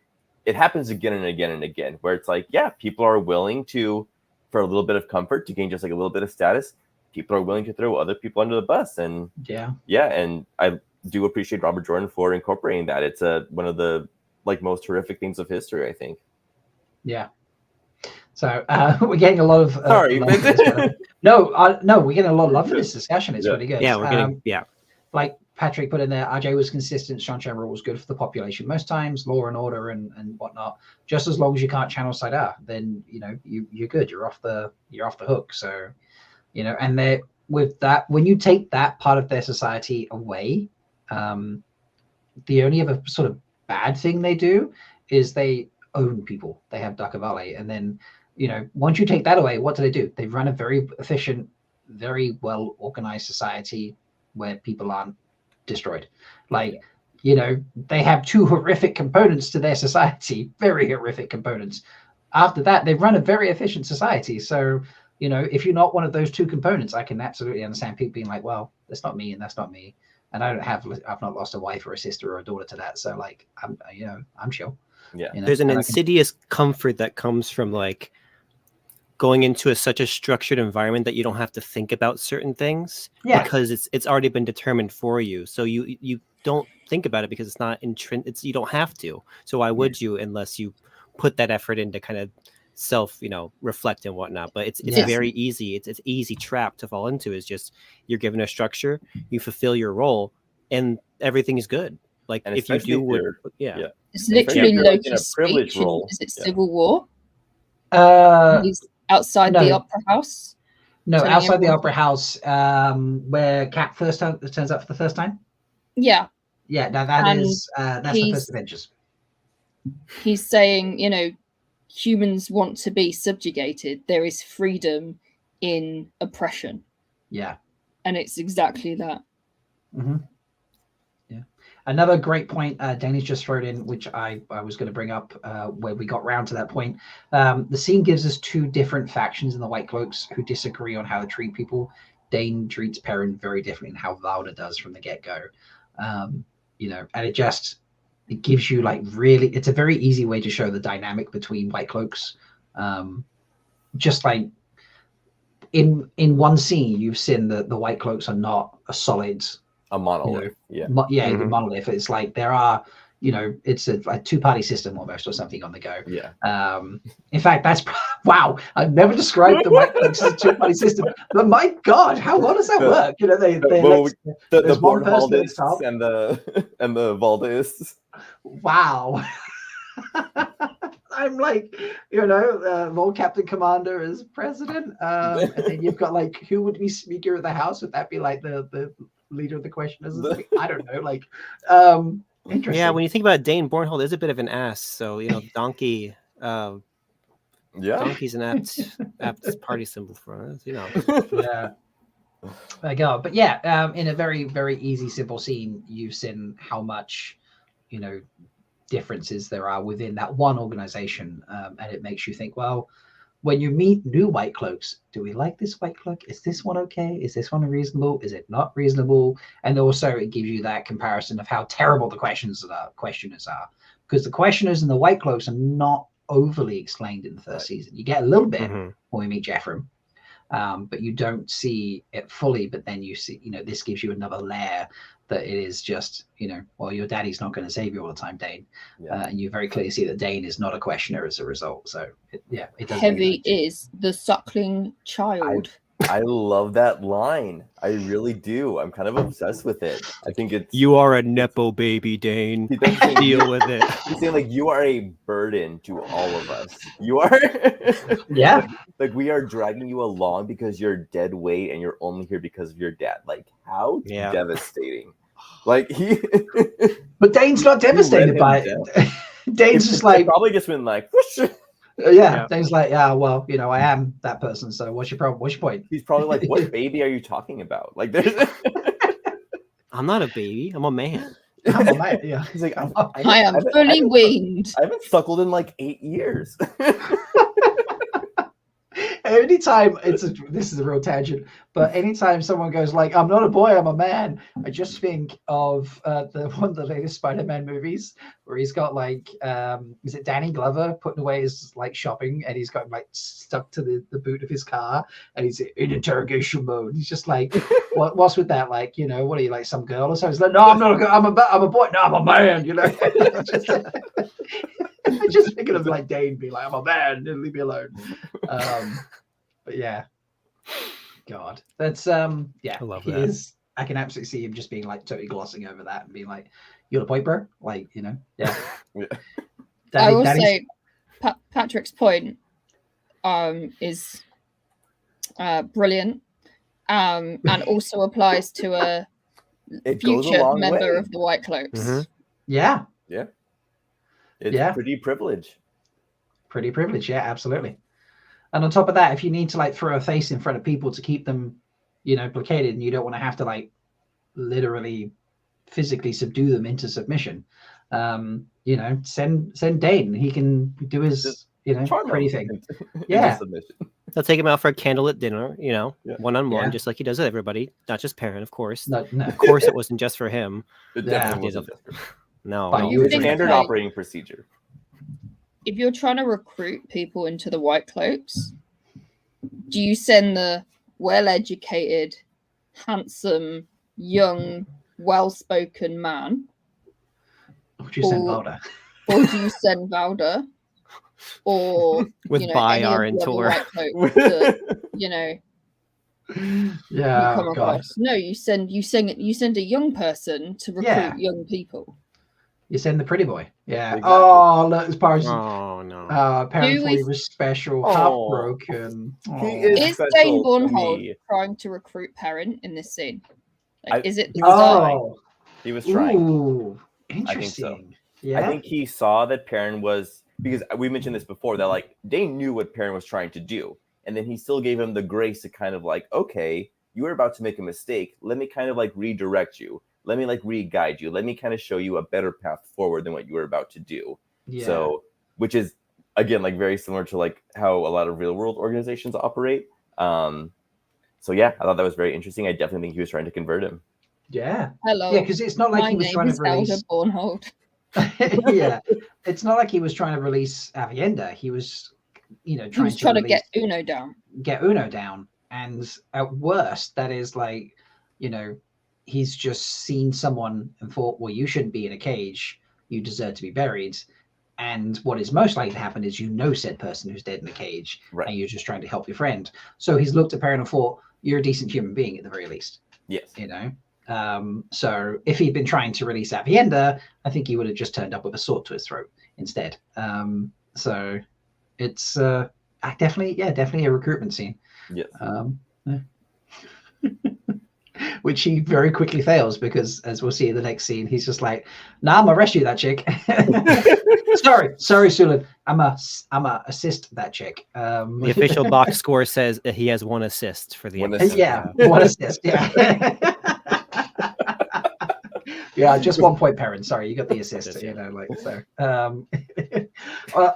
It happens again and again and again, where it's like, yeah, people are willing to, for a little bit of comfort, to gain just like a little bit of status, people are willing to throw other people under the bus. And and I do appreciate Robert Jordan for incorporating that. It's one of the like most horrific things of history, I think. Yeah. So we're getting a lot of sorry. No, we're getting a lot of love for this discussion. It's really good. Yeah, we're getting like Patrick put in there, RJ was consistent. Shanshan rule was good for the population most times, law and order and whatnot. Just as long as you can't channel Saidar, then you're good. You're off the hook. So and with that, when you take that part of their society away, the only other sort of bad thing they do is they own people. They have Dakavale, and then once you take that away, what do? They run a very efficient, very well organized society where people aren't destroyed. Like they have two horrific components to their society, very horrific components. After that, they run a very efficient society. So if you're not one of those two components, I can absolutely understand people being like, well, that's not me and that's not me, and I've not lost a wife or a sister or a daughter to that, so like I'm chill. Yeah. There's an insidious comfort that comes from like going into such a structured environment that you don't have to think about certain things because it's already been determined for you. So you don't think about it because it's not you don't have to. So why would you, unless you put that effort into kind of self, reflect and whatnot. But it's very easy. It's easy trap to fall into. Is just you're given a structure, you fulfill your role, and everything is good. Like and if you do it's literally Loki's speech. Is it Civil War? He's outside the opera house. No, outside the opera house, where Cap turns up for the first time. Yeah. Yeah. Now that's the first Avengers. He's saying, humans want to be subjugated. There is freedom in oppression. Yeah. And it's exactly that. Mm-hmm. Yeah. Another great point Danny's just thrown in, which I was going to bring up where we got round to that point. The scene gives us two different factions in the White Cloaks who disagree on how to treat people. Dane treats Perrin very differently than how Valda does from the get-go. And it gives you it's a very easy way to show the dynamic between White Cloaks. Just like in one scene, you've seen that the White Cloaks are not a solid, a monolith. The monolith. It's like there are, it's a two-party system almost or something on the go. Yeah. In fact, that's wow. I've never described the White Cloaks as a two-party system, but my God, how well does that work? The Bornholdists and the Valdaists. Wow. I'm like, Lord Captain Commander as president. And then you've got who would be Speaker of the House? Would that be the leader of the questioners? I don't know. Interesting. Yeah, when you think about it, Dane Bornhold is a bit of an ass. So donkey. Donkey's an apt party symbol for us. Yeah. There you go. But yeah, in a very, very easy, simple scene, you've seen how much differences there are within that one organization, and it makes you think, well, when you meet new white cloaks, do we like this white cloak? Is this one okay? Is this one reasonable? Is it not reasonable? And also it gives you that comparison of how terrible the questioners are, because the questioners and the white cloaks are not overly explained in the first season. You get a little bit when we meet Jeffrem, but you don't see it fully. But then you see, this gives you another layer that it is just, well, your daddy's not going to save you all the time, Dane. And you very clearly see that Dane is not a questioner as a result. So, it does. Heavy is the suckling child. I love that line. I really do. I'm kind of obsessed with it. I think it's... You are a Nepo baby, Dane. Deal with it. He's saying, like, you are a burden to all of us. You are... Yeah. Like, we are dragging you along because you're dead weight and you're only here because of your dad. Like, how devastating. Like, he... But Dane's not devastated by it. Dane's just like... probably just been like... Whoosh. Yeah, Dane's like, well, I am that person. So what's your problem? What's your point? He's probably like, what baby are you talking about? Like, there's... I'm not a baby. I'm a man. I'm a man. Yeah. He's like, I am fully weaned. I haven't suckled in like 8 years. Anytime this is a real tangent, but anytime someone goes like, I'm not a boy, I'm a man, I just think of one of the latest Spider-Man movies where he's got like, is it Danny Glover putting away his like shopping and he's got like stuck to the boot of his car and he's in interrogation mode. He's just like, what's with that? Like, what are you, like some girl or something? He's like, no, I'm not a girl, I'm a boy. No, I'm a man, just thinking of like Dane being like, I'm a man, leave me alone. But yeah, God, that's I love that. I can absolutely see him just being like totally glossing over that and being like, "You're the point, bro." Like, yeah. I will say, Patrick's point is brilliant, and also applies to a future member of the White Cloaks. Mm-hmm. Yeah. It's pretty privileged. Pretty privileged, yeah, absolutely. And on top of that, if you need to like throw a face in front of people to keep them, placated, and you don't want to have to like literally physically subdue them into submission, send Dane. He can do his, pretty thing. Yeah. They'll take him out for a candlelit dinner, one-on-one, just like he does with everybody, not just Perrin, of course. No. Of course, it wasn't just for him. It definitely wasn't. No. Standard operating procedure. If you're trying to recruit people into the White Cloaks, do you send the well-educated, handsome, young, well-spoken man? Or do you send Valda? Or do you send Valda? Or with Bayar and Tor? Yeah. Come across. No, you send a young person to recruit young people. You send the pretty boy. Yeah. Exactly. Oh, look, as far as no. Perrin thought he was special, heartbroken. Is Dane Bornhold trying to recruit Perrin in this scene? Like, is it? He was trying. Ooh, interesting. I think so. Yeah. I think he saw that Perrin was, because we mentioned this before, that like Dane knew what Perrin was trying to do, and then he still gave him the grace to kind of like, okay, you were about to make a mistake. Let me kind of like redirect you. Let me like re-guide you. Let me kind of show you a better path forward than what you were about to do. Yeah. So, which is again like very similar to like how a lot of real world organizations operate. So yeah, I thought that was very interesting. I definitely think he was trying to convert him. Yeah. Hello. Yeah, because it's not like he was trying to release. Bornhold. Yeah, it's not like he was trying to release Avienda. He was, trying to get Uno down. Get Uno down, and at worst, that is like, he's just seen someone and thought, well, you shouldn't be in a cage. You deserve to be buried. And what is most likely to happen is said person who's dead in the cage, right, and you're just trying to help your friend. So he's looked at Perrin and thought, you're a decent human being at the very least. Yes. So if he'd been trying to release Avienda, I think he would have just turned up with a sword to his throat instead. So it's definitely a recruitment scene. Yes. Which he very quickly fails, because as we'll see in the next scene, he's just like, "Nah, I'm gonna rescue that chick." sorry, Sulan. I'm a assist that chick. The official box score says that he has 1 assist for the episode. Yeah, 1 assist. Yeah. Yeah, just 1 point, Perrin. Sorry, you got the assist.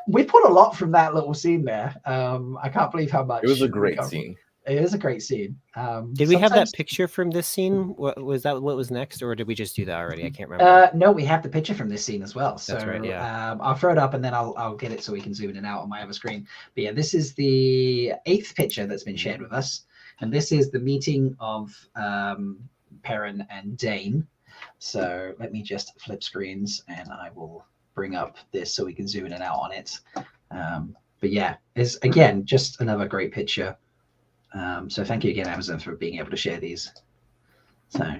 We put a lot from that little scene there. I can't believe how much. It was a we great covered. scene. It is a great scene. Did we have that sometimes- picture from this scene? Was that what was next, or did we just do that already? I can't remember. No, we have the picture from this scene as well. So That's right, yeah. I'll throw it up and then I'll get it so we can zoom in and out on my other screen. But yeah, this is the 8th picture that's been shared with us. And this is the meeting of Perrin and Dane. So let me just flip screens and I will bring up this so we can zoom in and out on it. But yeah, it's again just another great picture. So thank you again, Amazon, for being able to share these. So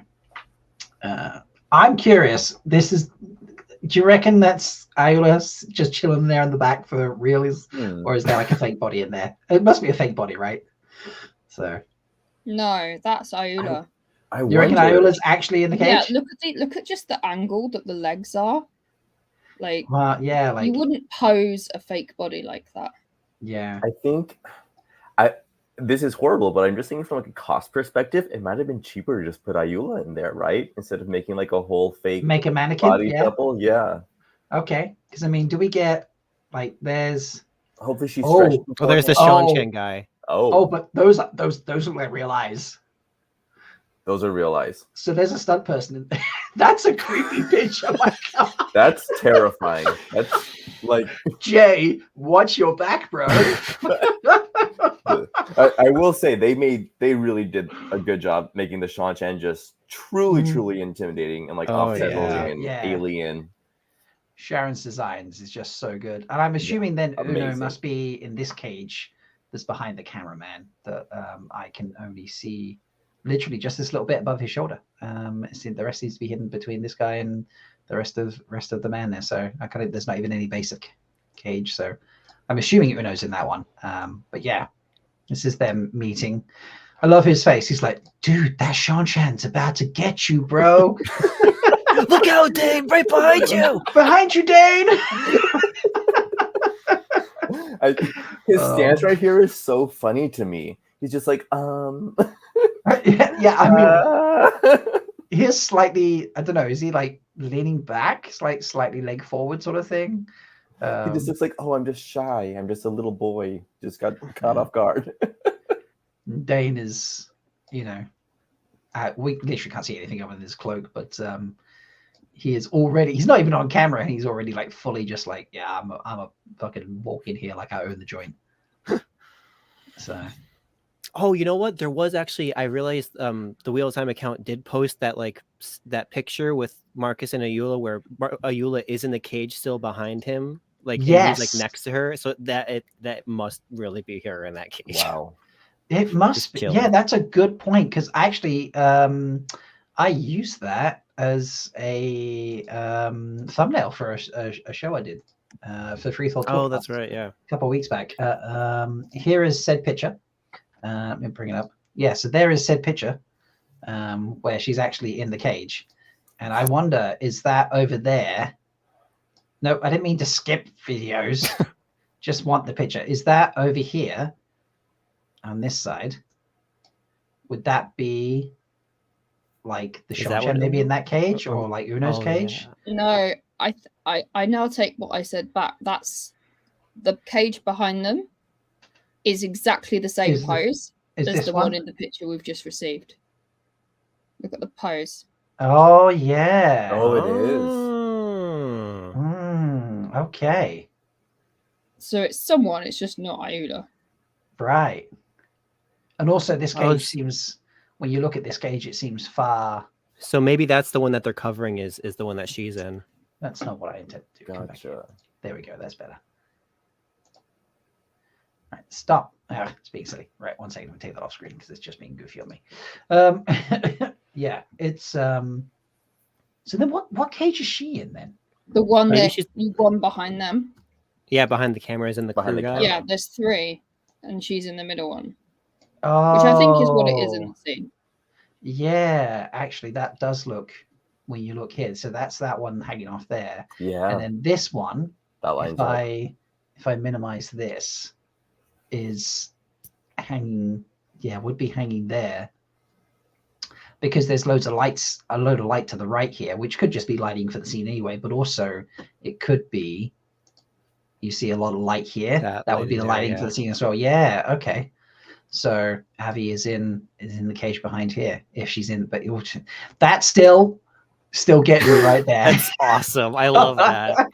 I'm curious. Do you reckon that's Ayula just chilling there in the back for real, or is there like a fake body in there? It must be a fake body, right? So No, that's Ayula. you reckon Ayula's actually in the cage? Yeah, look at just the angle that the legs are. Like, yeah, like you wouldn't pose a fake body like that. Yeah, I think this is horrible, but I'm just thinking from like a cost perspective, it might have been cheaper to just put Ayula in there, right? Instead of making like a whole fake make a mannequin body double. Yeah. Okay, because I mean, do we get like there's? Hopefully she's Oh, there's the Sean Chen guy. Oh, but those look like real eyes. Those are real eyes. So there's a stunt person in there. That's a creepy picture. My God. That's terrifying. That's like Jay, watch your back, bro. I will say they really did a good job making the Sean Chen just truly intimidating and like off-putting and alien. Sharon's designs is just so good, and I'm assuming then Uno amazing. must be in this cage that's behind the cameraman that I can only see literally just this little bit above his shoulder. The rest needs to be hidden between this guy and the rest of the man there. So there's not even any basic cage. So I'm assuming Uno's in that one. But yeah, this is them meeting. I love his face. He's like, dude, that Sean Chan's about to get you, bro. Look out, Dane! Right behind you! Behind you, Dane! His stance right here is so funny to me. He's just like, yeah, I mean, he's slightly, I don't know, is he like leaning back? It's like slightly leg forward sort of thing. He just looks like, oh, I'm just shy. I'm just a little boy. Just got caught off guard. Dane is, we literally can't see anything other than his cloak, but he is already, he's not even on camera, and he's already like fully just like, yeah, I'm a fucking walk in here like I own the joint. So. Oh, you know what? There was actually, I realized the Wheel of Time account did post that that picture with Marcus and Ayula where Ayula is in the cage still behind him. Like, yes. And he's like next to her. So that must really be her in that cage. Wow. It must be. Yeah, that's a good point. Because actually, I used that as a thumbnail for a show I did for Free Thought. Oh, that's right. Yeah. A couple of weeks back. Here is said picture. Let me bring it up. Yeah, so there is said picture where she's actually in the cage. And I wonder, is that over there? No, I didn't mean to skip videos. Just want the picture. Is that over here on this side? Would that be like the Sean maybe in that cage or like Uno's cage? Yeah. No, I now take what I said back. That's the cage behind them is exactly the same pose as the one in the picture we've just received. Look at the pose. Oh, yeah. Oh, it is. Okay. So it's someone, it's just not Ayula. Right. And also this cage seems, when you look at this cage, it seems far. So maybe that's the one that they're covering is the one that she's in. That's not what I intended to do. Gotcha. There we go. That's better. Right, stop. It's being silly. Right, 1 second. I'll take that off screen because it's just being goofy on me. Yeah, it's so then what cage is she in then? The one one behind them. Yeah, behind the cameras and the crew guy. Yeah, there's 3, and she's in the middle one. Which I think is what it is in the scene. Yeah, actually, that does look when you look here. So that's that one hanging off there. Yeah. And then this one, that lines if I minimize this, is hanging. Yeah, would be hanging there. Because there's a load of light to the right here, which could just be lighting for the scene anyway, but also it could be you see a lot of light here. That would be the lighting lighting there, for the yeah. scene as well. Yeah, okay. So Avi is in the cage behind here. If she's in, but that's still getting me right there. That's awesome. I love that.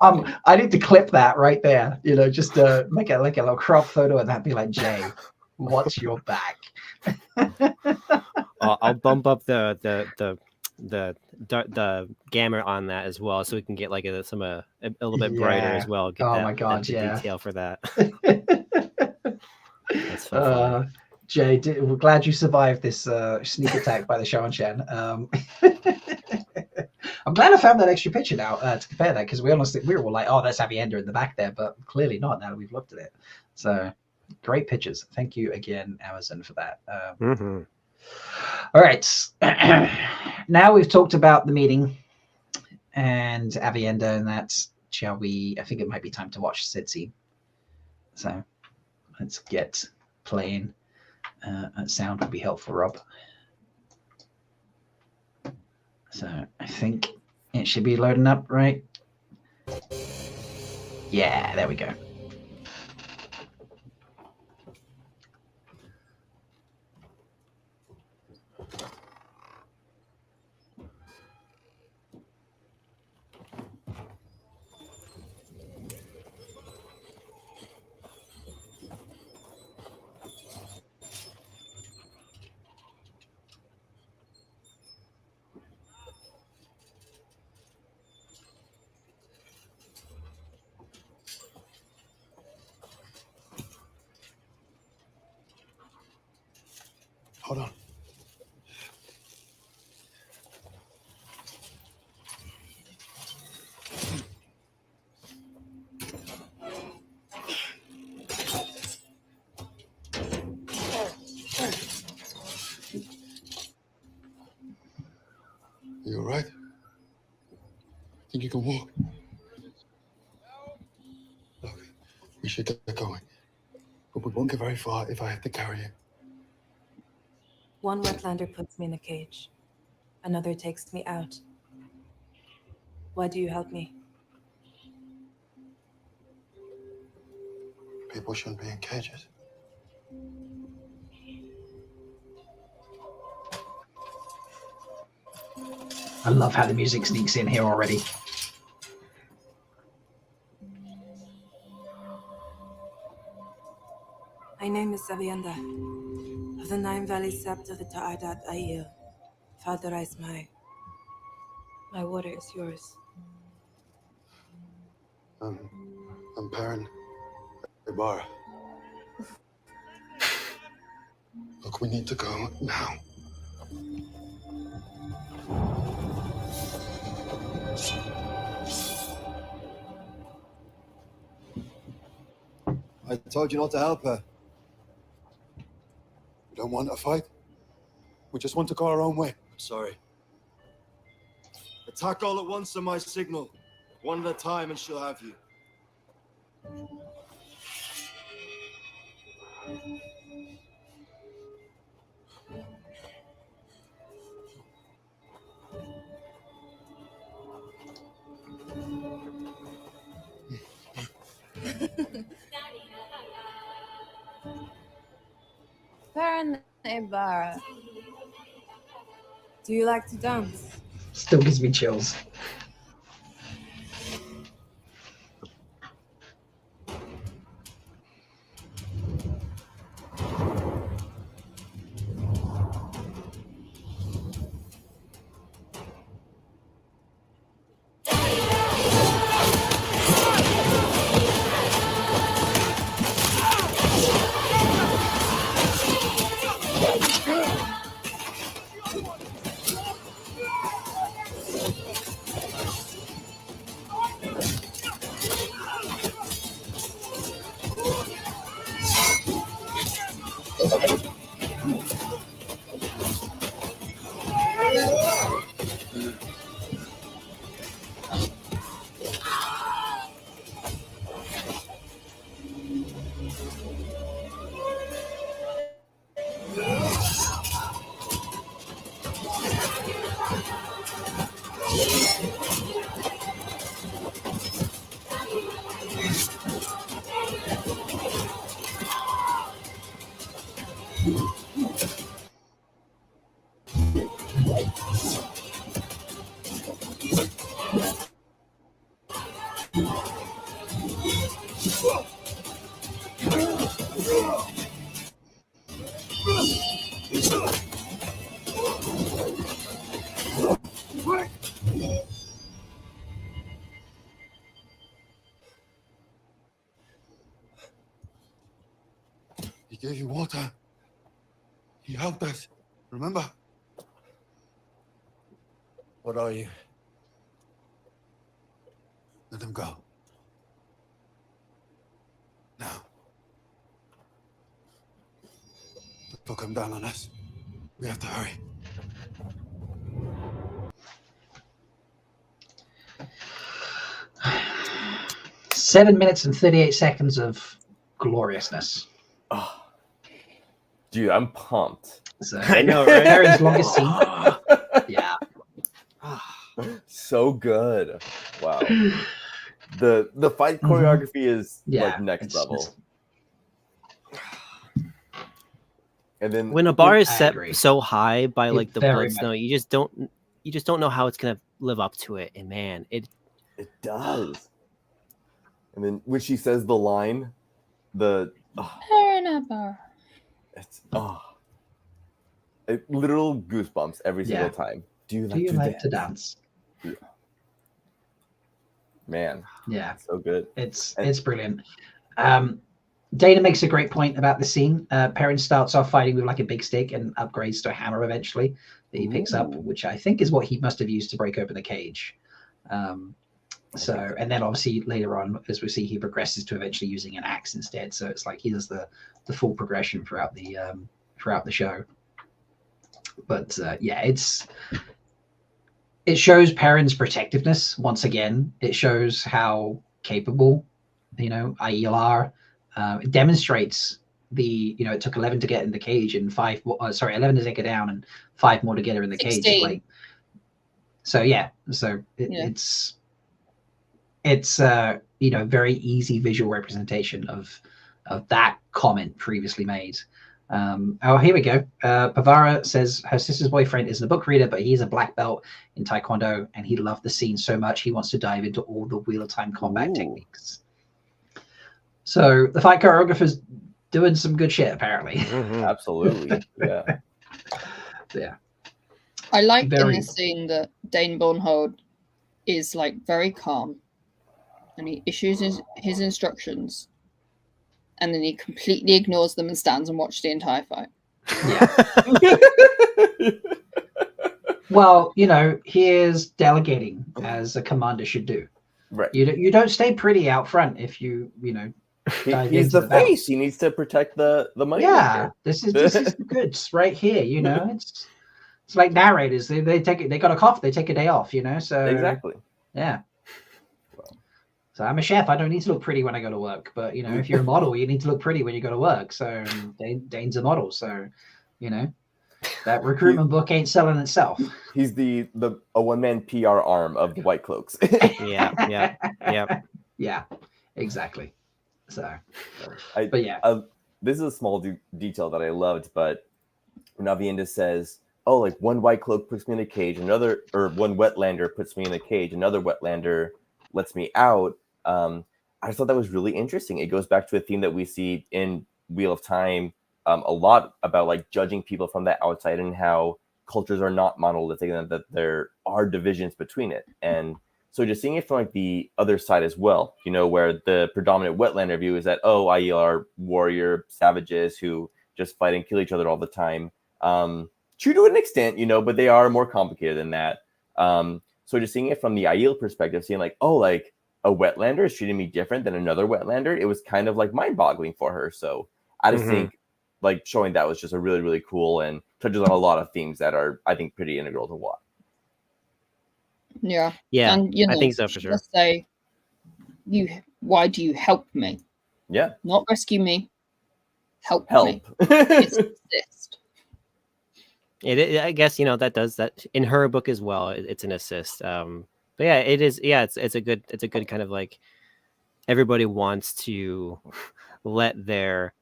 I need to clip that right there. You know, just make it like a little crop photo, and that'd be like, Jay, watch your back. I'll bump up the gamma on that as well, so we can get like a little bit brighter as well. Get my God, the yeah. detail for that. That's so funny. Jay, we're glad you survived this sneak attack by the Shanshan. I'm glad I found that extra picture now to compare that, because we were all like, oh, that's Avienda in the back there, but clearly not now that we've looked at it. So great pictures. Thank you again, Amazon, for that. All right. Now we've talked about the meeting and Avienda and that. Shall we? I think it might be time to watch Sidsi. So let's get playing. Sound would be helpful, Rob. So I think it should be loading up, right? Yeah, there we go. Hold on. You all right? Think you can walk? Look, we should get going. But we won't get very far if I have to carry you. One wetlander puts me in a cage. Another takes me out. Why do you help me? People shouldn't be in cages. I love how the music sneaks in here already. My name is Avienda, of the Nine Valleys Sept of the Ta'adat Ayil. Father Ismail. My water is yours. I'm Perrin Aybara. Look, we need to go now. I told you not to help her. We don't want a fight. We just want to go our own way. I'm sorry. Attack all at once on my signal. One at a time and she'll have you. Perrin Aybara. Do you like to dance? Still gives me chills. He gave you water. He helped us. Remember? What are you? Let him go. Now. They'll come down on us. We have to hurry. Seven minutes and 38 seconds of gloriousness. Oh, dude, I'm pumped. So, I know, right? Perrin's longest scene. Yeah. So good. Wow. The fight choreography is like next level. And then when a bar is set so high by like the blood snow, you just don't know how it's gonna live up to it. And man, it does. And then when she says the line, Perrin Aybara. It's literal goosebumps every single time. Do you like to dance? Yeah. Man. Yeah. So good. It's brilliant. Dana makes a great point about the scene. Perrin starts off fighting with like a big stick and upgrades to a hammer eventually that he picks up, which I think is what he must have used to break open the cage. And then obviously later on, as we see, he progresses to eventually using an axe instead. So it's like he does the full progression throughout the show. But it shows Perrin's protectiveness once again. It shows how capable, Aiel are. It demonstrates it took 11 to get in the cage and 11 to take her down and 5 more to get her in the 16. cage. It's very easy visual representation of that comment previously made. Here we go. Pavara says her sister's boyfriend isn't a book reader, but he's a black belt in Taekwondo, and he loved the scene so much he wants to dive into all the Wheel of Time combat techniques. So the fight choreographer's doing some good shit, apparently. Absolutely, yeah. Yeah. I like in this scene that Dane Bornhold is like very calm, and he issues his instructions, and then he completely ignores them and stands and watches the entire fight. Yeah. Well, he is delegating as a commander should do. Right. You don't stay pretty out front if you he's the face. He needs to protect the money. Yeah, this is the goods right here. It's like narrators. They got a cough. They take a day off. So exactly. Yeah. So I'm a chef. I don't need to look pretty when I go to work. But if you're a model, you need to look pretty when you go to work. So Dane's a model. So that recruitment book ain't selling itself. He's a one-man PR arm of the White Cloaks. Yeah. Yeah. Exactly. So, this is a small detail that I loved, but Navienda says, "Oh, like one White Cloak puts me in a cage, one Wetlander puts me in a cage, another Wetlander lets me out." I thought that was really interesting. It goes back to a theme that we see in Wheel of Time a lot about like judging people from the outside and how cultures are not monolithic and that there are divisions between it. And so just seeing it from like the other side as well, where the predominant Wetlander view is that, Aiel are warrior savages who just fight and kill each other all the time. True to an extent, but they are more complicated than that. So just seeing it from the Aiel perspective, seeing like, like a Wetlander is treating me different than another Wetlander, it was kind of like mind-boggling for her. So I just think like showing that was just a really, really cool and touches on a lot of themes that are, I think, pretty integral to WoT. Yeah. Yeah, And I think so for sure. Just say, why do you help me? Yeah. Not rescue me. Help. Me. Assist. I guess that does that in her book as well. It's an assist. But yeah, it is. Yeah, it's a good kind of like everybody wants to let their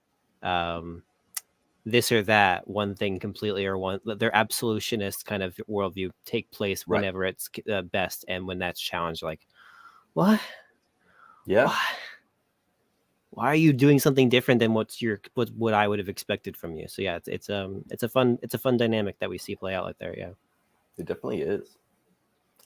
this or that, one thing completely, or one their absolutionist kind of worldview take place whenever it's best, and when that's challenged, like, what? Yeah. Why are you doing something different than what I would have expected from you? So yeah, it's a fun dynamic that we see play out like there. Yeah, it definitely is.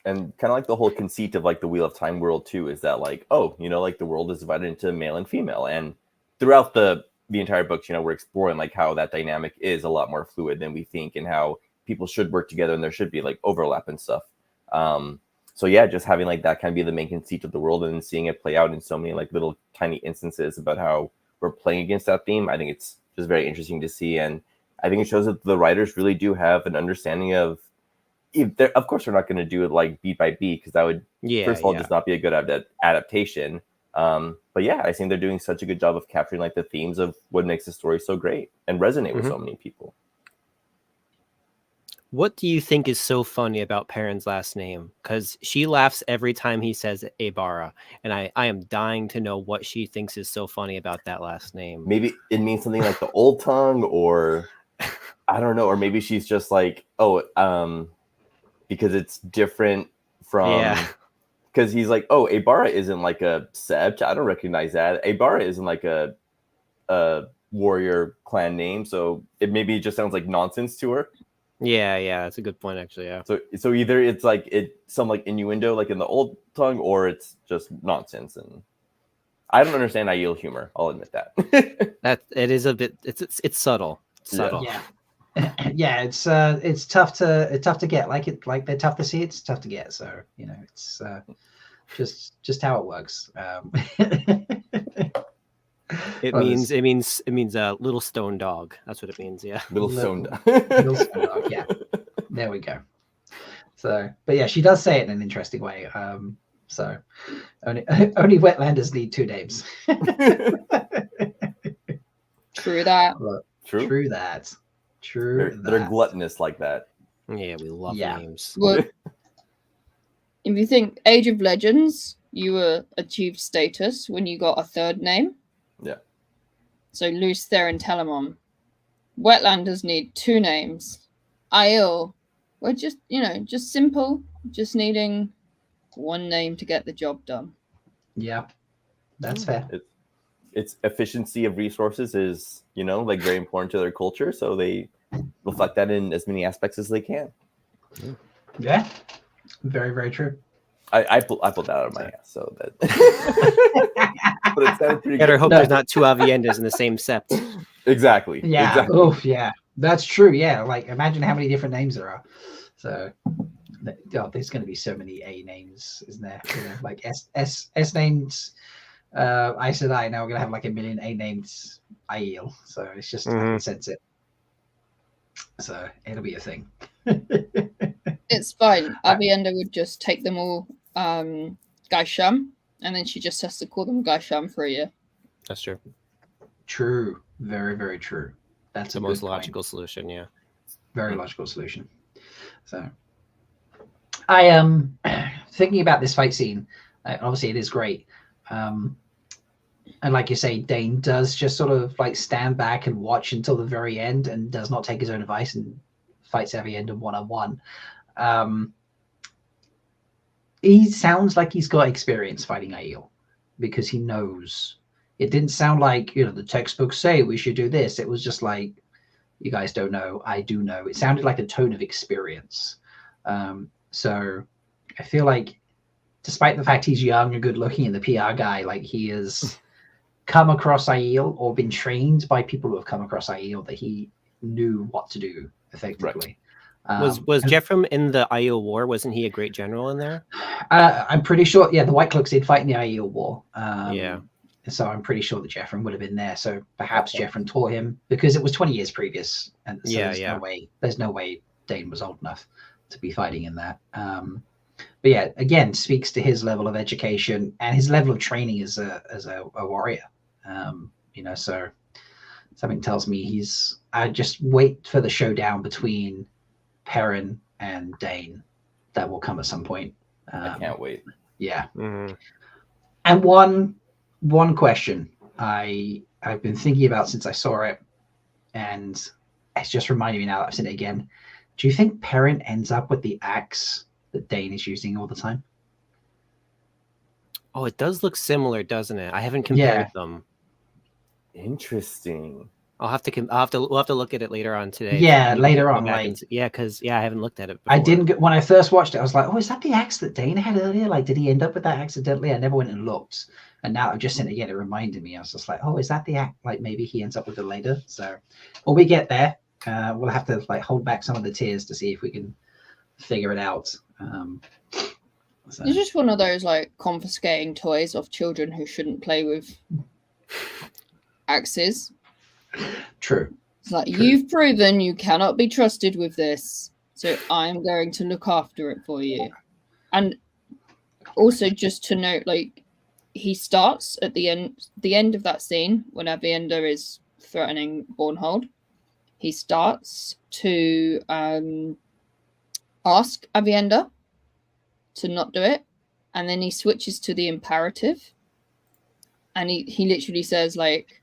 And kind of like the whole conceit of like the Wheel of Time world too is that like, oh, you know, like the world is divided into male and female, and throughout the entire book, you know, we're exploring like how that dynamic is a lot more fluid than we think, and how people should work together and there should be like overlap and stuff. So yeah, just having like that kind of be the main conceit of the world, and then seeing it play out in so many like little tiny instances about how we're playing against that theme, I think it's just very interesting to see. And I think it shows that the writers really do have an understanding of, of course, they're not going to do it like beat by beat, because that would, first of all, just not be a good adaptation. But yeah, I think they're doing such a good job of capturing like the themes of what makes the story so great and resonate with so many people. What do you think is so funny about Perrin's last name? Because she laughs every time he says Aybara, and I am dying to know what she thinks is so funny about that last name. Maybe it means something like the old tongue, or I don't know, or maybe she's just like, because it's different from, because he's like, oh, Aybara isn't like a sept. I don't recognize that. Aybara isn't like a warrior clan name, so it maybe just sounds like nonsense to her. Yeah, that's a good point, actually. Yeah. So either it's like some like innuendo, like in the old tongue, or it's just nonsense. And I don't understand Aiel humor. I'll admit that. It is a bit. It's subtle. Subtle. Yeah. Yeah, it's tough to get. Like they're tough to see. It's tough to get. So you know, it's just how it works. It means a little stone dog. That's what it means. Yeah, little stone dog. Little stone dog. Yeah, there we go. So, but yeah, she does say it in an interesting way. So only wetlanders need two names. True that. True that. They're gluttonous like that. Yeah, we love names. Well, if you think Age of Legends, you achieved status when you got a third name. Yeah. So Luce, Ther, and Telemon. Wetlanders need two names. Aiel, we're just simple, just needing one name to get the job done. Yeah, that's fair. It's efficiency of resources is, like very important to their culture, so they reflect that in as many aspects as they can. Yeah, very, very true. I pulled that out of my ass, so that. But it sounded pretty Better good. hope there's not two Aviendas in the same sept. Exactly. Yeah. Exactly. Oh, yeah. That's true. Yeah. Like, imagine how many different names there are. So, there's going to be so many A names, isn't there? Like S names. Aes Sedai. Now we're going to have like a million A names. Aiel. So it's just I can sense it. So it'll be a thing. It's fine. Avienda would just take them all Gaisham, and then she just has to call them Gaisham for a year. That's true. True. Very, very true. That's the most logical solution. Yeah. Very logical solution. So I am thinking about this fight scene. Obviously, it is great. And like you say, Dane does just sort of like stand back and watch until the very end and does not take his own advice and fights Avienda one-on-one. He sounds like he's got experience fighting Aiel because he knows. It didn't sound like, the textbooks say we should do this. It was just like, you guys don't know, I do know. It sounded like a tone of experience. So I feel like despite the fact he's young and good looking and the PR guy, like he has come across Aiel or been trained by people who have come across Aiel that he knew what to do effectively. Right. Was Jeffrem in the Aiel War? Wasn't he a great general in there? I'm pretty sure. Yeah, the White Cloaks did fight in the Aiel War. Yeah. So I'm pretty sure that Jeffrem would have been there. So perhaps Jeffrem taught him because it was 20 years previous, and so there's no way Dane was old enough to be fighting in that. But yeah, again, speaks to his level of education and his level of training as a warrior. So something tells me I just wait for the showdown between Perrin and Dane that will come at some point. I can't wait. Yeah. Mm-hmm. And one question I've been thinking about since I saw it. and it's just reminding me now that I've seen it again. Do you think Perrin ends up with the axe that Dane is using all the time? Oh, it does look similar, doesn't it? I haven't compared them. Interesting. We'll have to look at it later on today. Yeah, later go on, back like because I haven't looked at it before. I didn't when I first watched it. I was like, oh, is that the axe that Dane had earlier? Like, did he end up with that accidentally? I never went and looked, and now I've just seen it again. It reminded me. I was just like, oh, is that the axe? Like, maybe he ends up with it later. So, when we get there, we'll have to like hold back some of the tears to see if we can figure it out. It's just one of those like confiscating toys of children who shouldn't play with axes. True. It's like, you've proven you cannot be trusted with this, so I'm going to look after it for you. And also, just to note, like, he starts at the end of that scene when Avienda is threatening Bornhold. He starts to ask Avienda to not do it, and then he switches to the imperative, and he literally says, like,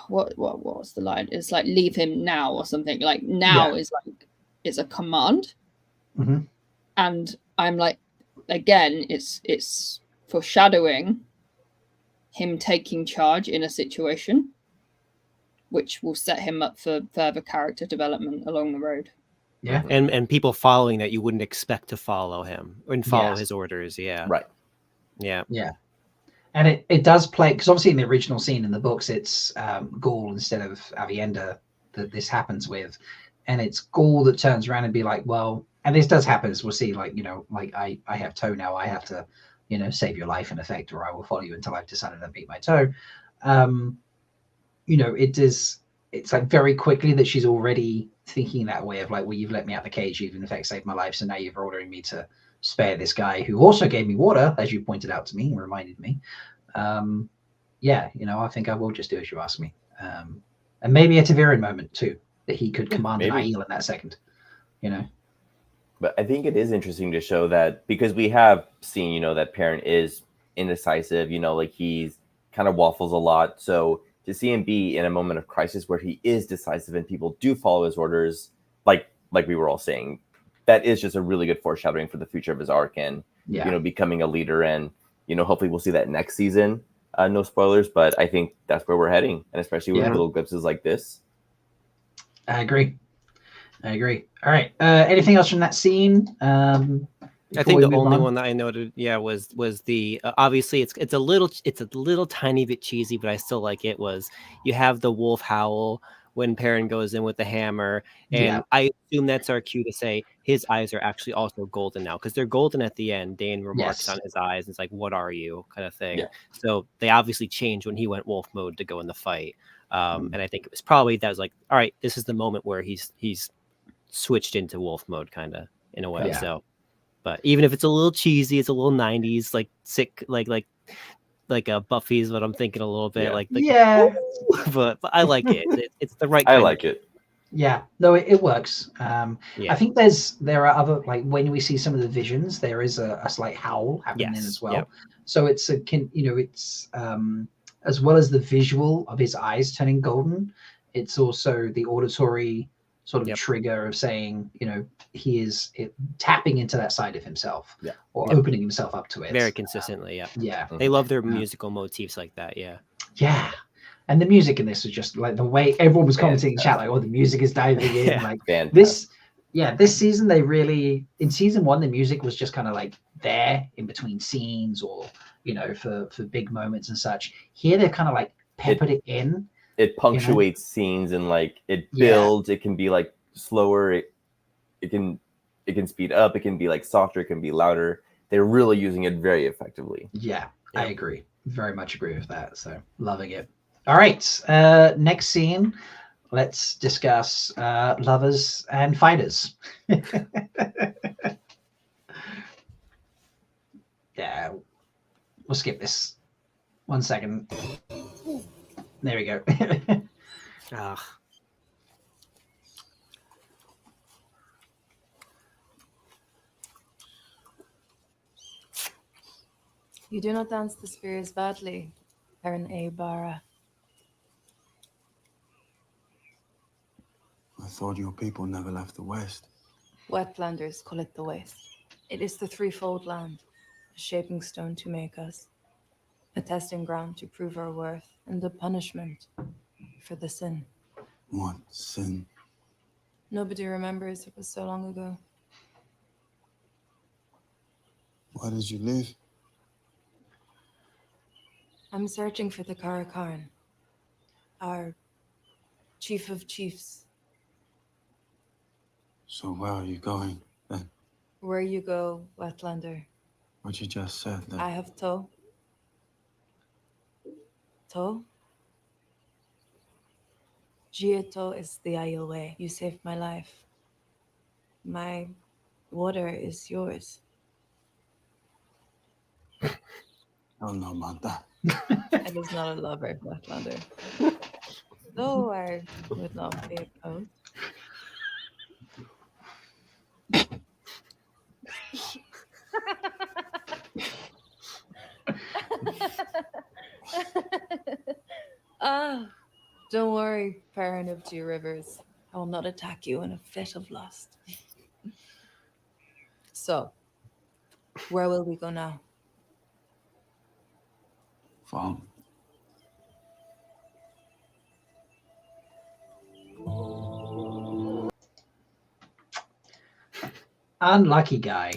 what was the line? It's like, leave him now or something. Like, now is like, it's a command. Mm-hmm. And I'm like, again, it's foreshadowing him taking charge in a situation, which will set him up for further character development along the road. Yeah. And people following that you wouldn't expect to follow him and follow his orders. Yeah. Right. Yeah. Yeah. And it does play, because obviously in the original scene in the books, it's Gaul instead of Avienda that this happens with. And it's Gaul that turns around and be like, well, and this does happen, as we'll see, like, you know, like I have toe now, I have to, you know, save your life in effect, or I will follow you until I've decided to beat my toe. You know, it's like very quickly that she's already thinking that way of like, well, you've let me out the cage, you've in effect saved my life, so now you're ordering me to spare this guy who also gave me water, as you pointed out to me and reminded me. Yeah, you know, I think I will just do as you ask me. And maybe a Taviran moment too, that he could command an Aiel in that second, you know. But I think it is interesting to show that, because we have seen, you know, that Perrin is indecisive, you know, like he's kind of waffles a lot. So to see him be in a moment of crisis where he is decisive and people do follow his orders, like we were all saying, that is just a really good foreshadowing for the future of his arc and, you know, becoming a leader. And, you know, hopefully we'll see that next season. No spoilers, but I think that's where we're heading. And especially with little glimpses like this. I agree. All right. Anything else from that scene? I think the only one that I noted, was the obviously it's a little tiny bit cheesy, but I still like it. Was you have the wolf howl when Perrin goes in with the hammer, and I assume that's our cue to say his eyes are actually also golden now, because they're golden at the end. Dane remarks on his eyes, and it's like, "What are you?" kind of thing. So they obviously changed when he went wolf mode to go in the fight, and I think it was probably that was like, all right, this is the moment where he's switched into wolf mode, kind of in a way. So. But even if it's a little cheesy, it's a little 90s, like sick, like a Buffy's what I'm thinking a little bit. But I like it. It's the right kind. I like it. Yeah, no, it works. I think there are other, like when we see some of the visions, there is a slight howl happening as well. So it's it's as well as the visual of his eyes turning golden, it's also the auditory sort of trigger of saying, you know, he is tapping into that side of himself or opening himself up to it very consistently. Yeah, they love their musical motifs like that. And the music in this is just like the way everyone was commenting in chat, like, oh, the music is diving in. Like this season, they really, in season 1, the music was just kind of like there in between scenes, or, you know, for big moments and such. Here they're kind of like peppered it in. It punctuates scenes, and like it builds. It can be like slower. It can speed up. It can be like softer. It can be louder. They're really using it very effectively. Yeah, I agree. Very much agree with that. So loving it. All right. Next scene. Let's discuss lovers and fighters. Yeah, we'll skip this. 1 second. There we go. You do not dance the spears badly, Perrin Aybara. thought your people never left the West. Wetlanders call it the Waste. It is the threefold land, a shaping stone to make us, a testing ground to prove our worth, and a punishment for the sin. What sin? Nobody remembers, it was so long ago. Why did you leave? I'm searching for the Karakarn, our chief of chiefs. So where are you going then? Where you go, Wetlander. What you just said then. I have tow. Tow? Gieto is the Aiel way. You saved my life. My water is yours. I don't know about that. It is not a lover, Wetlander. Though I would not be opposed. Don't worry, Perrin of Two Rivers. I will not attack you in a fit of lust. So, where will we go now? Farm. Unlucky guy.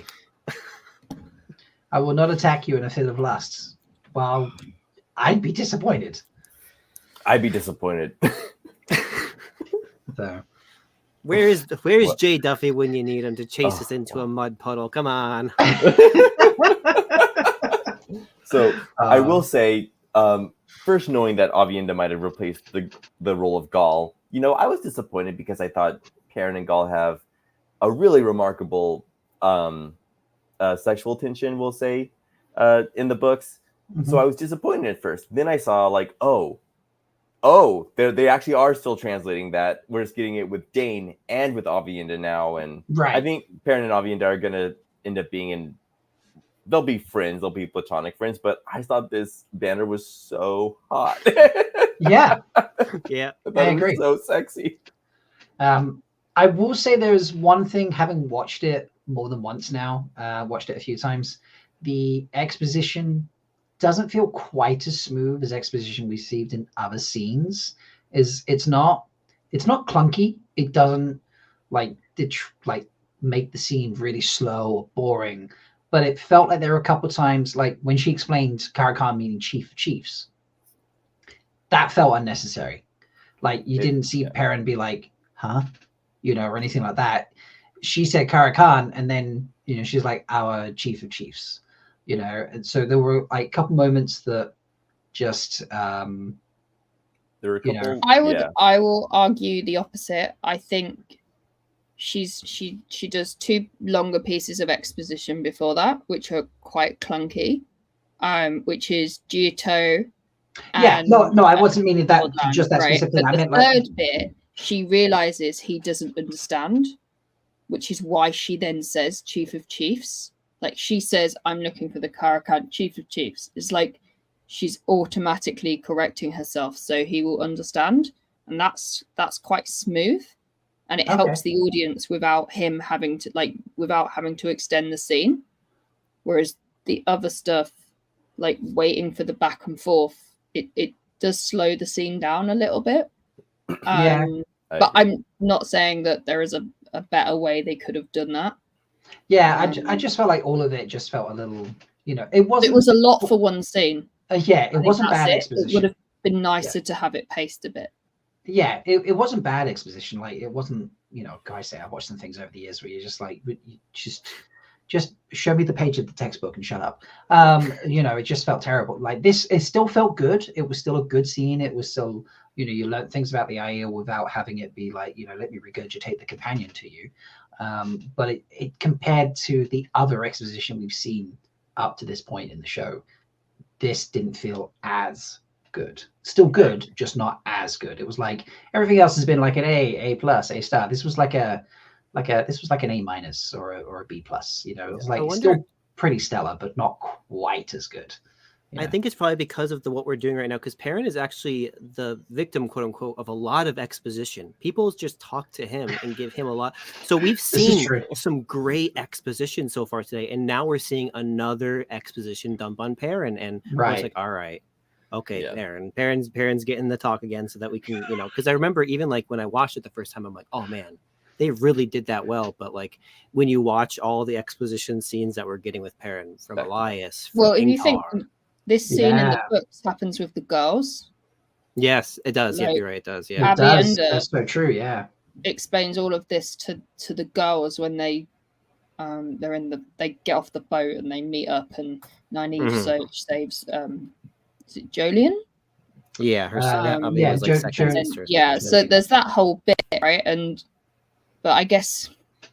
I will not attack you in a fit of lust. Well, I'd be disappointed. I'd be disappointed. So, where's Jay Duffy when you need him to chase us into a mud puddle? Come on. So I will say, first knowing that Avienda might have replaced the role of Gaul, I was disappointed because I thought Perrin and Gaul have a really remarkable sexual tension, we'll say, in the books. Mm-hmm. So I was disappointed at first. Then I saw like, they actually are still translating that. We're just getting it with Dane and with Avienda now. And right. I think Perrin and Avienda are going to end up being they'll be friends. They'll be platonic friends. But I thought this banner was so hot. Yeah. Yeah. I agree. So sexy. I will say there's one thing, having watched it more than once now, watched it a few times, the exposition doesn't feel quite as smooth as exposition we've seen in other scenes. It's not clunky. It doesn't like make the scene really slow or boring. But it felt like there were a couple of times, like when she explained Karakarn meaning chief of chiefs, that felt unnecessary. Like you didn't see Perrin be like, huh? Or anything like that. She said Karakarn, and then, she's like, our chief of chiefs, and so there were like a couple moments that just, there were a couple, I will argue the opposite. I think she does two longer pieces of exposition before that, which are quite clunky, which is Gieto. No, I wasn't meaning that, just that right? specific thing. But I meant the like third bit, she realizes he doesn't understand, which is why she then says Chief of Chiefs. Like she says, I'm looking for the Karakarn Chief of Chiefs. It's like she's automatically correcting herself so he will understand. And that's quite smooth. And it helps the audience without having to extend the scene. Whereas the other stuff, like waiting for the back and forth, it does slow the scene down a little bit. But I'm not saying that there is a better way they could have done that. Yeah, I just felt like all of it just felt a little, it was a lot for one scene. It wasn't bad exposition. It would have been nicer to have it paced a bit. Yeah, it wasn't bad exposition. Like it wasn't, guys say I've watched some things over the years where you're just like, just show me the page of the textbook and shut up. It just felt terrible. Like this, it still felt good. It was still a good scene. It was still, you learn things about the Aiel without having it be like, let me regurgitate the companion to you. But it compared to the other exposition we've seen up to this point in the show, this didn't feel as good. Still good, just not as good. It was like everything else has been like an A plus, A star. This was like an A minus or a B plus. It was like still pretty stellar, but not quite as good. I think it's probably because of what we're doing right now, because Perrin is actually the victim, quote unquote, of a lot of exposition. People just talk to him and give him a lot. So we've seen some great exposition so far today, and now we're seeing another exposition dump on Perrin, and I was like, all right, okay, Perrin's getting the talk again, so that we can, because I remember even like when I watched it the first time, I'm like, oh man, they really did that well. But like when you watch all the exposition scenes that we're getting with Perrin from Elias, from Well, if you Ingvar, think this scene in the books happens with the girls. Yes, it does. Like, You're right. It does. Yeah, it does. That's so true. Yeah, explains all of this to the girls when they they get off the boat and they meet up, and Nynaeve saves is it Jolien? Yeah, her second sister. So there's that whole bit, right? But I guess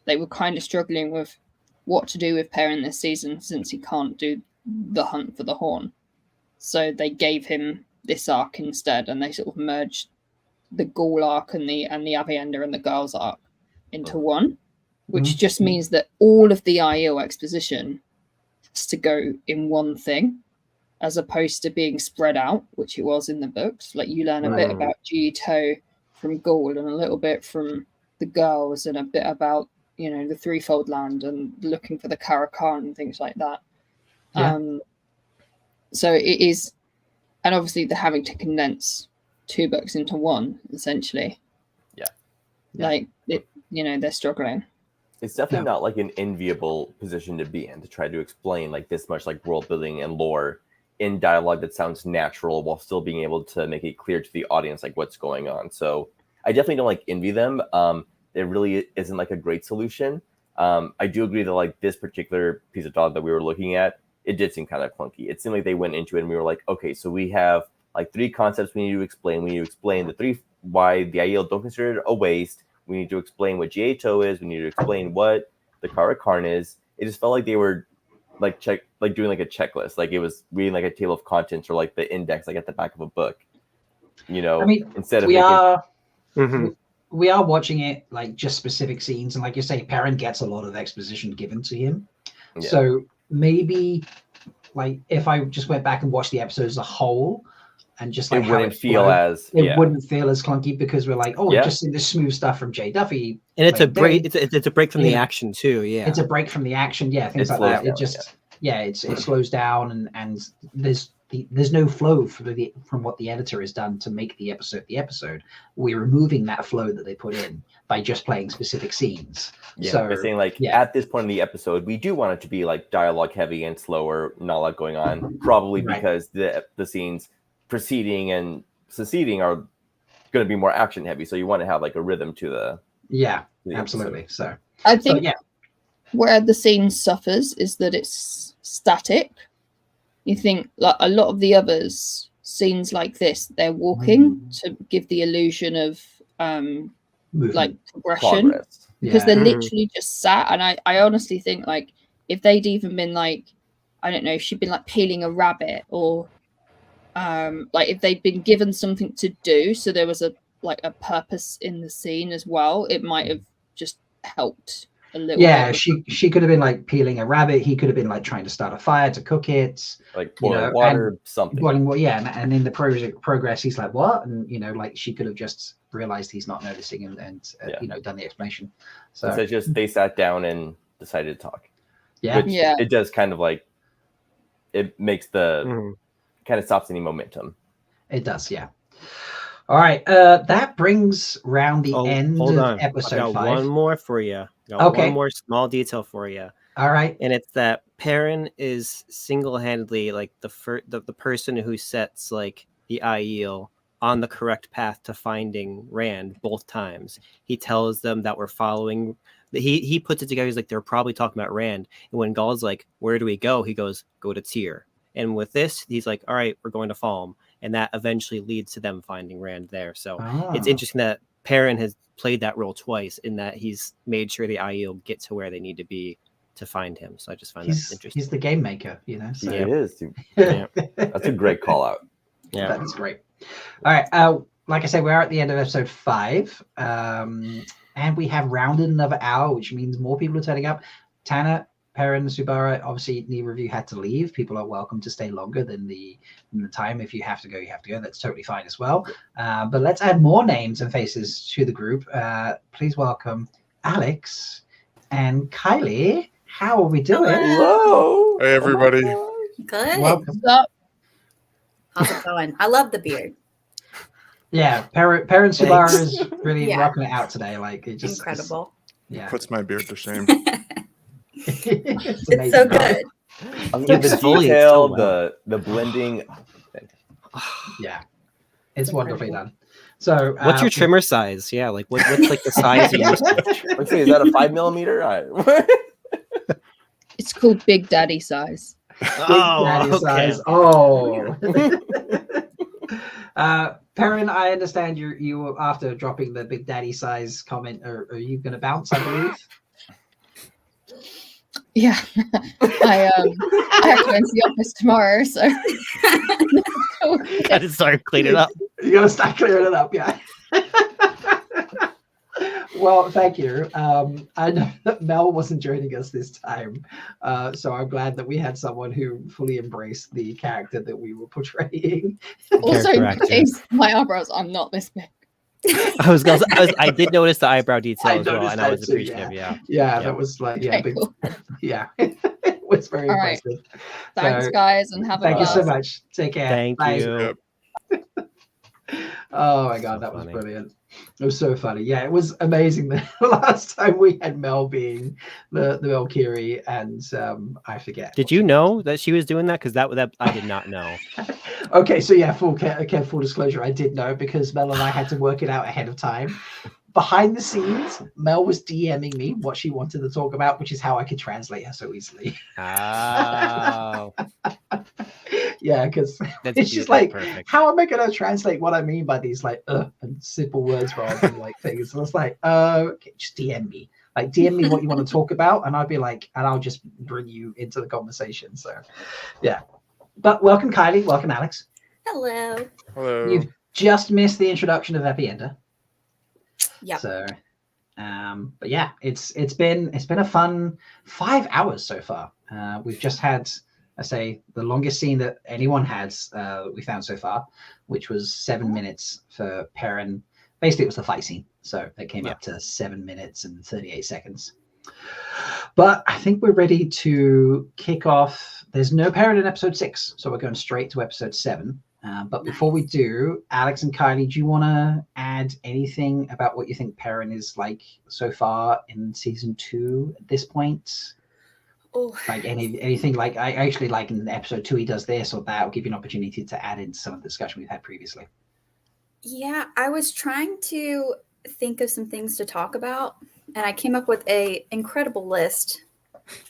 they were kind of struggling with what to do with Perrin this season, since he can't do the hunt for the horn. So they gave him this arc instead, and they sort of merged the Gaul arc and the Avienda and the girls arc into one, which just means that all of the Aiel exposition has to go in one thing, as opposed to being spread out, which it was in the books. Like you learn a bit about Jito from Gaul, and a little bit from the girls, and a bit about the Threefold Land and looking for the Caracal and things like that. So it is, and obviously they're having to condense 2 books into one, essentially. Like they're struggling. It's definitely not like an enviable position to be in, to try to explain like this much like world building and lore in dialogue that sounds natural while still being able to make it clear to the audience like what's going on. So I definitely don't like envy them. It really isn't like a great solution. I do agree that like this particular piece of dialogue that we were looking at, it did seem kind of clunky. It seemed like they went into it and we were like, okay, so we have like 3 concepts we need to explain. We need to explain the 3 why the Aiel don't consider it a waste. We need to explain what Jito is. We need to explain what the Caracal is. It just felt like they were like doing like a checklist, like it was reading like a table of contents or like the index like at the back of a book. I mean, instead of we are watching it like just specific scenes, and like you say, Perrin gets a lot of exposition given to him. So maybe like if I just went back and watched the episode as a whole, and just like it wouldn't feel as clunky, because we're like, we've just seen this smooth stuff from J. Duffy, and it's a break. It's a break from the action too. Yeah, it's a break from the action. Yeah, things like that. It just it slows down, and there's no flow from what the editor has done to make the episode. We're removing that flow that they put in by just playing specific scenes. So by saying like at this point in the episode, we do want it to be like dialogue heavy and slower, not a lot going on, probably because the scenes preceding and succeeding are going to be more action heavy. So you want to have like a rhythm to the absolutely. So I think where the scene suffers is that it's static. You think like a lot of the others scenes like this, they're walking to give the illusion of like progression, because they're literally just sat. And I honestly think like if they'd even been like, I don't know, if she'd been like peeling a rabbit, or like if they'd been given something to do, so there was a purpose in the scene as well, it might have just helped a little bit. She could have been like peeling a rabbit, he could have been like trying to start a fire to cook it, like boiling water, something boiling water, and in the progress he's like, what? And like she could have just realized he's not noticing and done the explanation. So it's just they sat down and decided to talk. It does kind of like, it makes the kind of stops any momentum. It does, all right, that brings round the end of episode 5. One more for you. One more small detail for you. All right, and it's that Perrin is single-handedly like the person who sets like the Aiel on the correct path to finding Rand both times. He tells them that we're following. He puts it together. He's like, they're probably talking about Rand. And when Gaul's like, where do we go? He goes, go to Tyr. And with this, he's like, all right, we're going to Falm. And that eventually leads to them finding Rand there. So it's interesting that Perrin has played that role twice, in that he's made sure the Aiel get to where they need to be to find him. So I just find that interesting. He's the game maker, So. He is. That's a great call out. Yeah, that's great. All right, like I said, we're at the end of episode 5, and we have rounded another hour, which means more people are turning up. Tanner, Perrin, Subara, obviously neither of you had to leave. People are welcome to stay longer than the time. If you have to go, you have to go. That's totally fine as well. But let's add more names and faces to the group. Please welcome Alex and Kylie. How are we doing? Hello. Hey, everybody. Good. Welcome. How's it going? I love the beard. Yeah, Perrin Subara is really Yeah. rocking it out today. Like it just Incredible. Yeah. Puts my beard to shame. It's It's so good. The detail, the blending. Yeah, it's wonderfully done. So, what's your trimmer size? Yeah, like what's like the size you used to? Let's see, is that a 5mm? It's called Big Daddy size. Daddy size. Oh. Perrin, I understand you after dropping the Big Daddy size comment. Are you going to bounce? I believe. Yeah, I have to go into the office tomorrow, so Gotta start cleaning up. You gotta start clearing it up, yeah. Well, thank you. I know that Mel wasn't joining us this time, so I'm glad that we had someone who fully embraced the character that we were portraying. Also, my eyebrows are not this big. I did notice the eyebrow detail as well, and I was too, appreciative. Yeah, that was like big, yeah, it was very All right. impressive. Thanks, guys, and have a Thank you so blast. much. Take care. Thank Bye. you. Oh my god, that was brilliant. It was so funny. Yeah, it was amazing. The last time we had Mel being the Valkyrie, and I forget. Did you know that she was doing that? Because that I did not know. Okay, so yeah, full disclosure, I did know because Mel and I had to work it out ahead of time. Behind the scenes, Mel was DMing me what she wanted to talk about, which is how I could translate her so easily. Oh. Yeah, because it's just like, how am I going to translate what I mean by these like and simple words rather than like things? So it's like, okay, just DM me. Like DM me what you want to talk about, and I'll be like, and I'll just bring you into the conversation. So, yeah. But welcome, Kylie. Welcome, Alex. Hello. Hello. You've just missed the introduction of Epienda. Yeah. So, but yeah, it's been a fun 5 hours so far. We've just had, I say, the longest scene that anyone has we found so far, which was 7 minutes for Perrin. Basically, it was the fight scene, so it came up to 7 minutes and 38 seconds. But I think we're ready to kick off. There's no Perrin in episode 6, so we're going straight to episode 7. But before we do, Alex and Kylie, do you want to add anything about what you think Perrin is like so far in season 2 at this point? Oh, like anything like I actually like in episode 2 he does this or that. I'll give you an opportunity to add into some of the discussion we've had previously. yeah, I was trying to think of some things to talk about, and I came up with a incredible list.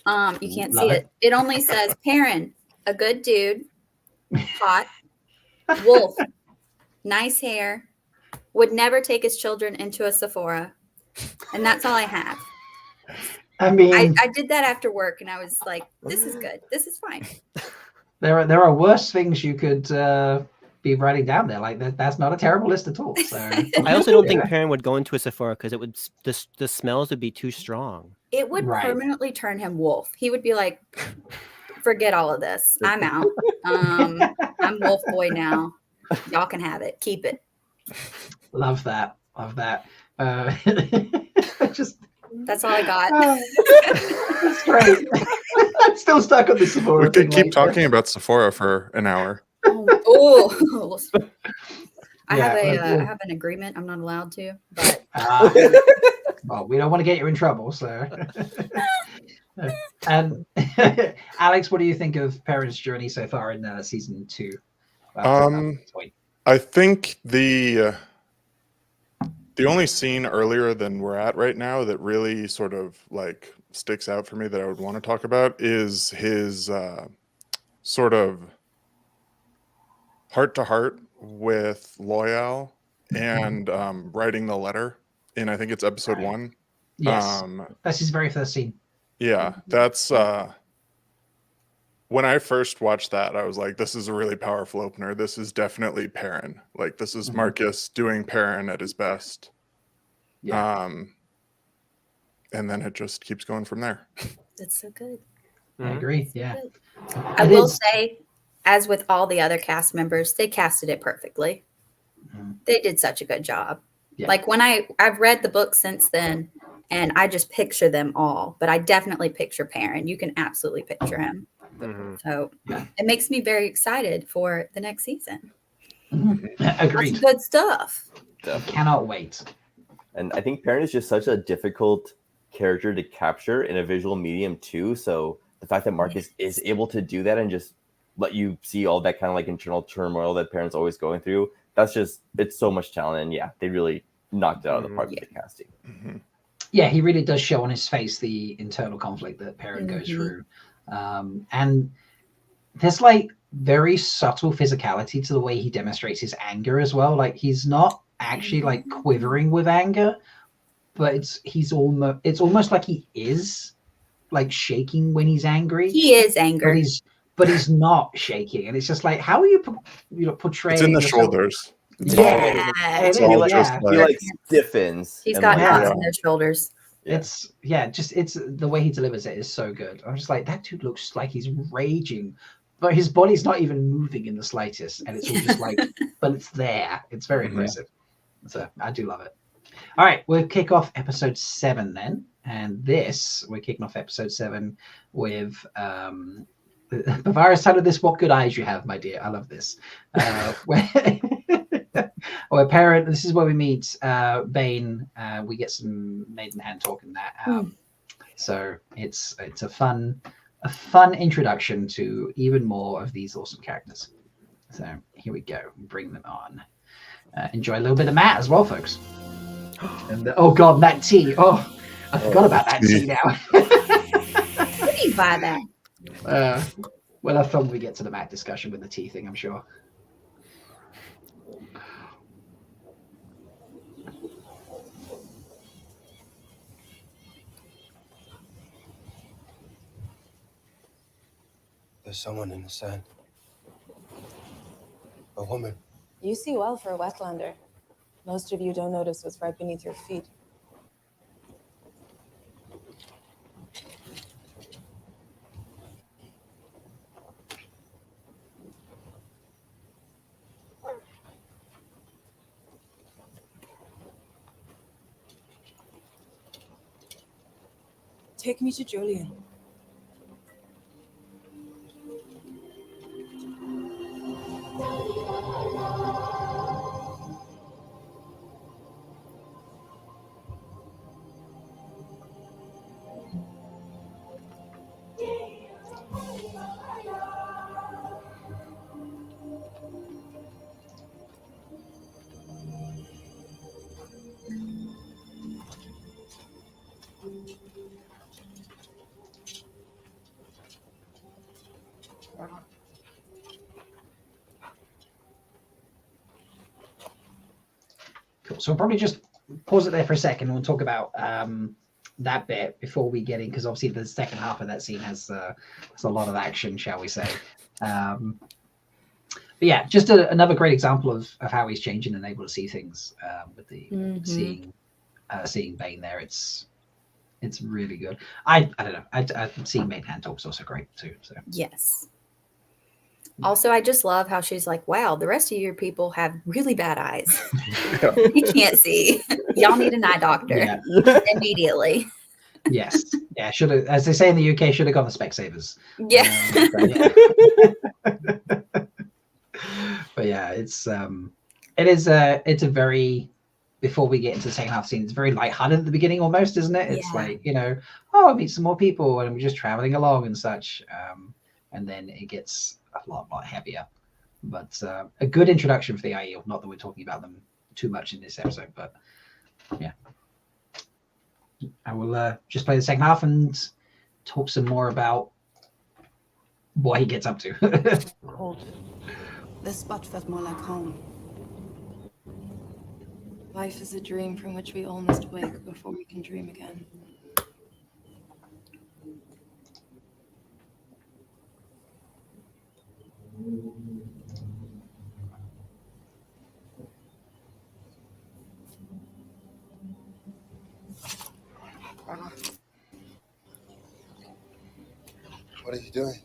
You can't see it. It only says Perrin, a good dude, hot, wolf, nice hair, would never take his children into a Sephora, and that's all I have. I mean, I did that after work, and I was like, "This is good. This is fine." There are worse things you could be writing down there. Like that's not a terrible list at all. So I also don't think Perrin would go into a Sephora because it would the smells would be too strong. It would permanently turn him wolf. He would be like, "Forget all of this. I'm out. I'm wolf boy now. Y'all can have it. Keep it." Love that. Just. That's all I got. That's great. I'm still stuck on this Sephora. We could keep talking about Sephora for an hour. Oh, I Yeah, have an agreement. I'm not allowed to, but well, we don't want to get you in trouble, so. And Alex, what do you think of Perrin's journey so far in season 2? I think the only scene earlier than we're at right now that really sort of like sticks out for me that I would want to talk about is his sort of heart-to-heart with Loyal and writing the letter in, I think it's episode 1. Yes, that's his very first scene. Yeah, that's when I first watched that, I was like, this is a really powerful opener. This is definitely Perrin. Like, this is Marcus doing Perrin at his best. Yeah. And then it just keeps going from there. It's so good. I agree. Yeah. I will say, as with all the other cast members, they casted it perfectly. They did such a good job. Yeah. Like when I've read the book since then, and I just picture them all, but I definitely picture Perrin. You can absolutely picture him. So it makes me very excited for the next season. Agreed. That's good stuff. Cannot wait. And I think Perrin is just such a difficult character to capture in a visual medium too. So the fact that Marcus is able to do that and just let you see all that kind of like internal turmoil that Perrin's always going through, that's just, it's so much talent. And yeah, they really knocked it out of the park with the casting. Yeah, he really does show on his face the internal conflict that Perrin goes through. And there's like very subtle physicality to the way he demonstrates his anger as well. Like he's not actually like quivering with anger, but it's almost like he is like shaking when he's angry. He is angry, but he's not shaking, and it's just like, how are you portraying? It's in the yourself? shoulders. Yeah, he like stiffens. He's and, got like, knots in his shoulders. It's it's the way he delivers it is so good. I'm just like, that dude looks like he's raging, but his body's not even moving in the slightest, and it's all just like, but it's there. It's very impressive. So I do love it. All right, we'll kick off episode 7 then, and we're kicking off episode 7 with Bavaria's titled this "What Good Eyes You Have, My Dear." I love this. Where Perrin, this is where we meet Bane. We get some maiden hand talk in that. So it's a fun introduction to even more of these awesome characters. So here we go. Bring them on. Enjoy a little bit of Matt as well, folks. And oh god, that tea. Oh, I forgot about that tea now. Where do you buy that? Well, I thought we get to the Matt discussion with the tea thing, I'm sure. There's someone in the sand. A woman. You see well for a wetlander. Most of you don't notice what's right beneath your feet. Take me to Julian. Cool. So we'll probably just pause it there for a second and we'll talk about that bit before we get in, because obviously the second half of that scene has a lot of action, shall we say. But yeah, just another great example of how he's changing and able to see things with the seeing Bane there. It's really good. I don't know. Seeing Maiden Hand Talk is also great too. So yes. Also, I just love how she's like, wow, the rest of your people have really bad eyes. You can't see. Y'all need an eye doctor immediately. Yes. Yeah. Should have, as they say in the UK, should have gone the Specsavers. Yeah. But yeah, it's a very, before we get into the second half scene, it's very lighthearted at the beginning almost, isn't it? It's like, I'll meet some more people and we're just traveling along and such. And then it gets a lot heavier. But a good introduction for the IEL. Not that we're talking about them too much in this episode, but yeah. I will just play the second half and talk some more about what he gets up to. Cold. This spot felt more like home. Life is a dream from which we all must wake before we can dream again. What are you doing?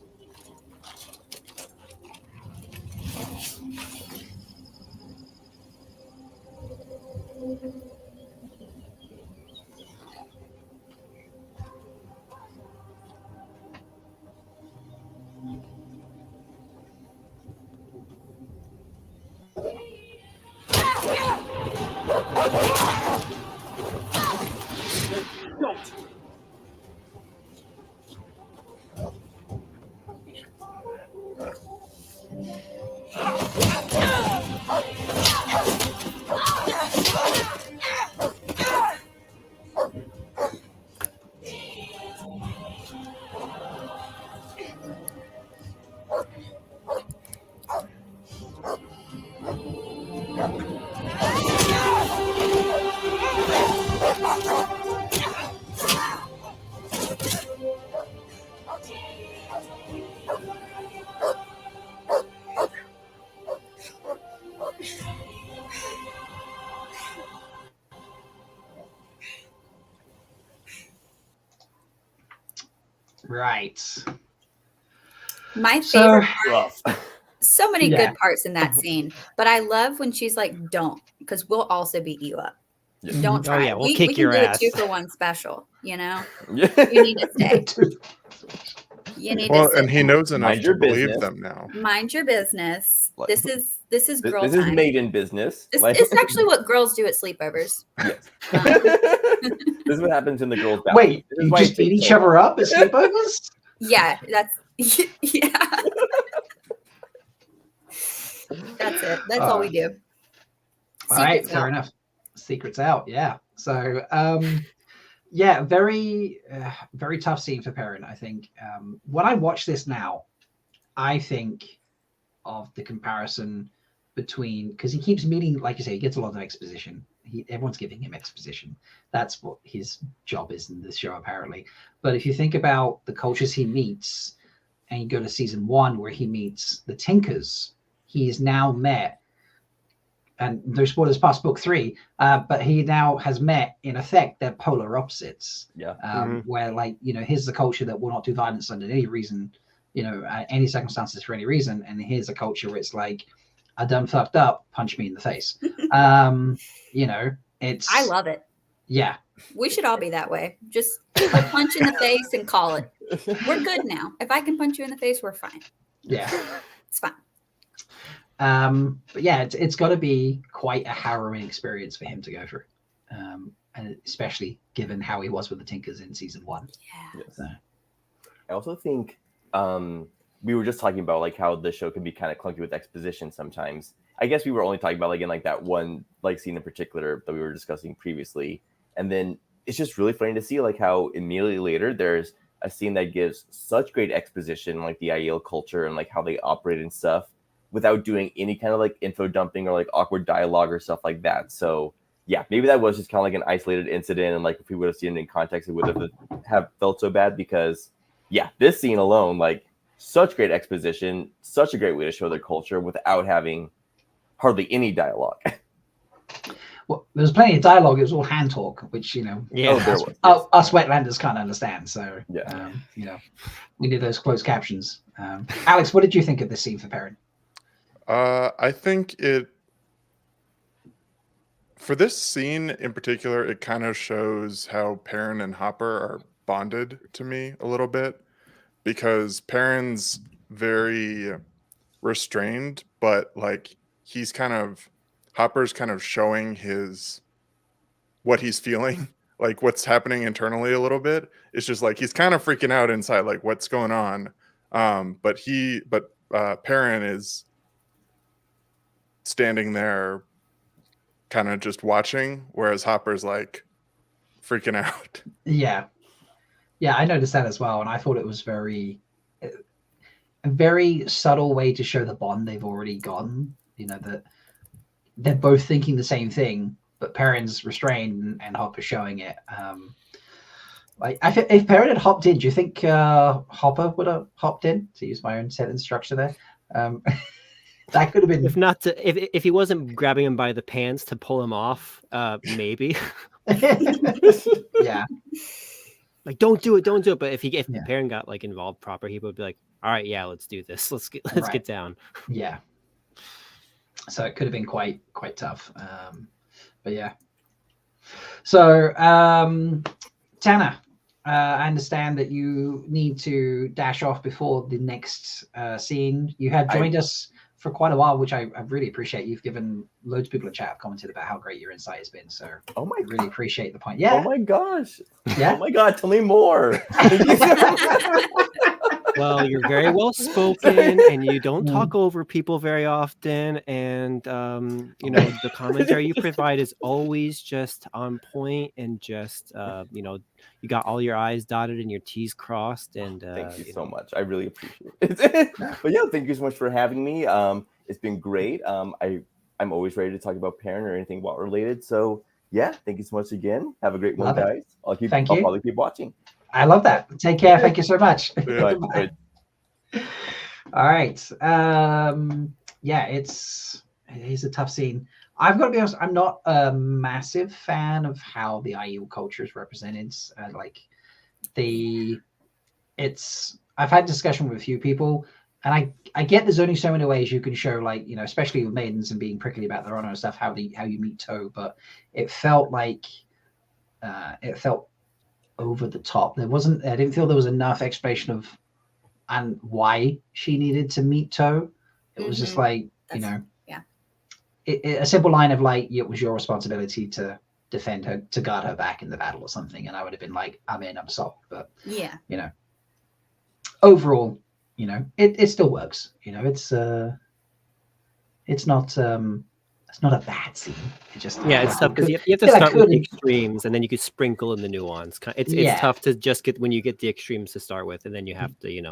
Right. My So- favorite part, so many Yeah. good parts in that scene, but I love when she's like, "Don't," because we'll also beat you up. Yeah. Don't Oh, try. yeah, we'll we kick can your do ass. a 2-for-1 special. You know, Yeah. you need to stay. You need Well, to and he knows enough Mind to your believe business. them now. mind your business. Like- This is girl This time. is maiden business. This Like- it's actually what girls do at sleepovers. Yes. This is what happens in the girls' bathroom. Wait, This is you why it just beat takes each so other long. up at sleepovers? Yeah, that's yeah. That's it. That's all we do. All right, Secrets fair out. enough. Secrets out, yeah. So, yeah, very tough scene for Perrin, I think. When I watch this now, I think of the comparison between, because he keeps meeting, like you say, he gets a lot of exposition. Everyone's giving him exposition. That's what his job is in this show, apparently. But if you think about the cultures he meets, and you go to season 1 where he meets the Tinkers, he is now met, and there's spoilers past book 3, but he now has met, in effect, their polar opposites. Yeah. Where, like, you know, here's the culture that will not do violence under any reason, you know, any circumstances for any reason, and here's a culture where it's like, I done fucked up, punch me in the face. You know, it's. I love it. Yeah. We should all be that way. Just a punch in the face and call it. We're good now. If I can punch you in the face, we're fine. Yeah. It's fine. But yeah, it's got to be quite a harrowing experience for him to go through, and especially given how he was with the Tinkers in season 1. Yeah. So. I also think we were just talking about like how the show can be kind of clunky with exposition sometimes. I guess we were only talking about like in like that one like scene in particular that we were discussing previously, and then it's just really funny to see like how immediately later there's a scene that gives such great exposition, like the Aiel culture and like how they operate and stuff, without doing any kind of like info dumping or like awkward dialogue or stuff like that. So yeah, maybe that was just kind of like an isolated incident, and like if we would have seen it in context, it would have felt so bad, because yeah, this scene alone, like such great exposition, such a great way to show their culture without having hardly any dialogue. Well, there was plenty of dialogue. It was all hand talk, which, you know, us wetlanders can't understand. So, yeah, you know, we need those closed captions. Alex, what did you think of this scene for Perrin? I think for this scene in particular, it kind of shows how Perrin and Hopper are bonded to me a little bit, because Perrin's very restrained, but like Hopper's kind of showing what he's feeling, like what's happening internally a little bit. It's just like he's kind of freaking out inside, like what's going on. But Perrin is standing there kind of just watching, whereas Hopper's like freaking out. Yeah, I noticed that as well, and I thought it was a very subtle way to show the bond they've already gotten. You know, that they're both thinking the same thing, but Perrin's restrained and Hopper's showing it. Like, if Perrin had hopped in, do you think Hopper would have hopped in? To use my own sentence structure there. That could have been. If not, if he wasn't grabbing him by the pants to pull him off, maybe. Yeah. like, don't do it. But if Perrin got like involved proper, he would be like, all right, yeah, let's do this. Let's get down. Yeah. So it could have been quite tough. But yeah. So Tanner, I understand that you need to dash off before the next scene. You have joined us for quite a while, which I really appreciate. You've given loads of people a chat, commented about how great your insight has been. So I really appreciate the point. Yeah. Oh my gosh. Yeah. Oh my God. Tell me more. Well, you're very well spoken, and you don't talk over people very often. And the commentary you provide is always just on point, and just you got all your I's dotted and your T's crossed. And thank you so much. I really appreciate it. But yeah, thank you so much for having me. It's been great. I'm always ready to talk about Perrin or anything WoT related. So yeah, thank you so much again. Have a great one, guys. I'll probably keep watching. I love that. Take care. Thank you so much. Bye. All right. Yeah, it is a tough scene. I've got to be honest, I'm not a massive fan of how the Aiel culture is represented. I've had discussion with a few people, and I get there's only so many ways you can show, like, especially with maidens and being prickly about their honor and stuff, how you meet Toe, but it felt like it felt over the top. I didn't feel there was enough explanation of and why she needed to meet Toe. It was just like, a simple line of like, it was your responsibility to defend her, to guard her back in the battle or something, and I would have been like, I'm sold. But overall, it still works. It's not a bad scene. It just it's tough because you have to start with the extremes, and then you could sprinkle in the nuance. It's tough to just get when you get the extremes to start with, and then you have to you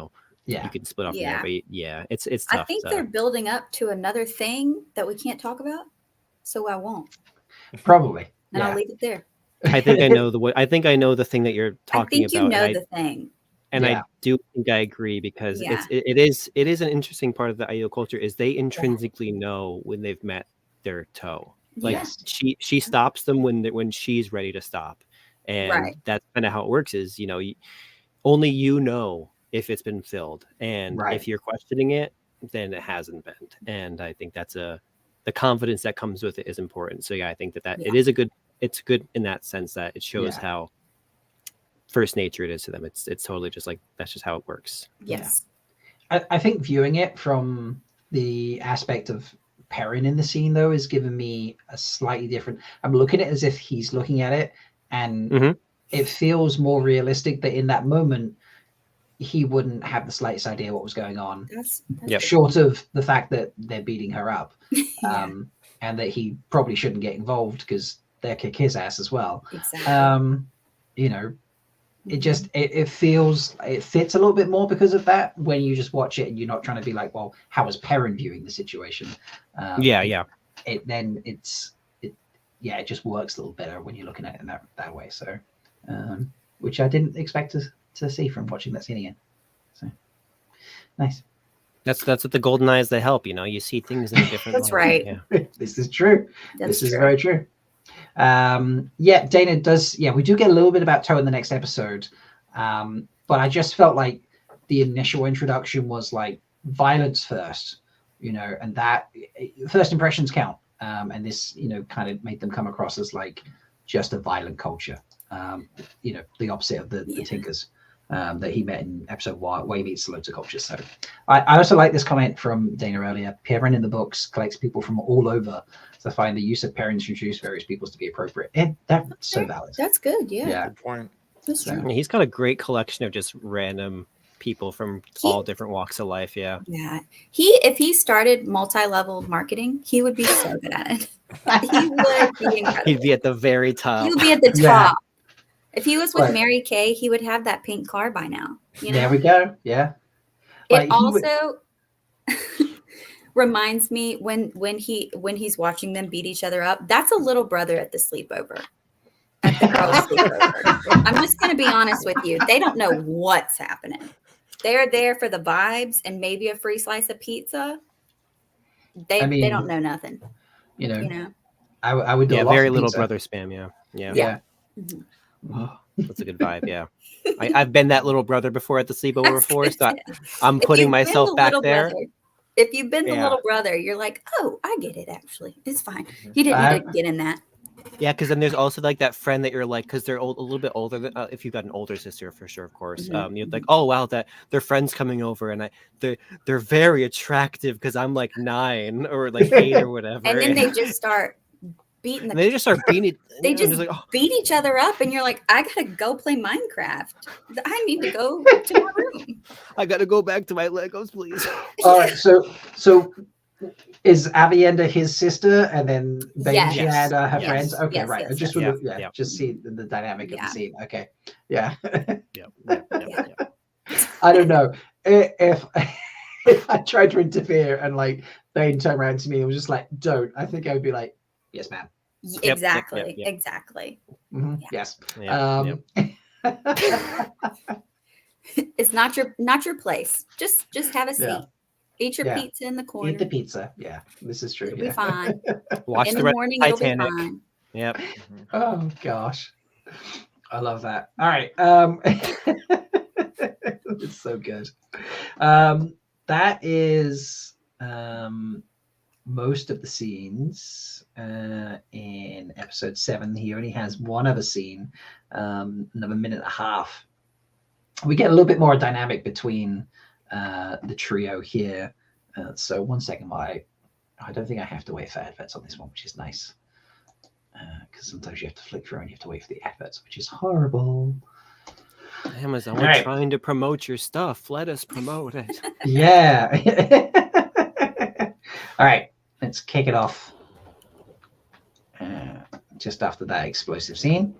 can split off. Yeah. From there, but it's tough. I think they're building up to another thing that we can't talk about, so I won't. Probably. And I'll leave it there. I think I know the thing that you're talking about. I think you know the thing. And I do think I agree, because it is an interesting part of the Aiel culture is they intrinsically know when they've met their Toe. Like she stops them when she's ready to stop, and that's kind of how it works. Is only if it's been filled, and if you're questioning it, then it hasn't been. And I think that's the confidence that comes with it is important. So I think that it's good in that sense that it shows how first nature it is to them. It's totally just like that's just how it works. Yes. I think viewing it from the aspect of Perrin in the scene, though, is giving me a slightly different. I'm looking at it as if he's looking at it, and it feels more realistic that in that moment he wouldn't have the slightest idea what was going on. Short of the fact that they're beating her up, and that he probably shouldn't get involved because they'll kick his ass as well. Exactly. It feels it fits a little bit more because of that when you just watch it and you're not trying to be like, well, how is Perrin viewing the situation? It just works a little better when you're looking at it in that way. So, which I didn't expect to see from watching that scene again. So nice. That's what the golden eyes that help. You see things in a different. That's right. Yeah. This is true. This is very true. Dana does. We do get a little bit about Toe in the next episode, but I just felt like the initial introduction was like violence first, and that first impressions count. And this, kind of made them come across as like just a violent culture. The opposite of the Tinkers that he met in episode 1, where he meets loads of cultures. So I also like this comment from Dana earlier. Perrin in the books collects people from all over to find the use of Perrin to introduce various peoples to be appropriate. And that's so valid. That's good. Yeah. Good point. That's true. He's got a great collection of just random people from all different walks of life. Yeah. If he started multi-level marketing, he would be so good at it. He would be incredible. He'd be at the very top. He would be at the top. If he was with Mary Kay, he would have that pink car by now. There we go. Yeah. It also reminds me when he's watching them beat each other up. That's a little brother at the sleepover. At the girls' sleepover. I'm just going to be honest with you. They don't know what's happening. They're there for the vibes and maybe a free slice of pizza. They don't know nothing. I would do a lot very for little pizza. brother spam. Yeah. Mm-hmm. That's a good vibe. Yeah, I've been that little brother before at the sleepover before, so I'm If putting you've been myself the back little there. brother, if you've been the Yeah. little brother, you're like, oh, I get it. Actually, it's fine. You didn't need to get in that. Yeah, because then there's also like that friend that you're like, because they're a little bit older than if you've got an older sister for sure, of course. Mhm. You're like, oh wow, that their friends coming over, and they're very attractive because I'm like 9 or like 8 or whatever. And then they just start beating And they just start beating it. They I'm just like, oh. beat each other up, and you're like, I gotta go play Minecraft. I need to go to my room. I gotta go back to my Legos, please. All right, so is Avienda his sister, and then Yes. Bainshad her Yes. friends? Okay, Yes, right. I yes, just yes. want to just see the dynamic of the scene. Okay, yeah. I don't know if I tried to interfere and like Bane turned around to me and was just like, "Don't." I think I would be like, "Yes, ma'am." Exactly. Exactly. Mm-hmm. Yes. It's not your place. Just have a seat. Yeah. Eat your Yeah. pizza in the corner. Eat the pizza. Yeah, this is true. It'll be fine. Watch in the the morning, it'll be Titanic. fine. Yep. Oh gosh, I love that. All right, it's so good. That is most of the scenes in episode 7. He only has one other scene, another minute and a half. We get a little bit more dynamic between the trio here. So 1 second, I don't think I have to wait for adverts on this one, which is nice. Because sometimes you have to flick through and you have to wait for the adverts, which is horrible. Amazon, we're trying to promote your stuff. Let us promote it. Yeah. All right, let's kick it off. Just after that explosive scene.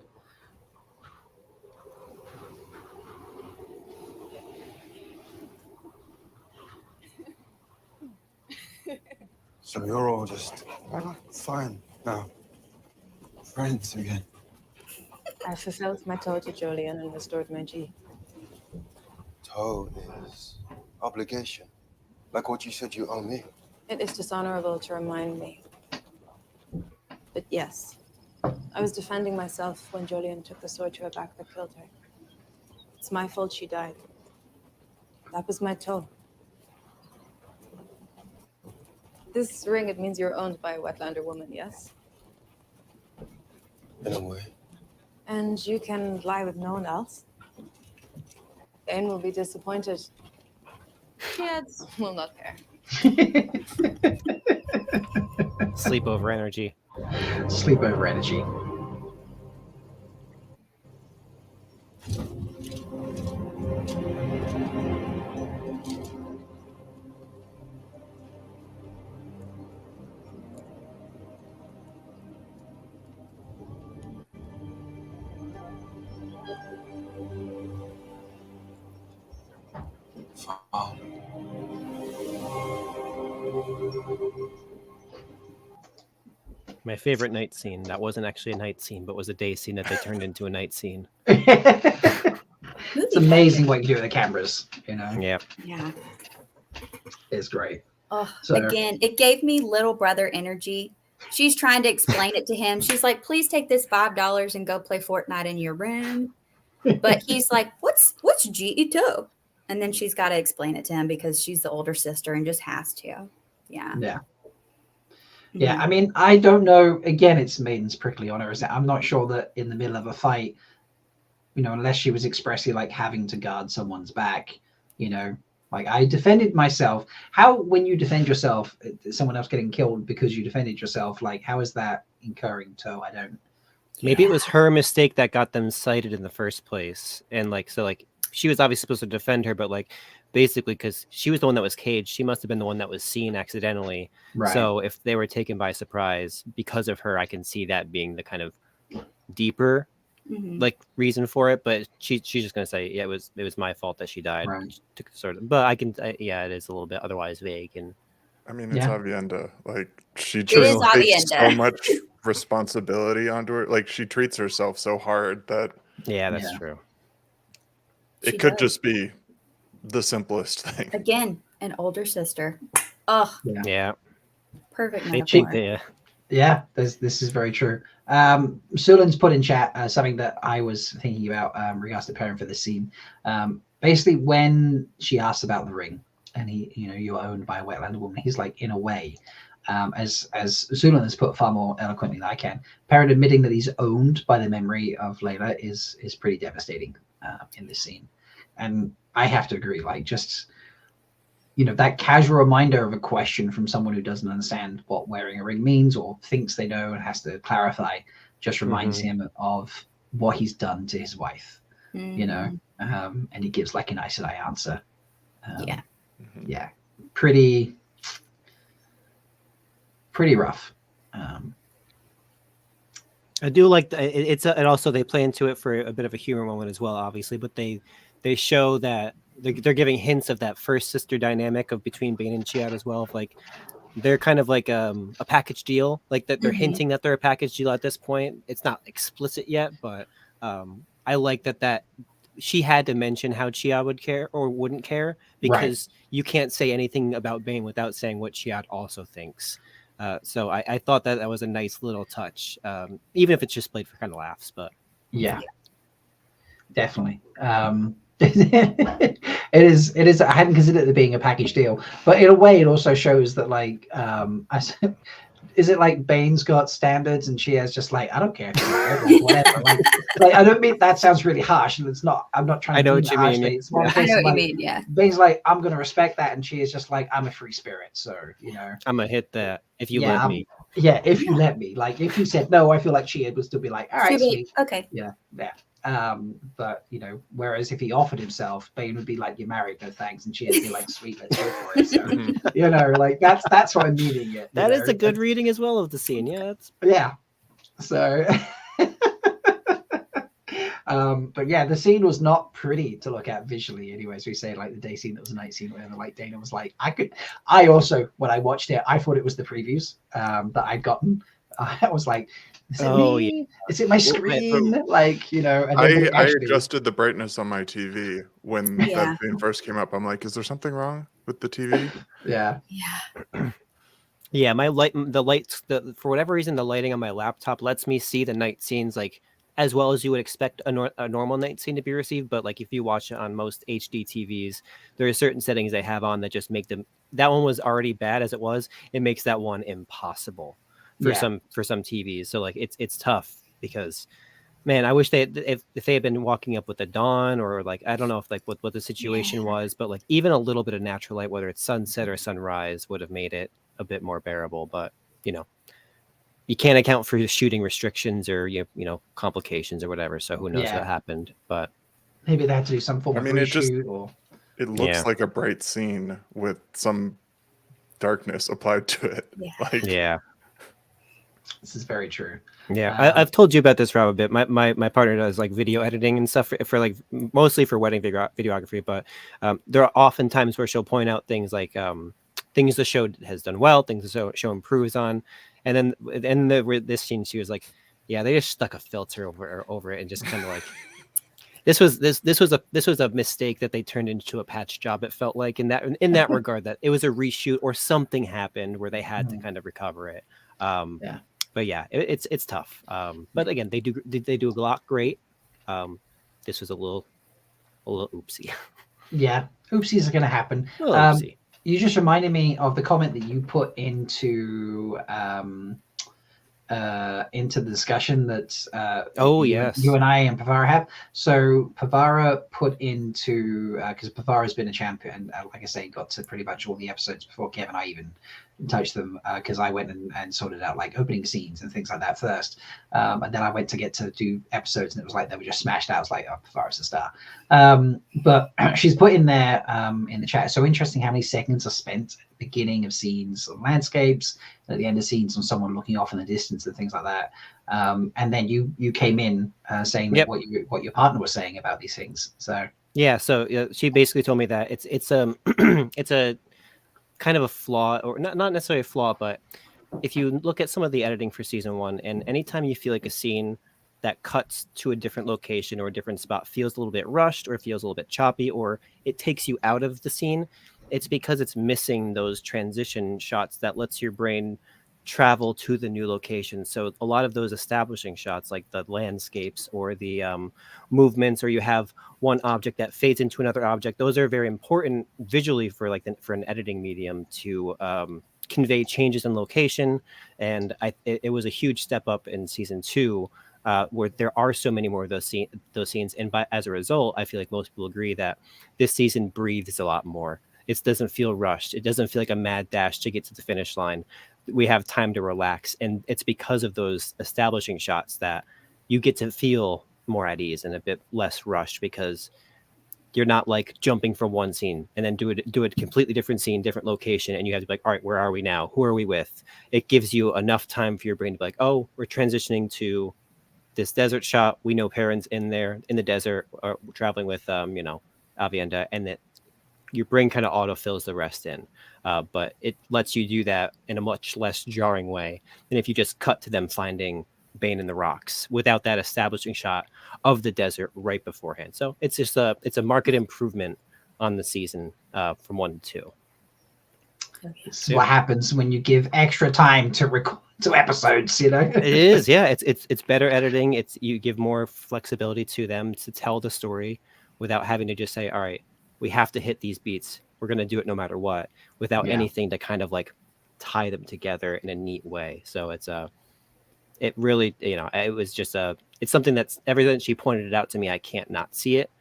So you're all just fine now. Friends again. I fulfilled my toll to Jolien and restored my G. Toll is obligation. Like what you said you owe me. It is dishonorable to remind me. But yes, I was defending myself when Jolien took the sword to her back that killed her. It's my fault she died. That was my toll. This ring, it means you're owned by a Wetlander woman, yes? In a way. And you can lie with no one else? Bane will be disappointed. Kids will not care. Sleepover energy. Sleepover energy. My favorite night scene. That wasn't actually a night scene, but was a day scene that they turned into a night scene. It's amazing what you do with the cameras, you know? Yeah. Yeah. It's great. Oh, So- again, it gave me little brother energy. She's trying to explain it to him. She's like, please take this $5 and go play Fortnite in your room. But he's like, what's GE2? And then she's got to explain it to him because she's the older sister and just has to. Yeah. Yeah. Yeah, I mean, I don't know. Again, it's Maiden's prickly honor. I'm not sure that in the middle of a fight, you know, unless she was expressly like having to guard someone's back, you know, like I defended myself. How, when you defend yourself, someone else getting killed because you defended yourself, like how is that incurring toll? I don't. Maybe it was her mistake that got them cited in the first place. And like, so like she was obviously supposed to defend her, but like basically because she was the one that was caged, she must have been the one that was seen accidentally. Right. So if they were taken by surprise because of her, I can see that being the kind of deeper like reason for it. But she's just gonna say, yeah, it was my fault that she died. Right. She took sort of, but I can, yeah, it is a little bit otherwise vague. And I mean, it's Avienda. Like she is just takes so Avienda. much responsibility onto her. Like she treats herself so hard that yeah, that's true. It She could does. just be the simplest thing. Again, an older sister. Oh, Yeah. perfect They metaphor. think Yeah, this is very true. Sulan's put in chat something that I was thinking about regards to Perrin for this scene. Basically, when she asks about the ring, and you're owned by a wetland woman, he's like, in a way, as Sulan has put far more eloquently than I can. Perrin admitting that he's owned by the memory of Layla is pretty devastating in this scene, and I have to agree. Like, just that casual reminder of a question from someone who doesn't understand what wearing a ring means or thinks they know and has to clarify just reminds him of what he's done to his wife, and he gives like an Aes Sedai answer. Yeah, pretty rough. I do like and also they play into it for a bit of a humor moment as well, obviously, but they show that they're giving hints of that first sister dynamic of between Bane and Chiad as well. Of like they're kind of like a package deal, like that they're hinting that they're a package deal at this point. It's not explicit yet, but I like that she had to mention how Chiad would care or wouldn't care, because you can't say anything about Bane without saying what Chiad also thinks. So I thought that was a nice little touch, even if it's just played for kind of laughs. But yeah. Definitely. It is. I hadn't considered it being a package deal, but in a way, it also shows that, like, is it like Bane's got standards and she has just like, I don't care, like, whatever. like, I don't mean that sounds really harsh, and it's not. I'm not trying. I know to what you mean. It's one I know what like, you mean. Yeah. Bane's like, I'm going to respect that, and she is just like, I'm a free spirit, so I'm gonna hit that if you let me. Yeah, if you let me. Like, if you said no, I feel like she would still be like, all right, sweet. Okay. Yeah. But whereas if he offered himself, Bane would be like, "You're married, no thanks," and she'd be like, "Sweet, let's go for it." So, like that's what I'm meaning it. That is a good reading as well of the scene. Yeah. So, but yeah, the scene was not pretty to look at visually. Anyways, we say like the day scene, that was a night scene, whatever. Like Dana was like, I also when I watched it, I thought it was the previews that I'd gotten. I was like, is it me? Yeah. Is it my screen? Like, and I adjusted the brightness on my TV when that thing first came up. I'm like, is there something wrong with the TV? Yeah. Yeah, my lights, for whatever reason, the lighting on my laptop lets me see the night scenes like as well as you would expect a normal night scene to be received. But like if you watch it on most HD TVs, there are certain settings they have on that just make them. That one was already bad as it was. It makes that one impossible for some TVs. So like it's tough because, man, I wish if they had been walking up with the dawn, or like I don't know if like what the situation was, but like even a little bit of natural light, whether it's sunset or sunrise, would have made it a bit more bearable. But you can't account for shooting restrictions or complications or whatever. So who knows what happened? But maybe they had to do some form of reshoot. It looks like a bright scene with some darkness applied to it. This is very true. Yeah, I've told you about this, Rob, a bit. My partner does like video editing and stuff for like mostly for wedding videography, but there are often times where she'll point out things like things the show has done well, things the show improves on, and then in this scene she was like, yeah, they just stuck a filter over it and just kind of like this was a mistake that they turned into a patch job. It felt like in that regard that it was a reshoot or something happened where they had to kind of recover it. But yeah, it's tough. But again, they do a lot great. This was a little oopsie. Yeah, oopsies are going to happen. You just reminded me of the comment that you put into the discussion that you and I and Pavara have. So Pavara put into because Pavara's been a champion, like I say, got to pretty much all the episodes before Kev and I even touched them, because I went and sorted out like opening scenes and things like that first, and then I went to get to do episodes, and it was like they were just smashed out. I was like, oh, Pavara's a star. But she's put in there in the chat, so interesting how many seconds are spent at the beginning of scenes on landscapes, at the end of scenes on someone looking off in the distance and things like that. And then you came in saying that what your partner was saying about these things. So she basically told me that it's it's a kind of a flaw, or not necessarily a flaw, but if you look at some of the editing for season 1, and anytime you feel like a scene that cuts to a different location or a different spot feels a little bit rushed, or feels a little bit choppy, or it takes you out of the scene, it's because it's missing those transition shots that lets your brain travel to the new location. So a lot of those establishing shots, like the landscapes or the movements, or you have one object that fades into another object, those are very important visually for for an editing medium to convey changes in location. And it was a huge step up in season 2, where there are so many more of those scenes. And as a result, I feel like most people agree that this season breathes a lot more. It doesn't feel rushed. It doesn't feel like a mad dash to get to the finish line. We have time to relax. And it's because of those establishing shots that you get to feel more at ease and a bit less rushed, because you're not like jumping from one scene and then do a completely different scene, different location. And you have to be like, all right, where are we now? Who are we with? It gives you enough time for your brain to be like, oh, we're transitioning to this desert shot. We know Perrin's in there in the desert, or traveling with, Avienda, and that your brain kind of autofills the rest in. But it lets you do that in a much less jarring way than if you just cut to them finding Bane in the rocks without that establishing shot of the desert right beforehand. So it's just it's a market improvement on the season from 1 to 2. This is what happens when you give extra time to record to episodes, you know. It is, yeah. It's better editing. You give more flexibility to them to tell the story without having to just say, all right, we have to hit these beats. We're going to do it no matter what, without anything to kind of like tie them together in a neat way. So it really, it was just it's something that's everything she pointed it out to me. I can't not see it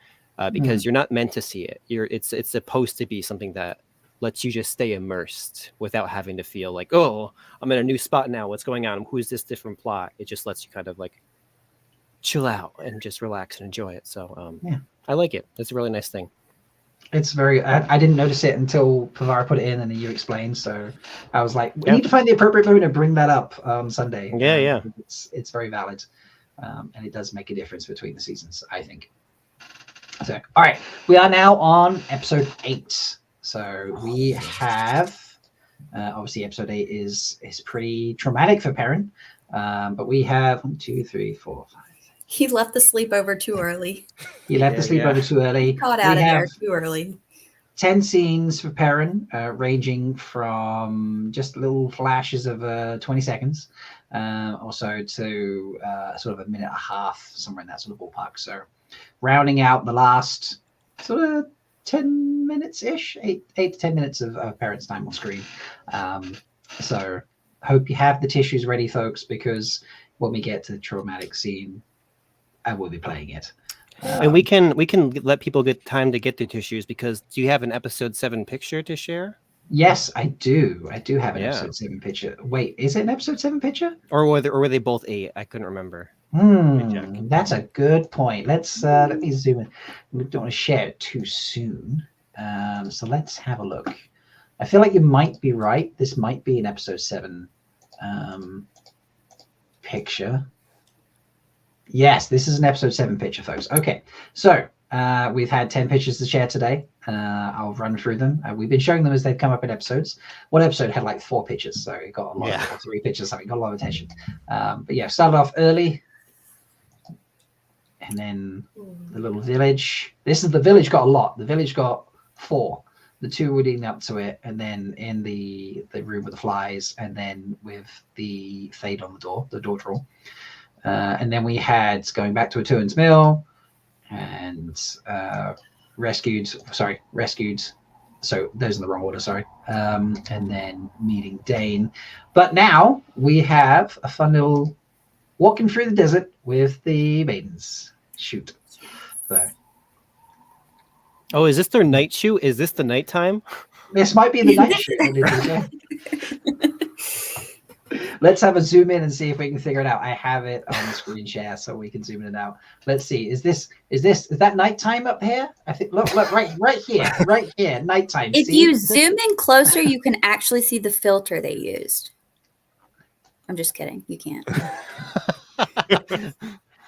because you're not meant to see it. It's supposed to be something that lets you just stay immersed without having to feel like, oh, I'm in a new spot now. What's going on? Who's this different plot? It just lets you kind of like chill out and just relax and enjoy it. So I like it. It's a really nice thing. It's very, I didn't notice it until Pavara put it in and then you explained. So I was like, we need to find the appropriate moment to bring that up on Sunday. Yeah. It's very valid. And it does make a difference between the seasons, I think. So, all right, we are now on episode 8. So we have, obviously episode 8 is pretty traumatic for Perrin. But we have 1, 2, 3, 4, 5. He left the sleepover too early. He left the sleepover too early. He got out of there too early. 10 scenes for Perrin, ranging from just little flashes of 20 seconds or so to sort of a minute and a half, somewhere in that sort of ballpark. So rounding out the last sort of 10 minutes-ish, 8 to 10 minutes of Perrin's time on screen. So hope you have the tissues ready, folks, because when we get to the traumatic scene, I will be playing it. And we can let people get time to get the tissues, because do you have an episode 7 picture to share? Yes, I do. I do have an episode 7 picture. Wait, is it an episode 7 picture? Or were they both 8? I couldn't remember. That's a good point. Let's let me zoom in. We don't want to share it too soon. So let's have a look. I feel like you might be right. This might be an episode 7 picture. Yes, this is an episode 7 picture, folks. Okay, so we've had 10 pictures to share today. I'll run through them. We've been showing them as they've come up in episodes. One episode had like 4 pictures, so it got a lot of 3 pictures, so it got a lot of attention. But yeah, started off early. And then the little village. This is the village got a lot. The village got 4. The 2 were leading up to it, and then in the room with the flies, and then with the fade on the door draw. And then we had going back to a Tuan's Mill and rescued. So those in the wrong order, sorry. And then meeting Dane. But now we have a fun little walking through the desert with the maidens. Shoot. So. Oh, is this their night shoot? Is this the nighttime? This might be the night shoot. Let's have a zoom in and see if we can figure it out. I have it on the screen share so we can zoom in and out. Let's see. Is that nighttime up here? I think look right here, nighttime. If you zoom in closer, you can actually see the filter they used. I'm just kidding. You can't.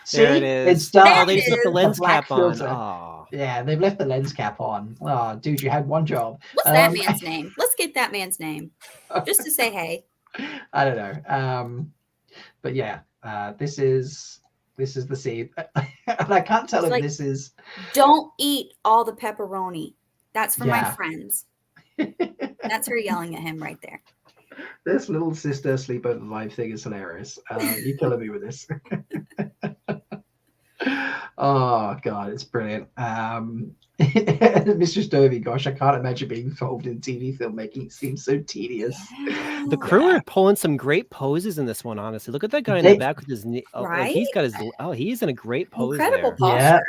See, there it is. It's done. Oh, they just left the lens cap on. Oh. Yeah, they've left the lens cap on. Oh, dude, you had one job. What's that man's name? Let's get that man's name just to say hey. I don't know. But yeah, this is the scene. And I can't tell if this is. Don't eat all the pepperoni. That's for my friends. That's her yelling at him right there. This little sister sleepover vibe thing is hilarious. You're killing me with this. Oh god, it's brilliant. Mr. Stovey, gosh, I can't imagine being involved in TV filmmaking. It seems so tedious. The crew are pulling some great poses in this one, honestly. Look at that guy in the back with his knee. Oh, like he's got his he's in a great pose. Incredible there. posture. Yeah.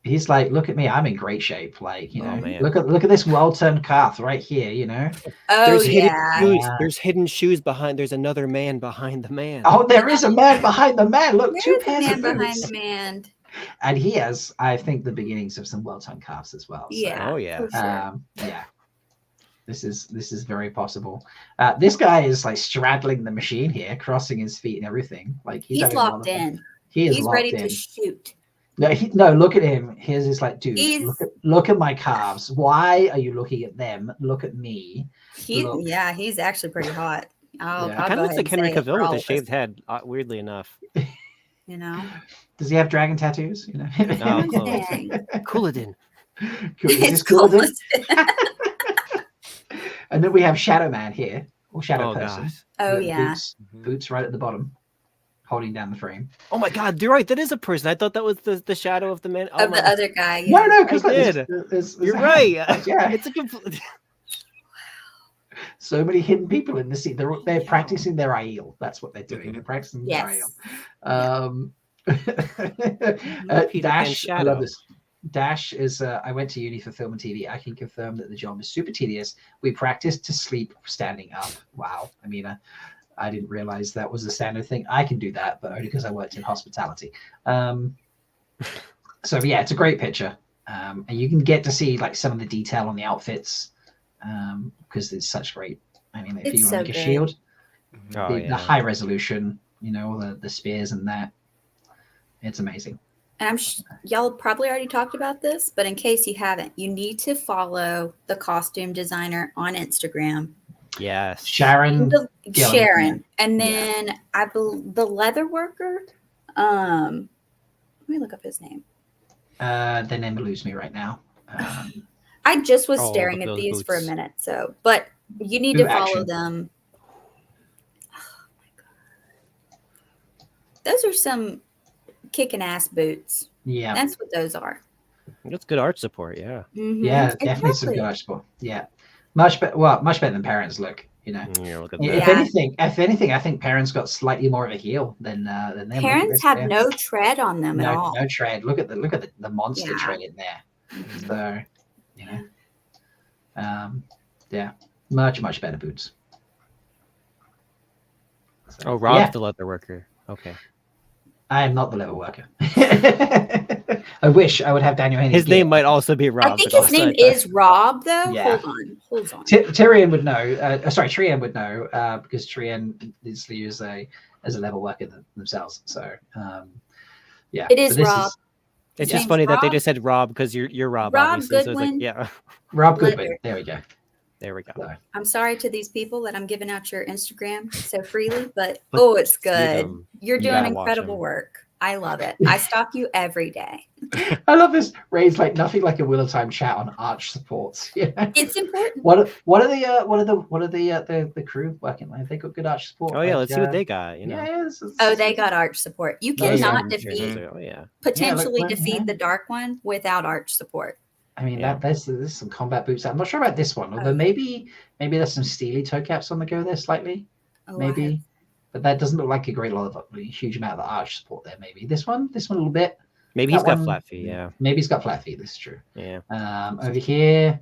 He's like, look at me, I'm in great shape. Like, you know, man. look at this well-turned calf right here, you know. Oh, there's hidden yeah. shoes. There's hidden shoes behind. There's another man behind the man. Oh, there is a man behind the man. Look, There two is a pairs man of behind boots. the man. And he has, I think, the beginnings of some well-toned calves as well. So, Yeah. Oh yeah. For sure. Yeah. This is very possible. This guy is like straddling the machine here, crossing his feet and everything. Like He's having a lot locked of fun. in. He is He's locked ready in. to shoot. No, look at him. Here's his like, dude, He's- look at my calves. Why are you looking at them? Look at me. Look. Yeah, he's actually pretty hot. I'll Yeah. go Kind of looks ahead like Henry and say it for Cavill with all a of us, shaved head. Weirdly enough. You know. Does he have dragon tattoos? You know. No, close. Dang. Couladin. Is this Couladin? And then we have Shadow Man here, or Shadow Oh, Person. gosh. Oh, With yeah. Boots right at the bottom, holding down the frame. Oh my God, you're right. That is a person. I thought that was the shadow of the man. Oh Of the my- other guy. Yeah. No, because I did. You're right. Yeah. It's a complete. So many hidden people in the scene. They're practicing their Aiel. That's what they're doing. They're practicing their Yes. Aiel. Peter Pan Dash, I shadow. love this. Dash is. I went to uni for film and TV. I can confirm that the job is super tedious. We practice to sleep standing up. Wow. I mean, I didn't realize that was a standard thing. I can do that, but only because I worked in hospitality. So yeah, it's a great picture, and you can get to see like some of the detail on the outfits because it's such great. I mean, if It's you so like a good. shield, Oh, the yeah. high resolution, you know, the spears and that, it's amazing. And y'all probably already talked about this, but in case you haven't, you need to follow the costume designer on Instagram. Yes. Sharon. Gillen, Sharon. And then the leather worker. Let me look up his name. The name eludes me right now. I just was Oh, staring at those these for a boots. minute, but you need Boot to follow action. them. Oh my God. Those are some kicking ass boots. Yeah. That's what those are. That's good art support. Yeah. Mhm. Yeah, definitely some Exactly. good art support. Yeah, much better. Well, much better than Perrin's look. You know, Yeah, look at if that. anything, I think Perrin's got slightly more of a heel than them. Look at Parents this have there. no tread on them at all. no tread. Look at the monster Yeah. tread in there. So, you know, yeah, much better boots. So, Oh, Rob's yeah, the leather worker. Okay. I am not the leather worker. I wish I would have Daniel Haney. His name might also be Rob. I think but his name also- is Rob, though. Yeah. Hold on. Tyrion would know. Trian would know because Trian is used as a level worker themselves. So, yeah, It is but this Rob. It's His just name's funny that they Rob- just said Rob because you're Rob, Rob obviously. So it's like, Goodwin. yeah. Rob Leather. Goodwin. There we go. There we go. So, I'm sorry to these people that I'm giving out your Instagram so freely, but But oh, it's see good. them. You're You doing gotta watch incredible them. work. I love it. I stalk you every day. I love this. Ray's like nothing like a Wheel of Time chat on arch supports. Yeah. It's important. What are the crew working like? Have they got good arch support? Oh yeah, Like, let's see what they got. You know. Yeah, this is- Oh, they got arch support. You Oh, yeah. cannot Yeah. defeat Oh yeah. potentially Yeah, defeat the dark one without arch support. I mean, Yeah. there's some combat boots. I'm not sure about this one, although maybe there's some steely toe caps on the go there slightly. Oh, Maybe, but that doesn't look like a great lot of a huge amount of the arch support there. Maybe this one a little bit. Maybe That he's got one- flat feet. Yeah. Maybe he's got flat feet. This is true. Yeah. Over here,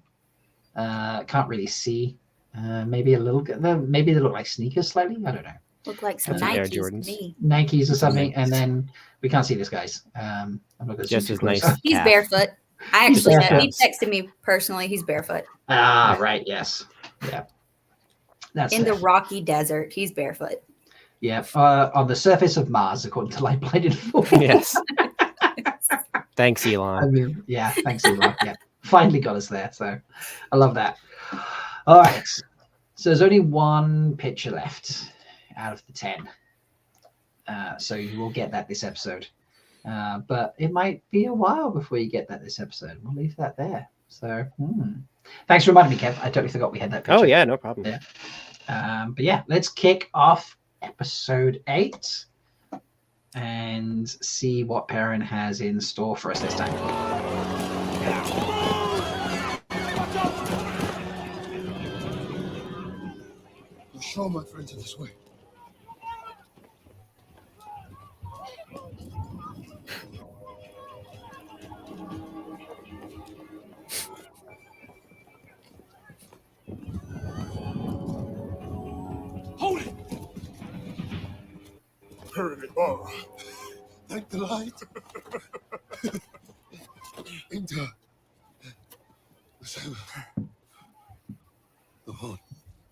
can't really see. Maybe a little. Maybe they look like sneakers slightly. I don't know. Look like some That's some Air Nikes to Jordans. me. Nikes or something, and then we can't see this guy's. I'm not going to Just too as close. nice. He's calf. barefoot. I actually know. barefoot. He texted me personally. He's barefoot. Ah, right. Yes. Yeah. That's In fair. the rocky desert, he's barefoot. Yeah, on the surface of Mars, according to Light Blinded Fool. Yes. Thanks, I Elon. mean, yeah, thanks, Elon. Yeah, finally got us there. So I love that. All right. So there's only one picture left out of the 10. So you will get that this episode. But it might be a while before you get that this episode. We'll leave that there. So thanks for reminding me, Kev. I totally forgot we had that picture. Oh yeah, no problem. Yeah. But yeah, let's kick off episode 8 and see what Perrin has in store for us this time. I'm sure my friends are this way. Hold it! Perrin Aybara. Thank the light. Inter. The horn.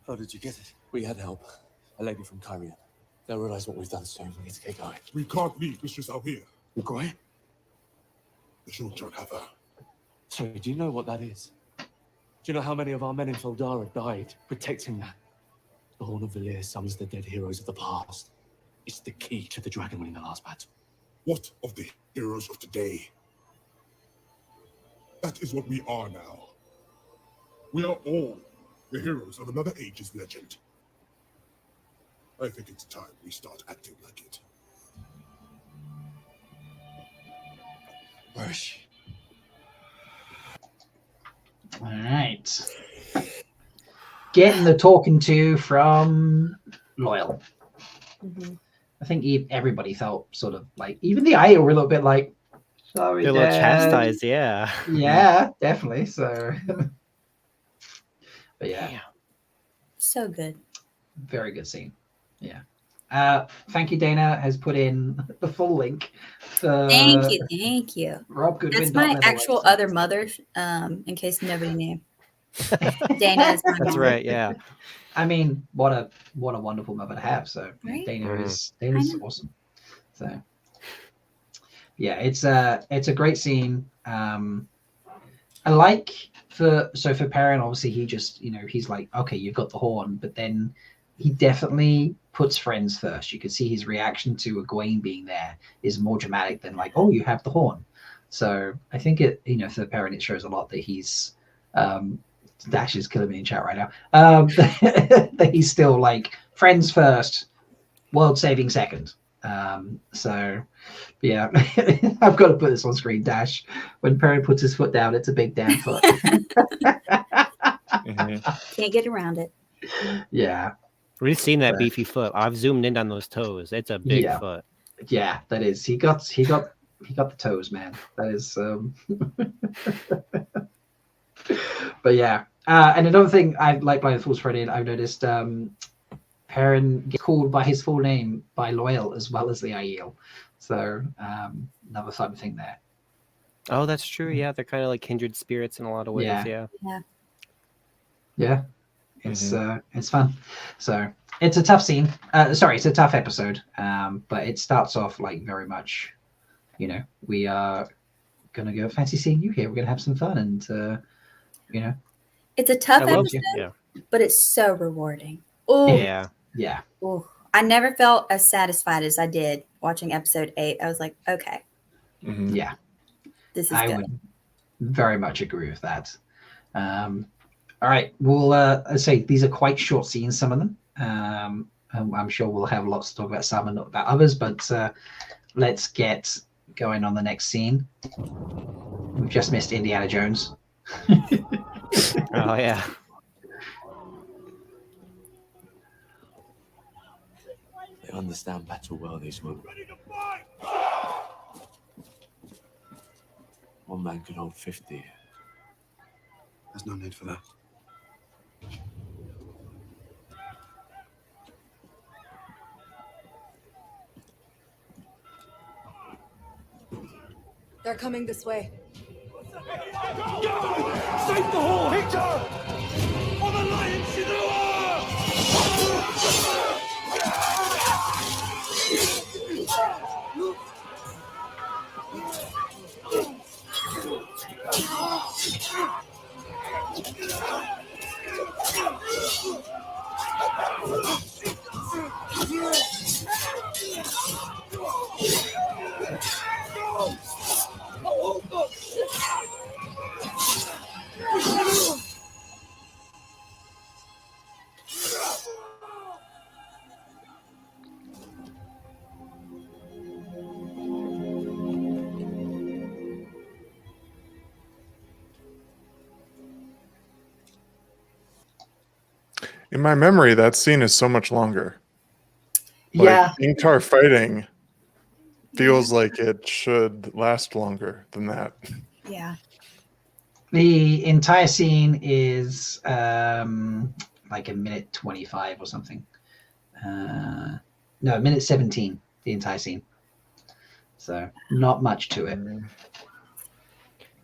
How did you get it? We had help. A lady from Kyrian. They realize what we've done soon. We need to get going. We can't leave Mistress out here. We're going? The children have her. Sorry, do you know what that is? Do you know how many of our men in Feldara died protecting that? The Horn of Valir summons the dead heroes of the past. It's the key to the dragon winning the last battle. What of the heroes of today? That is what we are now. We are all the heroes of another age's legend. I think it's time we start acting like it. Where is she? All right. Getting the talking to from Loyal. I think everybody felt sort of like, even the Aiel were a little bit like, sorry, They're a little Dad. chastised, yeah. Yeah, definitely. So, but yeah, So good. very good scene. Yeah. Thank you, Dana has put in the full link. For Thank you. Rob Goodwin. That's my actual other mother, in case nobody knew. Dana is my That's mom. right, yeah. I mean, what a wonderful mother to have. So Right? Dana's awesome. So yeah, it's a great scene. I like for Perrin, obviously he just, he's like, okay, you've got the horn, but then he definitely puts friends first. You could see his reaction to Egwene being there is more dramatic than like, oh, you have the horn. So I think it, for Perrin, it shows a lot that he's Dash is killing me in chat right now. That he's still like friends first, world saving second. So yeah, I've got to put this on screen. Dash, when Perrin puts his foot down, it's a big damn foot. Can't get around it. Yeah, Really seen that beefy foot. I've zoomed in on those toes. It's a big foot. Yeah, that is. He got the toes, man. That is. But yeah, and another thing I like by the Fool's Friday, I've noticed Perrin gets called by his full name by Loyal as well as the Aiel. So another fun thing there. Oh, that's true. Yeah, they're kind of like kindred spirits in a lot of ways. Yeah. Yeah. It's fun. So it's a tough scene. It's a tough episode. But it starts off like very much, we are gonna go fancy seeing you here. We're gonna have some fun, and It's a tough I love episode, you. but it's so rewarding. Oh yeah. Ooh. I never felt as satisfied as I did watching episode 8. I was like, okay, Yeah. this is I good. would very much agree with that. All right, we'll let's say these are quite short scenes, some of them. I'm sure we'll have lots to talk about some and not about others, but let's get going on the next scene. We've just missed Indiana Jones. Oh yeah. They understand battle well, these women. One man can hold 50. There's no need for that. They're coming this way. Save the horn! Victor! On the lion, In my memory, that scene is so much longer. Yeah. Like, Ingtar fighting feels like it should last longer than that. Yeah. The entire scene is like a minute 25 or something. No, a minute 17, the entire scene. So not much to it.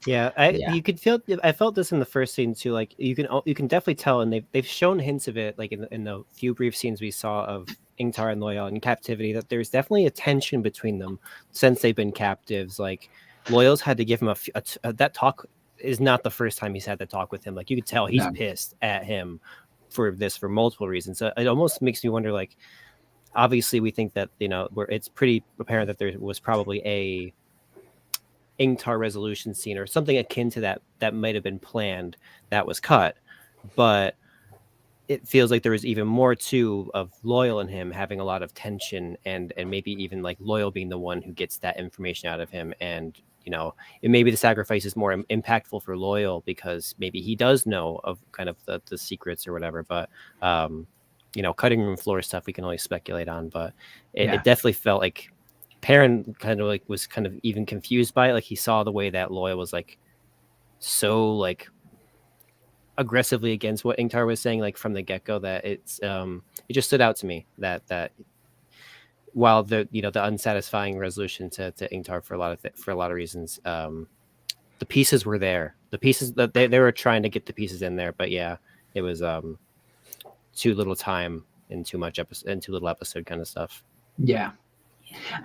Yeah, you could feel. I felt this in the first scene too. Like you can definitely tell, and they've shown hints of it, like in the few brief scenes we saw of Ingtar and Loyal in captivity, that there's definitely a tension between them since they've been captives. Like Loyal's had to give him that talk is not the first time he's had that talk with him. Like you could tell he's pissed at him for this for multiple reasons. So it almost makes me wonder. Like obviously we think that where it's pretty apparent that there was probably a Ingtar resolution scene or something akin to that might have been planned that was cut, but it feels like there was even more too of Loyal and him having a lot of tension and maybe even like Loyal being the one who gets that information out of him. And it maybe the sacrifice is more impactful for Loyal because maybe he does know of kind of the secrets or whatever, but cutting room floor stuff we can only speculate on, but it definitely felt like Perrin kind of like was kind of even confused by it. Like he saw the way that Loyal was like so like aggressively against what Ingtar was saying, like from the get-go, that it just stood out to me that while the the unsatisfying resolution to Ingtar for a lot of reasons, the pieces were there. The pieces that they were trying to get the pieces in there, but yeah, it was too little time and too little episode kind of stuff. Yeah.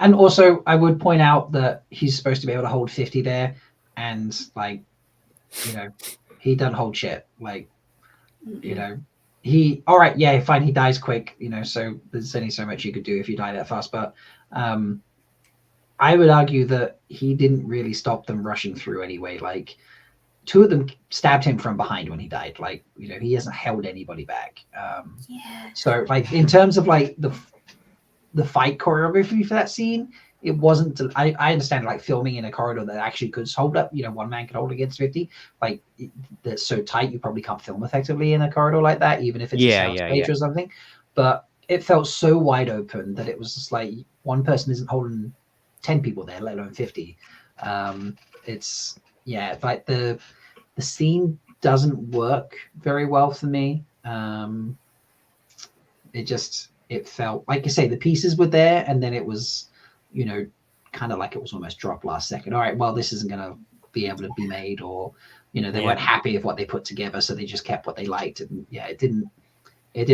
And also, I would point out that he's supposed to be able to hold 50 there, and like, he doesn't hold shit. Like, he all right, yeah, fine, he dies quick, so there's only so much you could do if you die that fast. But I would argue that he didn't really stop them rushing through anyway. Like, two of them stabbed him from behind when he died. Like, he hasn't held anybody back. So, like, in terms of like the fight choreography for that scene, it wasn't. I understand like filming in a corridor that actually could hold up. One man could hold against 50. Like that's so tight, you probably can't film effectively in a corridor like that, even if it's a soundstage or something. But it felt so wide open that it was just like one person isn't holding 10 people there, let alone 50. It's like the scene doesn't work very well for me. It felt like you say the pieces were there, and then it was, kind of like it was almost dropped last second. All right, well, this isn't going to be able to be made, or they weren't happy with what they put together, so they just kept what they liked, and it didn't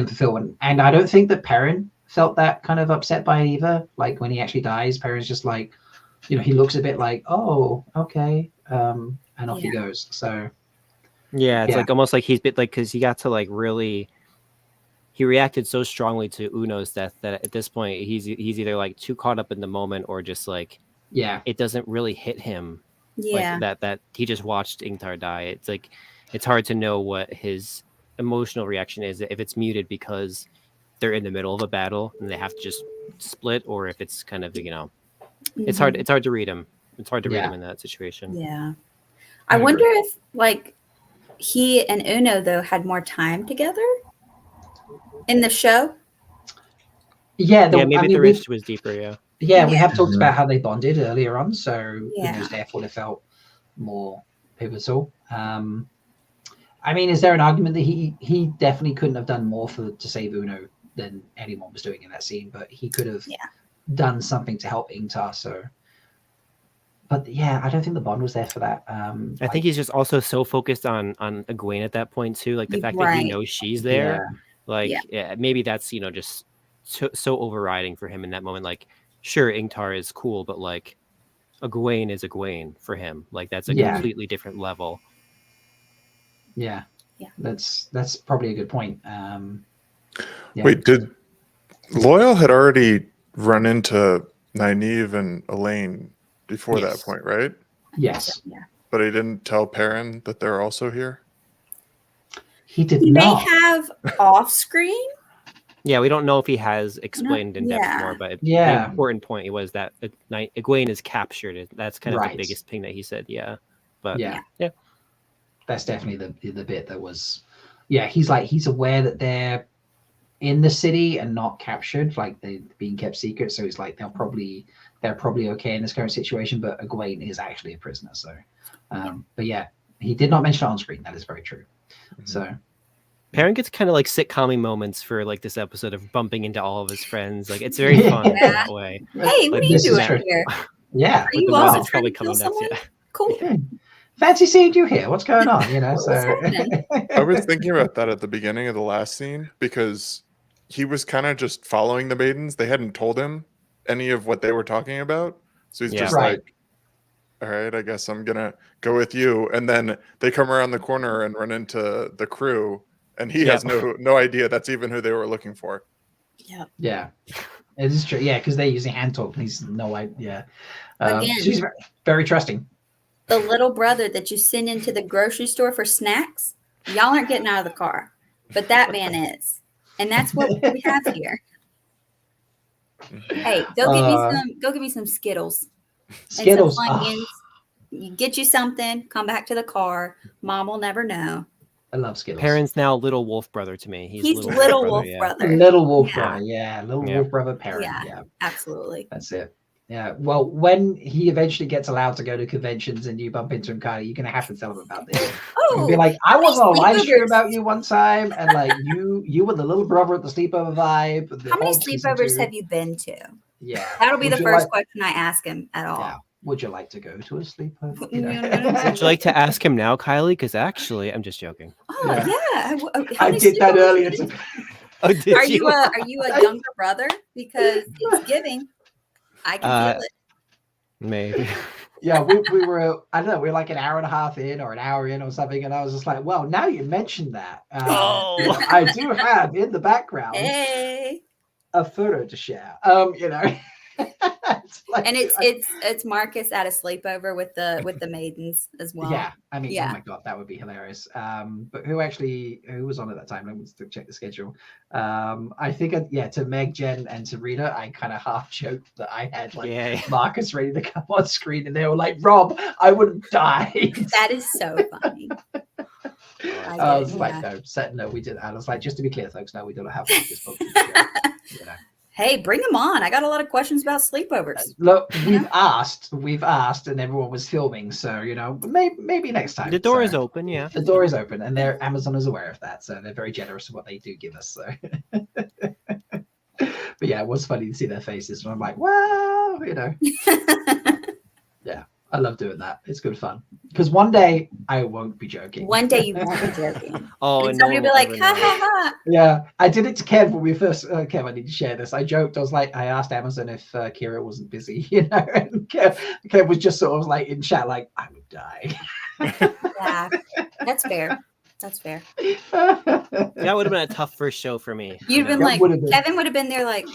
fulfill. And I don't think that Perrin felt that kind of upset by it either. Like when he actually dies, Perrin's just like, he looks a bit like, oh, okay, and off he goes. So it's like almost like he's bit like because he got to like really. He reacted so strongly to Uno's death that at this point he's either like too caught up in the moment or just like it doesn't really hit him like that he just watched Ingtar die. It's like it's hard to know what his emotional reaction is if it's muted because they're in the middle of a battle and they have to just split, or if it's kind of it's hard to read him. It's hard to read him in that situation. I wonder if like he and Uno though had more time together in the show. Maybe the rift was deeper. We have talked about how they bonded earlier on, so therefore it felt more pivotal. I mean, is there an argument that he definitely couldn't have done more to save Uno than anyone was doing in that scene, but he could have done something to help Ingtar. So, but I don't think the bond was there for that. I think he's just also so focused on Egwene at that point too, like the fact that he knows she's there. Maybe that's just so overriding for him in that moment. Like, sure, Ingtar is cool, but like Egwene is Egwene for him. Like that's a completely different level. That's probably a good point. Wait, did Loyal had already run into Nynaeve and Elaine before that point, right? Yes. But he didn't tell Perrin that they're also here? He did not. May have off screen. We don't know if he has explained in depth more, but the important point was that Egwene is captured. That's kind of the biggest thing that he said. But that's definitely the bit that was. He's aware that they're in the city and not captured, like they're being kept secret. So it's like they're probably okay in this current situation. But Egwene is actually a prisoner. So, but yeah, he did not mention it on screen. That is very true. So. Perrin gets kind of like sitcom moments for like this episode of bumping into all of his friends. Like it's very fun in that way. Hey, what like, are you doing here? Yeah, Are you also trying to kill someone? Cool. Fancy seeing you here. What's going on? You know, so I was thinking about that at the beginning of the last scene because he was kind of just following the maidens. They hadn't told him any of what they were talking about, so he's just like, "All right, I guess I'm gonna go with you." And then they come around the corner and run into the crew, and he has no idea that's even who they were looking for. Yeah, it is true. Yeah, because they're using hand talk, and he's no idea. Again, she's very trusting. The little brother that you send into the grocery store for snacks, y'all aren't getting out of the car, but that man is, and that's what we have here. Hey, go get me some Skittles. Skittles. And some Funyuns. You get you something. Come back to the car. Mom will never know. I love Skittles. Perrin's now little wolf brother to me. He's little wolf brother. Little wolf brother. Yeah, little wolf brother Perrin. Yeah, absolutely. That's it. Yeah. Well, when he eventually gets allowed to go to conventions and you bump into him, Kylie, you're gonna have to tell him about this. You'll be like, I was on a live stream about you one time, and like you were the little brother at the sleepover vibe. How many sleepovers have you been to? Yeah, that'll be the first question I ask him at all. Yeah. Would you like to go to a sleepover? You know? Would you like to ask him now, Kylie? Because actually, I'm just joking. Oh yeah, I did that earlier. Are you a younger brother? Because it's giving. I can feel it. Maybe. Yeah, we were, I don't know, we were like an hour and a half in or an hour in or something. And I was just like, well, now you mentioned that. I do have in the background a photo to share. You know. And it's Marcus at a sleepover with the maidens as well. Yeah, I mean, oh my god, that would be hilarious. But who was on at that time? Let me check the schedule. I think to Meg, Jen, and to Rita, I kind of half joked that I had Marcus ready to come on screen, and they were like, "Rob, I would die." That is so funny. I was like, no, we didn't. I was like, just to be clear, folks, no, we don't have Marcus booked. You know. Hey, bring them on. I got a lot of questions about sleepovers. Look, we've asked, and everyone was filming. So, you know, maybe next time. The door is open, yeah. The door is open, and Amazon is aware of that. So they're very generous of what they do give us. So, but yeah, it was funny to see their faces. And I'm like, wow, you know. Yeah, I love doing that. It's good fun. Because one day I won't be joking. One day you won't be joking. And somebody will be like, ha ha ha. Yeah, I did it to Kev when we first. Kev, I need to share this. I joked. I was like, I asked Amazon if Kira wasn't busy, you know, and Kev was just sort of like in chat, like, I would die. Yeah, that's fair. That's fair. That would have been a tough first show for me. You'd been like, Kevin would have been there like,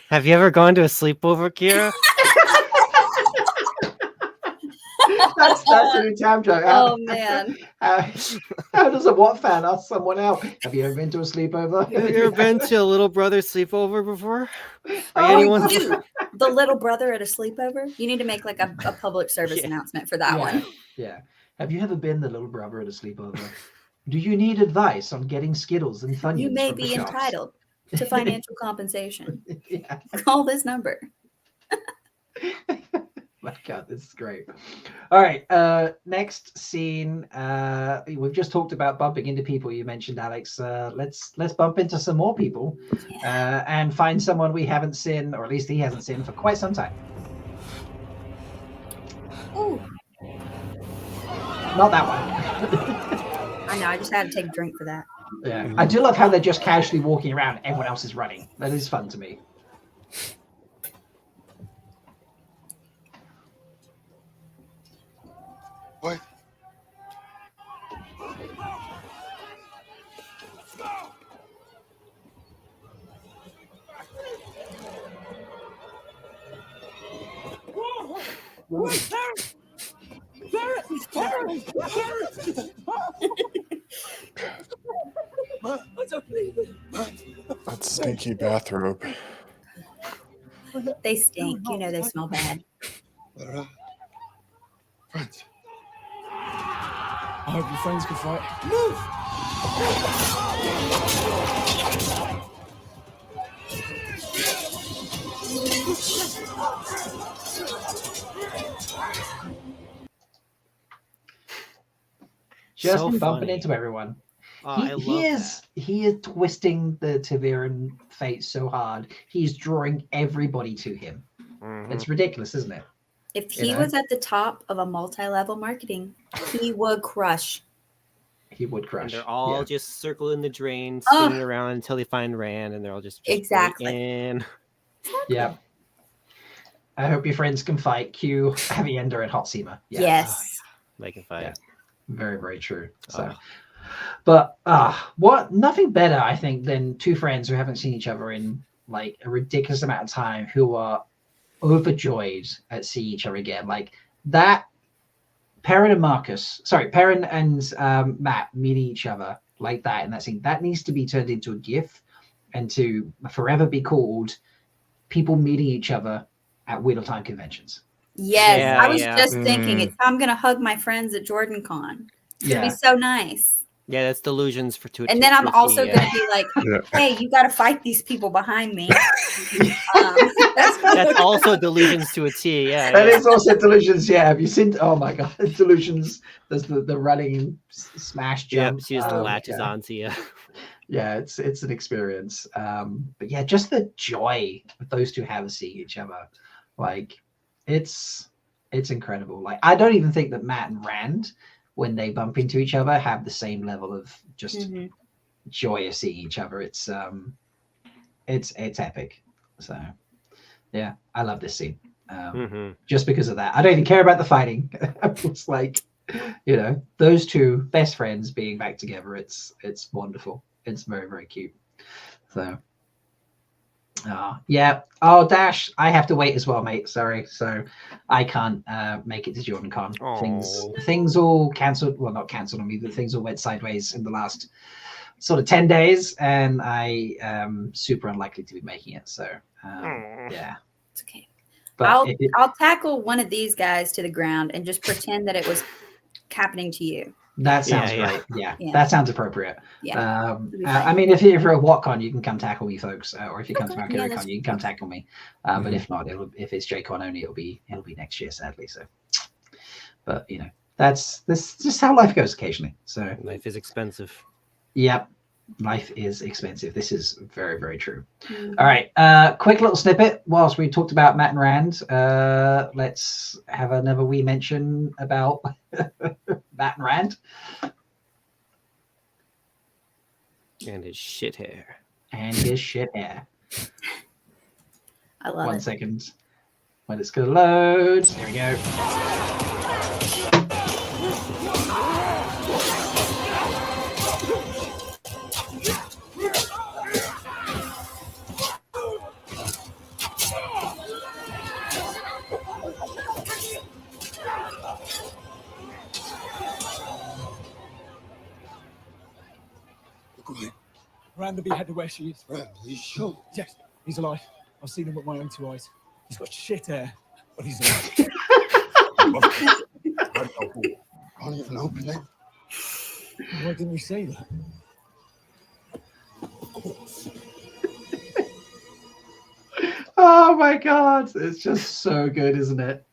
have you ever gone to a sleepover, Kira? That's a time joke. Oh man! How does a what fan ask someone else? Have you ever been to a sleepover? Have you ever been to a little brother sleepover before? The little brother at a sleepover? You need to make like a public service announcement for that one. Yeah. Have you ever been the little brother at a sleepover? Do you need advice on getting Skittles and Funyuns? You may from the be shops? entitled to financial compensation. Yeah. Call this number. My God, this is great. All right, next scene. We've just talked about bumping into people. You mentioned, Alex. Let's bump into some more people and find someone we haven't seen, or at least he hasn't seen for quite some time. Ooh. Not that one. I know. I just had to take a drink for that. Yeah, I do love how they're just casually walking around. Everyone else is running. That is fun to me. What? That stinky bathrobe. They stink. You know they smell bad. Friends. I hope your friends can fight. Move! Just So in bumping funny. into everyone. I love He is twisting the Taviran fate so hard. He's drawing everybody to him. It's ridiculous, isn't it? If he was at the top of a multi-level marketing, he would crush. He would crush. And they're all just circling the drain, Oh. spinning around until they find Rand, and they're all just Exactly. waiting. Yeah. I hope your friends can fight Q, Avienda, and Hot Seema. Yeah. Yes. They can fight. Yeah. Very, very true. So, but what? Nothing better, I think, than two friends who haven't seen each other in like a ridiculous amount of time, who are overjoyed at seeing each other again. Like that. Perrin and Matt meeting each other like that in that scene. That needs to be turned into a GIF, and to forever be called people meeting each other at Wheel of Time conventions. Yes, I was just thinking it's how I'm gonna hug my friends at Jordan Con. It's gonna be so nice. Yeah, that's delusions for two. And then I'm also gonna be like, hey, you gotta fight these people behind me. That's also delusions to a T. Yeah, that is also delusions. Yeah, have you seen? Oh my god, delusions. There's the running smash jump. Yep, she just latches onto you. Yeah, it's an experience. But yeah, just the joy that those two have of seeing each other, like it's incredible. Like I don't even think that Matt and Rand, when they bump into each other, have the same level of just joy of seeing each other. It's epic. So yeah, I love this scene. Just because of that. I don't even care about the fighting. It's like, you know, those two best friends being back together. It's wonderful. It's very, very cute. So yeah. Oh, Dash, I have to wait as well, mate. Sorry. So I can't make it to Jordan Con. Things all cancelled. Well, not cancelled on me, but things all went sideways in the last sort of 10 days, and I am super unlikely to be making it. So yeah. It's okay. But I'll tackle one of these guys to the ground and just pretend that it was happening to you. That sounds great. Yeah, Yeah. that sounds appropriate. Yeah. I mean, if you're at WotCon, you can come tackle me, folks. Or if you come to Yeah, MalkiriCon, you can come tackle me. But if not, if it's JCon only, it'll be next year, sadly. So, but you know, that's just how life goes occasionally. So life is expensive. Yep. Life is expensive. This is very, very true. All right. Quick little snippet. Whilst we talked about Matt and Rand, let's have another wee mention about Matt and Rand. And his shit hair. And his shit hair. I love it. 1 second. When it's going to load. There we go. Randaby had to where she is. Rand, are you sure? Yes, he's alive. I've seen him with my own two eyes. He's got shit hair, but he's alive. Can't even open it. Why didn't you say that? Oh my god, it's just so good, isn't it?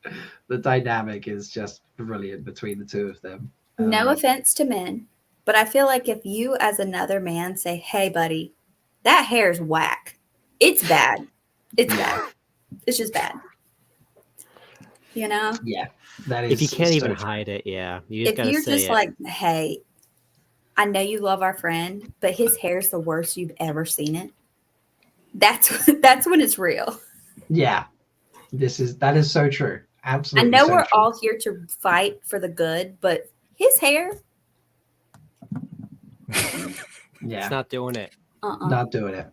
The dynamic is just brilliant between the two of them. No offense to men, but I feel like if you as another man say, hey buddy, that hair's whack, it's bad. It's bad. It's just bad. You know? Yeah. That is if you can't so even true. hide it, yeah. You just If gotta you're say just it. like, hey, I know you love our friend, but his hair's the worst you've ever seen it. That's when it's real. Yeah. That is so true. I Absolutely. know so we're true. all here to fight for the good, but his hair, Yeah. It's not doing it. Not doing it.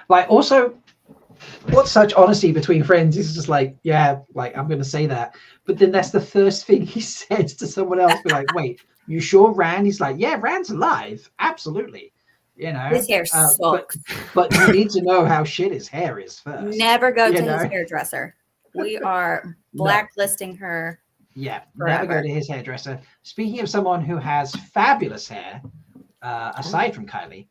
Like, also, what's such honesty between friends is just like, yeah, like I'm gonna say that, but then that's the first thing he says to someone else. Be like, wait, you sure Rand? He's like, yeah, Rand's alive, absolutely. You know, his hair sucks. But you need to know how shit his hair is first. Never go You to know? his hairdresser. We are blacklisting her. Yeah, Forever. never go to his hairdresser. Speaking of someone who has fabulous hair, aside from Kylie.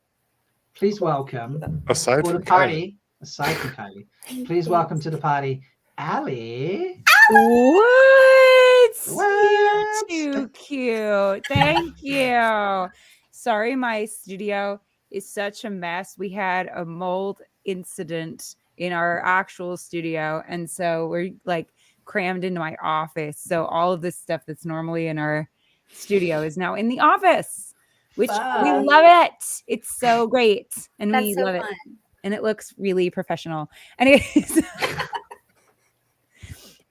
Please welcome Aside for the from party. Aside from Kylie, please welcome to the party, Ali. What? What? You're too cute. Thank you. Sorry, my studio is such a mess. We had a mold incident in our actual studio, and so we're like crammed into my office. So all of this stuff that's normally in our studio is now in the office, which we Fun. love it. It's so great, and That's we so love fun. it, and it looks really professional. Anyways.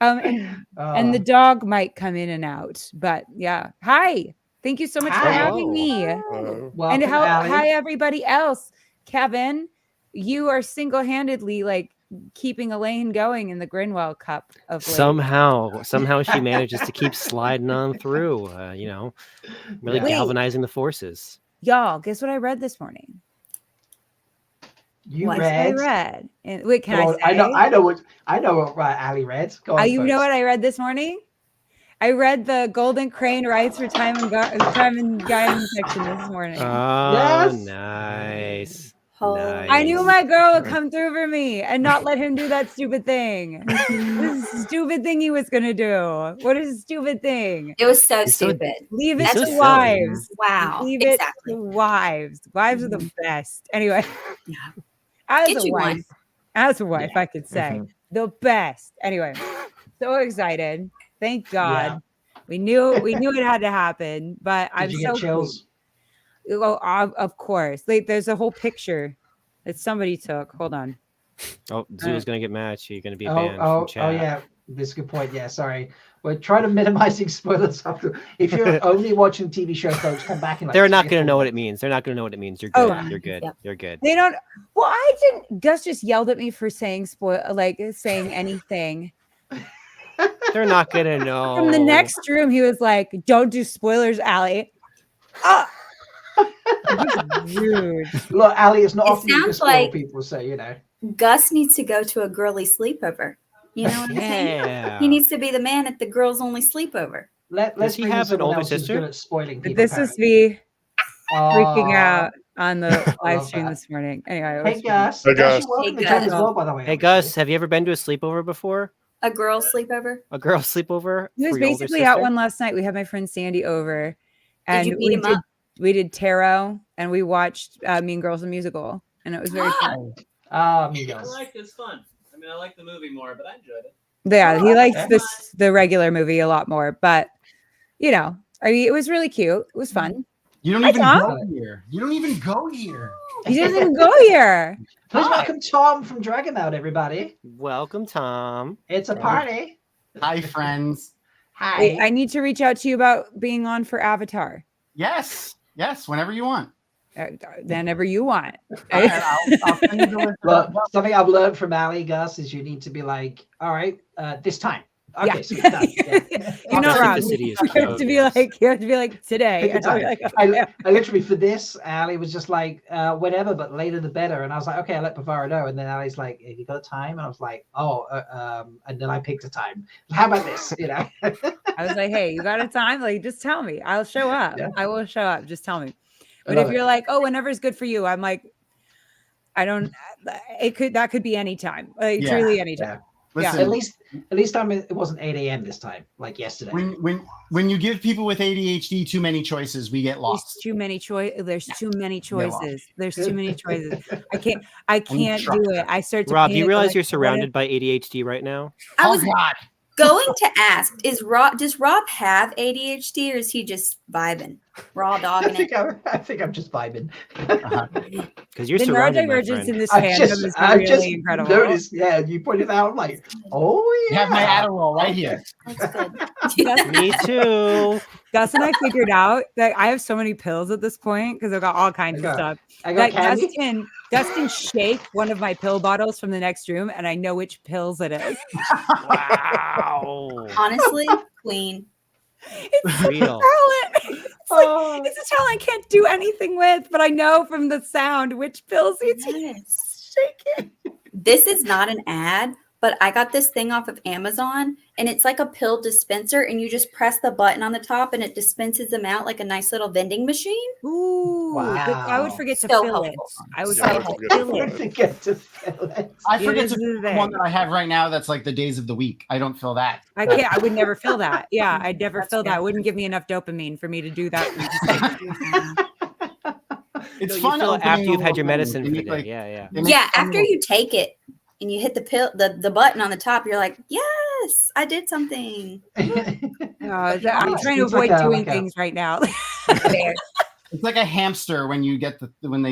And the dog might come in and out, but yeah. Hi, thank you so much for having me. Welcome, And Ali. hi everybody else. Kevin, you are single-handedly like keeping Elaine going in the Grinwell Cup of late. Somehow she manages to keep sliding on through. Really Wait. galvanizing the forces. Y'all, guess what I read this morning? You Guess read? what I read. And wait, can Go on, I say? I know what Ali read. Go on, You know folks. what I read this morning? I read the Golden Crane Rights for Time and Guidance section this morning. Oh, Yes. nice. I knew my girl would come through for me and not let him do that stupid thing. This is a stupid thing he was gonna do. What is a stupid thing? It was so stupid. Leave it That's to so silly. wives. Wow, Leave exactly. it to wives. Wives are the best. Anyway, Get as a you wife, one. I could say the best. Anyway, so excited. Thank God. We knew it had to happen, but I'm Did you so get chills? Oh, of course. Like, there's a whole picture that somebody took. Hold on. Oh, Zula's gonna get mad. She's gonna be Oh, banned from chat. oh yeah. This is a good point. Yeah, sorry. We're trying to minimizing spoilers. If you're only watching TV show, folks, come back in. Like They're not 3 or going to 4 know what minutes. it means. They're not going to know what it means. You're Oh, good. You're good. You're good. They don't. Well, I didn't. Gus just yelled at me for saying saying anything. They're not going to know. From the next room, he was like, "Don't do spoilers, Allie." Ah! Rude. Look, Ali, it's not It often you can sounds spoil like- people, so you know. Gus needs to go to a girly sleepover. You know what I'm saying? Yeah. He needs to be the man at the girls only sleepover. Let's Does he bring in have an someone older else who's sister? good at spoiling people. This was apparently. me freaking Aw. out on the live love stream that. this morning. Anyway, it Hey, was Gus. Hey, Gus, Gus. you're welcome Hey, to join Gus. as well, by the way. Hey, Gus, have you ever been to a sleepover before? A girl sleepover? A girl sleepover? He was for your older basically out sister? one last night. We had my friend Sandy over, Did and you beat him up? we did tarot, and we watched Mean Girls the musical, and it was very fun. Mean I Girls. liked it. It's fun. I mean, I like the movie more, but I enjoyed it. Yeah, Oh, he liked okay. the regular movie a lot more, but you know, I mean, it was really cute. It was fun. You don't Hi, even Tom. go here. You don't even go here. He doesn't even go here. Please welcome Tom from Dragonmount, everybody. Welcome, Tom. It's a party. Hi, friends. Hi. Wait, I need to reach out to you about being on for Avatar. Yes, whenever you want. Whenever you want. All right, I'll send you the list. Look, something I've learned from Ali, Gus, is you need to be like, all right, this time. Okay, Yeah. so it's done. Yeah. You're not wrong. Specificity is You have to be like today. Pick a And I'll be time. like, I literally, for this, Ali was just like, whatever, but later the better. And I was like, okay, I let Bavara know. And then Ali's like, have you got a time? And I was like, and then I picked a time. How about this? You know? I was like, hey, you got a time? Like, just tell me. I'll show up. Yeah. I will show up. Just tell me. I But love if it. you're like, oh, whenever's good for you, I'm like, that could be any time. Like, Yeah. truly any time. Yeah. Listen, At least it wasn't 8 a.m. this time, like yesterday. when you give people with ADHD too many choices, we get lost. There's too many choices. There's too many Yeah, choices. There's too many choices. I can't do it. I start to Rob, do you panic, realize like, you're what surrounded by ADHD right now? I was God. going to ask, does Rob have ADHD or is he just vibing? Raw dogging it. I think I'm just vibing. Because you're The surrounded, my neurodivergence friend. in this I fandom just is really incredible. noticed, yeah, you pointed out, I'm like, oh You yeah. have my Adderall right here. That's good. Me too. Gus and I figured out that I have so many pills at this point because I've got all kinds of stuff. I got That candy. Gus can shake one of my pill bottles from the next room, and I know which pills it is. Wow. Honestly, queen. It's Real. It's a talent I can't do anything with, but I know from the sound which pills he's Yes. This is not an ad, but I got this thing off of Amazon, and it's like a pill dispenser, and you just press the button on the top, and it dispenses them out like a nice little vending machine. Ooh, but I would forget to So fill helpful. it. I would Yeah, forget to fill it. I Yeah, forget this to is the fill the one thing. that I have right now. That's like the days of the week. I don't fill that. I can't. I would never fill that. Yeah, I'd never fill that. It wouldn't give me enough dopamine for me to do that. It's No, you fun fill it after opening you've a had your little medicine thing. for the Like, day. Yeah. Yeah, after you take it and you hit the pill, the button on the top, you're like, yes, I did something. I'm trying to It's like avoid a- doing like a- things right now. It's like a hamster when they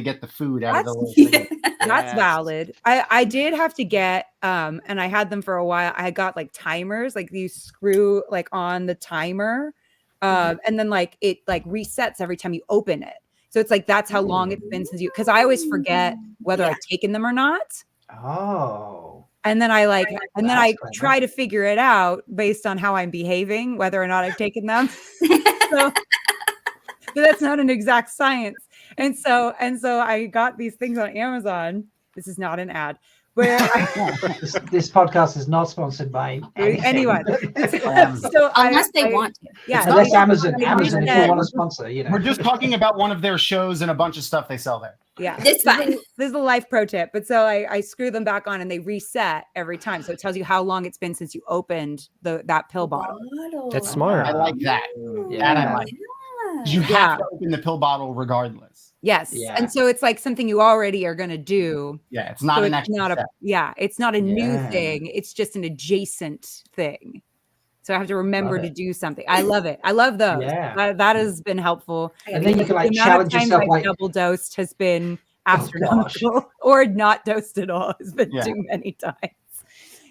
get the food out of the little thing. That's valid. I did have to get and I had them for a while. I got like timers, like you screw like on the timer, and then like it like resets every time you open it. So it's like that's how long it's been since you, because I always forget whether I've taken them or not. Oh. And then I like, and then That's I clever. try to figure it out based on how I'm behaving, whether or not I've taken them. So, but that's not an exact science. And so I got these things on Amazon. This is not an ad. Where this podcast is not sponsored by anyone. So unless they want to. Yeah. Unless they- Amazon, they Amazon, if said- you want to sponsor, you know. We're just talking about one of their shows and a bunch of stuff they sell there. Yeah, it's fine. This is a life pro tip. But so I screw them back on and they reset every time. So it tells you how long it's been since you opened that pill bottle. That's smart. I like that. That I like. You have to open the pill bottle regardless. Yes. Yeah. And so it's like something you already are going to do. Yeah, it's not an extra step. It's not a new Yeah. thing. It's just an adjacent thing. So I have to remember Love to it. do something. I love it. I love those. Yeah. That has been helpful. And then you can, like, The amount of challenge times yourself, I've like- double dosed has been astronomical, or not dosed at all has been Yeah. too many times.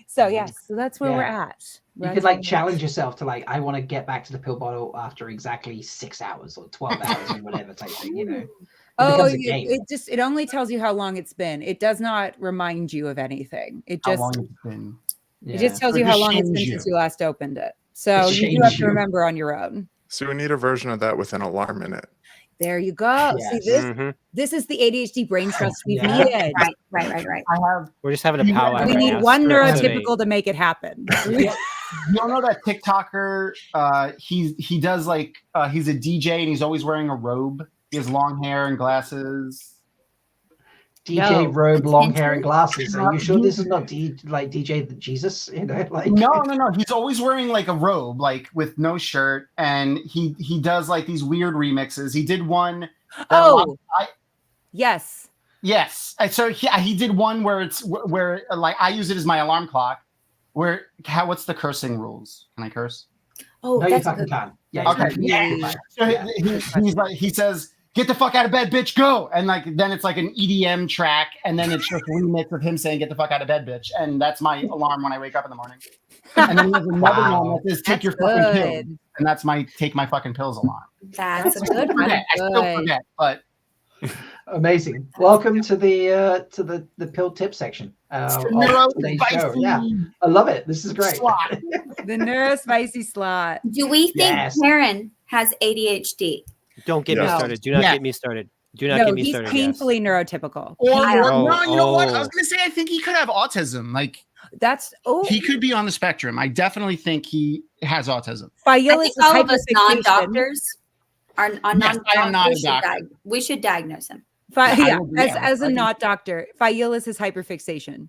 So yes, so that's where we're Yeah. at. You That's could where like we're challenge yourself to like, I want to get back to the pill bottle after exactly 6 hours or 12 hours or whatever type thing, you know. It becomes a game. it only tells you how long it's been. It does not remind you of anything. It How just long it's been. it just tells Or you just how long it's shames been you. since you last opened it. So It you do have shames to you. remember on your own. So we need a version of that with an alarm in it. There you go. See this? Mhm. This is the ADHD brain trust we've Yeah. needed. Right. I have. We're just having a powwow. We right need now. one Screw it. neurotypical to make it happen. You all know that TikToker? He does like he's a DJ and he's always wearing a robe. He has long hair and glasses. DJ robe, long hair, and glasses. Are you sure this is not DJ Jesus? You know, like No. He's always wearing like a robe, like with no shirt, and he does like these weird remixes. He did one. Yes. Yes. And so he did one where where like I use it as my alarm clock. What's the cursing rules? Can I curse? Oh, no, you that's fucking good. can't. Yeah, Okay. yeah. So he's like, he says, "Get the fuck out of bed, bitch, go!" And like then it's like an EDM track, and then it's just a remix of him saying, "Get the fuck out of bed, bitch," and that's my alarm when I wake up in the morning. And then there's another one that says, "Take your fucking pills," and that's my take my fucking pills alarm. That's a I good one. still forget, but Amazing. Welcome to the pill tip section of today's show. Yeah, I love it. This is great. The neurospicy slot. Do we think Yes. Perrin has ADHD? Don't get me No. started. Do not Yeah. get me started. Do not No, get me he's started. painfully neurotypical. or Oh, no, you know what? I was oh. gonna say I think he could have autism. Like That's he could be on the spectrum. I definitely think he has autism. I think all of us non-doctors are Yes, I am not a non-doctors. doctor. We should diagnose him. Yeah, will- yeah, as a I not doctor, Phyllus is hyperfixation.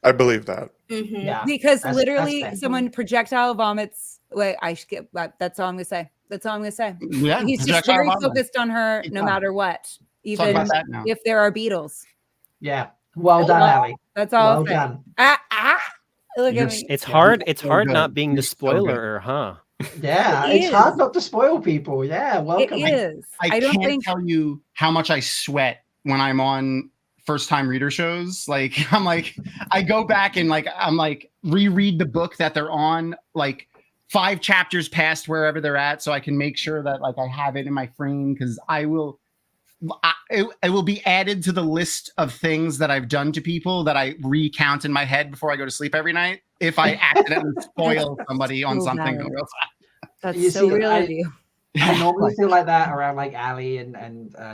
I believe that. Mm-hmm. Yeah, Because that's literally fair. someone projectile vomits. Wait, I skip. That's all I'm gonna say. That's all I'm gonna say. Yeah, He's just projectile very vomit. focused on her, Keep no going. matter what. Talk Even about that now. if there are beetles. Yeah. Well done, Ali. That's all. Well I'll say. done. Look You're- at me. It's hard. It's so hard good. not being the You're so good. spoiler, huh? Yeah, It it's is. hard not to spoil people. Yeah, It welcome. is. I don't can't think. tell you how much I sweat when I'm on first time reader shows. Like I'm like I go back and like I'm like reread the book that they're on like 5 chapters past wherever they're at so I can make sure that like I have it in my frame because it will be added to the list of things that I've done to people that I recount in my head before I go to sleep every night if I accidentally spoil somebody on So something. valid. real That's You so see, real I- of you. I normally feel like that around like Ali and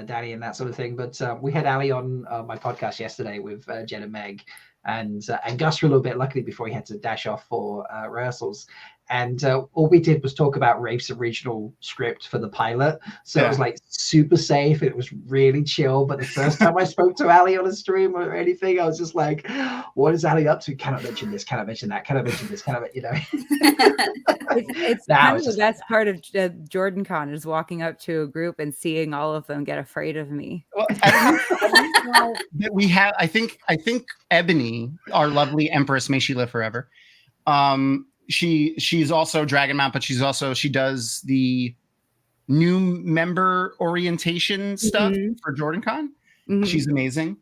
Danny and that sort of thing. But we had Ali on my podcast yesterday with Jen and Meg, and Gus for a little bit, luckily before he had to dash off for rehearsals. And all we did was talk about Rafe's original script for the pilot. So it was like super safe. It was really chill. But the first time I spoke to Ali on a stream or anything, I was just like, what is Ali up to? Cannot mention this, cannot mention that, cannot mention this, cannot, you know. It's kind of the best part of Jordan Con is walking up to a group and seeing all of them get afraid of me. Well, that we have, I think Ebony, our lovely Empress, may she live forever. She's also Dragon Mount, but she does the new member orientation stuff for Jordan Con. She's amazing.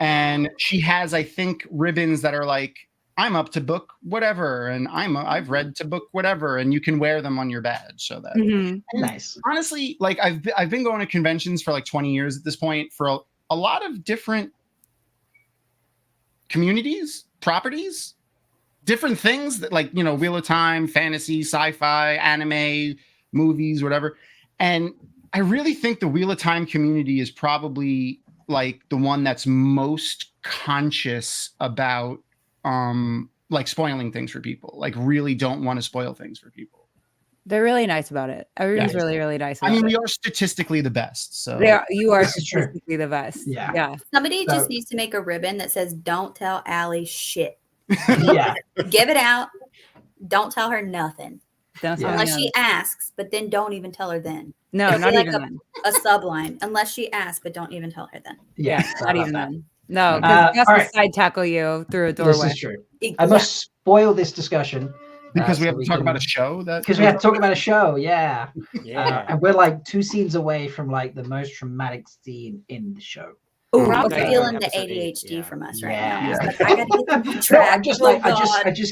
And she has, I think, ribbons that are like, I'm up to book whatever, and I've read to book whatever, and you can wear them on your badge. So that nice. Honestly, like I've been going to conventions for like 20 years at this point for a lot of different communities, properties, different things that, like, you know, Wheel of Time, fantasy, sci-fi, anime, movies, whatever. And I really think the Wheel of Time community is probably like the one that's most conscious about like spoiling things for people. Like, really don't want to spoil things for people. They're really nice about it. Everyone's really, really nice about it. I mean, we are statistically the best. So you are statistically the best. Yeah. Somebody just needs to make a ribbon that says, "Don't tell Allie shit." Yeah. Give it out. Don't tell her nothing. Don't tell unless her she asks, but then don't even tell her then. No, It'd not be even then. a subline. Unless she asks, but don't even tell her then. Yeah, not even then. No, because Gus will side tackle you through a doorway. This is true. I must spoil this discussion. Because we have to talk about a show because we have to talk about a show, yeah. Yeah. And we're like 2 scenes away from like the most traumatic scene in the show. Rob's feeling the ADHD from us right now. Yeah. Like, I gotta get them on track. I'm just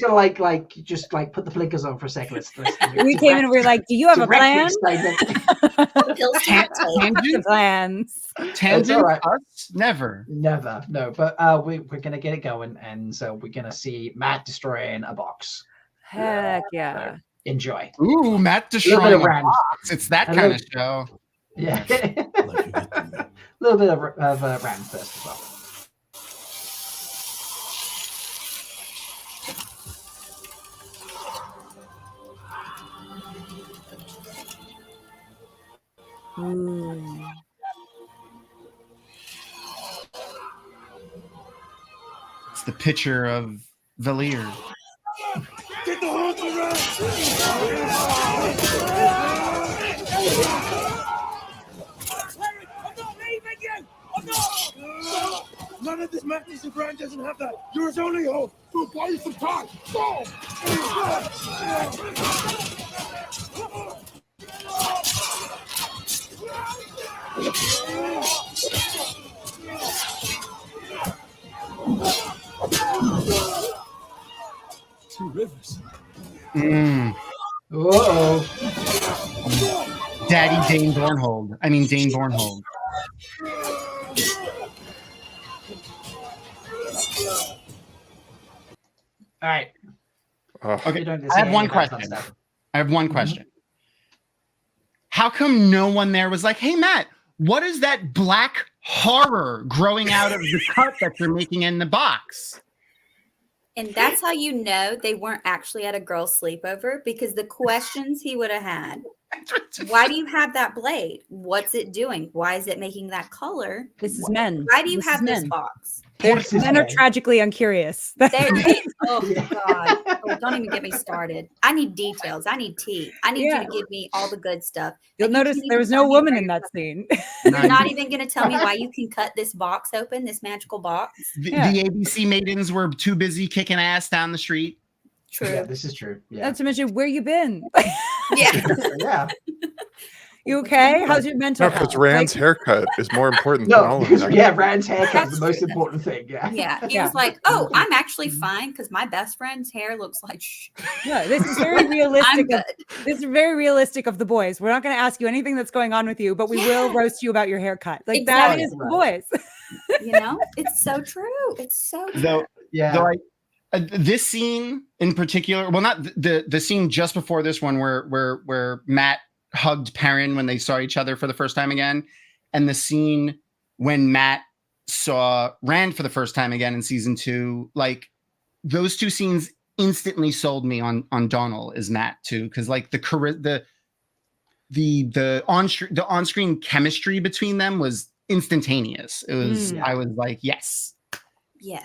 gonna like put the blinkers on for a second. Let's we came in and we were like, "Do you have a plan?" Plans. Tangent all right. us? Never. No. But we're gonna get it going, and so we're gonna see Matt destroying a box. Heck yeah! Enjoy. Ooh, Matt destroying a box. It's that kind of show. Yeah. A little bit of Rand first as well. Ooh. It's the picture of Valir. Get the horse around! I'm not leaving you! I'm not! None of this matches if Rand doesn't have that. You're his only hope. We'll buy you some time. Go! Two rivers. Whoa. Daddy Dane Bornhold. I mean, Dane Bornhold. All right. Okay. I have one question. How come no one there was like, "Hey, Matt, what is that black horror growing out of the cut that you're making in the box?" And that's how you know they weren't actually at a girl's sleepover, because the questions he would have had. Why do you have that blade? What's it doing? Why is it making that color? This is men. Why do you This have is this men. box? Men are tragically uncurious. Oh God! Oh, don't even get me started. I need details. I need tea. I need you to give me all the good stuff. You'll notice there was no woman in that scene. You're not even going to tell me why you can cut this box open, this magical box. The ABC maidens were too busy kicking ass down the street. True. Yeah, this is true. Yeah. Not to mention, where you been? Yeah. You okay? How's your mental No, health? because Rand's haircut is more important than all of that. Rand's haircut is the most important thing. Yeah. Yeah. He was like, "Oh, I'm actually fine because my best friend's hair looks like shh." Yeah, this is very realistic. This is very realistic of the boys. We're not going to ask you anything that's going on with you, but we will roast you about your haircut. Like that is the boys. You know, it's so true. It's so true. Though this scene in particular, well, not the scene just before this one where Matt hugged Perrin when they saw each other for the first time again, and the scene when Matt saw Rand for the first time again in season 2, like those two scenes instantly sold me on Donald as Matt too, because like the on-screen chemistry between them was instantaneous. It was I was like, yes. Yeah,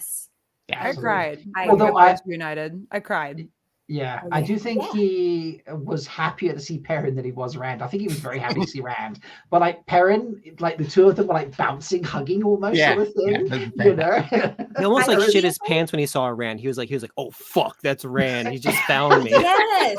I cried. Although I was reunited. I cried. Yeah, I do think he was happier to see Perrin than he was Rand. I think he was very happy to see Rand. But like Perrin, like the two of them were like bouncing, hugging almost sort of thing. You know? He almost like shit his pants when he saw Rand. He was like, oh fuck, that's Rand. He just found me. Yes.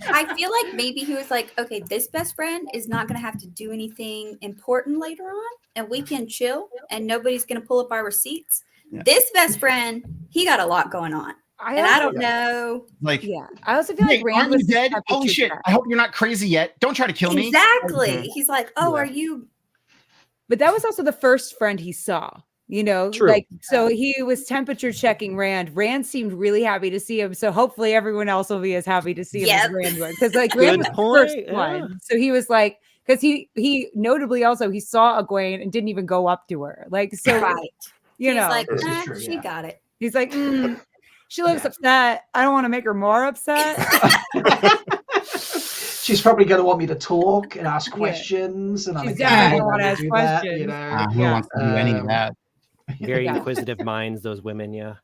I feel like maybe he was like, okay, this best friend is not going to have to do anything important later on, and we can chill, and nobody's going to pull up our receipts. Yeah. This best friend, he got a lot going on. I don't know. Like, I also feel like Rand was dead. Holy shit! I hope you're not crazy yet. Don't try to kill me. Exactly. He's like, oh, are you? But that was also the first friend he saw. You know, like so he was temperature checking Rand. Rand seemed really happy to see him. So hopefully everyone else will be as happy to see him as Rand was. Because like Rand was the first one. So he was like, because he notably also he saw Egwene and didn't even go up to her. Like so, you know, like, she got it. He's like, she looks upset. I don't want to make her more upset. She's probably going to want me to talk and ask questions, and I'm definitely want to ask questions. That, you know? Who wants to do any of that? Very inquisitive minds, those women. Yeah.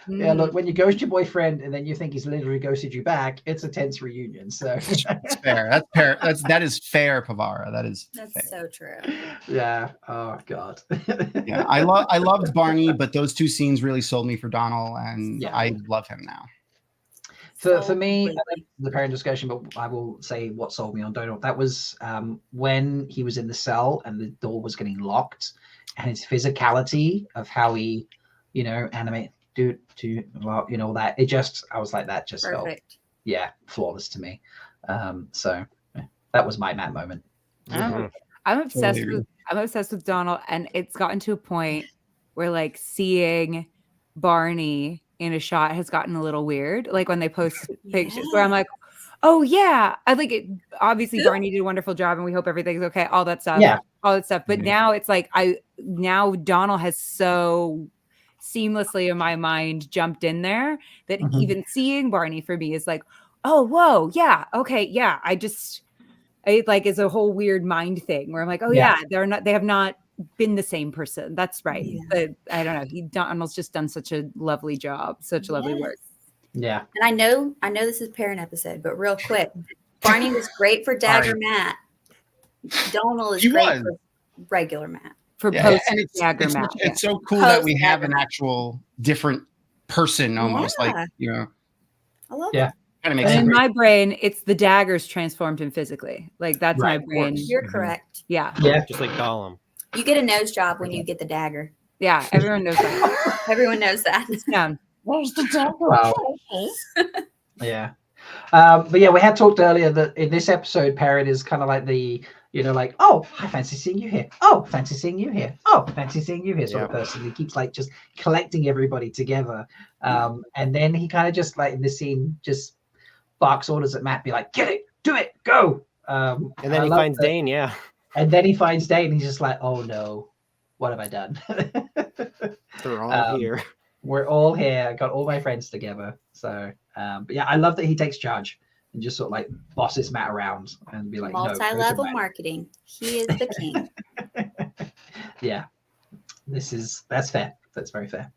Yeah, look, when you ghost your boyfriend and then you think he's literally ghosted you back, it's a tense reunion. So that's fair. That's fair. That is fair, Pavara. That's fair. So true. Yeah. Oh God. Yeah, I loved Barney, but those two scenes really sold me for Donald, and I love him now. For me, the parent discussion, but I will say what sold me on Donald. That was when he was in the cell and the door was getting locked, and his physicality of how he, you know, animate. Well, you know, that it just, I was like, that just felt, flawless to me. So that was my Matt moment. I'm obsessed with Donald, and it's gotten to a point where like seeing Barney in a shot has gotten a little weird. Like when they post pictures where I'm like, oh yeah, I think it. Obviously, Barney did a wonderful job, and we hope everything's okay. All that stuff, all that stuff. But now it's like now Donald has so seamlessly in my mind jumped in there that even seeing Barney for me is like, oh whoa, yeah, okay, yeah. It like is a whole weird mind thing where I'm like, oh yeah, they have not been the same person. That's right. But I don't know. Donald's just done such a lovely job, such lovely work. Yeah. And I know this is Perrin episode, but real quick, Barney was great for Dagger Matt. Donald is great for regular Matt. For post Dagger Matt. It's so cool that we have an actual different person almost like, you know. I love it. In my brain, it's the daggers transformed him physically. Like that's my brain. You're correct. Yeah. Just like Gollum. You get a nose job when you get the dagger. Yeah, everyone knows that. Everyone knows that. It's down. Where's the dagger? Wow. Yeah. But yeah, we had talked earlier that in this episode, Perrin is kind of like the, you know, like, oh, I fancy seeing you here. Oh, fancy seeing you here. Oh, fancy seeing you here sort of person who keeps like just collecting everybody together. And then he kind of just like in this scene just barks orders at Matt, be like, get it, do it, go. And then he finds Dane, And then he finds Dane, and he's just like, oh no, what have I done? They're all here. We're all here. I got all my friends together. So, but yeah, I love that he takes charge and just sort of like bosses Matt around and be like, multi-level marketing. He is the king. Yeah, that's fair. That's very fair.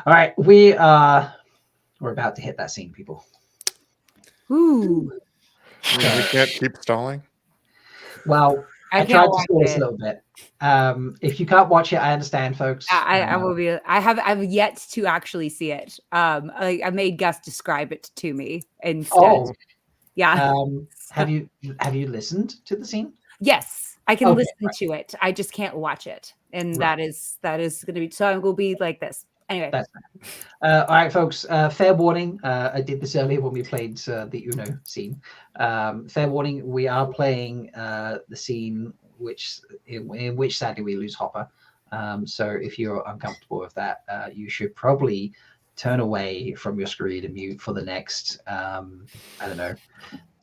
All right, we're about to hit that scene, people. Ooh. Yeah, we can't keep stalling. Well, I tried to stall this a little bit. If you can't watch it, I understand, folks. I will be. I've yet to actually see it. I made Gus describe it to me instead. Oh, yeah. Have you listened to the scene? Yes, I can listen to it. I just can't watch it, and that is going to be. So it will be like this. Anyway. All right, folks. Fair warning. I did this earlier when we played the Uno scene. Fair warning. We are playing the scene in which sadly we lose Hopper. So if you're uncomfortable with that, you should probably turn away from your screen and mute for the next, I don't know,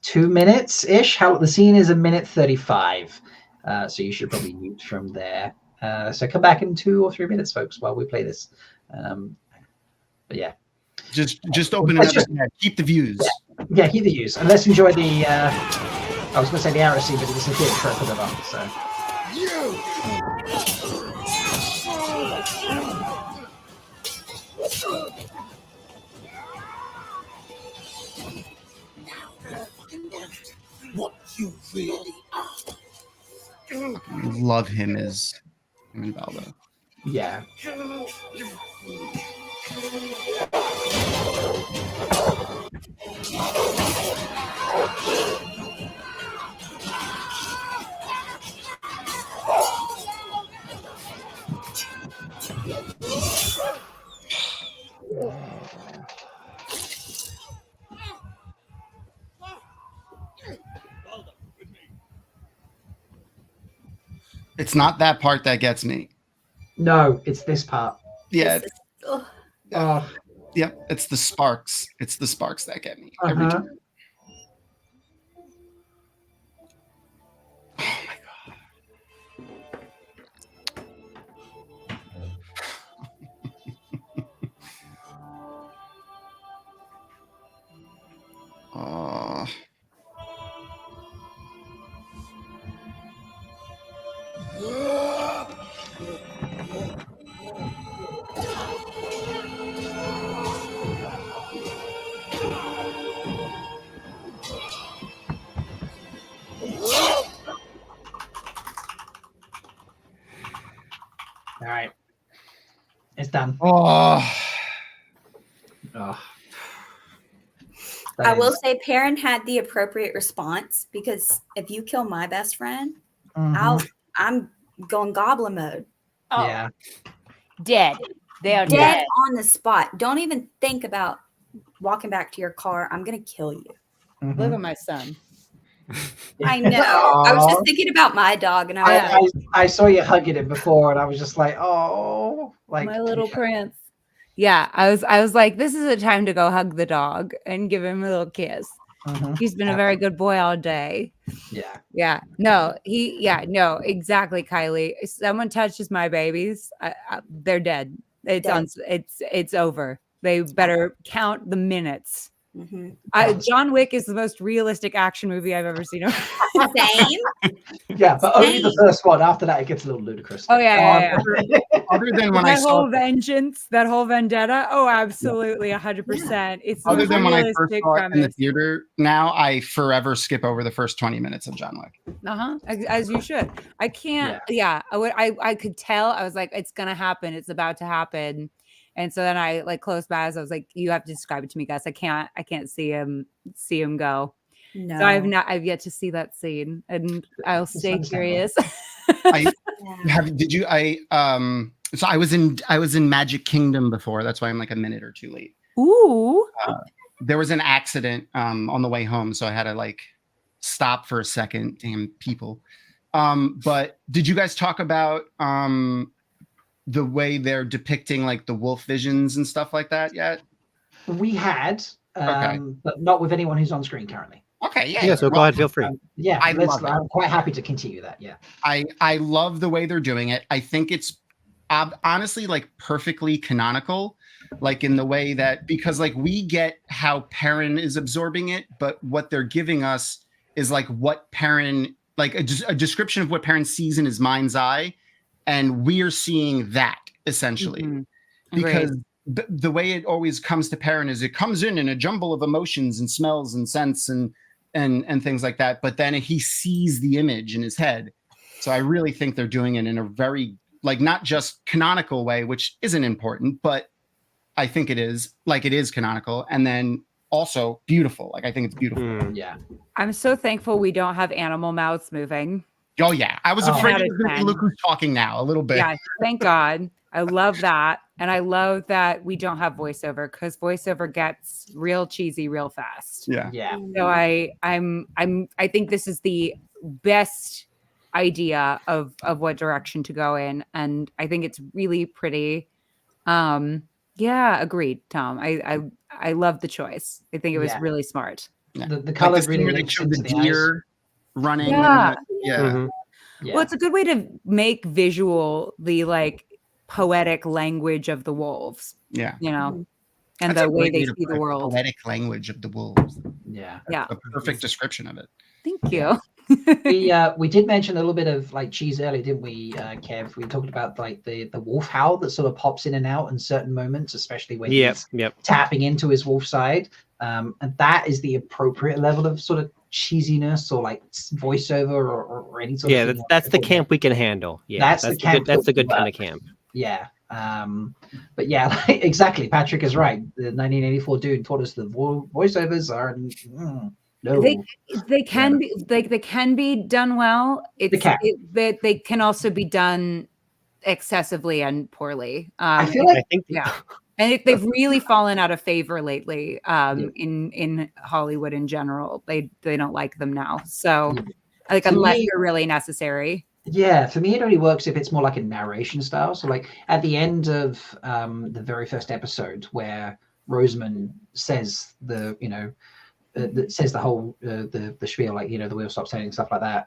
2 minutes ish. How the scene is 1:35, so you should probably mute from there. So come back in 2 or 3 minutes, folks, while we play this. But yeah. Just open it up. Keep the views. Yeah, keep the views. And let's enjoy the, I was going to say the arrow scene, but it's a theatre trope for the month, so. What you really are. Love him as Baldo. Yeah. It's not that part that gets me. No, it's this part. Yeah. Oh. Yep, it's the sparks. It's the sparks that get me every time. Oh. All right. It's done. Oh. I will say Perrin had the appropriate response, because if you kill my best friend, I'm going goblin mode. Oh. Yeah. Dead. They are Dead dead. on the spot. Don't even think about walking back to your car. I'm gonna kill you. Look at my son. I know. I was just thinking about my dog, and I saw you hugging him before, and I was just like, oh, like my little prince. Yeah, I was like, this is a time to go hug the dog and give him a little kiss. He's been a very good boy all day. Yeah. Yeah. No, no, exactly, Kylie. If someone touches my babies, they're dead. It's over. They better count the minutes. John Wick is the most realistic action movie I've ever seen. Same. Yeah, but only the first one. After that, it gets a little ludicrous. Oh yeah. Other than when that I saw whole vengeance, that whole vendetta. Oh, absolutely, 100%. It's the other most than when I first realistic saw it in the premise. theater, now I forever skip over the first 20 minutes of John Wick. As you should. I can't. Yeah, I could tell. I was like, it's gonna happen. It's about to happen. And so then I like closed my eyes. I was like, you have to describe it to me, guys. I can't see him go. No. So I've yet to see that scene, and I'll stay curious. So I was in Magic Kingdom before. That's why I'm like a minute or two late. Ooh. There was an accident on the way home, so I had to like stop for a second. Damn people. But did you guys talk about the way they're depicting like the wolf visions and stuff like that yet? We had, but not with anyone who's on screen currently. Okay, Yeah, so go ahead, feel free. I'm quite happy to continue that. Yeah. I love the way they're doing it. I think it's honestly like perfectly canonical, like in the way that, because like we get how Perrin is absorbing it, but what they're giving us is like what Perrin, like a description of what Perrin sees in his mind's eye. And we're seeing that essentially because the way it always comes to Perrin is it comes in a jumble of emotions and smells and scents and things like that. But then he sees the image in his head. So I really think they're doing it in a very like not just canonical way, which isn't important, but I think it is canonical. And then also beautiful. Like I think it's beautiful. Yeah. I'm so thankful we don't have animal mouths moving. Oh yeah, I was afraid it was going to be look who's talking now a little bit. Yeah, thank God. I love that, and I love that we don't have voiceover because voiceover gets real cheesy real fast. Yeah. So I think this is the best idea of what direction to go in, and I think it's really pretty. Yeah, agreed, Tom. I love the choice. I think it was really smart. Yeah. The colors like really showed the deer running. Yeah. Yeah. Well, it's a good way to make visual the like poetic language of the wolves. Yeah. You know, and That's the a way great they to see put the it, world. poetic language of the wolves. Yeah. Yeah. A perfect description of it. Thank you. We did mention a little bit of like cheese earlier, didn't we, Kev? We talked about like the wolf howl that sort of pops in and out in certain moments, especially when he's tapping into his wolf side. And that is the appropriate level of sort of cheesiness or like voiceover or any sort of Yeah, thing. that's the camp we can handle. Yeah, That's the camp That's the that good kind of works. camp. Yeah. But yeah, like, exactly. Patrick is right. The 1984 Dune taught us the voiceovers are no. They can be like they can be done well. They can also be done excessively and poorly. I feel like yeah. And they've really fallen out of favor lately in Hollywood in general. They don't like them now. So like unless they're really necessary. Yeah, for me it only works if it's more like a narration style. So like at the end of the very first episode where Rosamund says says the whole the spiel, like, the wheel stops turning, stuff like that.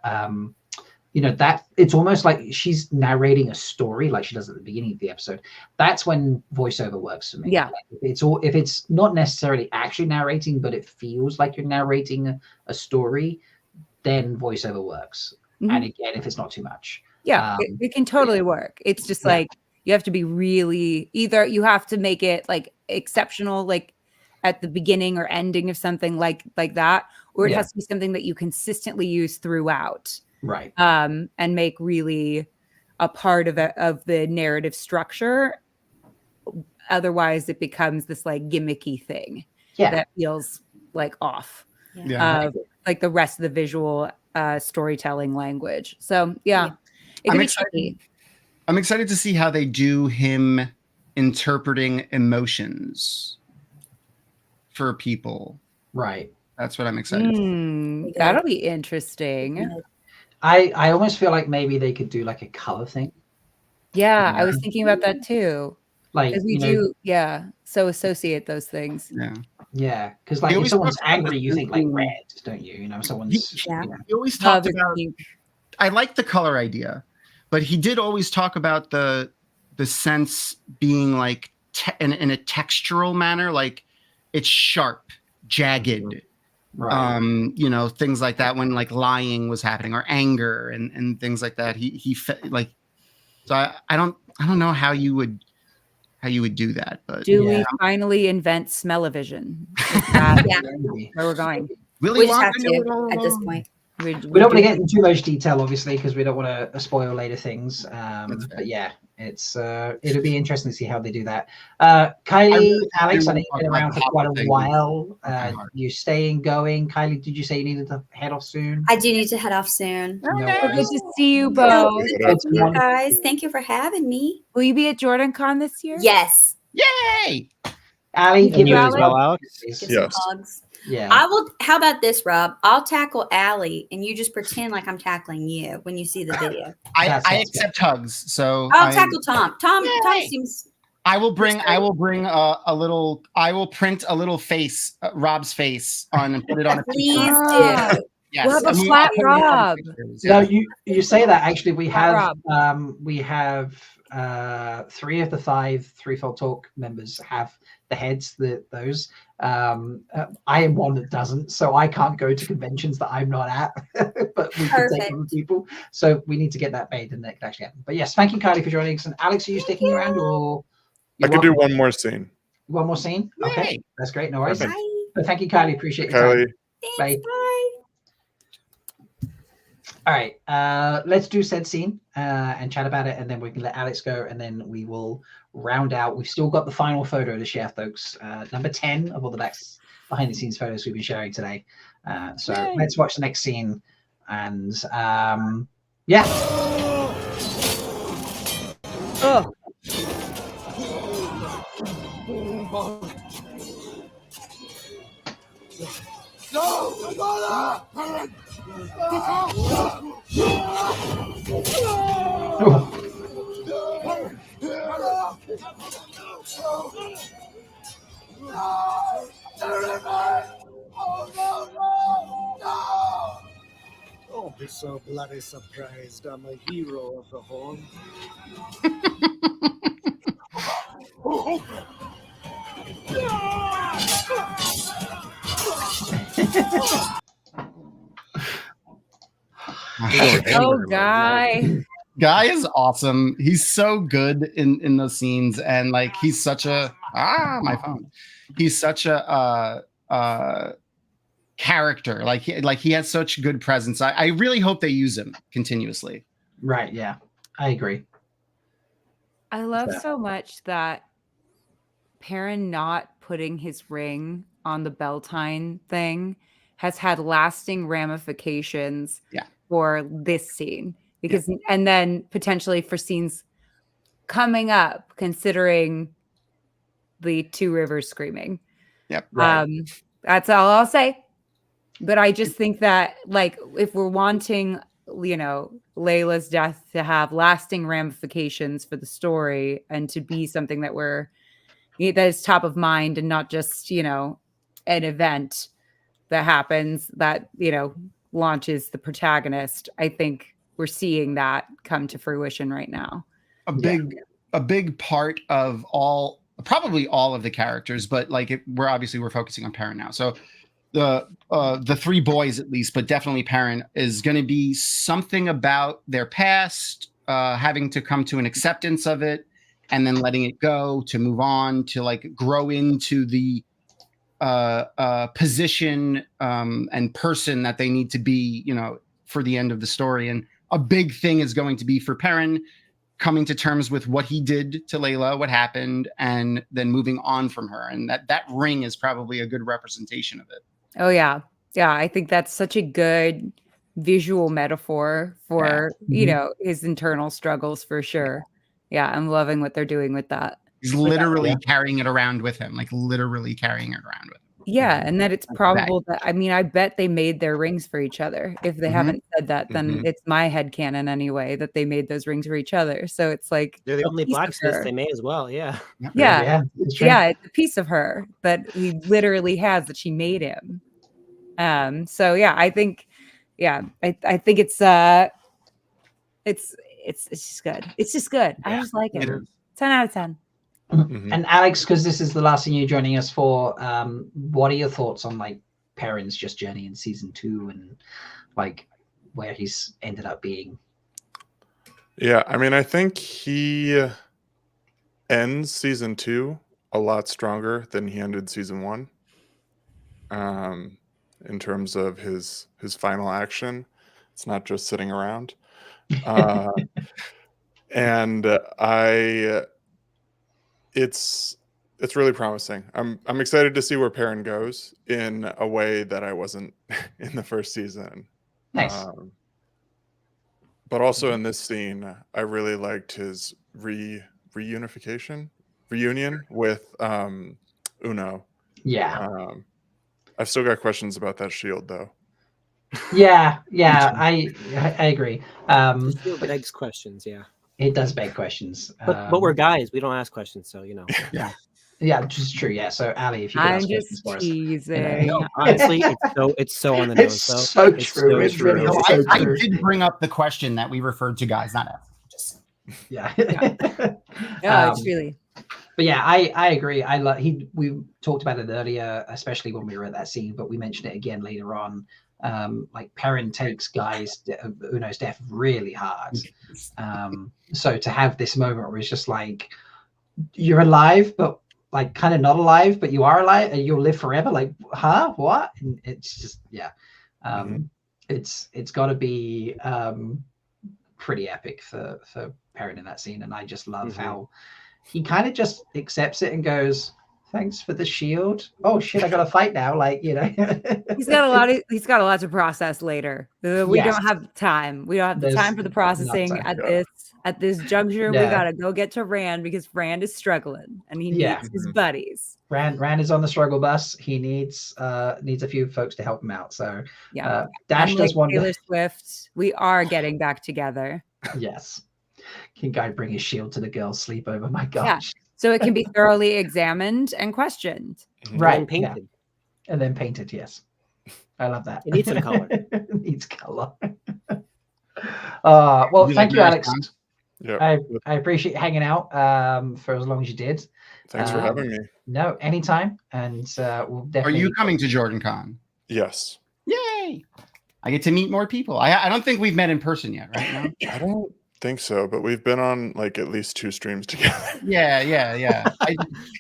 That it's almost like she's narrating a story like she does at the beginning of the episode. That's when voiceover works for me. Yeah. Like, if it's not necessarily actually narrating, but it feels like you're narrating a story, then voiceover works. And again, if it's not too much. Yeah, it can totally work. It's just like you have to be really, either you have to make it like exceptional, like at the beginning or ending of something like that, or it has to be something that you consistently use throughout. Right. And make really a part of the narrative structure. Otherwise, it becomes this like gimmicky thing that feels like off. Like the rest of the visual storytelling language. So it can be tricky. I'm excited to see how they do him interpreting emotions for people. Right. That's what I'm excited for. That'll be interesting. I almost feel like maybe they could do like a color thing. Yeah, I was thinking about that too. Like, because we do, so associate those things. Yeah, because like if someone's angry, you think like red, don't you? Someone's. He always talked about. I like the color idea, but he did always talk about the sense being like in a textural manner, like it's sharp, jagged, right. Things like that when like lying was happening or anger and things like that. He like, so I don't know how you would do that, but we finally invent smell-o-vision? Where we're going. We just have to at this point. We don't want to get into too much detail, obviously, because we don't want to spoil later things. But yeah, it'll be interesting to see how they do that. Kylie, Alex, I know you've been around for quite a while. You're staying, going. Kylie, did you say you needed to head off soon? I do need to head off soon. Good to see you both. Good to see you guys. Thank you for having me. Will you be at JordanCon this year? Yes. Yay! Allie, give you as well, Alex. Give some hugs. Yeah. I will. How about this, Rob? I'll tackle Allie, and you just pretend like I'm tackling you when you see the video. I accept hugs. So I'll tackle Tom. Tom seems. I will bring a little. I will print a little face, Rob's face on and put it on a. Please do. Yes. We'll have a flat Rob. No, you say that. Actually, we have 3 of the 5 Threefold Talk members have the heads those. I am one that doesn't, so I can't go to conventions that I'm not at. But we can take other people, so we need to get that made, and that can actually happen. But yes, thank you, Kylie, for joining us. And Alex, are you sticking around, or I could do one more scene? One more scene? Okay, Yay. that's great. No worries. Perfect. But thank you, Kylie. Appreciate your Kylie. time. Bye. All right, let's do said scene and chat about it, and then we can let Alex go, and then we will round out. We've still got the final photo to share, folks. Number 10 of all the behind the scenes photos we've been sharing today. So let's watch the next scene, and yeah. Oh. No, my mother! Don't be so so bloody surprised I'm a hero of the Horn? Oh, Guy. Guy is awesome. He's so good in those scenes, and like he's such a my phone. He's such a character. Like he has such good presence. I really hope they use him continuously. Right. Yeah, I agree. I love so much that Perrin not putting his ring on the Beltane thing has had lasting ramifications for this scene. Because and then potentially for scenes coming up, considering the Two Rivers screaming. Yep. That's all I'll say. But I just think that, like, if we're wanting, you know, Layla's death to have lasting ramifications for the story and to be something that that is top of mind and not just, you know, an event that happens that, you know, launches the protagonist, I think we're seeing that come to fruition right now. A big part of probably all of the characters, but like we're focusing on Perrin now. So the three boys at least, but definitely Perrin, is going to be something about their past, having to come to an acceptance of it, and then letting it go to move on to like grow into the position and person that they need to be, you know, for the end of the story. And a big thing is going to be for Perrin coming to terms with what he did to Layla, what happened, and then moving on from her. And that ring is probably a good representation of it. Oh yeah. Yeah. I think that's such a good visual metaphor for, you know, his internal struggles for sure. Yeah. I'm loving what they're doing with that. He's literally carrying it around with him, like literally carrying it around with him. Yeah, and that it's probable that, I mean, I bet they made their rings for each other. If they haven't said that, then it's my headcanon anyway, that they made those rings for each other. So it's like they're the only piece of blacksmiths her. they may as well. Yeah. Yeah. It's a piece of her that he literally has that she made him. So yeah, I think I think it's just good. It's just good. I just like it. 10 out of 10. And Alex, because this is the last thing you're joining us for, what are your thoughts on like Perrin's just journey in season 2 and like where he's ended up being? Yeah, I mean, I think he ends season 2 a lot stronger than he ended season 1. In terms of his final action, it's not just sitting around. And it's really promising. I'm excited to see where Perrin goes in a way that I wasn't in the first season. Nice. But also in this scene, I really liked his reunion with Uno. Yeah. I've still got questions about that shield though. Yeah, I agree. The shield begs questions, yeah. It does beg questions. But we're guys, we don't ask questions, so you know. Yeah, which is true. Yeah. So Ali, if you could I'm ask just questions for us. teasing. No, honestly, it's so on the nose. It's though. so true. It's It really true. is. So So I true. did bring up the question that we referred to guys, not us. Just Yeah. No, it's really. But yeah, I agree. We talked about it earlier, especially when we were at that scene, but we mentioned it again later on. Like Perrin takes Uno's death really hard. So to have this moment where it's just like you're alive, but like kind of not alive, but you are alive and you'll live forever. Like, huh? What? And it's just it's got to be pretty epic for Perrin in that scene, and I just love how he kind of just accepts it and goes, "Thanks for the shield. Oh shit, I got to fight now." Like, you know, He's got a lot to process later. We don't have time. We don't have the time for the processing at this juncture. We gotta go get to Rand because Rand is struggling and he needs his buddies. Rand is on the struggle bus. He needs a few folks to help him out. So Dash And does like wonder. Taylor Swift, we are getting back together. Yes. Can Guy bring his shield to the girls' sleepover? My gosh. Yeah. So it can be thoroughly examined and questioned. Right. And painted. Yeah. And then painted, yes. I love that. It needs some color. It needs color. Well, You thank like you, Marcus Alex. Khan? Yeah. I appreciate hanging out for as long as you did. Thanks for having me. No, anytime. And we'll Are definitely. you coming to Jordan Con? Yes. Yay! I get to meet more people. I don't think we've met in person yet, right now. I don't think so, but we've been on like at least 2 streams together. Yeah.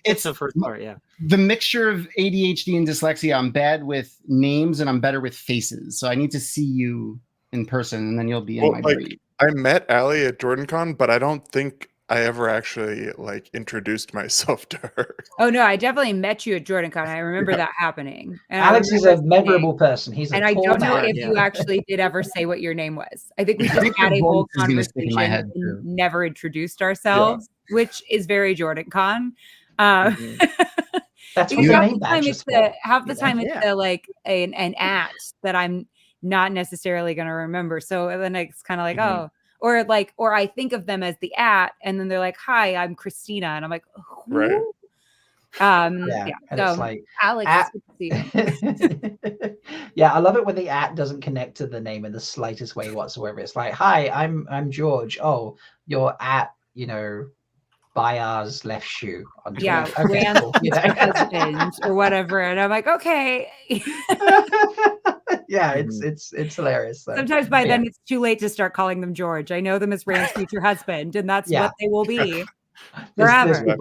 It's the first part, yeah. The mixture of ADHD and dyslexia. I'm bad with names and I'm better with faces. So I need to see you in person, and then you'll be in my breed. I met Allie at JordanCon, but I don't think I ever actually like introduced myself to her. Oh no, I definitely met you at JordanCon. I remember that happening. And Alex is a memorable person. He's a and I tall don't know man. if you actually did ever say what your name was. I think we I just think had your a whole voice is gonna stick in my conversation head, too. and never introduced ourselves, which is very JordanCon. That's what Because the half name the time badge it's is for. half the time it's like an at that I'm not necessarily going to remember. So then it's kind of like, oh, or I think of them as the at, and then they're like, "Hi, I'm Christina," and I'm like, "Who?" Right. Yeah, and so it's like Alex, at- good to see you. Yeah, I love it when the at doesn't connect to the name in the slightest way whatsoever. It's like, hi, I'm George. Oh, you're at, Bayar's left shoe on Twitter. Yeah, Okay, Rand's cool. future husband or whatever, and I'm like, okay. Yeah, it's hilarious. So. Sometimes by But then yeah. it's too late to start calling them George. I know them as Rand's future husband, and that's Yeah. what they will be There's forever.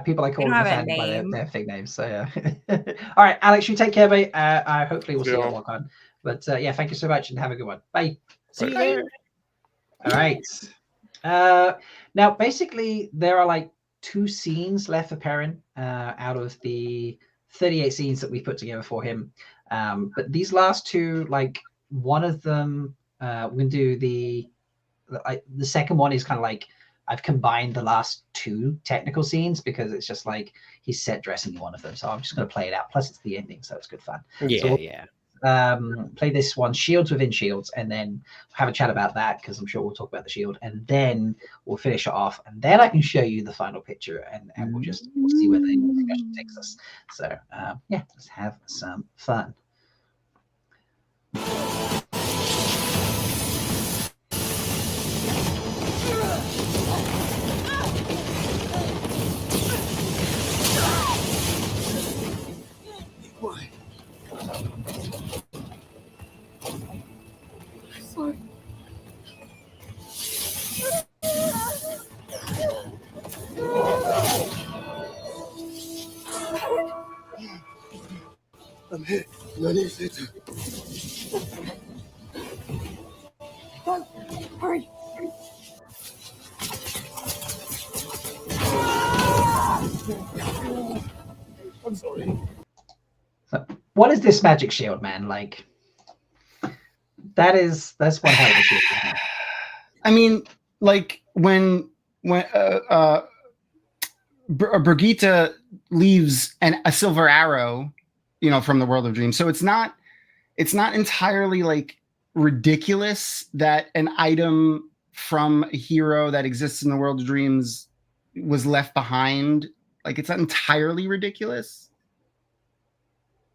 people I They call don't them have a by name. their fake names. So yeah. All right, Alex, you take care, mate. I hopefully we'll see you at WoTs. But yeah, thank you so much and have a good one. Bye. See you there. All right. Now, basically, there are like 2 scenes left for Perrin out of the 38 scenes that we put together for him. But these last 2, like one of them, we're gonna do the second one is kind of like I've combined the last 2 technical scenes because it's just like he's set dressing in one of them. So I'm just gonna play it out. Plus, it's the ending, so it's good fun. Yeah, so yeah. Play this one, Shields Within Shields, and then have a chat about that because I'm sure we'll talk about the shield, and then we'll finish it off, and then I can show you the final picture, and we'll see where the discussion takes us. So yeah, let's have some fun. Why? Sorry. I'm here. No need later. Run! Hurry! I'm sorry. So, what is this magic shield, man? Like, that's one hell of a shield. Isn't it? I mean, like when Brigitte leaves a silver arrow, from the world of dreams. So it's not entirely like ridiculous that an item from a hero that exists in the world of dreams was left behind. Like, it's not entirely ridiculous.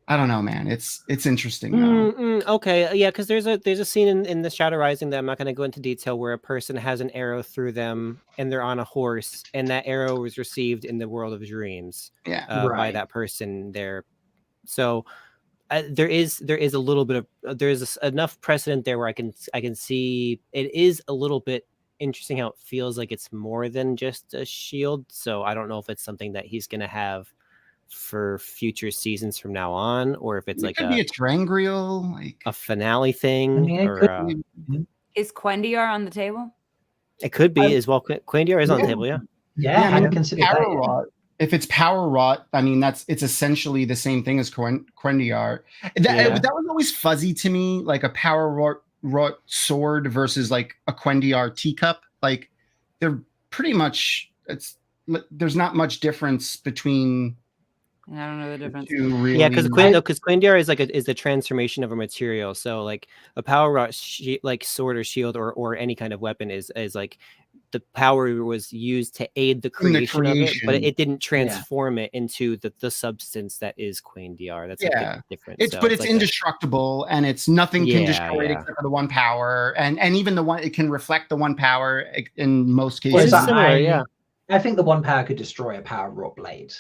I don't know, man. It's interesting though. Okay, yeah, because there's a scene in the Shadow Rising that I'm not going to go into detail where a person has an arrow through them and they're on a horse, and that arrow was received in the world of dreams, by that person there. So there is a little bit of there's enough precedent there where I can see it is a little bit interesting how it feels like it's more than just a shield. So I don't know if it's something that he's going to have for future seasons from now on, or if it's It like could be a Trangreal, like a finale thing. Is Quendiar on the table? It could be as well. Quendiar is on the table, yeah. Yeah, I mean, consider power that. wrought. If it's power wrought, I mean it's essentially the same thing as Quendiar. That was always fuzzy to me, like a power wrought sword versus like a Quendiar teacup. Like they're pretty much there's not much difference between. I don't know the difference. Really, yeah, because Quendiar is a transformation of a material. So like a power wrought like sword or shield or any kind of weapon is like the power was used to aid the creation of it, but it didn't transform it into the substance that is Queen DR. That's like a different. It's like indestructible, and it's nothing can destroy it except for the one power, and even the one it can reflect the one power in most cases. I think the one power could destroy a power wrought blade.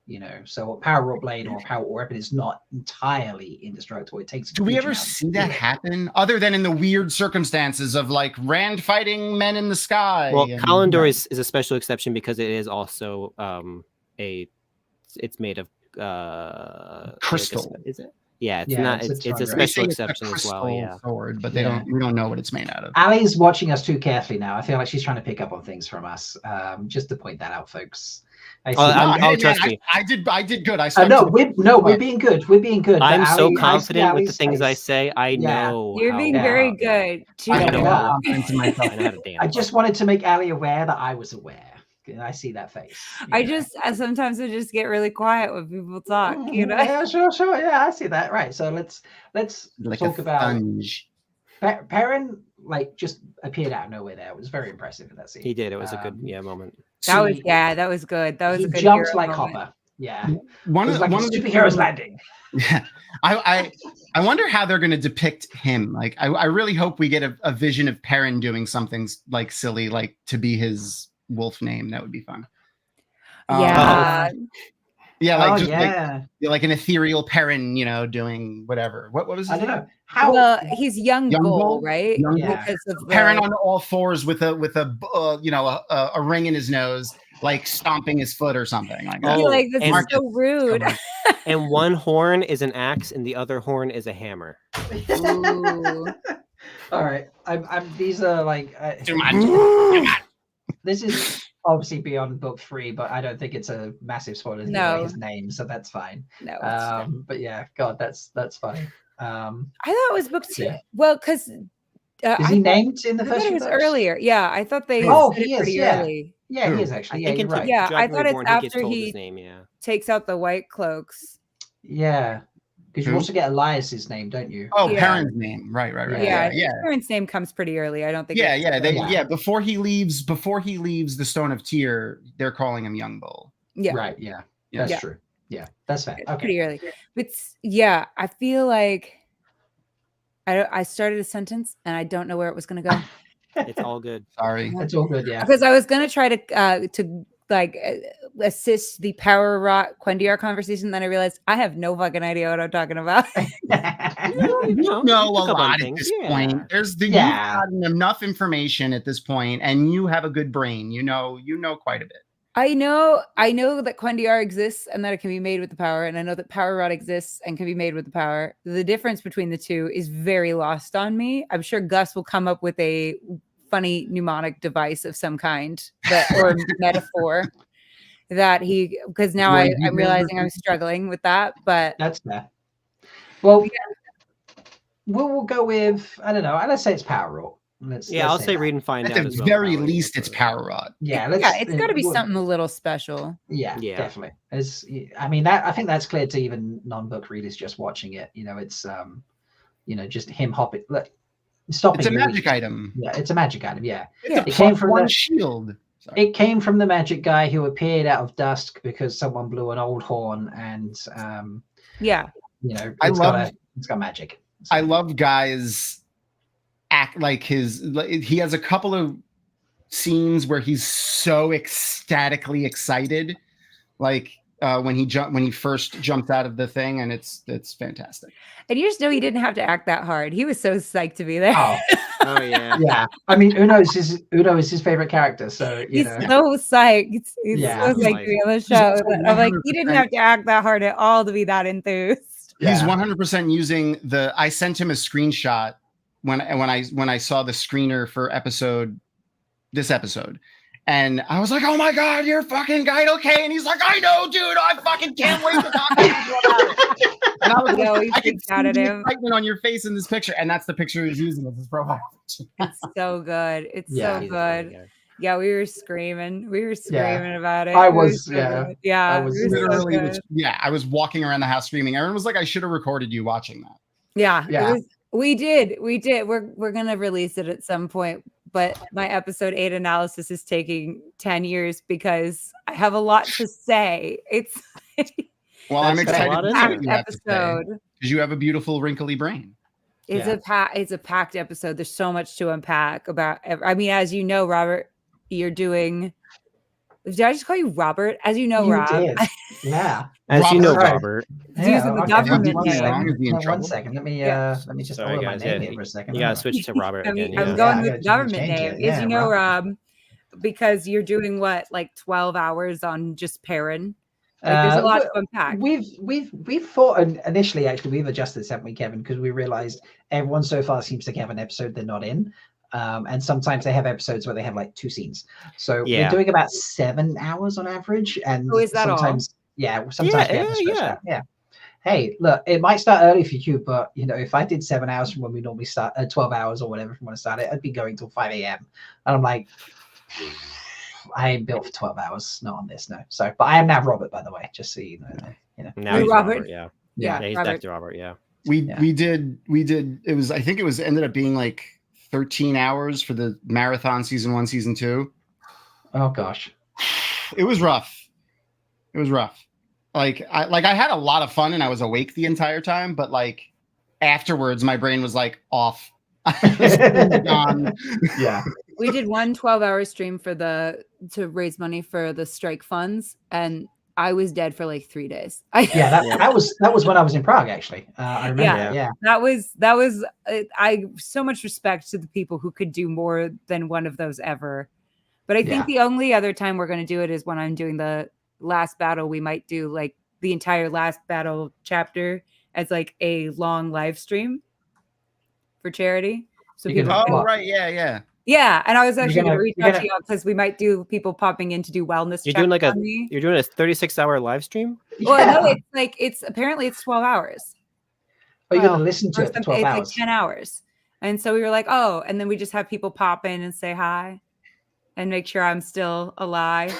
You know, so a power wrought blade or a power wrought weapon is not entirely indestructible. It takes. Do we ever see that happen, other than in the weird circumstances of like Rand fighting men in the sky? Well, Kalendor is a special exception because it is also it's made of crystal. Is it? Yeah, it's not. It's a special exception as well. Yeah, sword, but we don't know what it's made out of. Ali's watching us too carefully now. I feel like she's trying to pick up on things from us. Just to point that out, folks. Trust me. I did good. We're being good. We're being good. I'm so confident with the things I say. I know you're being very good. I just wanted to make Ali aware that I was aware. I see that face. Sometimes I just get really quiet when people talk. You know. Yeah, sure. Yeah, I see that. Right. So let's talk about Perrin. Like just appeared out of nowhere there. It was very impressive in that scene. He did. It was a good moment. That was good. That was a good. Jumped like Hopper. Yeah. One of the superheroes landing. Yeah. I wonder how they're going to depict him. Like I really hope we get a vision of Perrin doing something like silly, like to be his wolf name. That would be fun. Yeah. Yeah, like like an ethereal Perrin, doing whatever. What was his I don't name? know. How? Well, he's young bull, right? Young Bull. Because of Perrin on all fours with a ring in his nose, like stomping his foot or something like that. This is so rude. And one horn is an axe, and the other horn is a hammer. Ooh. All right, these are like. This is obviously beyond book 3, but I don't think it's a massive spoiler to give away his name, so that's fine. No. But yeah, God, that's fine. I thought it was book 2. Yeah. Well, because is he named in the first? It was earlier. Yeah, I thought they. He is pretty early. Yeah, he is actually. Yeah, you're right. Yeah, I thought it's after he takes out the white cloaks. Yeah. Because you also get Elias's name, don't you? Oh, Perrin's name, right. Yeah. Perrin's name comes pretty early. I don't think. Before he leaves the Stone of Tyr, they're calling him Young Bull. Yeah. Right. Yeah. That's true. Yeah, that's fair. Okay. Pretty early, but I feel like I started a sentence and I don't know where it was going to go. It's all good. Sorry, it's all good. Yeah, because I was going to try to assist the power rot Quendiar conversation. Then I realized I have no fucking idea what I'm talking about. You know a lot at this point. You've gotten enough information at this point, and you have a good brain. You know quite a bit. I know that Quendiar exists and that it can be made with the power, and I know that power rod exists and can be made with the power. The difference between the two is very lost on me. I'm sure Gus will come up with a funny mnemonic device of some kind or metaphor that because now I'm realizing I'm struggling with that, but that's fair. Well, we'll go with, I don't know, let's say it's power roll. I'll say read and find out. At the very least, it's power rod. Yeah, it's got to be something a little special. Yeah, definitely. I think that's clear to even non-book readers just watching it. It's just him hopping. Stopping. It's a magic item. Yeah, it's a magic item. Yeah, it came from one shield. Sorry. It came from the magic guy who appeared out of dusk because someone blew an old horn, and it's got magic. I love guys act like he has a couple of scenes where he's so ecstatically excited, like when he first jumps out of the thing, and it's fantastic. And you just know he didn't have to act that hard. He was so psyched to be there. Oh yeah. Yeah. I mean, Uno is his favorite character, so he's so psyched. He's so psyched to be on the show. I'm like, he didn't have to act that hard at all to be that enthused. He's 100% using I sent him a screenshot when I saw the screener for this episode. And I was like, "Oh my God, you're fucking guy, okay?" And he's like, "I know, dude. I fucking can't wait to talk to you about it." And I was like, "I can see the excitement on your face in this picture," and that's the picture he's using as his profile. It's so good. It's so good. Yeah, we were screaming. About it. I was literally. I was walking around the house screaming. Everyone was like, "I should have recorded you watching that." Yeah. We did. We're gonna release it at some point. but my episode 8 analysis is taking 10 years because I have a lot to say. It's Well, I'm It's excited a to see packed what you have to say episode. because you have a beautiful wrinkly brain. It's a packed episode. There's so much to unpack about. I mean, as you know, Robert, you're doing. Did I just call you Robert? As you know, You Rob. did. Yeah. As you know, Sorry. Robert. It's using the government One name. second. One second. Let me let me just Sorry, order my guys. name Yeah, here for a second. you gotta switch to Robert again. I'm Yeah. going I with gotta government change name. it. As Yeah, you know, Rob. because you're doing what, like 12 hours on just Perrin. Like, there's a lot to unpack. We've thought initially, actually, we've adjusted this, haven't we, Kevin? Because we realized everyone so far seems to have an episode they're not in. And sometimes they have episodes where they have like 2 scenes. So we're doing about 7 hours on average. And Oh, is that sometimes, all? sometimes we have to stretch that. Yeah. Hey, look, it might start early for you, but you know, if I did 7 hours from when we normally start, 12 hours or whatever from when I started, I'd be going till 5 a.m. And I'm like, I ain't built for 12 hours, not on this, no. So, but I am now Robert, by the way, just so you know. Now he's Robert. Yeah. Yeah, He's back to Robert. Yeah. We did it was, I think it was ended up being like 13 hours for the marathon season 1, season 2. Oh gosh. It was rough. It was rough. I had a lot of fun and I was awake the entire time, but like afterwards my brain was like off. Gone. Yeah. We did one 12-hour stream to raise money for the strike funds, and I was dead for like 3 days. That was when I was in Prague, actually. I remember that. Yeah. That was I so much respect to the people who could do more than one of those ever. But I think the only other time we're going to do it is when I'm doing the last battle. We might do like the entire last battle chapter as like a long live stream for charity. So people right, yeah. Yeah, and I was actually going to reach out gonna- to you because we might do people popping in to do wellness. You're checks doing like on me. you're doing a 36-hour live stream? Well, no, it's apparently it's 12 hours. Oh, you're going to listen to Or it for something- 12 it's hours. like 10 hours. And so we were like, oh, and then we just have people pop in and say hi and make sure I'm still alive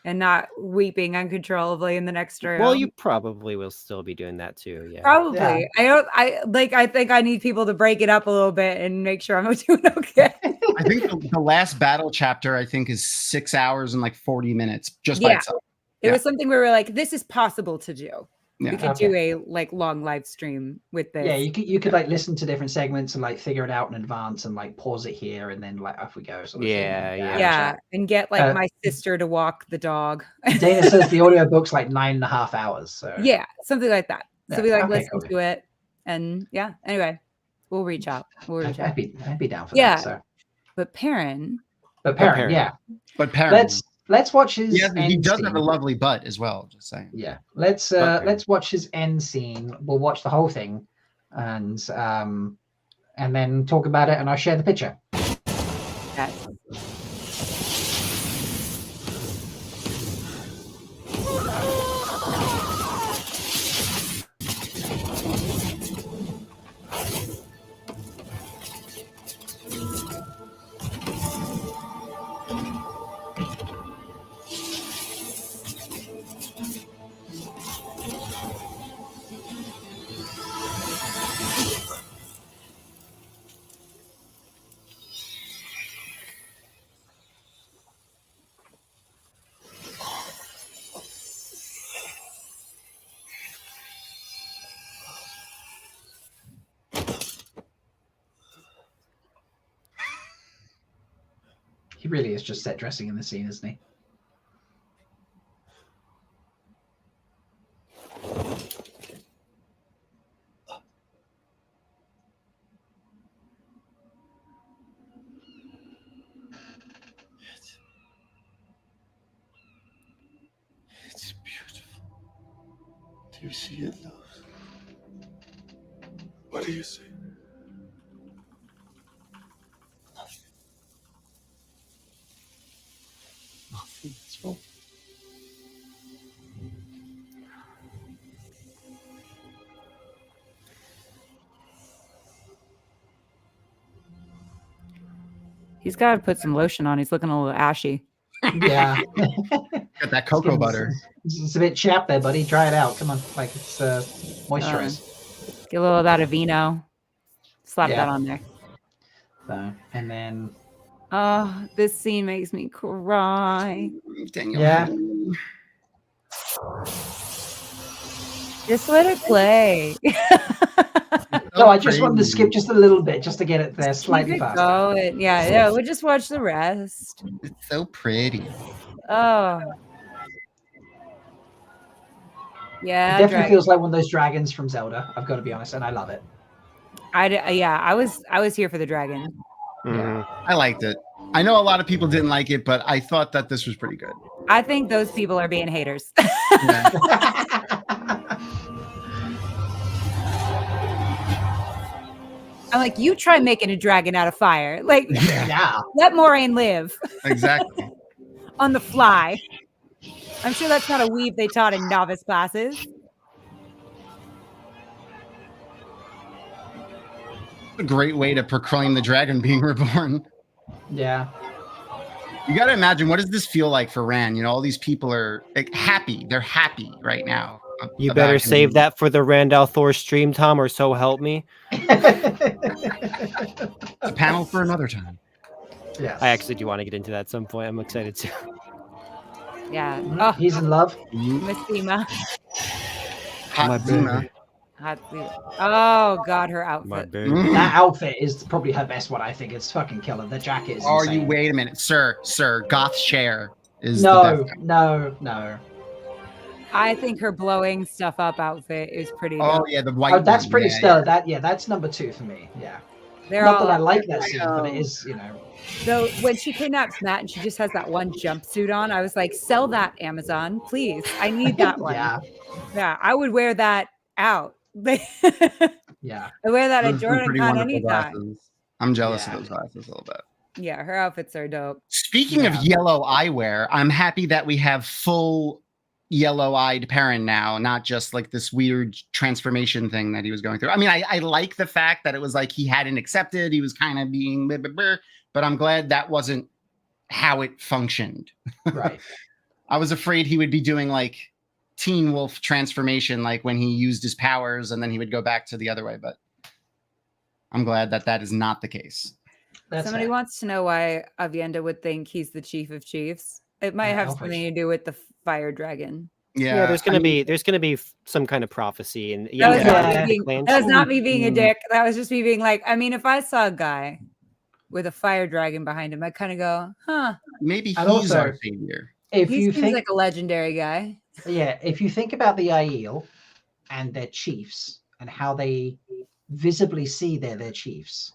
and not weeping uncontrollably in the next room. Well, you probably will still be doing that too. Yeah. Probably. Yeah. I think I need people to break it up a little bit and make sure I'm doing okay. I think the last battle chapter I think is 6 hours and like 40 minutes just by itself. It was something where we were like, this is possible to do. Yeah. We could do a like long live stream with this. Yeah, you could like listen to different segments and like figure it out in advance and like pause it here and then like off we go. Sort of thing. Yeah, and get like my sister to walk the dog. Dana says the audio book's like 9.5 hours. So Yeah, something like that. So Yeah, we like okay, listen cool. to it, and anyway, we'll reach out. I'd be down for Yeah, that. So. but Perrin. But Perrin, yeah. But Perrin. Let's watch his. He end does scene. have a lovely butt as well. Just saying. Yeah, let's watch his end scene. We'll watch the whole thing, and then talk about it, and I'll share the picture. Yes. He really is just set dressing in the scene, isn't he? It's beautiful. Do you see it, love? What do you see? Nothing. It's wrong. He's got to put some lotion on. He's looking a little ashy. Yeah. Got that cocoa butter. It's a bit chapped there, buddy. Try it out. Come on, like it's moisturized. Get a little of that Aveeno. Slap Yeah. that on there. So, and then Oh, this scene makes me cry. Daniel. Yeah. Just let it play. No, I just wanted to skip just a little bit just to get it there Keep slightly it faster. going. Yeah, we'll just watch the rest. It's so pretty. Oh. Yeah, It definitely dragon. feels like one of those dragons from Zelda. I've got to be honest, and I love it. I was here for the dragon. Yeah. I liked it. I know a lot of people didn't like it, but I thought that this was pretty good. I think those people are being haters. I'm like, you try making a dragon out of fire. Like, let Moraine live. Exactly. On the fly. I'm sure that's not a weave they taught in novice classes. A great way to proclaim the dragon being reborn. Yeah. You got to imagine, what does this feel like for Rand? You know, all these people are like, happy. They're happy right now. You better save that for the Randall Thor stream, Tom, or so help me. It's a panel for another time. Yeah. I actually do want to get into that at some point. I'm excited to. Yeah. Oh, he's in love. Miss Thema. Hot Zima. Oh God, her outfit. That outfit is probably her best one. I think it's fucking killer. The jacket is. Are insane. you? Wait a minute, sir. Goth Cher is no, the best. no. I think her blowing stuff up outfit is pretty. Oh dope. yeah, the white. Oh, that's one. pretty Yeah, stellar. That's number 2 for me. Yeah. They're Not all that I like that scene, but it is, So when she kidnaps Matt and she just has that one jumpsuit on, I was like, sell that, Amazon, please. I need that one. Yeah, I would wear that out. Yeah. I wear that at Those are Jordan pretty Con wonderful anytime. glasses. I'm jealous of those glasses a little bit. Yeah, her outfits are dope. Speaking of yellow eyewear, I'm happy that we have full yellow-eyed Perrin now, not just like this weird transformation thing that he was going through. I mean, I like the fact that it was like he hadn't accepted, he was kind of being blah, blah, blah, but I'm glad that wasn't how it functioned. Right. I was afraid he would be doing like Teen Wolf transformation, like when he used his powers and then he would go back to the other way, but I'm glad that that is not the case. Somebody wants to know why Avienda would think he's the chief of chiefs. It might have something to do with the fire dragon. Yeah, there's gonna be some kind of prophecy, and That was not me being a dick. That was just me being like, I mean, if I saw a guy with a fire dragon behind him, I kind of go, huh? Maybe And he's also, our savior. If He you seems think like a legendary guy. Yeah, if you think about the Aiel and their chiefs and how they visibly see they're their chiefs,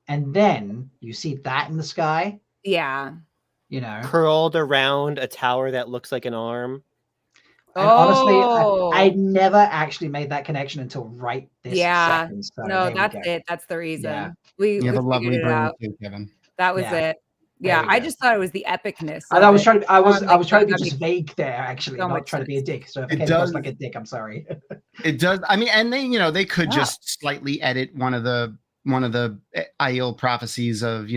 and then you see that in the sky, yeah, curled around a tower that looks like an arm. And honestly, I never actually made that connection until right this second. So no, there we that's go. it. That's the reason. Yeah. We You have a lovely figured it brain out. too, Kevin. That was Yeah. it. Yeah, There we I go. just thought it was the epicness. And I was of trying it. to, I was like, trying to be that just makes vague there, actually, so not much trying to be a dick. So if I It came across does- like a dick, I'm sorry. It does. I mean, and they could Yeah. just slightly edit one of the Aiel prophecies of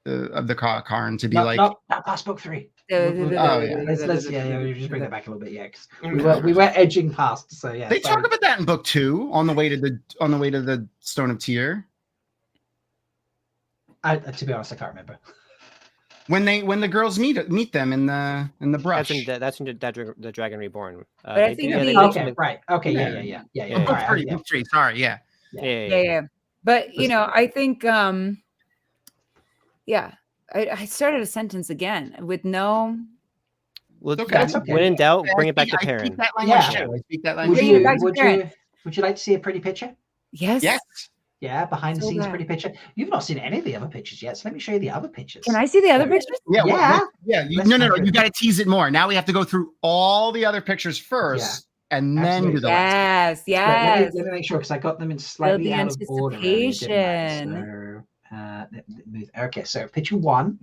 of the Karn to be like, not past book 3. Oh, yeah. Let's we'll just bring that back a little bit, yeah. 'Cause we were edging past, so yeah. They so- talk about that in book 2 on the way to the Stone of Tyr. to be honest, I can't remember. When the girls meet them in the brush. That's in the Dragon Reborn. But I think they the- mention Okay, it- right. Okay, yeah. Book All right, book 3. Sorry, yeah. Yeah. But I think I started a sentence again with no. Well, That's okay. when in doubt, bring it back to I speak Perrin. that language Yeah. too. I speak that Would language. Bring it you, back to would Perrin. you would you like to see a pretty picture? Yes. Yes. Yeah, behind the So scenes bad. pretty picture. You've not seen any of the other pictures yet, so let me show you the other pictures. Can I see the other pictures? Yeah. Yeah. No. You got to tease it more. Now we have to go through all the other pictures first, and then do the last. Yes. Let me make sure because I got them in Build slightly the out of order. earlier, didn't I? anticipation. Okay, so picture 1.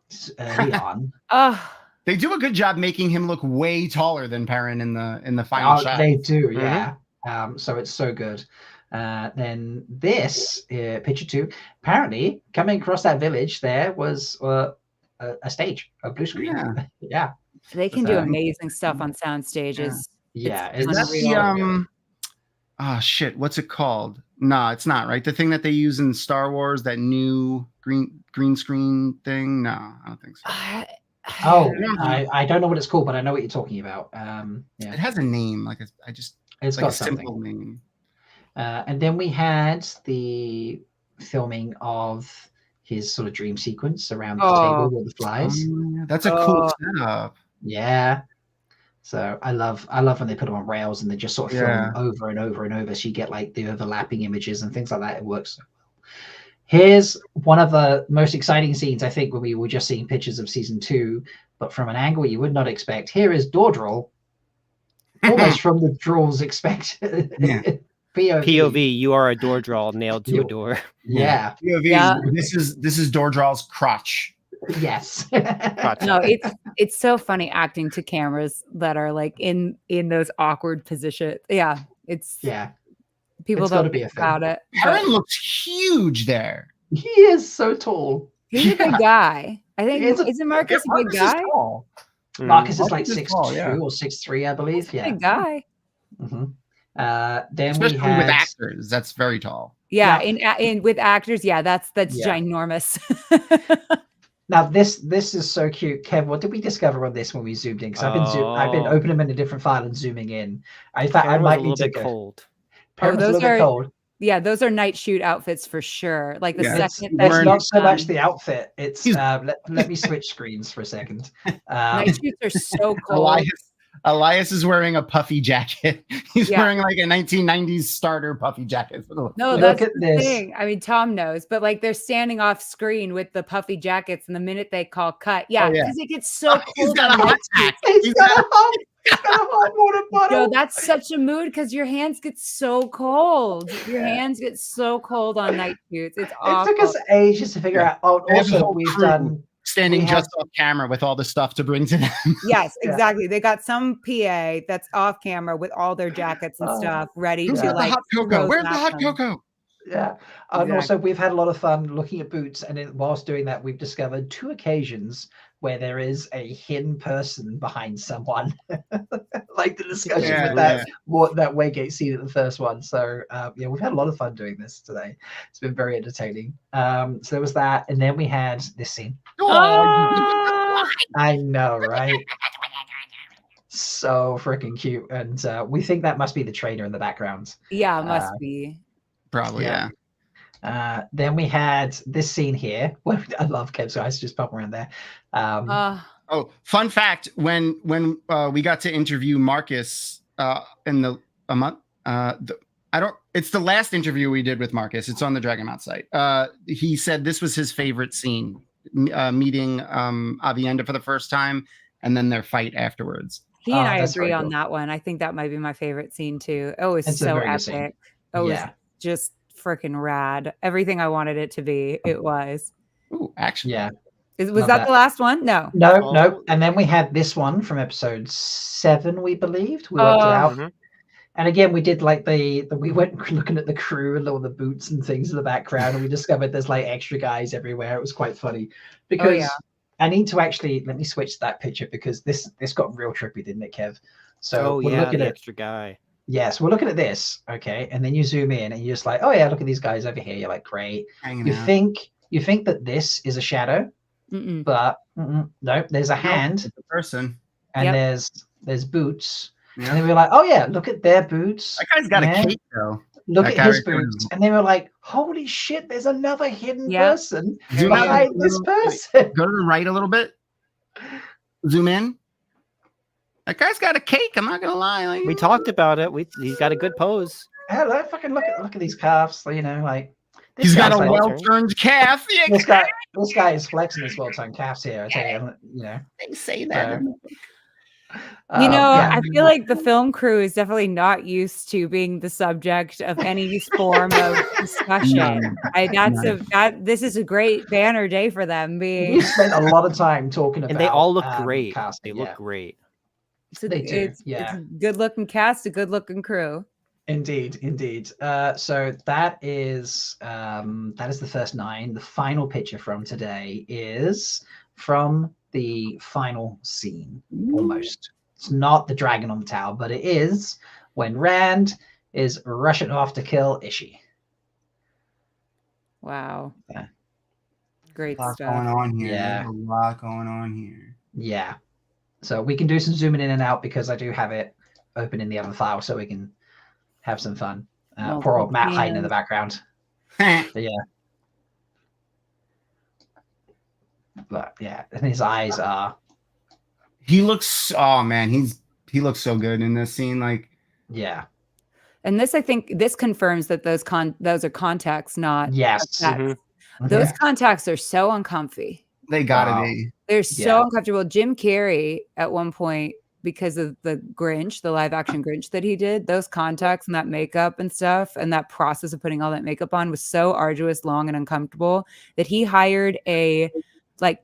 It's early on. Oh, They do a good job making him look way taller than Perrin in the final shot. They do, yeah. So it's so good. Then this picture 2. Apparently, coming across that village, there was a stage, a blue screen. Yeah. they can do amazing stuff on sound stages. Yeah, It's Is that unreal. the shit? What's it called? No, it's not, right? The thing that they use in Star Wars, that new green screen thing. No, I don't think so. Oh, I don't know what it's called, but I know what you're talking about. Yeah, it has a name. Like it's like got a simple something. name. And then we had the filming of his sort of dream sequence around the table with the flies. That's a cool setup. Yeah. So I love when they put them on rails and they just sort of film them over and over and over. So you get like the overlapping images and things like that. It works so well. Here's one of the most exciting scenes, I think, when we were just seeing pictures of season 2, but from an angle you would not expect. Here is Dordrel, almost from the Drawls expected. Yeah. POV, you are a door draw nailed to a door. Yeah. POV, Yeah. This is Dordral's crotch. Yes. No, it's so funny acting to cameras that are like in those awkward positions. Yeah, people It's don't gotta be think a thing. about it. Perrin looks huge there. He is so tall. He's a big guy. I think isn't Marcus a big Marcus is guy? tall. Marcus is like Marcus is 6'2" tall, yeah. or 6'3", I believe. Yeah. Big guy. Then Especially we had with actors, that's very tall. Yeah, in with actors, yeah, that's Yeah. ginormous. Now this is so cute, Kev. What did we discover on this when we zoomed in? Because I've been opening them in a different file and zooming in. In fact, I Perrin was might a need little to bit go. cold. Perrin was a those little bit cold. Yeah, those are night shoot outfits for sure. Like the second It's not so much the outfit. It's let me switch screens for a second. night shoots are so cold. Elias is wearing a puffy jacket. He's wearing like a 1990s starter puffy jacket. No, that's the thing. I mean, Tom knows, but like they're standing off screen with the puffy jackets, and the minute they call cut, because it gets so cold. He's got a hot pack. He's got a hot water bottle. No, that's such a mood because your hands get so cold. Your hands get so cold on night shoots. It's awful. It took us ages to figure out. Oh, There's a also whole we've crew done standing just off camera with all the stuff to bring to them. Yes, exactly. They got some PA that's off camera with all their jackets and stuff ready Who's to got like. the hot cocoa? Where's the roadmap hot them. cocoa? Yeah. And also we've had a lot of fun looking at boots, and whilst doing that, we've discovered 2 occasions where there is a hidden person behind someone, like the discussion with that Waygate scene at the first one. So we've had a lot of fun doing this today. It's been very entertaining. So there was that, and then we had this scene. I know, right? So freaking cute, and we think that must be the trainer in the background. Yeah, it must be. Probably, yeah. Then we had this scene here. I love Kev's eyes just popping around there. Oh, fun fact: when we got to interview Marcus in a month, it's the last interview we did with Marcus. It's on the Dragonmount site. He said this was his favorite scene, meeting Avienda for the first time, and then their fight afterwards. He and I agree on that one. I think that might be my favorite scene too. Oh, it's so epic. Oh, it's just freaking rad. Everything I wanted it to be, it was. Ooh, action. Yeah. Was that the last one? No. No. And then we had this one from episode 7, we believed. We worked it out. And again, we did like we went looking at the crew and all the boots and things in the background, and we discovered there's like extra guys everywhere. It was quite funny because I need to actually let me switch that picture because this got real trippy, didn't it, Kev? So we're looking at extra guy. Yes, we're looking at this, okay, and then you zoom in and you're just like, oh yeah, look at these guys over here. You're like, great. You think that this is a shadow, but no, there's a hand, it's a person, and there's boots, and then we're like, oh yeah, look at their boots. That guy's got a cape though. Look at his boots, and then we're like, holy shit, there's another hidden person behind this person. Go to the right a little bit. Zoom in. That guy's got a cake. I'm not gonna lie. Like, we talked about it. He's got a good pose. Hello, fucking look at these calves. You know, like he's got a well-turned calf. This guy is flexing his well-turned calves here. I tell you, you know. They say that. I feel like the film crew is definitely not used to being the subject of any form of discussion. This is a great banner day for them. We spent a lot of time talking about, and they all look great. Casting, they look great. So it's a good-looking cast, a good-looking crew. Indeed. So that is the first 9. The final picture from today is from the final scene. Almost. It's not the dragon on the tower, but it is when Rand is rushing off to kill Ishi. Wow. Yeah. Great A lot stuff. going on here. Yeah. There's a lot going on here. Yeah. So we can do some zooming in and out because I do have it open in the other file, so we can have some fun. Poor old Matt hiding in the background. But yeah. But yeah, and his eyes are. He looks. Oh man, he looks so good in this scene. Like, yeah. And this, I think, this confirms that those are contacts, not yes. Those contacts are so uncomfy. They gotta be. They're so uncomfortable. Jim Carrey at one point, because of the Grinch, the live action Grinch that he did, those contacts and that makeup and stuff, and that process of putting all that makeup on was so arduous, long, and uncomfortable that he hired a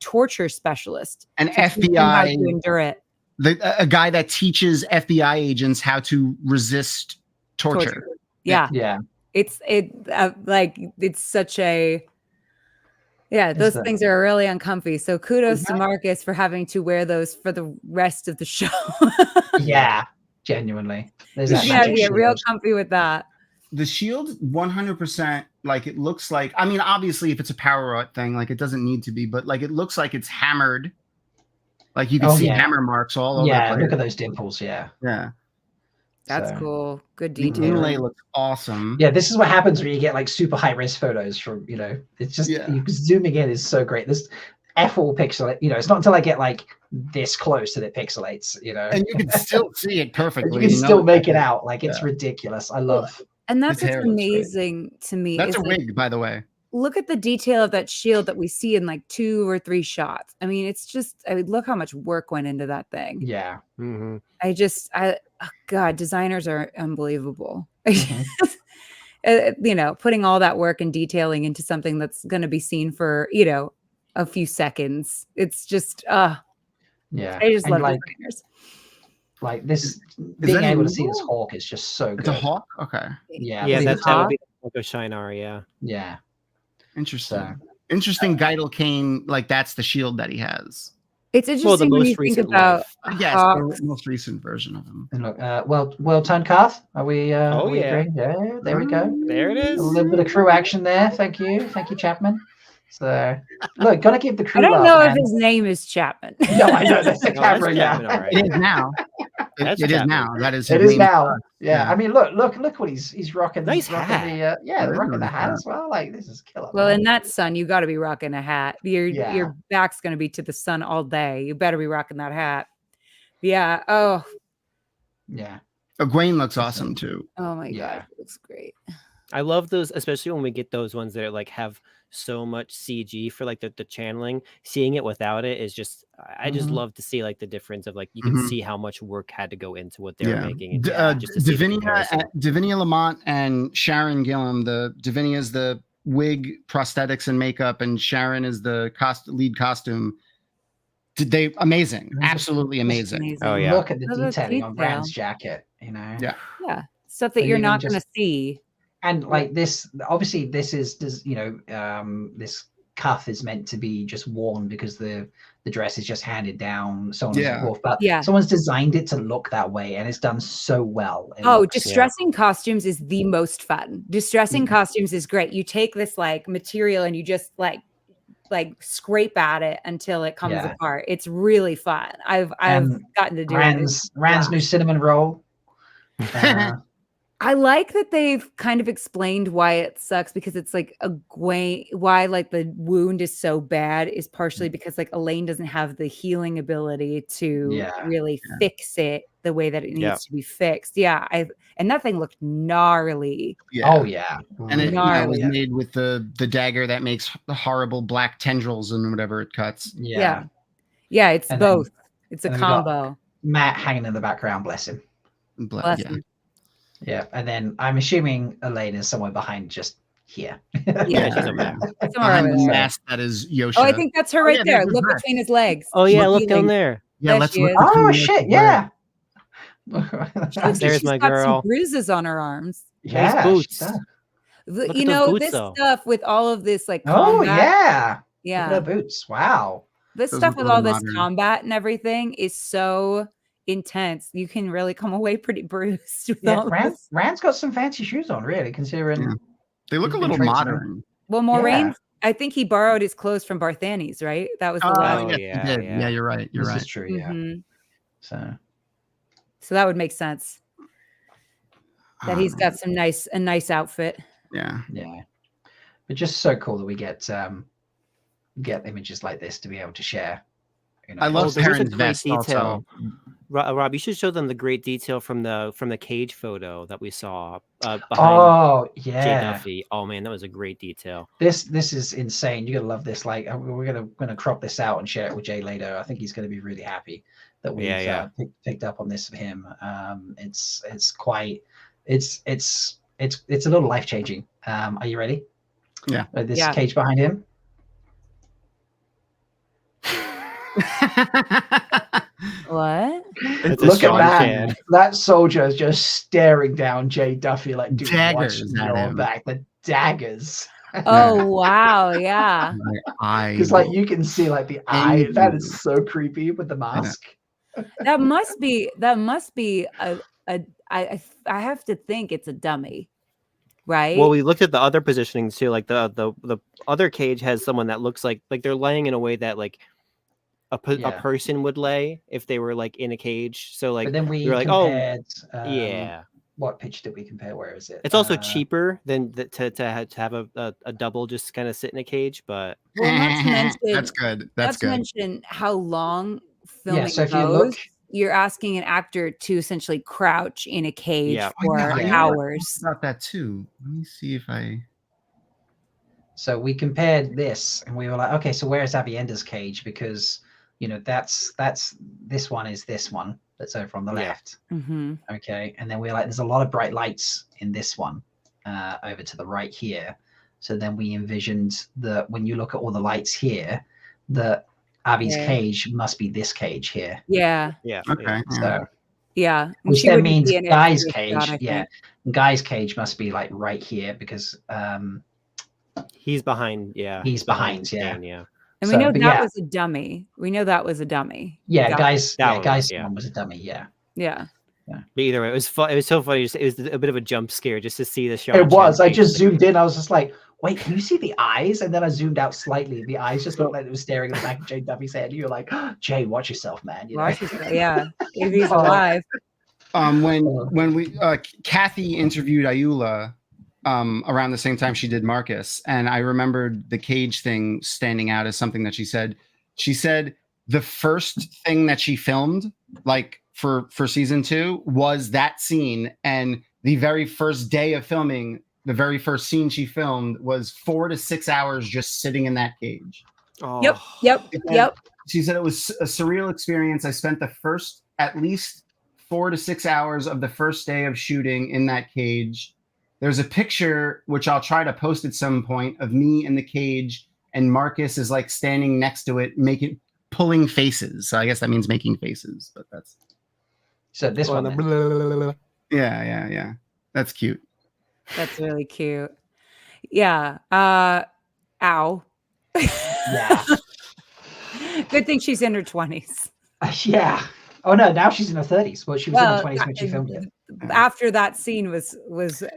torture specialist, an FBI to endure it. A guy that teaches FBI agents how to resist torture. Yeah. It's such a those things are really uncomfy. So kudos to Marcus for having to wear those for the rest of the show. Yeah, genuinely. Be real comfy with that. The shield 100%, like it looks like, I mean, obviously if it's a power up thing, like it doesn't need to be, but like it looks like it's hammered. Like you can see hammer marks all over. Yeah, look at those dimples. Yeah. That's cool. Good The detail. inlay looks awesome. Yeah, this is what happens when you get like super high res photos from, it's just zooming in is so great. This F-all pixel, it's not until I get like this close that it pixelates, And you can still see it perfectly. You can still make it out. Like it's ridiculous. I love. And that's what's amazing to me. That's a wig, by the way. Look at the detail of that shield that we see in like 2 or 3 shots. I mean, it's just, look how much work went into that thing. Yeah. God, designers are unbelievable. Putting all that work and detailing into something that's going to be seen for, a few seconds. It's just, I just love designers. Like this, being able to see this hawk is just so good. It's a hawk? Okay. Yeah. Yeah, that would be the Shinar, yeah. Yeah. Interesting. Interesting Geidel Kane, like that's the shield that he has. It's interesting when you think about the most recent version of him. And look, well turned Karth. Are we agreeing? Yeah, there we go. There it is. A little bit of crew action there. Thank you, Chapman. So look, gotta give the crew. I don't love, know man. if his name is Chapman. No, I know that's the camera. Chapman, Yeah, all right. It is now. It is now. That is. It his is name. now. Yeah. I mean, look what he's rocking. Nice rocking hat. They're rocking the hat as well. Like this is killer. Well, man. in that sun, you got to be rocking a hat. Your back's going to be to the sun all day. You better be rocking that hat. Yeah. Oh. Yeah. Egwene looks awesome too. Oh my God, it looks great. I love those, especially when we get those ones that like have so much CG for like the channeling. Seeing it without it is just, I just love to see like the difference of like you can see how much work had to go into what they were making. And, just to see the comparison. Davinia Lamont and Sharon Gillum. Davinia is the wig, prosthetics, and makeup, and Sharon is the lead costume. They amazing, absolutely amazing. Oh yeah, look at the detailing on Rand's jacket. Yeah, stuff that you're not going to see. And like this, obviously, this is this cuff is meant to be just worn because the dress is just handed down, so on and so forth. But someone's designed it to look that way, and it's done so well. Distressing costumes is the most fun. Distressing costumes is great. You take this like material and you just like scrape at it until it comes apart. It's really fun. I've gotten to do Rand's new cinnamon roll. I like that they've kind of explained why it sucks, because it's like why like the wound is so bad is partially because like Elaine doesn't have the healing ability to really fix it the way that it needs to be fixed. And that thing looked gnarly. Oh yeah. And it was made with the dagger that makes the horrible black tendrils and whatever it cuts. Yeah, it's both. It's a combo. Matt hanging in the background, bless him. Bless him. Yeah, and then I'm assuming Elaine is somewhere behind, just here. She's a map. Behind the mask that is Yosha. Oh, I think that's her right there. Look between his legs. Oh yeah, look down there. Yeah, let's look. Oh shit, yeah. There's my girl. Got some bruises on her arms. Nice boots. This stuff with all of this like combat, yeah, the boots. Wow, this stuff with all this combat and everything is so intense. You can really come away pretty bruised. Rand's got some fancy shoes on, really, considering they look a little modern. Well, Moraine, I think he borrowed his clothes from Barthanes, right? That was the last. Yes, he did. Yeah, you're right. You're This right. is true. Yeah. Mhm. So that would make sense. That he's got a nice outfit. Yeah. Yeah. But just so cool that we get images like this to be able to share. You know, I love there was a Perrin's great vest detail. also. Rob, you should show them the great detail from the cage photo that we saw behind Oh Jay yeah. Duffy. Oh man, that was a great detail. This is insane. You're gonna love this. Like we're gonna crop this out and share it with Jay later. I think he's gonna be really happy that we've picked up on this for him. It's a little life changing. Are you ready? Yeah. This cage behind him. What? Look at that. That soldier is just staring down Jay Duffy like, dude, Daggers watch at your him. back. The daggers. Oh wow, yeah. Because like you can see like the eye. That is so creepy with the mask. That must be I have to think it's a dummy, right? Well, we looked at the other positionings too. Like the other cage has someone that looks like they're laying in a way that like a person would lay if they were like in a cage. So like, But then we were like, compared, yeah. What pitch did we compare? Where is it? It's also cheaper than to have a double just kind of sit in a cage, but Well, not to mention, That's good. That's not to good. mention how long filming so if you goes. look- You're asking an actor to essentially crouch in a cage Yeah. for hours. About that too. Let me see if I. So we compared this, and we were like, okay, so where is Avienda's cage? Because you know that's this one is this one that's over on the left. Mm-hmm. Okay, and then we're like, there's a lot of bright lights in this one over to the right here. So then we envisioned that when you look at all the lights here, that Avi's Yeah. cage must be this cage here. Yeah. Yeah. Okay. So Yeah. which She then wouldn't means be in it Guy's for this cage, shot, I think. Guy's cage must be like right here because he's behind. Yeah, he's behind. Stan, Yeah. And So, we know but that yeah. was a dummy. We know that was a dummy. Yeah, Got Guy's it. Guy's yeah. one was a dummy. Yeah. Yeah. But either way, it was fun. It was so funny. It was a bit of a jump scare just to see the show. It was. I just zoomed in. I was just like, wait, can you see the eyes? And then I zoomed out slightly. The eyes just looked like it was staring at the back of Jay Duffy's head. You were like, Jay, watch yourself, man. You know? Watch yourself, yeah. If he's alive. When we Kathy interviewed Ayula around the same time she did Marcus, and I remembered the cage thing standing out as something that she said. She said the first thing that she filmed, like for season 2, was that scene, and the very first day of filming, the very first scene she filmed was 4 to 6 hours just sitting in that cage. Yep. She said it was a surreal experience. I spent the first at least 4 to 6 hours of the first day of shooting in that cage. There's a picture, which I'll try to post at some point, of me in the cage, and Marcus is like standing next to it, pulling faces. So I guess that means making faces, but that's. So this one. Yeah. That's cute. That's really cute. Yeah. Ow. Yeah. Good thing she's in her 20s. Yeah. Oh no, now she's in her 30s. Well, she was in her 20s when she filmed it. After that scene was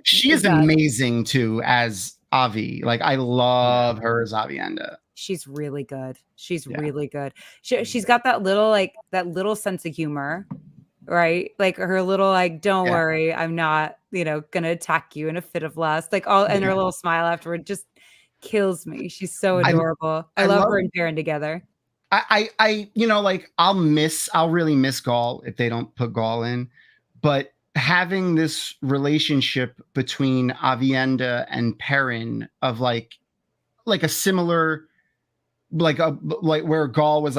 She is amazing too as Avi. Like I love her as Avienda. She's really good. She's really good. She's got that little sense of humor, right? Like her little like, don't worry, I'm not, gonna attack you in a fit of lust. Like and her little smile afterward just kills me. She's so adorable. I love her and Perrin together. I'll really miss Gaul if they don't put Gaul in, but having this relationship between Avienda and Perrin of like a similar, like where Gaul was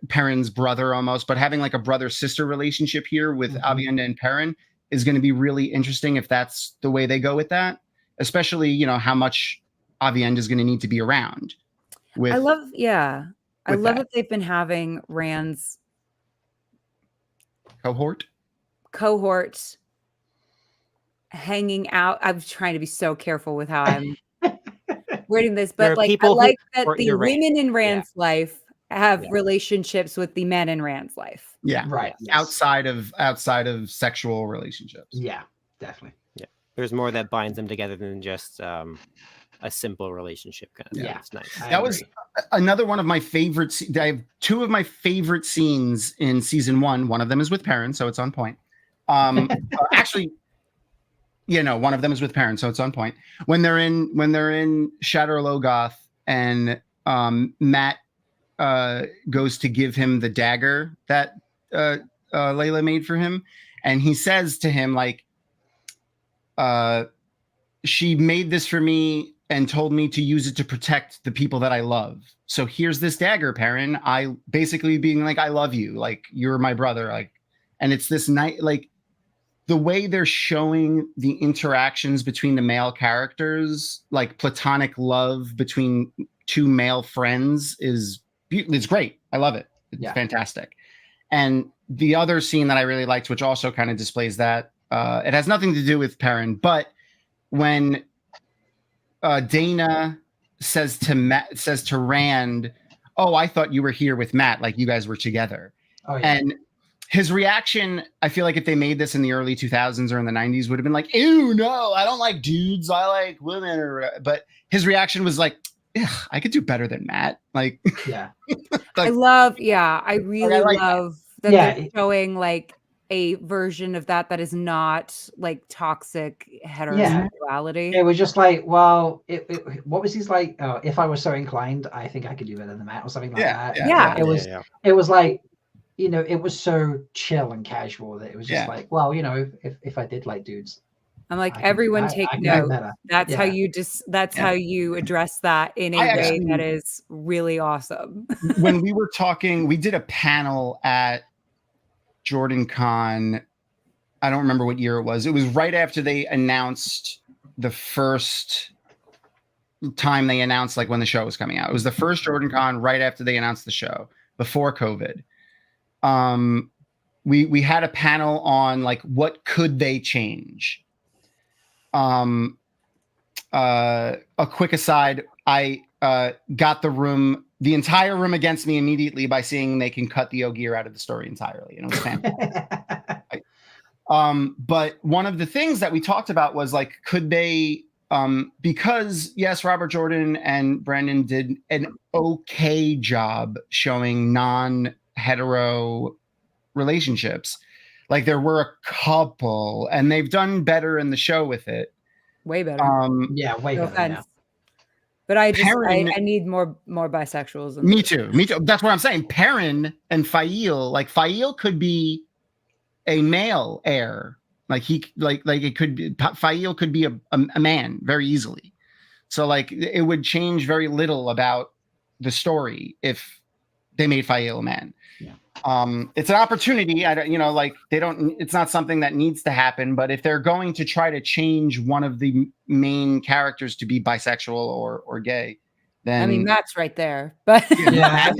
Perrin's brother almost, but having like a brother-sister relationship here with Avienda and Perrin is going to be really interesting if that's the way they go with that, especially, how much Avienda is going to need to be around. I love that they've been having Rand's cohort hanging out. I'm trying to be so careful with how I'm wording this, but like I like that the women in Rand's life have relationships with the men in Rand's life. Yeah, right. Outside of sexual relationships. Yeah, definitely. Yeah, there's more that binds them together than just a simple relationship kind of thing. It's nice. That was another one of my favorite. I have two of my favorite scenes in season 1. One of them is with Perrin, so it's on point. Actually, one of them is with Perrin, so it's on point. When they're in Shadow Logoth and Matt goes to give him the dagger that Layla made for him, and he says to him like, she made this for me and told me to use it to protect the people that I love. So here's this dagger, Perrin. I basically being like, I love you, like you're my brother, like, and it's this night, like the way they're showing the interactions between the male characters, like platonic love between two male friends it's great. I love it. It's fantastic. And the other scene that I really liked, which also kind of displays that, it has nothing to do with Perrin, but when Dana says to Rand, "Oh, I thought you were here with Matt, like you guys were together." Oh, yeah. And his reaction, I feel like if they made this in the early 2000s or in the 90s, would have been like, "Ew, no, I don't like dudes. I like women." But his reaction was like, "I could do better than Matt." Like, yeah, I really love that they're showing like a version of that is not like toxic heterosexuality. It was just like, well, what was his like? Oh, if I was so inclined, I think I could do better than Matt or something like that. It was like, it was so chill and casual that it was just like, well, if I did like dudes, I'm like, everyone take note. That's how you how you address that in a way that is really awesome. When we were talking, we did a panel at Jordan Con. I don't remember what year it was. It was right after they announced the first time they announced like when the show was coming out. It was the first Jordan Con right after they announced the show before COVID. We had a panel on like what could they change. A quick aside, I got the entire room against me immediately by seeing they can cut the Ogier out of the story entirely. And it was fantastic. But one of the things that we talked about was like, could they, because yes, Robert Jordan and Brandon did an okay job showing non-hetero relationships. Like there were a couple and they've done better in the show with it. Way better. Way better. Yeah. But I need more bisexuals. Me too. That's what I'm saying. Perrin and Fail, like Fail could be a male heir. Like it could be, Fail could be a man very easily. So like it would change very little about the story if they made Fael a man. Yeah. It's an opportunity. It's not something that needs to happen, but if they're going to try to change one of the main characters to be bisexual or gay, then I mean Matt's right there. But I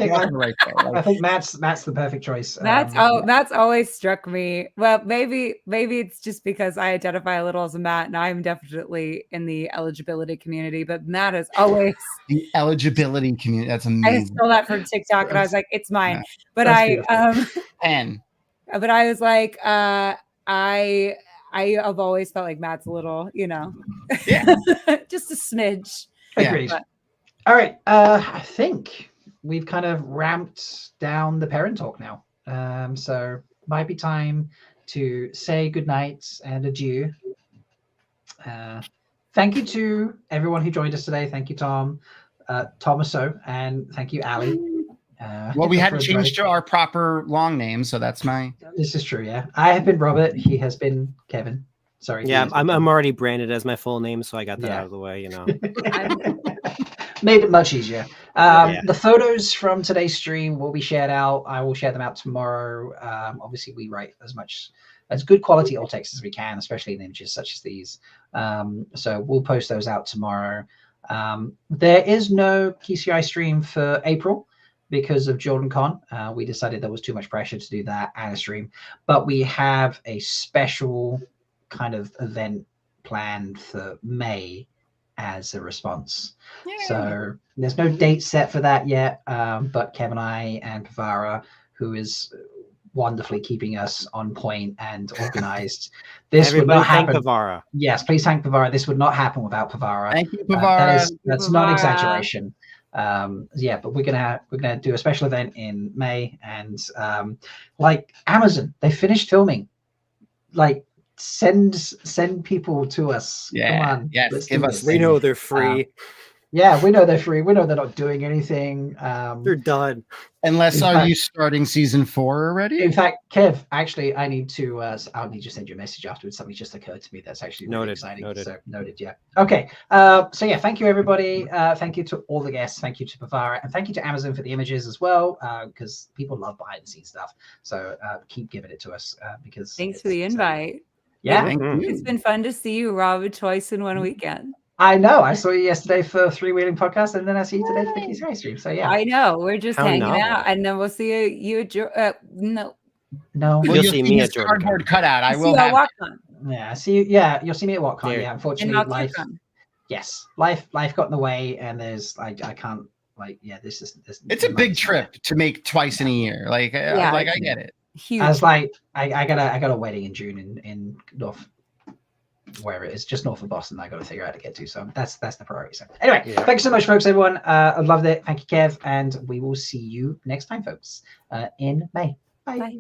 think Matt's the perfect choice. Matt's always struck me. Well, maybe it's just because I identify a little as a Matt, and I'm definitely in the eligibility community. But Matt is always the eligibility community. That's amazing. I stole that from TikTok, and I was like, it's mine. Yeah. But but I was like, I have always felt like Matt's a little, just a smidge. Agreed. All right. I think we've kind of ramped down the Perrin talk now. So might be time to say goodnight and adieu. Thank you to everyone who joined us today. Thank you, Tom, Tomaso, and thank you, Ali. Well, we hadn't changed to our proper long name, so that's my. This is true. Yeah, I have been Robert. He has been Kevin. Sorry. Yeah, I'm already branded as my full name, so I got that out of the way. Made it much easier. The photos from today's stream will be shared out. I will share them out tomorrow. Obviously, we write as good quality alt text as we can, especially in images such as these. So we'll post those out tomorrow. There is no Kiserai stream for April because of Jordan Con. We decided there was too much pressure to do that and a stream, but we have a special kind of event planned for May as a response. Yay. So there's no date set for that yet, but Kev and I and Pavara, who is wonderfully keeping us on point and organized. This Everybody would not thank happen. Pavara. Yes, please thank Pavara. This would not happen without Pavara. Thank you, Pavara. That's not exaggeration. Yeah, but we're gonna do a special event in May, and like Amazon, they finished filming. Like send people to us. Yeah, come on, yes, let's give do us this. We know they're free. Yeah, we know they're free. We know they're not doing anything. They're done. Unless, In are fact- you starting season 4 already? In fact, Kev, actually, I need to. I'll need to send you a message afterwards. Something just occurred to me that's actually really Noted, exciting. noted. So noted. Yeah. Okay. So yeah, thank you everybody. Thank you to all the guests. Thank you to Pavara, and thank you to Amazon for the images as well, because people love behind the scenes stuff. So keep giving it to us because. Thanks for the invite. Yeah. It's been fun to see you, Rob, twice in one weekend. I know. I saw you yesterday for Three Wheeling Podcast, and then I see you today for the Kiserai stream. So yeah. I know. We're just How hanging novel. out, and then we'll see you at no. No, Well, you'll see me at cardboard cutout. I will have. Yeah, see you. Yeah, you'll see me at WhatCon. There. Yeah, And unfortunately, not life. TechCon. Yes, life got in the way, and there's I can't this is. It's a big trip to make twice in a year. Like, I get it. Huge. I was like, I got a wedding in June in North, wherever it is, just north of Boston. I got to figure out how to get to. So that's the priority. So anyway, thank you so much, folks. Everyone, I loved it. Thank you, Kev, and we will see you next time, folks, in May. Bye.